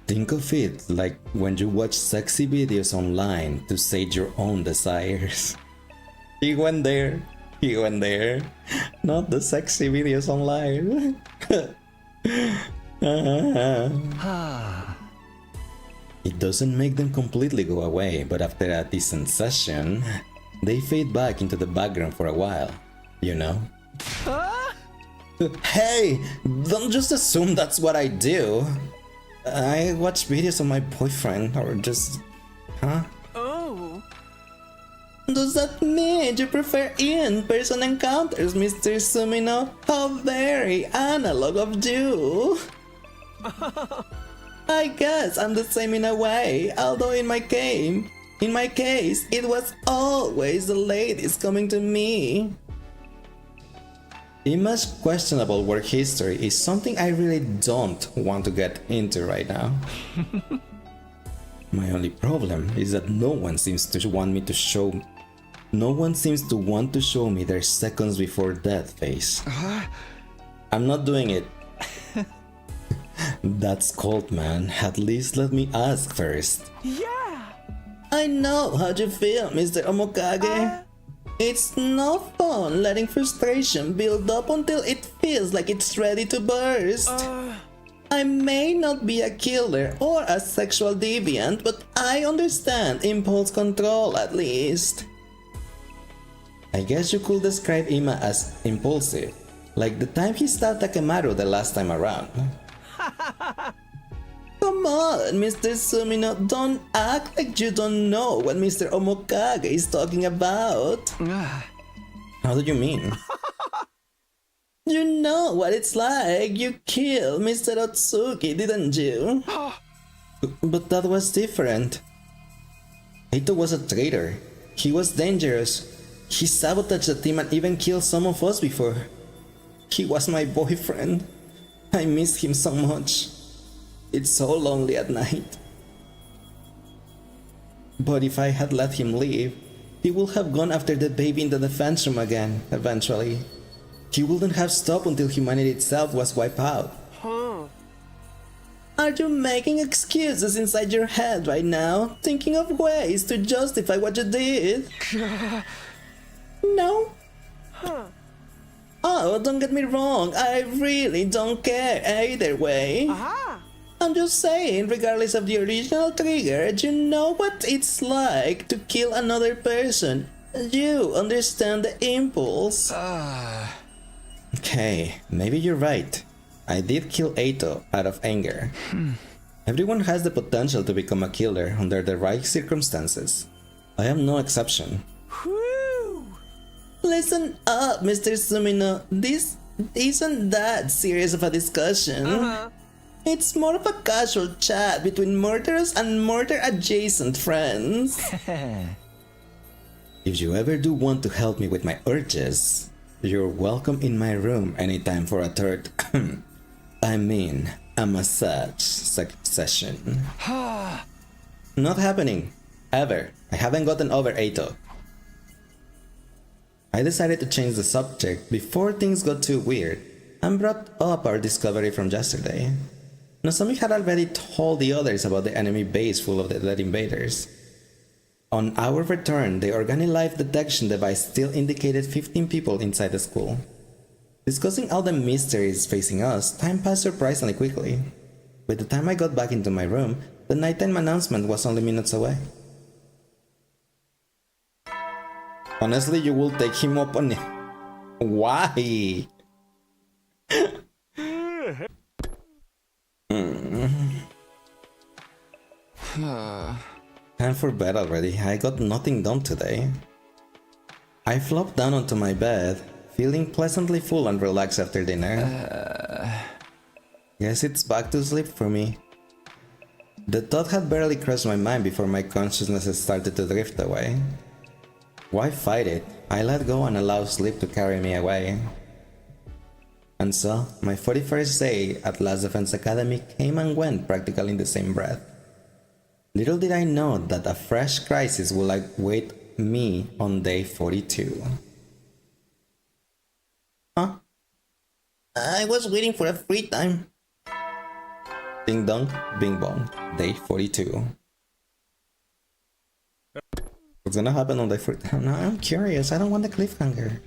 Speaker 1: Think of it like when you watch sexy videos online to sate your own desires. He went there. Not the sexy videos online. It doesn't make them completely go away, but after a decent session, they fade back into the background for a while, you know? Hey, don't just assume that's what I do. I watch videos of my boyfriend, or just... Huh?
Speaker 6: Oh.
Speaker 12: Does that mean you prefer in-person encounters, Mr. Sumino? How very analog of you! I guess I'm the same in a way, although in my case, it was always the ladies coming to me. Ima's questionable work history is something I really don't want to get into right now. My only problem is that no one seems to want to show me their seconds before death face. I'm not doing it. That's cold, man. At least let me ask first.
Speaker 6: Yeah!
Speaker 12: I know how you feel, Mr. Omokage. It's no fun letting frustration build up until it feels like it's ready to burst. I may not be a killer or a sexual deviant, but I understand impulse control at least. I guess you could describe Ima as impulsive, like the time he stabbed Takemaru the last time around. Come on, Mr. Sumino, don't act like you don't know what Mr. Omokage is talking about. How do you mean? You know what it's like. You killed Mr. Otsuki, didn't you? But that was different. Eito was a traitor. He was dangerous. He sabotaged the team and even killed some of us before. He was my boyfriend. I miss him so much. It's so lonely at night. But if I had let him leave, he would have gone after the baby in the defense room again, eventually. He wouldn't have stopped until humanity itself was wiped out. Are you making excuses inside your head right now, thinking of ways to justify what you did? No? Oh, don't get me wrong, I really don't care either way. I'm just saying, regardless of the original trigger, you know what it's like to kill another person. You understand the impulse. Okay, maybe you're right. I did kill Eito out of anger. Everyone has the potential to become a killer under the right circumstances. I am no exception. Listen up, Mr. Sumino. This isn't that serious of a discussion. It's more of a casual chat between murderers and murder-adjacent friends.
Speaker 1: If you ever do want to help me with my urges, you're welcome in my room anytime for a third, I mean, a massage session. Not happening. Ever. I haven't gotten over Eito. I decided to change the subject before things got too weird and brought up our discovery from yesterday. Nozomi had already told the others about the enemy base full of the dead invaders. On our return, the organic life detection device still indicated 15 people inside the school. Discussing all the mysteries facing us, time passed surprisingly quickly. By the time I got back into my room, the nighttime announcement was only minutes away. Honestly, you will take him up on it. Why? Time for bed already. I got nothing done today. I flopped down onto my bed, feeling pleasantly full and relaxed after dinner. Guess it's back to sleep for me. The thought had barely crossed my mind before my consciousness started to drift away. Why fight it? I let go and allow sleep to carry me away. And so, my 41st day at Last Defense Academy came and went practically in the same breath. Little did I know that a fresh crisis would await me on day 42. Huh?
Speaker 12: I was waiting for a free time.
Speaker 1: Ding dong, bing bong, day 42. What's gonna happen on day 42? No, I'm curious, I don't want the cliffhanger.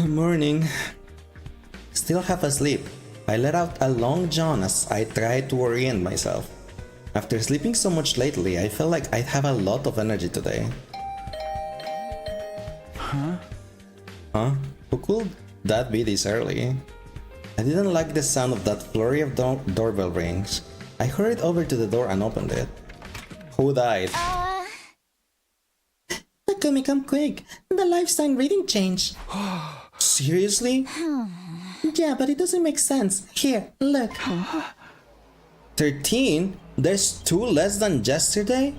Speaker 1: Morning. Still half asleep. I let out a long yawn as I tried to orient myself. After sleeping so much lately, I felt like I'd have a lot of energy today. Huh? Who could that be this early? I didn't like the sound of that flurry of doorbell rings. I hurried over to the door and opened it. Who died?
Speaker 12: Takumi, come quick. The life sign reading changed.
Speaker 1: Seriously?
Speaker 12: Yeah, but it doesn't make sense. Here, look.
Speaker 1: 13? There's 2 less than yesterday?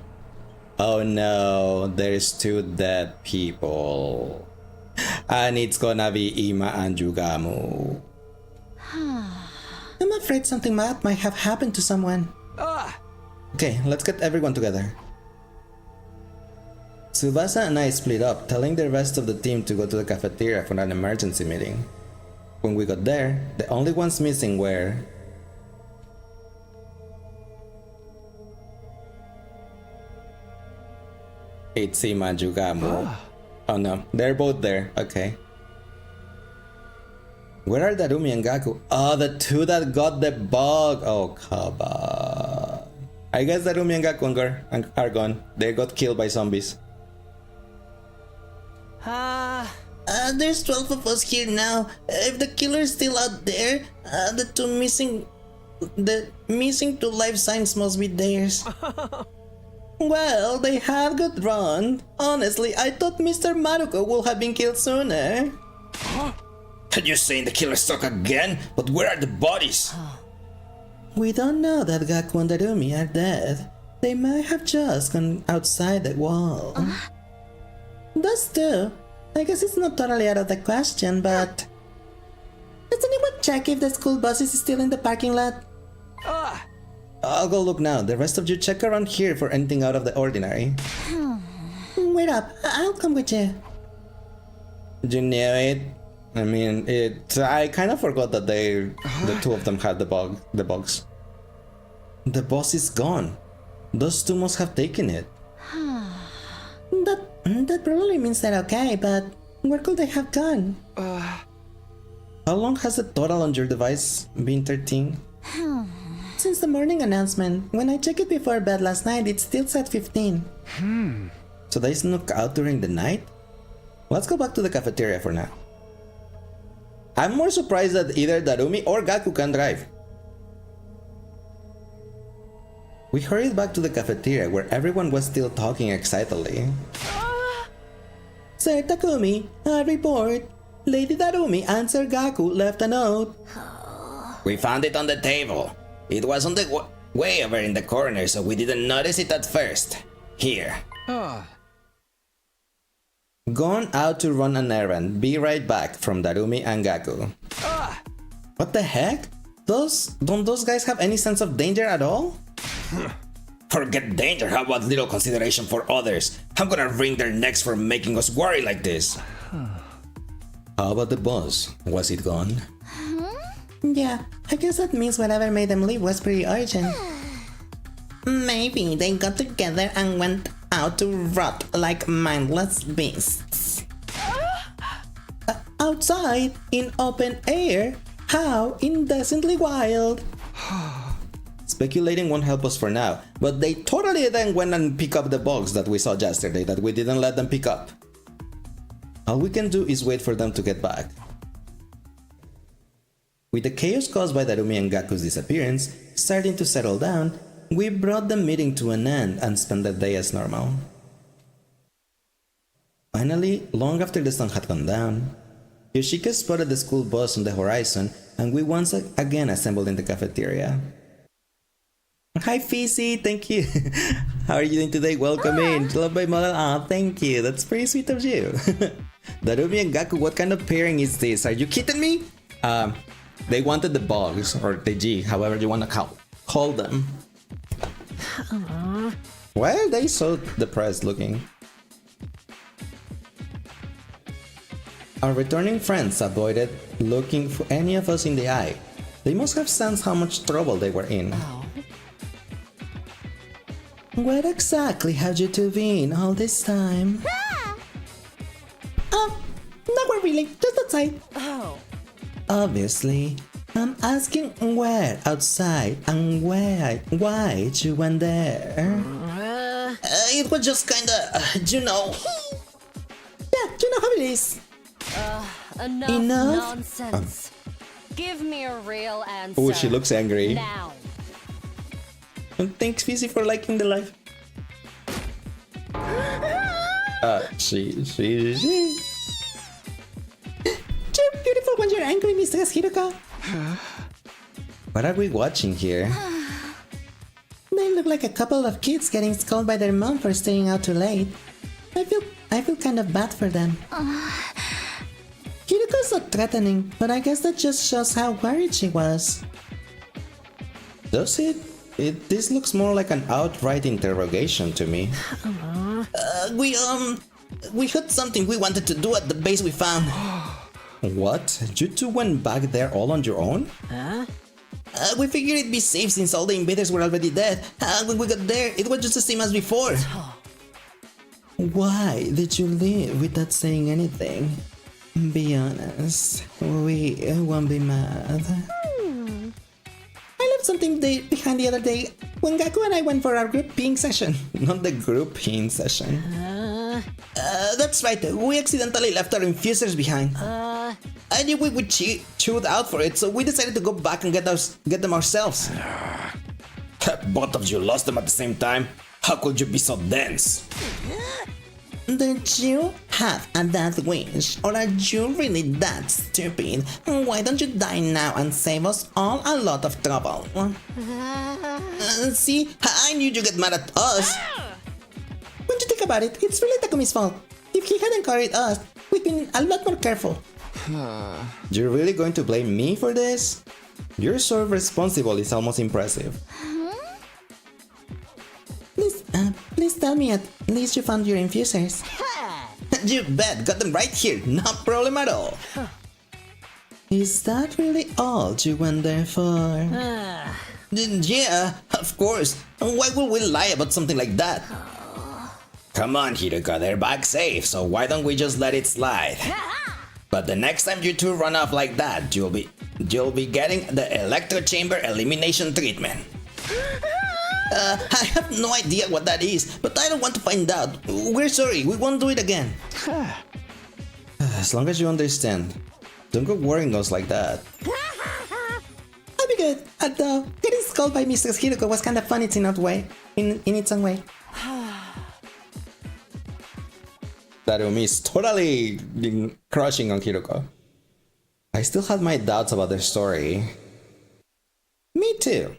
Speaker 1: Oh no, there's 2 dead people. And it's gonna be Ima and Yugamu.
Speaker 12: I'm afraid something bad might have happened to someone.
Speaker 1: Okay, let's get everyone together. Tsubasa and I split up, telling the rest of the team to go to the cafeteria for an emergency meeting. When we got there, the only ones missing were... Itsima and Yugamu. Oh no, they're both there, okay. Where are Darumi and Gaku? Oh, the 2 that got the bug! Oh, come on. I guess Darumi and Gaku are gone. They got killed by zombies.
Speaker 12: There's 12 of us here now. If the killer is still out there, the missing 2 life signs must be theirs. Well, they have got run. Honestly, I thought Mr. Maruko would have been killed sooner.
Speaker 13: Are you saying the killer struck again? But where are the bodies?
Speaker 12: We don't know that Gaku and Darumi are dead. They might have just gone outside the wall. Those 2. I guess it's not totally out of the question, but... Does anyone check if the school bus is still in the parking lot?
Speaker 1: I'll go look now. The rest of you check around here for anything out of the ordinary.
Speaker 12: Wait up, I'll come with you.
Speaker 1: You knew it? I mean, I kind of forgot that the 2 of them had the bugs. The boss is gone. Those 2 must have taken it.
Speaker 12: That probably means they're okay, but where could they have gone?
Speaker 1: How long has the total on your device been 13?
Speaker 12: Since the morning announcement. When I checked it before bed last night, it still said 15.
Speaker 1: So they snuck out during the night? Let's go back to the cafeteria for now. I'm more surprised that either Darumi or Gaku can drive. We hurried back to the cafeteria where everyone was still talking excitedly.
Speaker 12: Sir Takumi, a report. Lady Darumi and Sir Gaku left a note.
Speaker 13: We found it on the table. It was on the way over in the corner, so we didn't notice it at first. Here.
Speaker 1: Gone out to run an errand. Be right back, from Darumi and Gaku. What the heck? Don't those guys have any sense of danger at all?
Speaker 13: Forget danger, how about little consideration for others? I'm gonna wring their necks for making us worry like this.
Speaker 1: How about the boss? Was it gone?
Speaker 12: Yeah, I guess that means whatever made them leave was pretty urgent. Maybe they got together and went out to rot like mindless beasts. Outside, in open air, how indecently wild.
Speaker 1: Speculating won't help us for now, but they totally then went and picked up the bugs that we saw yesterday that we didn't let them pick up. All we can do is wait for them to get back. With the chaos caused by Darumi and Gaku's disappearance starting to settle down, we brought the meeting to an end and spent the day as normal. Finally, long after the sun had gone down, Yoshika spotted the school bus on the horizon and we once again assembled in the cafeteria. Hi Fizzy, thank you. How are you doing today? Welcome in. Love by model. Ah, thank you. That's pretty sweet of you. Darumi and Gaku, what kind of pairing is this? Are you kidding me? They wanted the bugs, or the G, however you want to call them. Why are they so depressed looking? Our returning friends avoided looking for any of us in the eye. They must have sensed how much trouble they were in. Where exactly have you two been all this time?
Speaker 12: Nowhere really, just outside. Obviously, I'm asking where outside and why you went there.
Speaker 13: It was just kinda, you know.
Speaker 12: Yeah, you know how it is.
Speaker 10: Enough nonsense. Give me a real answer.
Speaker 1: Oh, she looks angry.
Speaker 10: Now.
Speaker 1: And thanks, Fizzy, for liking the live. She.
Speaker 12: You're beautiful when you're angry, Mrs. Hiruka.
Speaker 1: What are we watching here?
Speaker 12: They look like a couple of kids getting scolded by their mom for staying out too late. I feel kind of bad for them. Hiruka's not threatening, but I guess that just shows how worried she was.
Speaker 1: Does it? This looks more like an outright interrogation to me.
Speaker 13: We had something we wanted to do at the base we found.
Speaker 1: What? You two went back there all on your own?
Speaker 13: We figured it'd be safe since all the invaders were already dead. When we got there, it was just the same as before.
Speaker 12: Why did you leave without saying anything? Be honest, we won't be mad. I left something behind the other day when Gaku and I went for our group peeing session.
Speaker 1: Not the group peeing session.
Speaker 13: That's right, we accidentally left our infusers behind. I knew we would chewed out for it, so we decided to go back and get them ourselves. Both of you lost them at the same time? How could you be so dense?
Speaker 12: Did you have a that wish, or are you really that stupid? Why don't you die now and save us all a lot of trouble?
Speaker 13: See, I knew you'd get mad at us.
Speaker 12: When you think about it, it's really Takumi's fault. If he hadn't carried us, we'd been a lot more careful.
Speaker 1: You're really going to blame me for this? You're so responsible, it's almost impressive.
Speaker 12: Please tell me at least you found your infusers.
Speaker 13: You bet, got them right here, no problem at all.
Speaker 12: Is that really all you went there for?
Speaker 13: Yeah, of course. Why would we lie about something like that? Come on, Hiruka, they're back safe, so why don't we just let it slide? But the next time you two run off like that, you'll be getting the electro chamber elimination treatment. I have no idea what that is, but I don't want to find out. We're sorry, we won't do it again.
Speaker 1: As long as you understand. Don't go worrying us like that.
Speaker 12: I'll be good. Although, getting scolded by Mrs. Hiruko was kind of fun in its own way.
Speaker 1: Darumi is totally crushing on Hiruko. I still had my doubts about the story. Me too.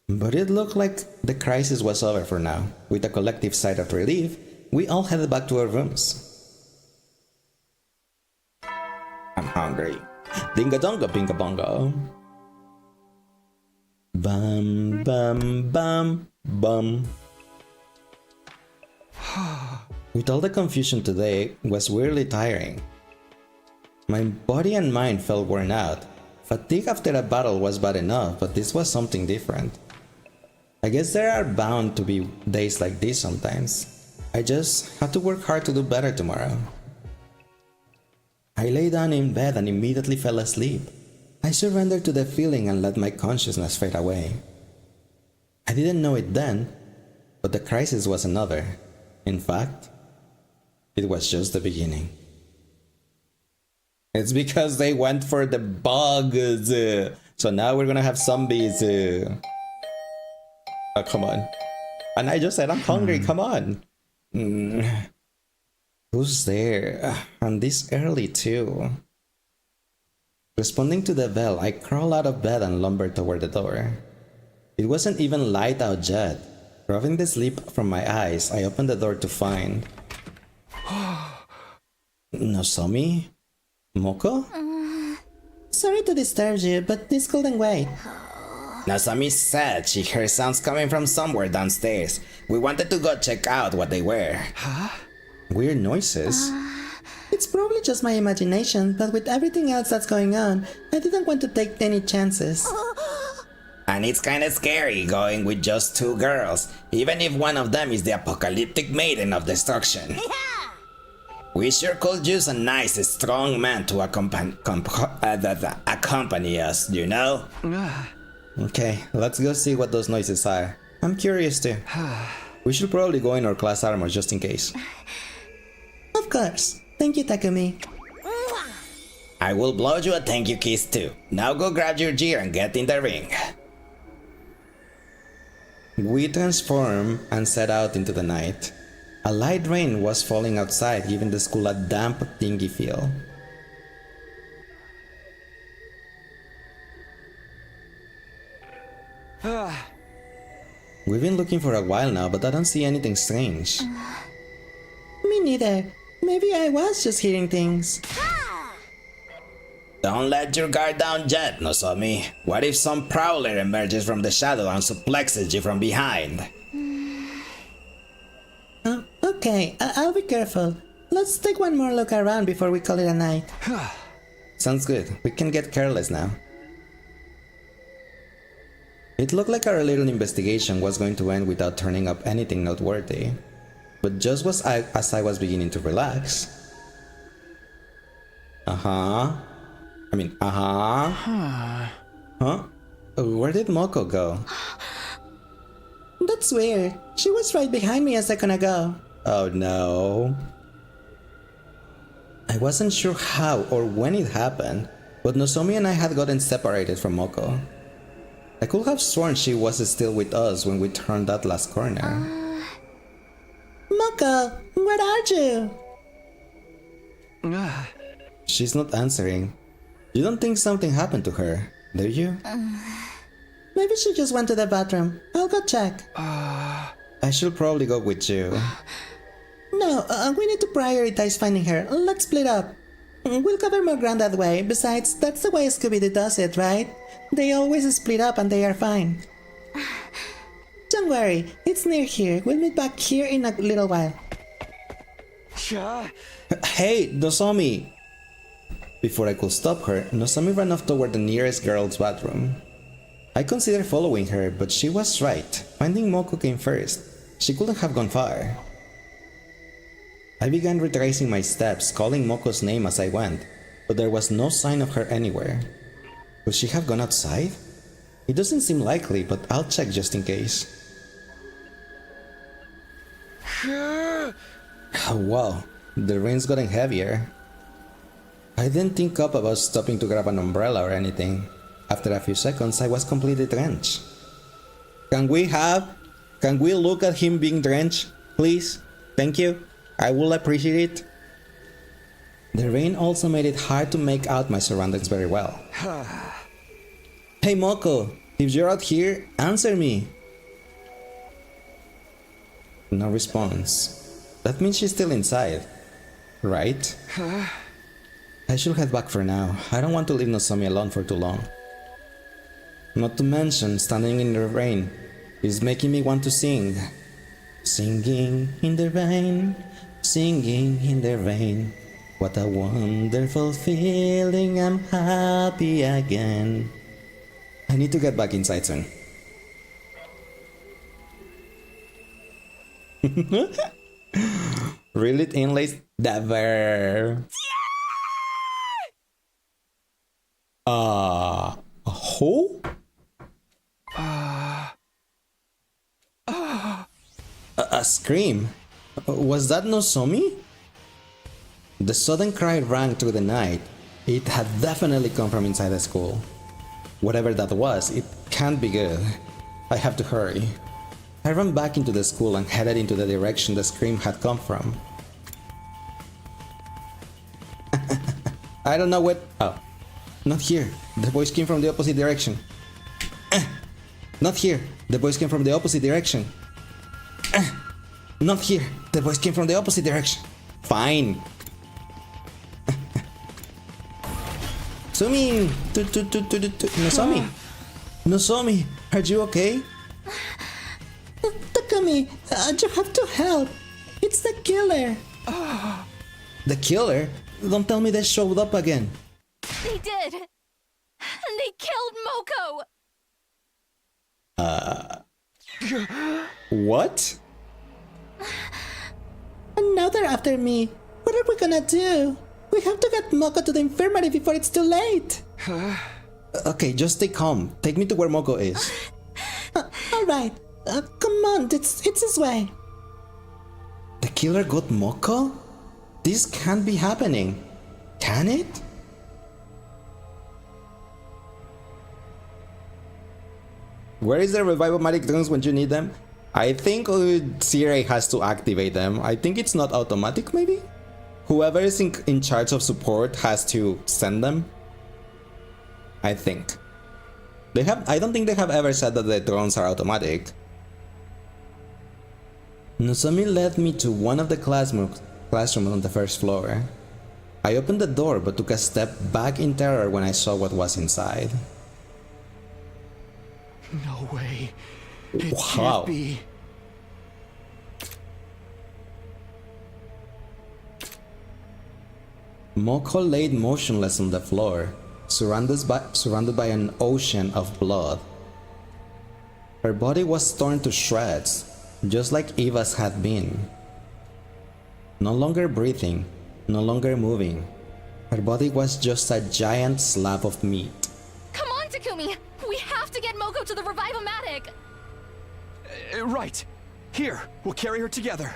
Speaker 1: But it looked like the crisis was over for now. With a collective sigh of relief, we all headed back to our rooms. I'm hungry. Dinga donga binga bongo. Bum bum bum bum. With all the confusion today, was weirdly tiring. My body and mind felt worn out. Fatigue after a battle was bad enough, but this was something different. I guess there are bound to be days like this sometimes. I just have to work hard to do better tomorrow. I lay down in bed and immediately fell asleep. I surrendered to the feeling and let my consciousness fade away. I didn't know it then, but the crisis was another. In fact, it was just the beginning. It's because they went for the bugs. So now we're gonna have zombies. Oh, come on. And I just said I'm hungry, come on. Who's there? And this early too. Responding to the bell, I crawled out of bed and lumbered toward the door. It wasn't even light out yet. Rubbing the sleep from my eyes, I opened the door to find... Nozomi? Moko?
Speaker 12: Sorry to disturb you, but this couldn't wait.
Speaker 13: Nozomi said she heard sounds coming from somewhere downstairs. We wanted to go check out what they were.
Speaker 1: Huh? Weird noises?
Speaker 12: It's probably just my imagination, but with everything else that's going on, I didn't want to take any chances.
Speaker 13: And it's kinda scary going with just two girls, even if one of them is the apocalyptic maiden of destruction. We sure could use a nice, strong man to accompany us, you know?
Speaker 1: Okay, let's go see what those noises are. I'm curious too. We should probably go in our class armor just in case.
Speaker 12: Of course. Thank you, Takumi.
Speaker 13: I will blow you a thank you kiss too. Now go grab your gear and get in the ring.
Speaker 1: We transform and set out into the night. A light rain was falling outside, giving the school a damp, dingy feel. We've been looking for a while now, but I don't see anything strange.
Speaker 12: Me neither. Maybe I was just hearing things.
Speaker 13: Don't let your guard down yet, Nozomi. What if some prowler emerges from the shadow and suplexes you from behind?
Speaker 12: Okay, I'll be careful. Let's take one more look around before we call it a night.
Speaker 1: Sounds good. We can get careless now. It looked like our little investigation was going to end without turning up anything noteworthy. But just as I was beginning to relax... Huh? Where did Moko go?
Speaker 12: That's weird. She was right behind me a second ago.
Speaker 1: Oh no. I wasn't sure how or when it happened, but Nozomi and I had gotten separated from Moko. I could have sworn she was still with us when we turned that last corner.
Speaker 12: Moko, where are you?
Speaker 1: She's not answering. You don't think something happened to her, do you?
Speaker 12: Maybe she just went to the bathroom. I'll go check.
Speaker 1: I should probably go with you.
Speaker 12: No, we need to prioritize finding her. Let's split up. We'll cover more ground that way. Besides, that's the way Scooby-Doo does it, right? They always split up and they are fine. Don't worry, it's near here. We'll meet back here in a little while.
Speaker 1: Hey, Nozomi! Before I could stop her, Nozomi ran off toward the nearest girl's bathroom. I considered following her, but she was right. Finding Moko came first. She couldn't have gone far. I began retracing my steps, calling Moko's name as I went, but there was no sign of her anywhere. Could she have gone outside? It doesn't seem likely, but I'll check just in case. Oh wow, the rain's getting heavier. I didn't think up about stopping to grab an umbrella or anything. After a few seconds, I was completely drenched. Can we look at him being drenched, please? Thank you. I will appreciate it. The rain also made it hard to make out my surroundings very well. Hey Moko, if you're out here, answer me. No response. That means she's still inside, right? I should head back for now. I don't want to leave Nozomi alone for too long. Not to mention, standing in the rain is making me want to sing. Singing in the rain, singing in the rain. What a wonderful feeling, I'm happy again. I need to get back inside soon. Reel it in, lace never. Who? A scream? Was that Nozomi? The sudden cry rang through the night. It had definitely come from inside the school. Whatever that was, it can't be good. I have to hurry. I ran back into the school and headed into the direction the scream had come from. I don't know what... Oh. Not here. The voice came from the opposite direction. Not here. The voice came from the opposite direction. Not here. The voice came from the opposite direction. Fine. Sumi! Nozomi! Nozomi, are you okay?
Speaker 12: Takumi, you have to help. It's the killer.
Speaker 1: The killer? Don't tell me they showed up again.
Speaker 4: They did! And they killed Moko!
Speaker 1: What?
Speaker 12: And now they're after me. What are we gonna do? We have to get Moko to the infirmary before it's too late.
Speaker 1: Okay, just stay calm. Take me to where Moko is.
Speaker 12: Alright. Come on, it's this way.
Speaker 1: The killer got Moko? This can't be happening. Can it? Where is the revive-o-matic drones when you need them? I think Sirei has to activate them. I think it's not automatic, maybe? Whoever is in charge of support has to send them. I think. I don't think they have ever said that the drones are automatic. Nozomi led me to one of the classrooms on the first floor. I opened the door but took a step back in terror when I saw what was inside.
Speaker 7: No way. It
Speaker 1: Wow.
Speaker 7: can't be.
Speaker 1: Moko laid motionless on the floor, surrounded by an ocean of blood. Her body was torn to shreds, just like Eva's had been. No longer breathing, no longer moving. Her body was just a giant slab of meat.
Speaker 4: Come on, Takumi! We have to get Moko to the revive-o-matic!
Speaker 11: Right. Here, we'll carry her together.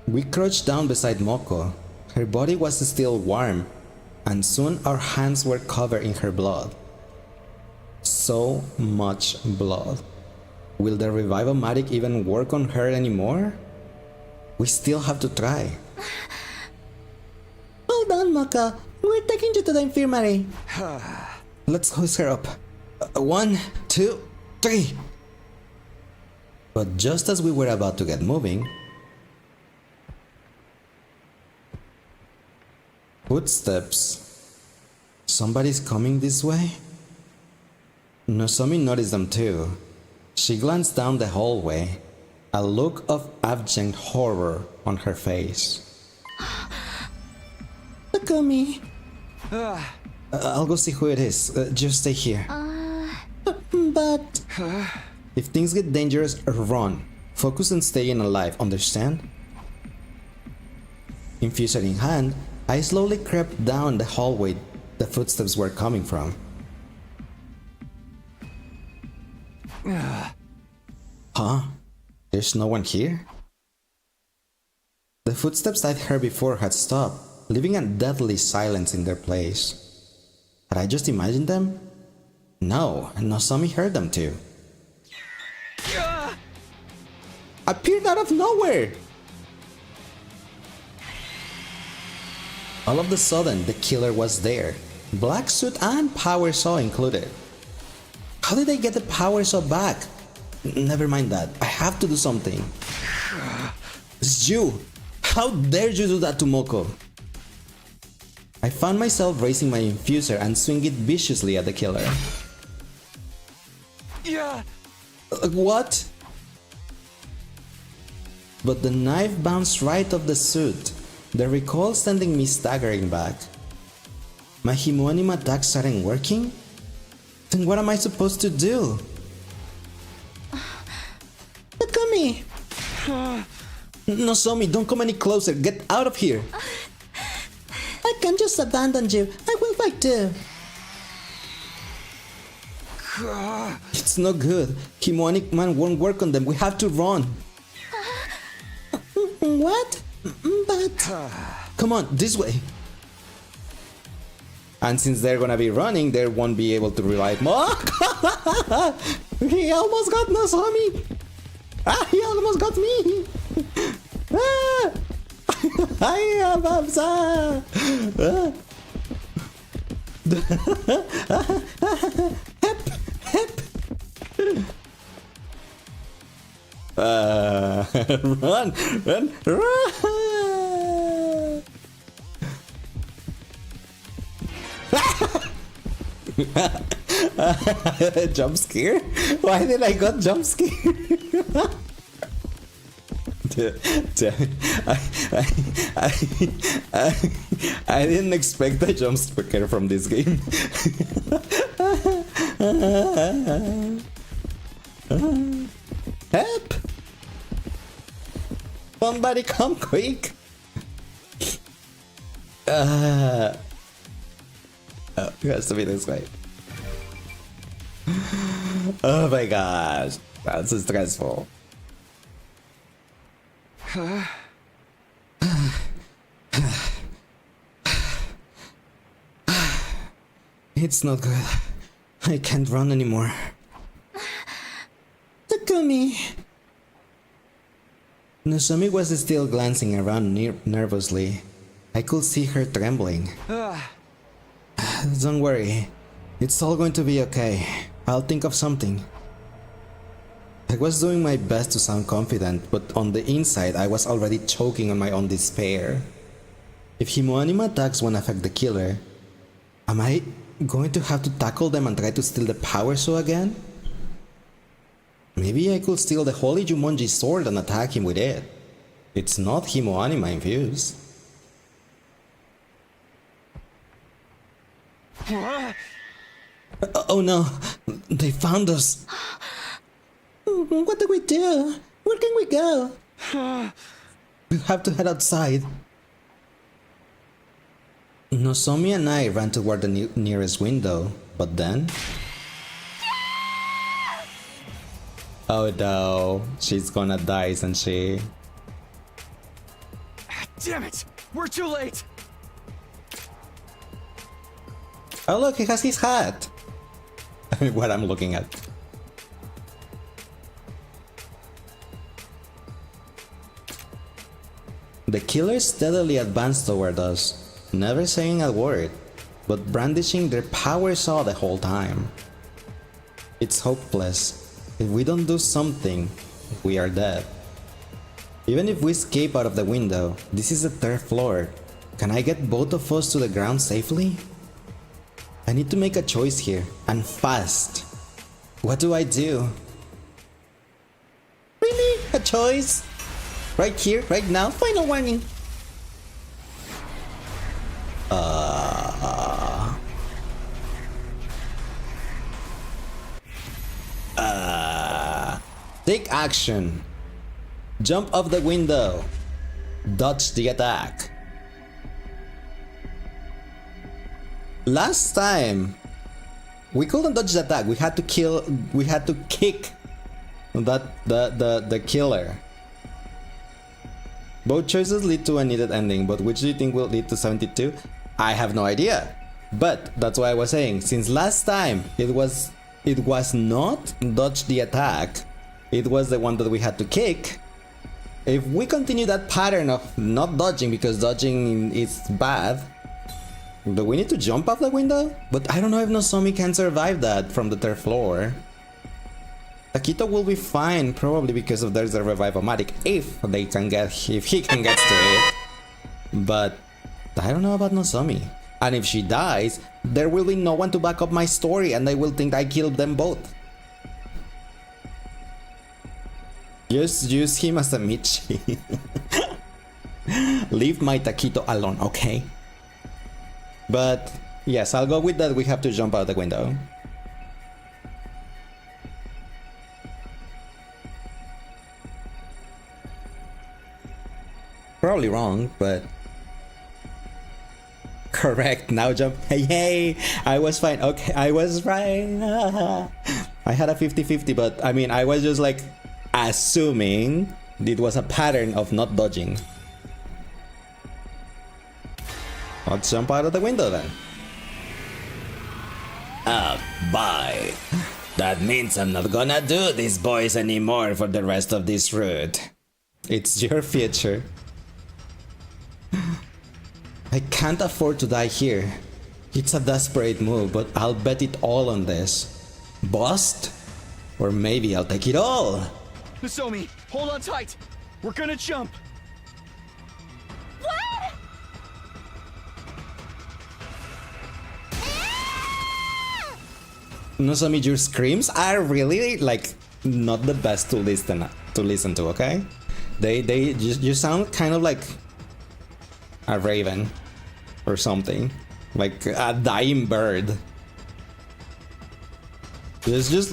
Speaker 1: We crouched down beside Moko. Her body was still warm, and soon our hands were covered in her blood. So much blood. Will the revive-o-matic even work on her anymore? We still have to try.
Speaker 12: Hold on, Moko. We're taking you to the infirmary.
Speaker 1: Let's hoist her up. 1, 2, 3. But just as we were about to get moving, footsteps. Somebody's coming this way? Nozomi noticed them too. She glanced down the hallway, a look of abject horror on her face.
Speaker 12: Takumi.
Speaker 1: I'll go see who it is. Just stay here.
Speaker 12: But...
Speaker 1: If things get dangerous, run. Focus on staying alive, understand? Infuser in hand, I slowly crept down the hallway the footsteps were coming from. Huh? There's no one here? The footsteps I'd heard before had stopped, leaving a deathly silence in their place. Had I just imagined them? No, Nozomi heard them too. appeared out of nowhere. All of a sudden, the killer was there. Black suit and power saw included. How did I get the power saw back? Never mind that. I have to do something. It's you! How dare you do that to Moko? I found myself raising my infuser and swinging it viciously at the killer.
Speaker 7: Yeah.
Speaker 1: What? But the knife bounced right off the suit, the recoil sending me staggering back. My Himoanima attacks aren't working? Then what am I supposed to do? Takumi! Nozomi, don't come any closer. Get out of here. I can't just abandon you. I will fight too. It's no good. Himoanic man won't work on them. We have to run. What? But... Come on, this way. And since they're gonna be running, they won't be able to revive more. He almost got Nozomi. He almost got me. I am Absa. Hep, hep. Run, run, run. Jump scare? Why did I got jump scare? I didn't expect a jump scare from this game. Help! Somebody come quick! Oh, it has to be this way. Oh my gosh, that's so stressful. It's not good. I can't run anymore. Takumi! Nozomi was still glancing around nervously. I could see her trembling. Don't worry. It's all going to be okay. I'll think of something. I was doing my best to sound confident, but on the inside I was already choking on my own despair. If Himoanima attacks won't affect the killer, am I going to have to tackle them and try to steal the power saw again? Maybe I could steal the Holy Jumonji sword and attack him with it. It's not Himoanima infused. Oh no, they found us. What do we do? Where can we go? We have to head outside. Nozomi and I ran toward the nearest window, but then... Oh no, she's gonna die, isn't she?
Speaker 7: Damn it! We're too late!
Speaker 1: Oh look, he has his hat! I mean, what I'm looking at. The killer steadily advanced toward us, never saying a word, but brandishing their power saw the whole time. It's hopeless. If we don't do something, we are dead. Even if we escape out of the window, this is the 3rd floor. Can I get both of us to the ground safely? I need to make a choice here, and fast. What do I do? Really? A choice? Right here, right now? Final warning. Take action. Jump off the window. Dodge the attack. Last time, we couldn't dodge the attack. We had to kick the killer. Both choices lead to a needed ending, but which do you think will lead to 72? I have no idea. But that's why I was saying, since last time it was not dodge the attack, it was the one that we had to kick. If we continue that pattern of not dodging because dodging is bad, do we need to jump off the window? But I don't know if Nozomi can survive that from the third floor. Taquito will be fine, probably because of there's a revive-o-matic if he can get to it. But I don't know about Nozomi. And if she dies, there will be no one to back up my story and they will think I killed them both. Just use him as a Michi. Leave my Taquito alone, okay? But yes, I'll go with that. We have to jump out the window. Probably wrong, but correct. Now jump. Hey, I was fine. Okay, I was right. I had a 50-50, but I mean, I was just like assuming it was a pattern of not dodging. Let's jump out of the window then.
Speaker 13: Bye. That means I'm not gonna do these boys anymore for the rest of this route.
Speaker 1: It's your future. I can't afford to die here. It's a desperate move, but I'll bet it all on this. Bust? Or maybe I'll take it all.
Speaker 11: Nozomi, hold on tight. We're gonna jump.
Speaker 3: What?
Speaker 1: Nozomi, your screams are really like not the best to listen to, okay? You sound kind of like a raven or something, like a dying bird. Just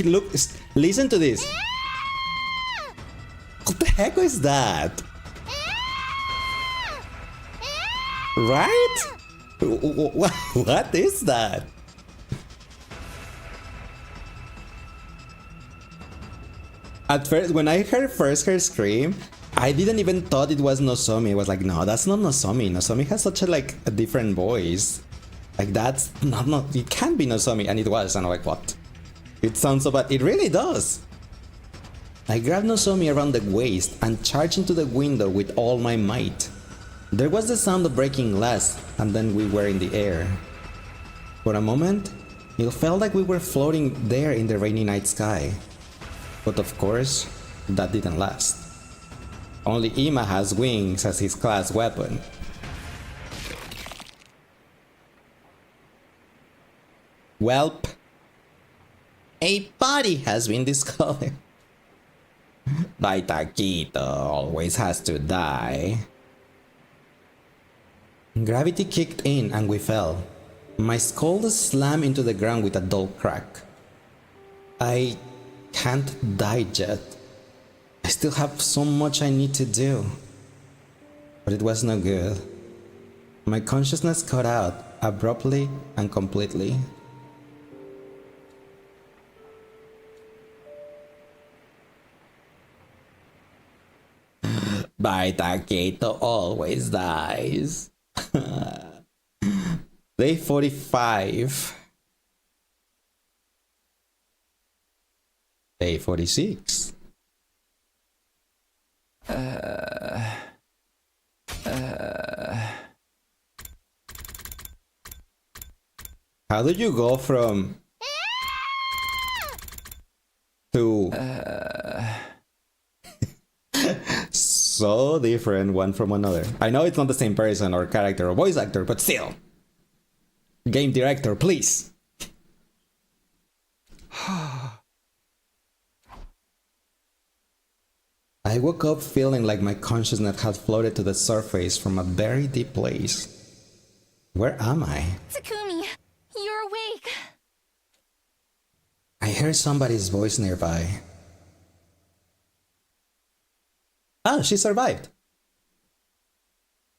Speaker 1: look, listen to this. What the heck is that? Right? What is that? At first, when I heard her scream, I didn't even thought it was Nozomi. I was like, no, that's not Nozomi. Nozomi has such a different voice. Like that's not it can't be Nozomi, and it was. And I'm like, what? It sounds so bad. It really does. I grabbed Nozomi around the waist and charged into the window with all my might. There was the sound of breaking glass, and then we were in the air. For a moment, it felt like we were floating there in the rainy night sky. But of course, that didn't last. Only Ima has wings as his class weapon. Welp. A body has been discovered. My Taquito always has to die. Gravity kicked in and we fell. My skull slammed into the ground with a dull crack. I can't die yet. I still have so much I need to do. But it was no good. My consciousness cut out abruptly and completely. My Taquito always dies. Day 45. Day 46. How did you go from to so different one from another? I know it's not the same person or character or voice actor, but still. Game director, please. I woke up feeling like my consciousness had floated to the surface from a very deep place. Where am I?
Speaker 4: Takumi, you're awake.
Speaker 1: I heard somebody's voice nearby. Oh, she survived.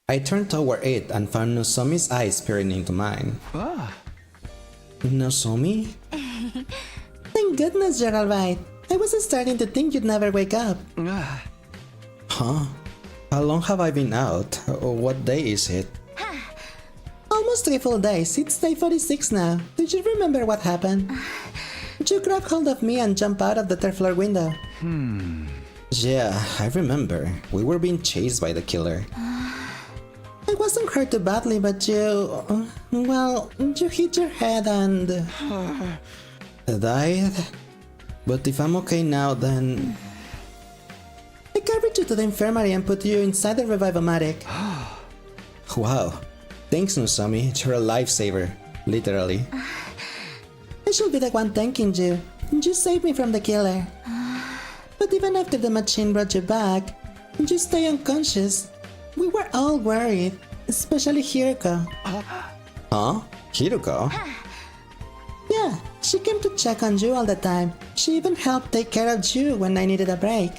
Speaker 1: I turned toward it and found Nozomi's eyes peering into mine. Nozomi? Thank goodness you're alright. I was starting to think you'd never wake up. Huh? How long have I been out? What day is it? Almost 3 full days. It's day 46 now. Did you remember what happened? You grabbed hold of me and jumped out of the third floor window. Yeah, I remember. We were being chased by the killer.
Speaker 12: I wasn't hurt too badly, but well, you hit your head and...
Speaker 1: died? But if I'm okay now, then...
Speaker 12: I carried you to the infirmary and put you inside the Revive-O-Matic.
Speaker 1: Wow. Thanks, Nozomi. You're a lifesaver. Literally.
Speaker 12: I should be the one thanking you. You saved me from the killer. But even after the machine brought you back, you stay unconscious. We were all worried, especially Hiroko.
Speaker 1: Huh? Hiroko?
Speaker 12: Yeah, she came to check on you all the time. She even helped take care of you when I needed a break.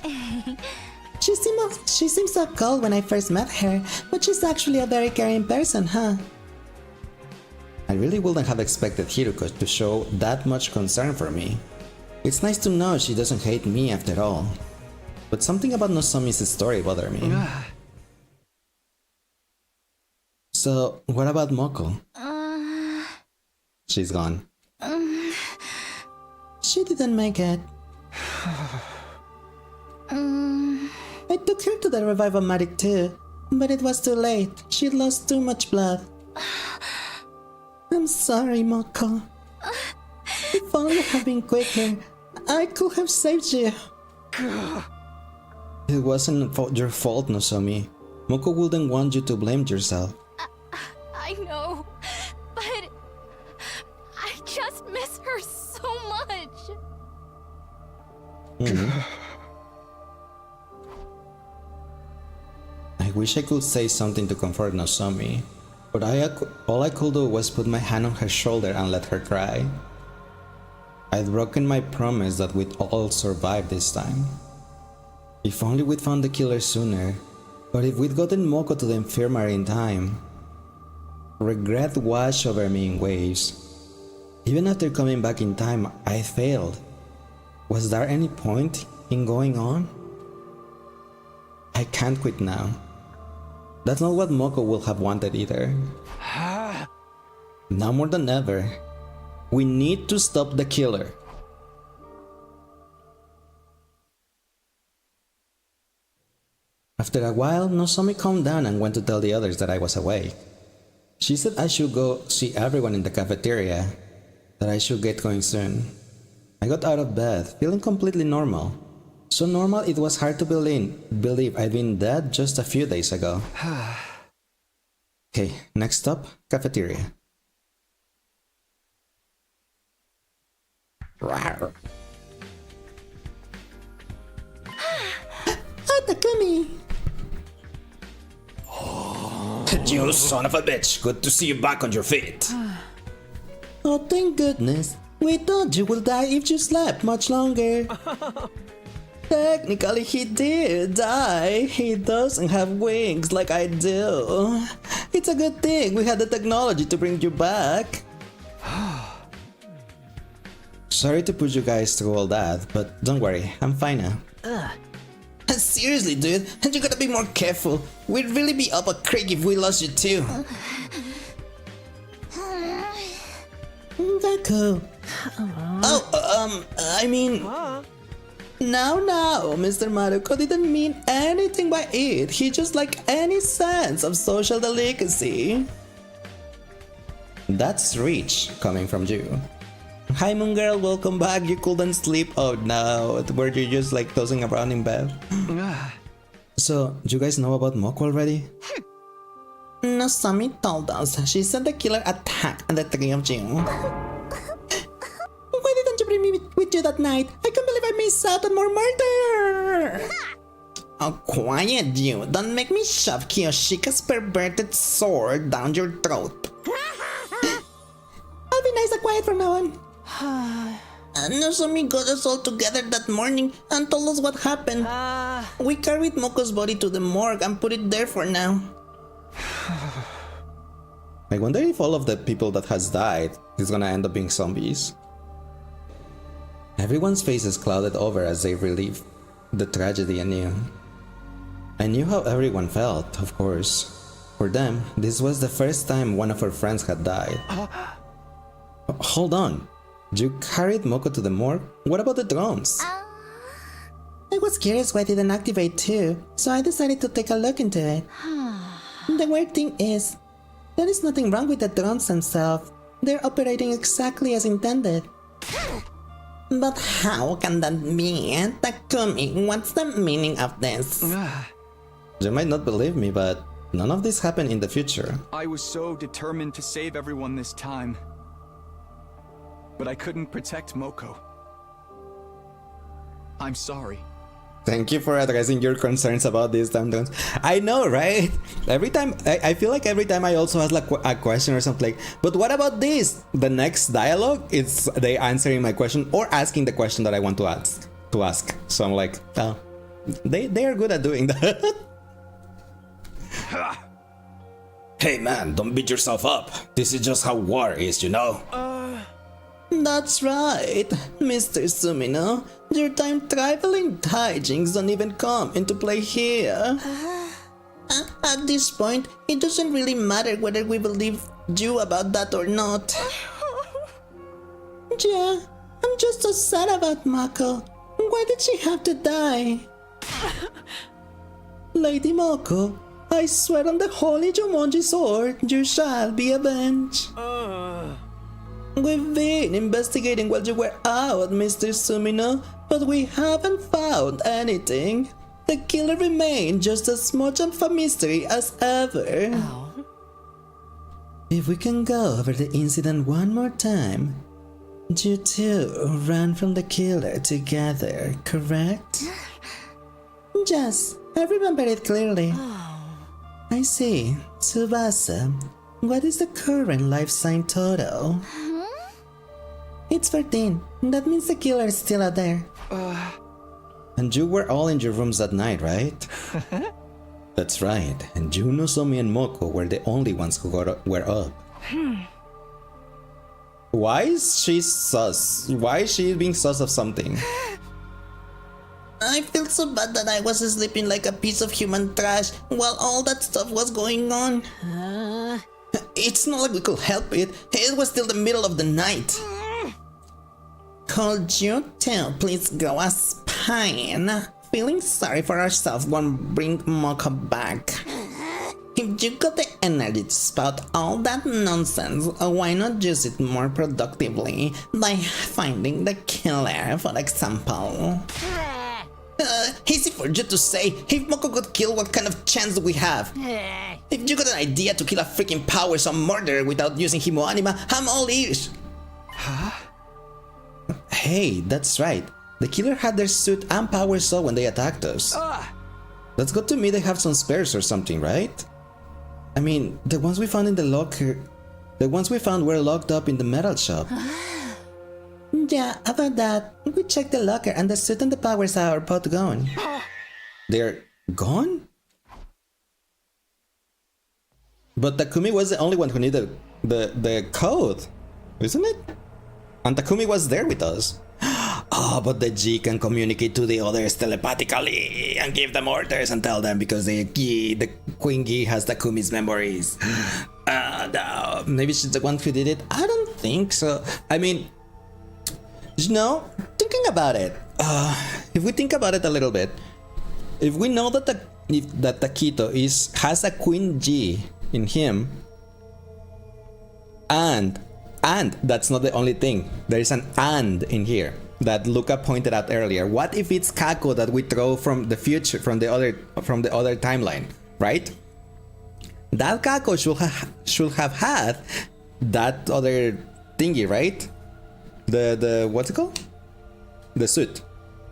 Speaker 12: She seemed so cold when I first met her, but she's actually a very caring person, huh?
Speaker 1: I really wouldn't have expected Hiroko to show that much concern for me. It's nice to know she doesn't hate me after all. But something about Nozomi's story bothered me. So, what about Moko? She's gone.
Speaker 12: She didn't make it. I took her to the Revive-O-Matic too, but it was too late. She lost too much blood. I'm sorry, Moko. If only I had been quicker, I could have saved you.
Speaker 1: It wasn't your fault, Nozomi. Moko wouldn't want you to blame yourself.
Speaker 4: I know, but I just miss her so much.
Speaker 1: I wish I could say something to comfort Nozomi, but all I could do was put my hand on her shoulder and let her cry. I'd broken my promise that we'd all survive this time. If only we'd found the killer sooner, but if we'd gotten Moko to the infirmary in time. Regret washed over me in waves. Even after coming back in time, I failed. Was there any point in going on? I can't quit now. That's not what Moko will have wanted either. Now more than ever, we need to stop the killer. After a while, Nozomi calmed down and went to tell the others that I was awake. She said I should go see everyone in the cafeteria, that I should get going soon. I got out of bed, feeling completely normal. So normal it was hard to believe I'd been dead just a few days ago. Okay, next stop, cafeteria.
Speaker 12: Rawr. Takumi!
Speaker 13: You son of a bitch, good to see you back on your feet.
Speaker 12: Oh, thank goodness. We thought you would die if you slept much longer. Technically, he did die. He doesn't have wings like I do. It's a good thing we had the technology to bring you back.
Speaker 1: Sorry to put you guys through all that, but don't worry, I'm fine now.
Speaker 12: Seriously, dude, you gotta be more careful. We'd really be up a creek if we lost you too. Gaku. I mean... No, Mr. Maruko didn't mean anything by it. He just lacked any sense of social delicacy.
Speaker 1: That's rich, coming from you.
Speaker 12: Hi, Moon Girl, welcome back. You couldn't sleep? Oh no, were you just like tossing around in bed?
Speaker 1: So, you guys know about Moko already?
Speaker 12: Nozomi told us. She said the killer attacked the three of you. Why didn't you bring me with you that night? I can't believe I missed out on more murder! Oh, quiet you. Don't make me shove Kiyoshika's perverted sword down your throat. I'll be nice and quiet from now on. Nozomi got us all together that morning and told us what happened. We carried Moko's body to the morgue and put it there for now.
Speaker 1: I wonder if all of the people that has died is gonna end up being zombies. Everyone's faces clouded over as they relive the tragedy anew. I knew how everyone felt, of course. For them, this was the first time one of her friends had died. Hold on. You carried Moko to the morgue? What about the drones?
Speaker 12: I was curious why it didn't activate too, so I decided to take a look into it. The weird thing is, there is nothing wrong with the drones themselves. They're operating exactly as intended. But how can that be? Takumi, what's the meaning of this?
Speaker 1: You might not believe me, but none of this happened in the future.
Speaker 11: I was so determined to save everyone this time. But I couldn't protect Moko. I'm sorry.
Speaker 1: Thank you for addressing your concerns about these damn drones. I know, right? Every time, I feel like every time I also ask like a question or something like, but what about this? The next dialogue is they answering my question or asking the question that I want to ask. So I'm like, oh, they are good at doing that.
Speaker 13: Hey man, don't beat yourself up. This is just how war is, you know?
Speaker 12: That's right, Mr. Sumino. Your time traveling hijinks don't even come into play here. At this point, it doesn't really matter whether we believe you about that or not. Yeah, I'm just so sad about Mako. Why did she have to die? Lady Moko, I swear on the holy Jumonji sword, you shall be avenged. We've been investigating while you were out, Mr. Sumino, but we haven't found anything. The killer remained just as much of a mystery as ever. If we can go over the incident one more time. You two ran from the killer together, correct? Yes, I remember it clearly. I see. Tsubasa, what is the current life sign total? It's 14. That means the killer is still out there.
Speaker 1: And you were all in your rooms that night, right? That's right. And Juno, Somi, and Moko were the only ones who were up. Why is she sus? Why is she being sus of something?
Speaker 12: I feel so bad that I was sleeping like a piece of human trash while all that stuff was going on. It's not like we could help it. It was still the middle of the night. Could you two please go a spine? Feeling sorry for ourselves won't bring Moko back. If you got the energy to spout all that nonsense, why not use it more productively by finding the killer, for example? Easy for you to say. If Moko got killed, what kind of chance do we have? If you got an idea to kill a freaking power some murderer without using Himoanima, I'm all ears.
Speaker 1: Hey, that's right. The killer had their suit and power saw when they attacked us. That's good to me they have some spares or something, right? I mean, the ones we found in the locker... The ones we found were locked up in the metal shop.
Speaker 12: Yeah, about that. We checked the locker and the suit and the power saw are both gone.
Speaker 1: They're gone? But Takumi was the only one who needed the code, isn't it? And Takumi was there with us. Oh, but the G can communicate to the others telepathically and give them orders and tell them because the Queen Gi has Takumi's memories. No, maybe she's the one who did it. I don't think so. I mean, you know, thinking about it. If we think about it a little bit, if we know that that Takito has a Queen G in him, and that's not the only thing. There is an and in here that Luca pointed out earlier. What if it's Kako that we throw from the future, from the other timeline, right? That Kako should have had that other thingy, right? The what's it called? The suit.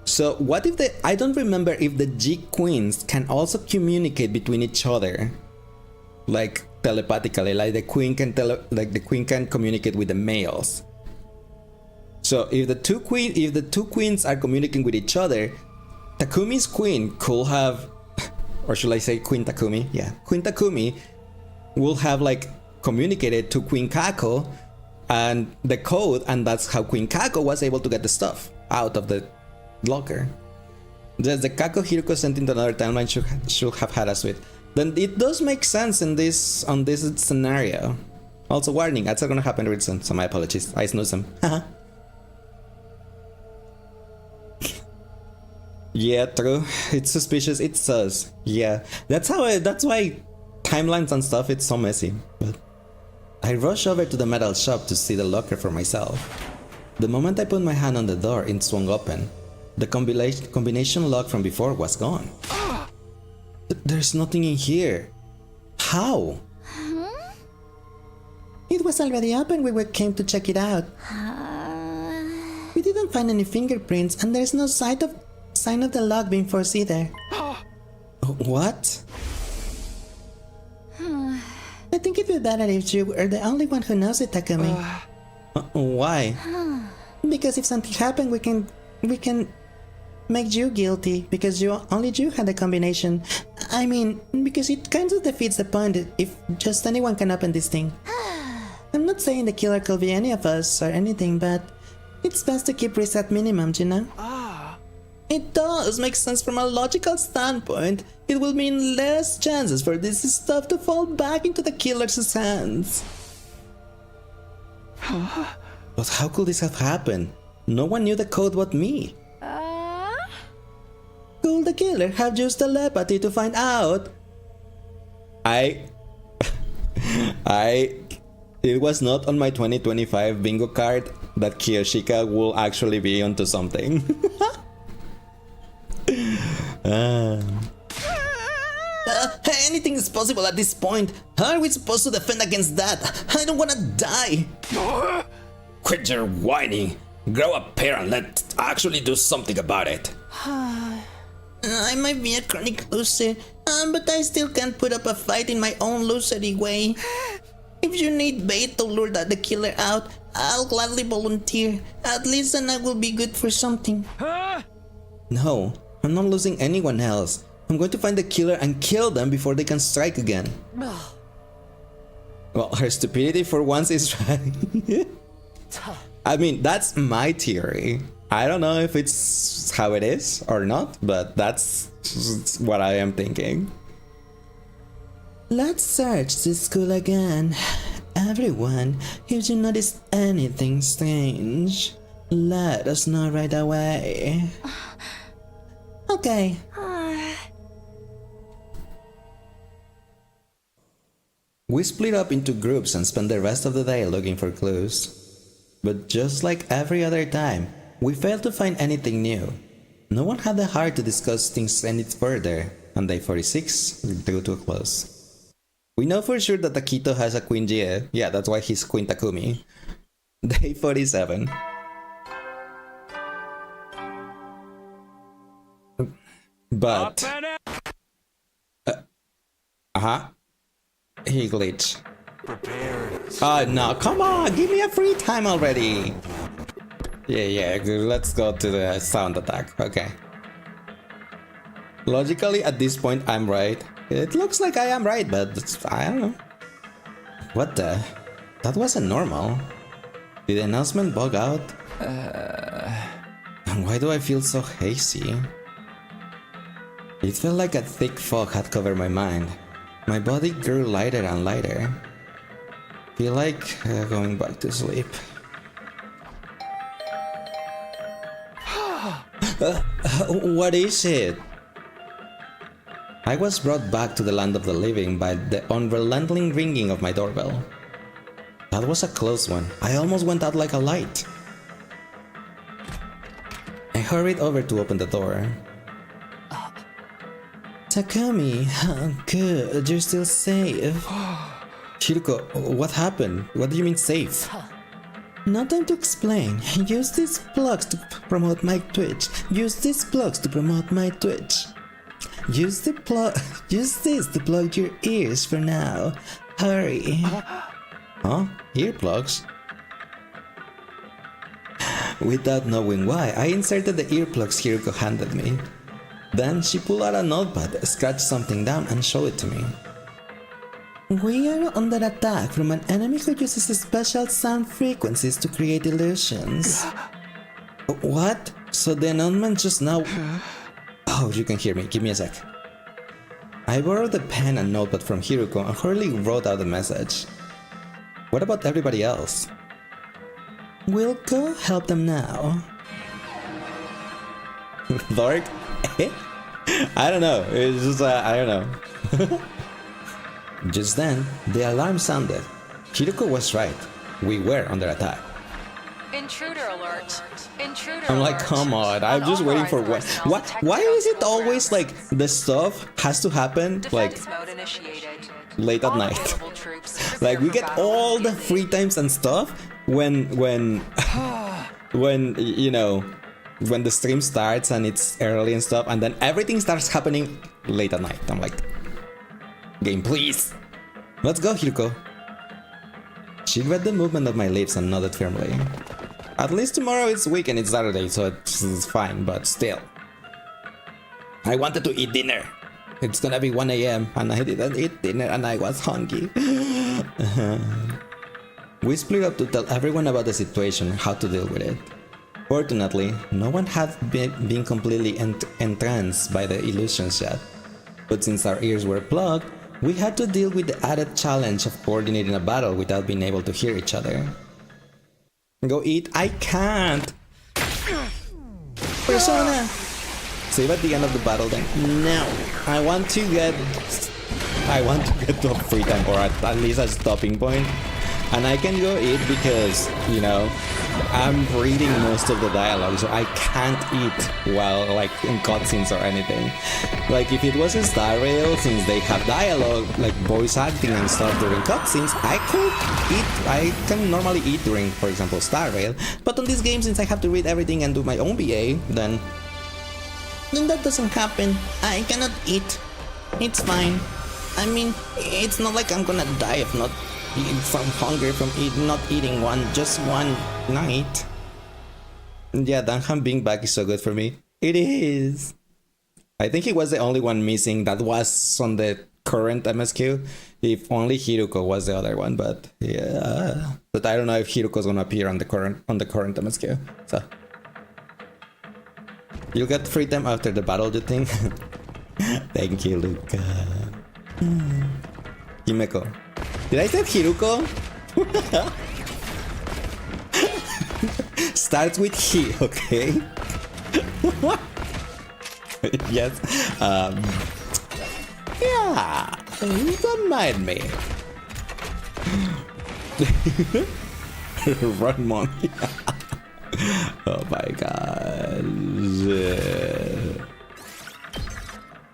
Speaker 1: So what if I don't remember if the G Queens can also communicate between each other, like telepathically, like the queen can communicate with the males. So if the two queens are communicating with each other, Takumi's queen could have, or should I say Queen Takumi? Yeah, Queen Takumi will have like communicated to Queen Kako and the code, and that's how Queen Kako was able to get the stuff out of the locker. Just the Kako Hiruko sent into another timeline should have had a suit. Then it does make sense on this scenario. Also, warning, that's not gonna happen real soon, so my apologies. I snooze them. Yeah, true. It's suspicious. It's sus. Yeah, that's why timelines and stuff, it's so messy. But I rush over to the metal shop to see the locker for myself. The moment I put my hand on the door, it swung open. The combination lock from before was gone. There's nothing in here. How?
Speaker 12: It was already open when we came to check it out. We didn't find any fingerprints, and there's no sign of the lock being forced either.
Speaker 1: What?
Speaker 12: I think it'd be better if you were the only one who knows it, Takumi.
Speaker 1: Why?
Speaker 12: Because if something happened, we can make you guilty, because only you had the combination. I mean, because it kind of defeats the point if just anyone can open this thing. I'm not saying the killer could be any of us or anything, but it's best to keep risk at minimum, you know? It does make sense from a logical standpoint. It will mean less chances for this stuff to fall back into the killer's hands.
Speaker 1: But how could this have happened? No one knew the code but me.
Speaker 12: Could the killer have used telepathy to find out?
Speaker 1: It was not on my 2025 bingo card that Kiyoshika will actually be onto something.
Speaker 12: Anything is possible at this point. How are we supposed to defend against that? I don't wanna die.
Speaker 13: Quit your whining. Grow a pair and let's actually do something about it.
Speaker 12: I might be a chronic loser, but I still can't put up a fight in my own losery way. If you need bait to lure the killer out, I'll gladly volunteer. At least then I will be good for something.
Speaker 1: No, I'm not losing anyone else. I'm going to find the killer and kill them before they can strike again. Well, her stupidity for once is right. I mean, that's my theory. I don't know if it's how it is or not, but that's what I am thinking.
Speaker 12: Let's search the school again. Everyone, if you notice anything strange, let us know right away. Okay.
Speaker 1: We split up into groups and spent the rest of the day looking for clues. But just like every other time, we failed to find anything new. No one had the heart to discuss things any further, and day 46 drew to a close. We know for sure that Akito has a Queen Jie. Yeah, that's why he's Queen Takumi. Day 47. But... He glitched. Oh no, come on, give me a free time already. Yeah, let's go to the sound attack. Okay. Logically, at this point, I'm right. It looks like I am right, but I don't know. What the? That wasn't normal. Did the announcement bug out? And why do I feel so hazy? It felt like a thick fog had covered my mind. My body grew lighter and lighter. Feel like going back to sleep. What is it? I was brought back to the land of the living by the unrelenting ringing of my doorbell. That was a close one. I almost went out like a light. I hurried over to open the door.
Speaker 12: Takumi, good, you're still safe.
Speaker 1: Shiruko, what happened? What do you mean safe?
Speaker 12: No time to explain. Use these plugs to promote my Twitch. Use these plugs to promote my Twitch. Use this to plug your ears for now. Hurry.
Speaker 1: Huh? Earplugs? Without knowing why, I inserted the earplugs Hiroko handed me. Then she pulled out a notepad, scratched something down, and showed it to me.
Speaker 12: We are under attack from an enemy who uses special sound frequencies to create illusions.
Speaker 1: What? So the announcement just now... Oh, you can hear me. Give me a sec. I borrowed the pen and notepad from Hiroko and hurriedly wrote out the message. What about everybody else?
Speaker 12: We'll go help them now.
Speaker 1: Dork, I don't know. It's just, I don't know. Just then, the alarm sounded. Hiruko was right. We were under attack.
Speaker 17: Intruder alert. Intruder
Speaker 1: I'm like,
Speaker 17: alert.
Speaker 1: come on, I'm just waiting for what? Why is it always like the stuff has to happen like late at night? Like we get all the free times and stuff when you know, when the stream starts and it's early and stuff, and then everything starts happening late at night. I'm like, game please. Let's go, Hiruko. She read the movement of my lips and nodded firmly. At least tomorrow it's weekend, it's Saturday, so it's fine, but still. I wanted to eat dinner. It's gonna be 1 AM and I didn't eat dinner and I was hungry. We split up to tell everyone about the situation, how to deal with it. Fortunately, no one had been completely entranced by the illusions yet. But since our ears were plugged, we had to deal with the added challenge of coordinating a battle without being able to hear each other. Go eat? I can't! Persona! Save at the end of the battle then. No! I want to get to a free time, or at least a stopping point. And I can go eat because, you know, I'm reading most of the dialogue, so I can't eat while, like, in cutscenes or anything. Like, if it was a Star Rail, since they have dialogue, like voice acting and stuff during cutscenes, I could eat. I can normally eat during, for example, Star Rail. But on this game, since I have to read everything and do my own BA, then that doesn't happen. I cannot eat. It's fine. I mean, it's not like I'm gonna die if not from hunger from not eating just one night. Yeah, Danham being back is so good for me. It is. I think he was the only one missing that was on the current MSQ. If only Hiruko was the other one, but yeah. But I don't know if Hiruko's gonna appear on the current MSQ. So you'll get free time after the battle, do you think? Thank you, Luca. Himeko. Did I say Hiruko? Starts with he, okay? Yes. Yeah. Don't mind me. Run, monkey. Oh my god.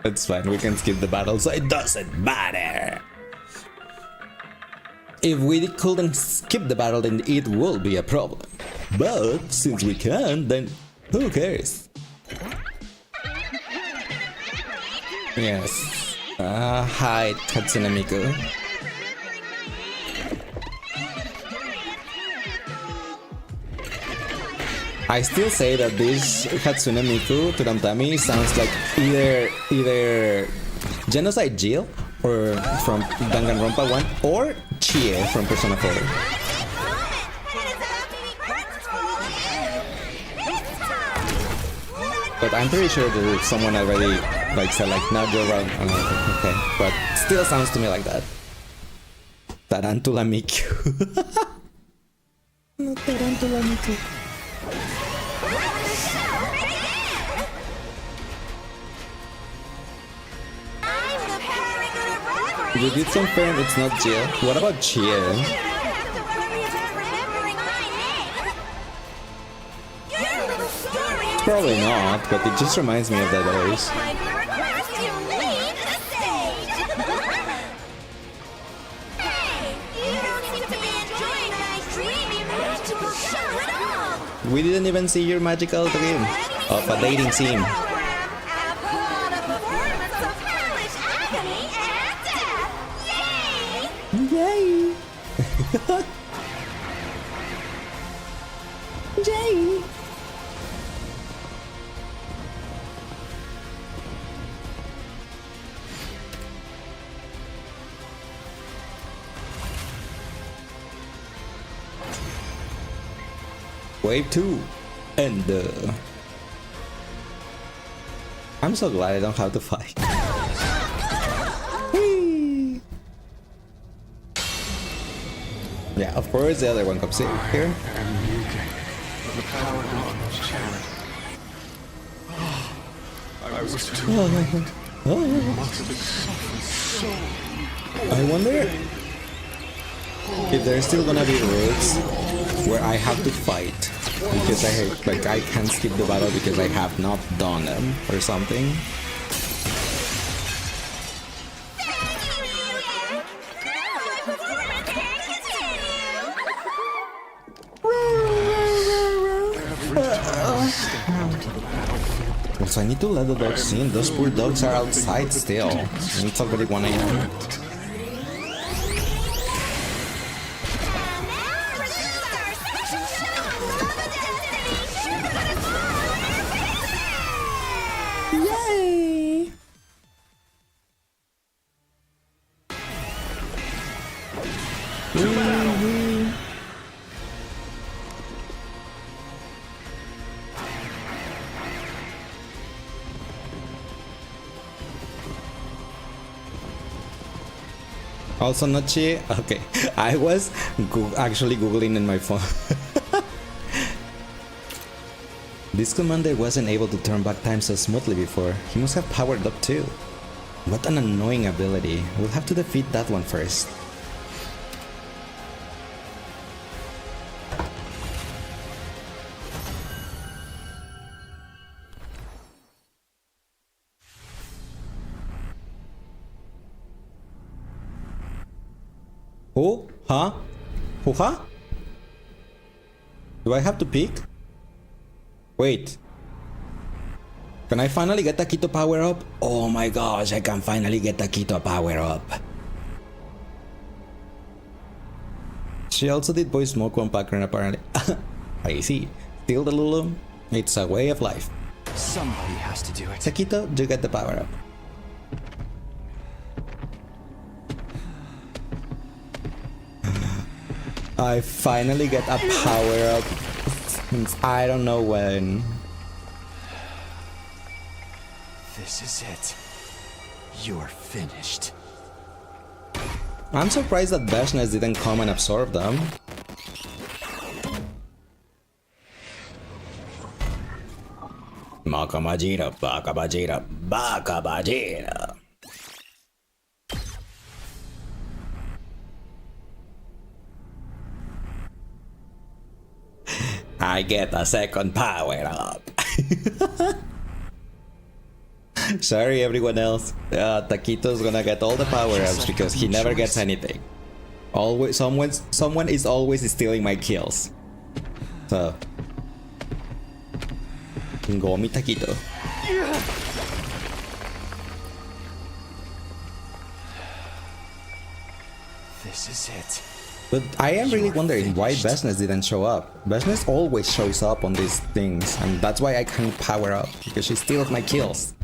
Speaker 1: It's fine, we can skip the battle, so it doesn't matter. If we couldn't skip the battle, then it will be a problem. But since we can, then who cares? Yes. Hi, Tatsune Miku. I still say that this Hatsune Miku Turamtami sounds like either Genocide Jill or from Danganronpa 1 or Chie from Persona 4. But I'm pretty sure that someone already like said like now go around. I'm like, okay, but still sounds to me like that. Tarantula Miku. Tarantula Miku. You did confirm it's not Jill. What about Chie? Probably not, but it just reminds me of that voice. We didn't even see your magical dream of a dating scene. Yay! Yay! Wave 2 and I'm so glad I don't have to fight. Whee! Yeah, of course the other one comes in here.
Speaker 7: I was too late. Must have suffered so.
Speaker 1: I wonder if there's still gonna be routes where I have to fight because I can't skip the battle because I have not done them or something. Also, I need to let the dogs in. Those poor dogs are outside still. And it's already 1 AM. Yay! Also, Nochi, okay, I was actually googling in my phone. This commander wasn't able to turn back time so smoothly before. He must have powered up too. What an annoying ability. We'll have to defeat that one first. Oh, huh? Oh, huh? Do I have to pick? Wait. Can I finally get Taquito power up? Oh my gosh, I can finally get Taquito power up. She also did voice Smoke one Packard apparently. I see. Still the Lulu. It's a way of life.
Speaker 11: Somebody has to do it.
Speaker 1: Taquito, you get the power up. I finally get a power up since I don't know when.
Speaker 11: This is it. You're finished.
Speaker 1: I'm surprised that Beshness didn't come and absorb them. Baka Bajira, Baka Bajira, Baka Bajira. I get a second power up. Sorry everyone else. Taquito's gonna get all the power ups because he never gets anything. Always someone is always stealing my kills. So go mi Taquito.
Speaker 11: This is it.
Speaker 1: But I am really wondering why Beshness didn't show up. Beshness always shows up on these things, and that's why I can't power up, because she steals my kills.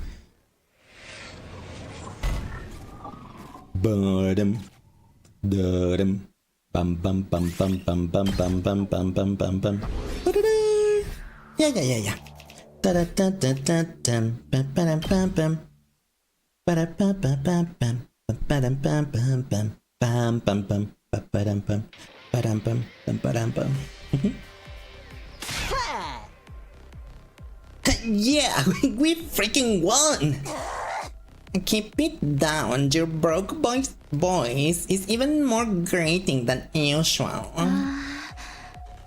Speaker 1: Bum bum bum bum bum bum bum bum bum bum bum bum bum bum. Yeah. Da da da da da dum bum bum bum bum. Ba da bum bum bum bum ba dum bum bum bum bum bum bum. Yeah, we freaking won! Keep it down, your broke boy's voice is even more grating than usual.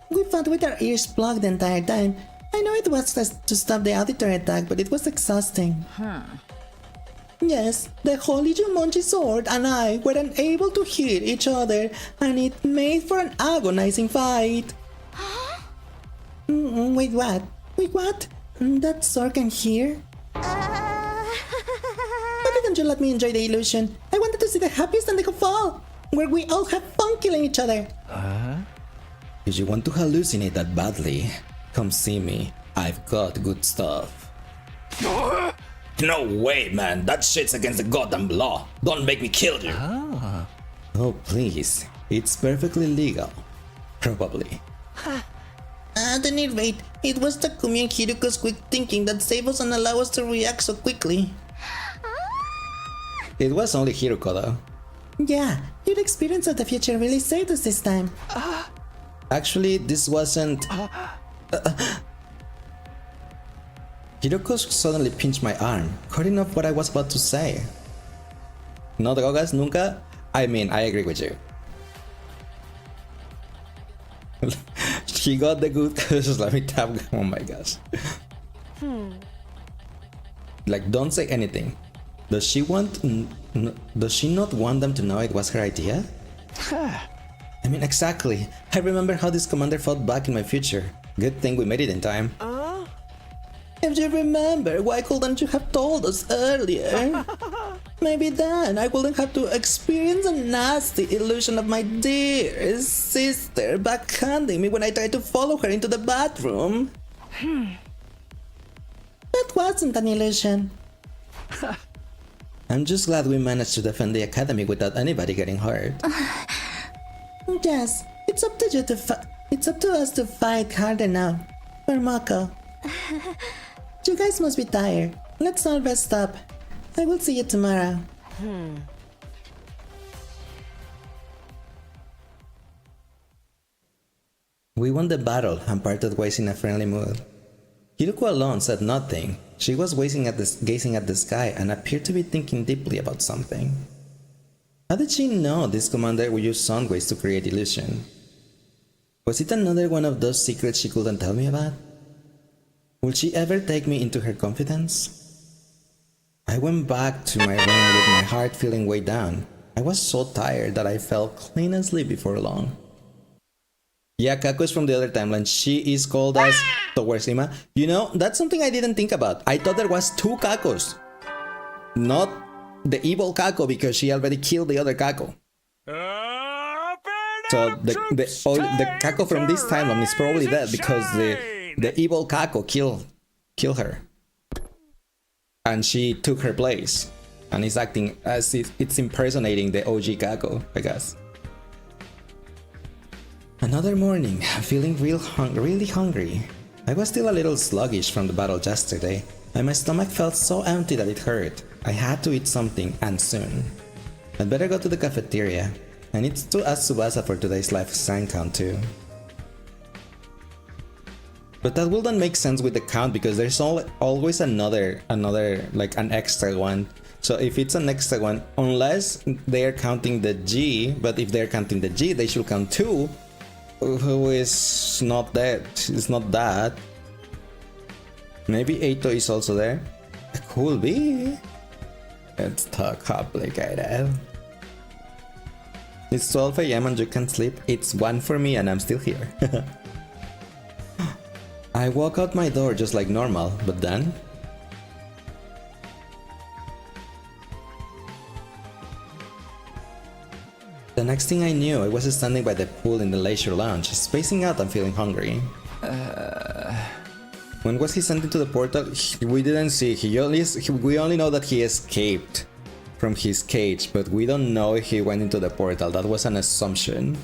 Speaker 1: We fought with our ears plugged the entire time. I know it was to stop the auditor attack, but it was exhausting. Yes, the Holy Jumanji sword and I were unable to hear each other, and it made for an agonizing fight. Wait, what? That sword can hear? Why didn't you let me enjoy the illusion? I wanted to see the happiest and the fall, where we all have fun killing each other. If you want to hallucinate that badly, come see me. I've got good stuff.
Speaker 13: No way, man. That shit's against the goddamn law. Don't make me kill you.
Speaker 1: Oh, please. It's perfectly legal. Probably. At any rate, it was Takumi and Hiruko's quick thinking that saved us and allowed us to react so quickly. It was only Hiruko, though. Yeah, your experience of the future really saved us this time. Actually, this wasn't... Hiroko suddenly pinched my arm, cutting off what I was about to say. No drogas, nunca? I mean, I agree with you. She got the good curses, let me tap. Oh my gosh. Like, don't say anything. Does she not want them to know it was her idea? I mean, exactly. I remember how this commander fought back in my future. Good thing we made it in time. If you remember, why couldn't you have told us earlier? Maybe then I wouldn't have to experience a nasty illusion of my dear sister backhanding me when I tried to follow her into the bathroom. That wasn't an illusion. I'm just glad we managed to defend the academy without anybody getting hurt. Yes, it's up to you to it's up to us to fight harder now. For Mako. You guys must be tired. Let's all rest up. I will see you tomorrow. We won the battle and parted ways in a friendly mood. Hiroko alone said nothing. She was gazing at the sky and appeared to be thinking deeply about something. How did she know this commander would use sound waves to create illusion? Was it another one of those secrets she couldn't tell me about? Will she ever take me into her confidence? I went back to my room with my heart feeling way down. I was so tired that I fell clean asleep before long. Yeah, Kako is from the other timeline. She is called as towards Ima. You know, that's something I didn't think about. I thought there was two Kakos. Not the evil Kako because she already killed the other Kako. So the Kako from this timeline is probably dead because the evil Kako killed her. And she took her place. And is acting as if it's impersonating the OG Kako, I guess. Another morning, feeling really hungry. I was still a little sluggish from the battle yesterday, and my stomach felt so empty that it hurt. I had to eat something, and soon. I'd better go to the cafeteria. I need to ask Tsubasa for today's life sign count too. But that wouldn't make sense with the count because there's always another like an extra one. So if it's an extra one, unless they're counting the G, but if they're counting the G, they should count 2. Who is not that? It's not that. Maybe Eito is also there. Could be. It's too complicated. It's 12 AM and you can't sleep. It's 1 for me and I'm still here. I walk out my door just like normal, but then... The next thing I knew, I was standing by the pool in the leisure lounge, spacing out and feeling hungry. When was he sent into the portal? We didn't see. We only know that he escaped from his cage, but we don't know if he went into the portal. That was an assumption.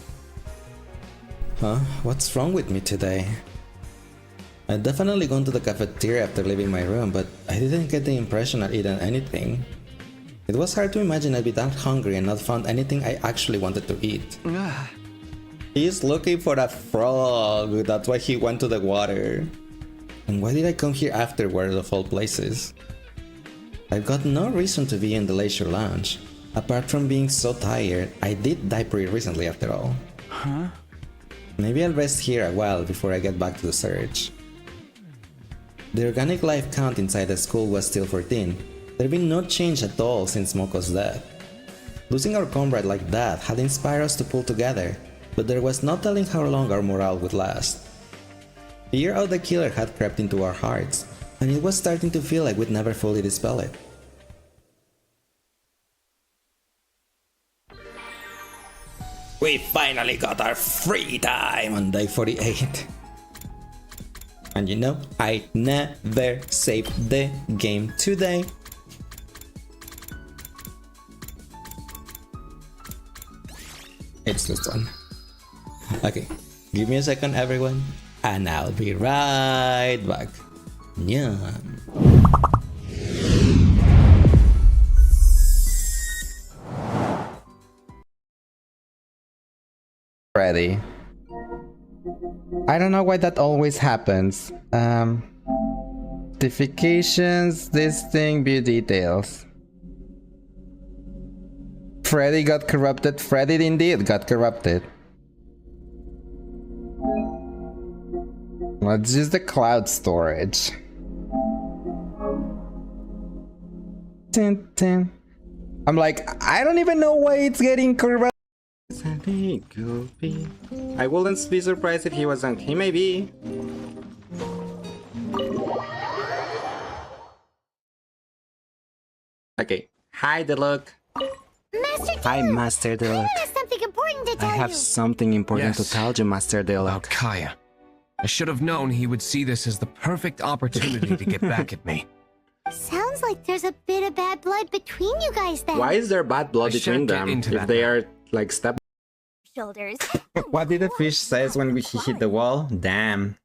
Speaker 1: Huh? What's wrong with me today? I'd definitely gone to the cafeteria after leaving my room, but I didn't get the impression I'd eaten anything. It was hard to imagine I'd be that hungry and not found anything I actually wanted to eat. He's looking for a frog, that's why he went to the water. And why did I come here afterward of all places? I've got no reason to be in the leisure lounge. Apart from being so tired, I did die pretty recently after all. Huh? Maybe I'll rest here a while before I get back to the search. The organic life count inside the school was still 14. There'd been no change at all since Moko's death. Losing our comrade like that had inspired us to pull together, but there was no telling how long our morale would last. Fear of the killer had crept into our hearts, and it was starting to feel like we'd never fully dispel it. We finally got our free time on day 48. And you know, I never saved the game today. It's this one. Okay, give me a second everyone, and I'll be right back. Yeah. Ready. I don't know why that always happens. Notifications, this thing, view details. Freddy got corrupted. Freddy indeed got corrupted. Let's use the cloud storage. Tin, tin. I'm like, I don't even know why it's getting corrupted. I wouldn't be surprised if he wasn't. He may be. Okay. Hi, Deluxe. Hi, Master Deluxe.
Speaker 3: I have something important to tell
Speaker 1: I have
Speaker 3: you.
Speaker 1: something important to tell you, Master Deluxe.
Speaker 19: Kaya. I should have known he would see this as the perfect opportunity to get back at me.
Speaker 3: Sounds like there's a bit of bad blood between you guys then.
Speaker 1: Why is there bad blood between them if they are like step?
Speaker 3: Shoulders.
Speaker 1: What did the fish says when he hit the wall? Damn.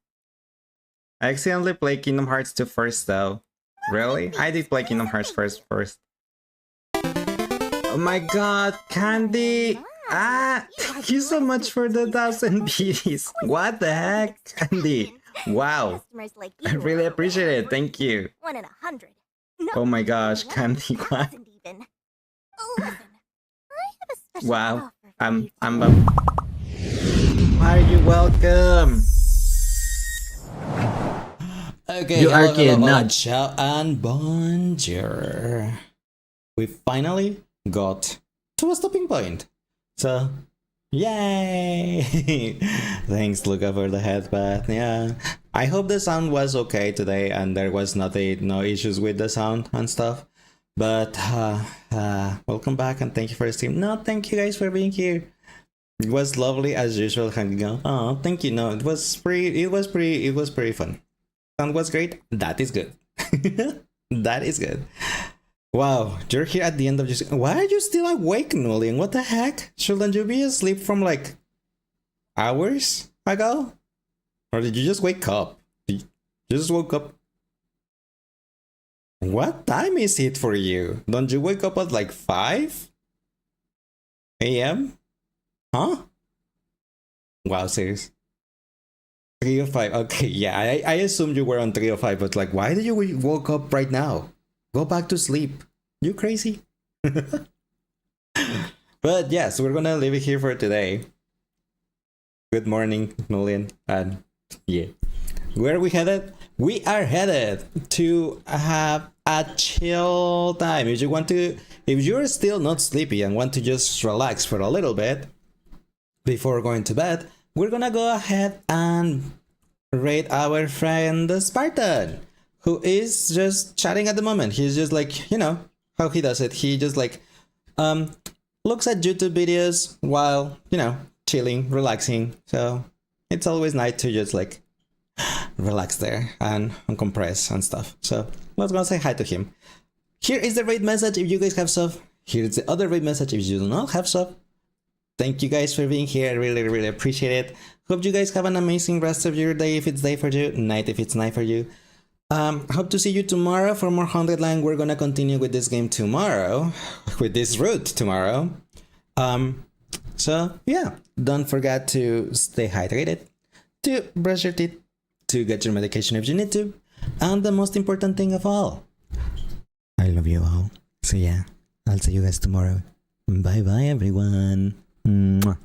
Speaker 1: I accidentally played Kingdom Hearts 2 first though. Really? I did play Kingdom Hearts first. Oh my god, Candy! Ah, thank you so much for the 1,000 BDs. What the heck, Candy? Wow. I really appreciate it. Thank you.
Speaker 3: 1 in 100.
Speaker 1: Oh my gosh, Candy, what? Wow. Are you welcome? Okay,
Speaker 13: You are
Speaker 1: hello,
Speaker 13: kidding,
Speaker 1: hello,
Speaker 13: not.
Speaker 1: ciao and bonjour. We finally got to a stopping point. So, yay! Thanks, Luca, for the headbath. Yeah, I hope the sound was okay today and there was no issues with the sound and stuff. But welcome back and thank you for the stream. No, thank you guys for being here. It was lovely as usual hanging out. Oh, thank you. No, it was pretty fun. Sound was great. That is good. That is good. Wow, you're here at the end of your... Why are you still awake, Nulian? What the heck? Shouldn't you be asleep from like hours ago? Or did you just wake up? You just woke up? What time is it for you? Don't you wake up at like 5 a.m.? Huh? Wow, serious. 3:05. Okay, yeah, I assumed you were on 3:05, but like, why did you woke up right now? Go back to sleep. You crazy? But yes, we're gonna leave it here for today. Good morning, Nulian. And yeah. Where are we headed? We are headed to have a chill time. If you're still not sleepy and want to just relax for a little bit before going to bed, we're gonna go ahead and raid our friend Spartan, who is just chatting at the moment. He's just like, you know how he does it. He just like looks at YouTube videos while, you know, chilling, relaxing. So it's always nice to just like relax there and uncompress and stuff. So let's go say hi to him. Here is the raid message if you guys have sub. Here's the other raid message if you do not have sub. Thank you guys for being here. I really appreciate it. Hope you guys have an amazing rest of your day if it's day for you, night if it's night for you. Hope to see you tomorrow for more 100 Line. We're gonna continue with this game tomorrow, with this route tomorrow. So yeah, don't forget to stay hydrated, to brush your teeth, to get your medication if you need to, and the most important thing of all, I love you all. So yeah, I'll see you guys tomorrow. Bye bye everyone. Mwah.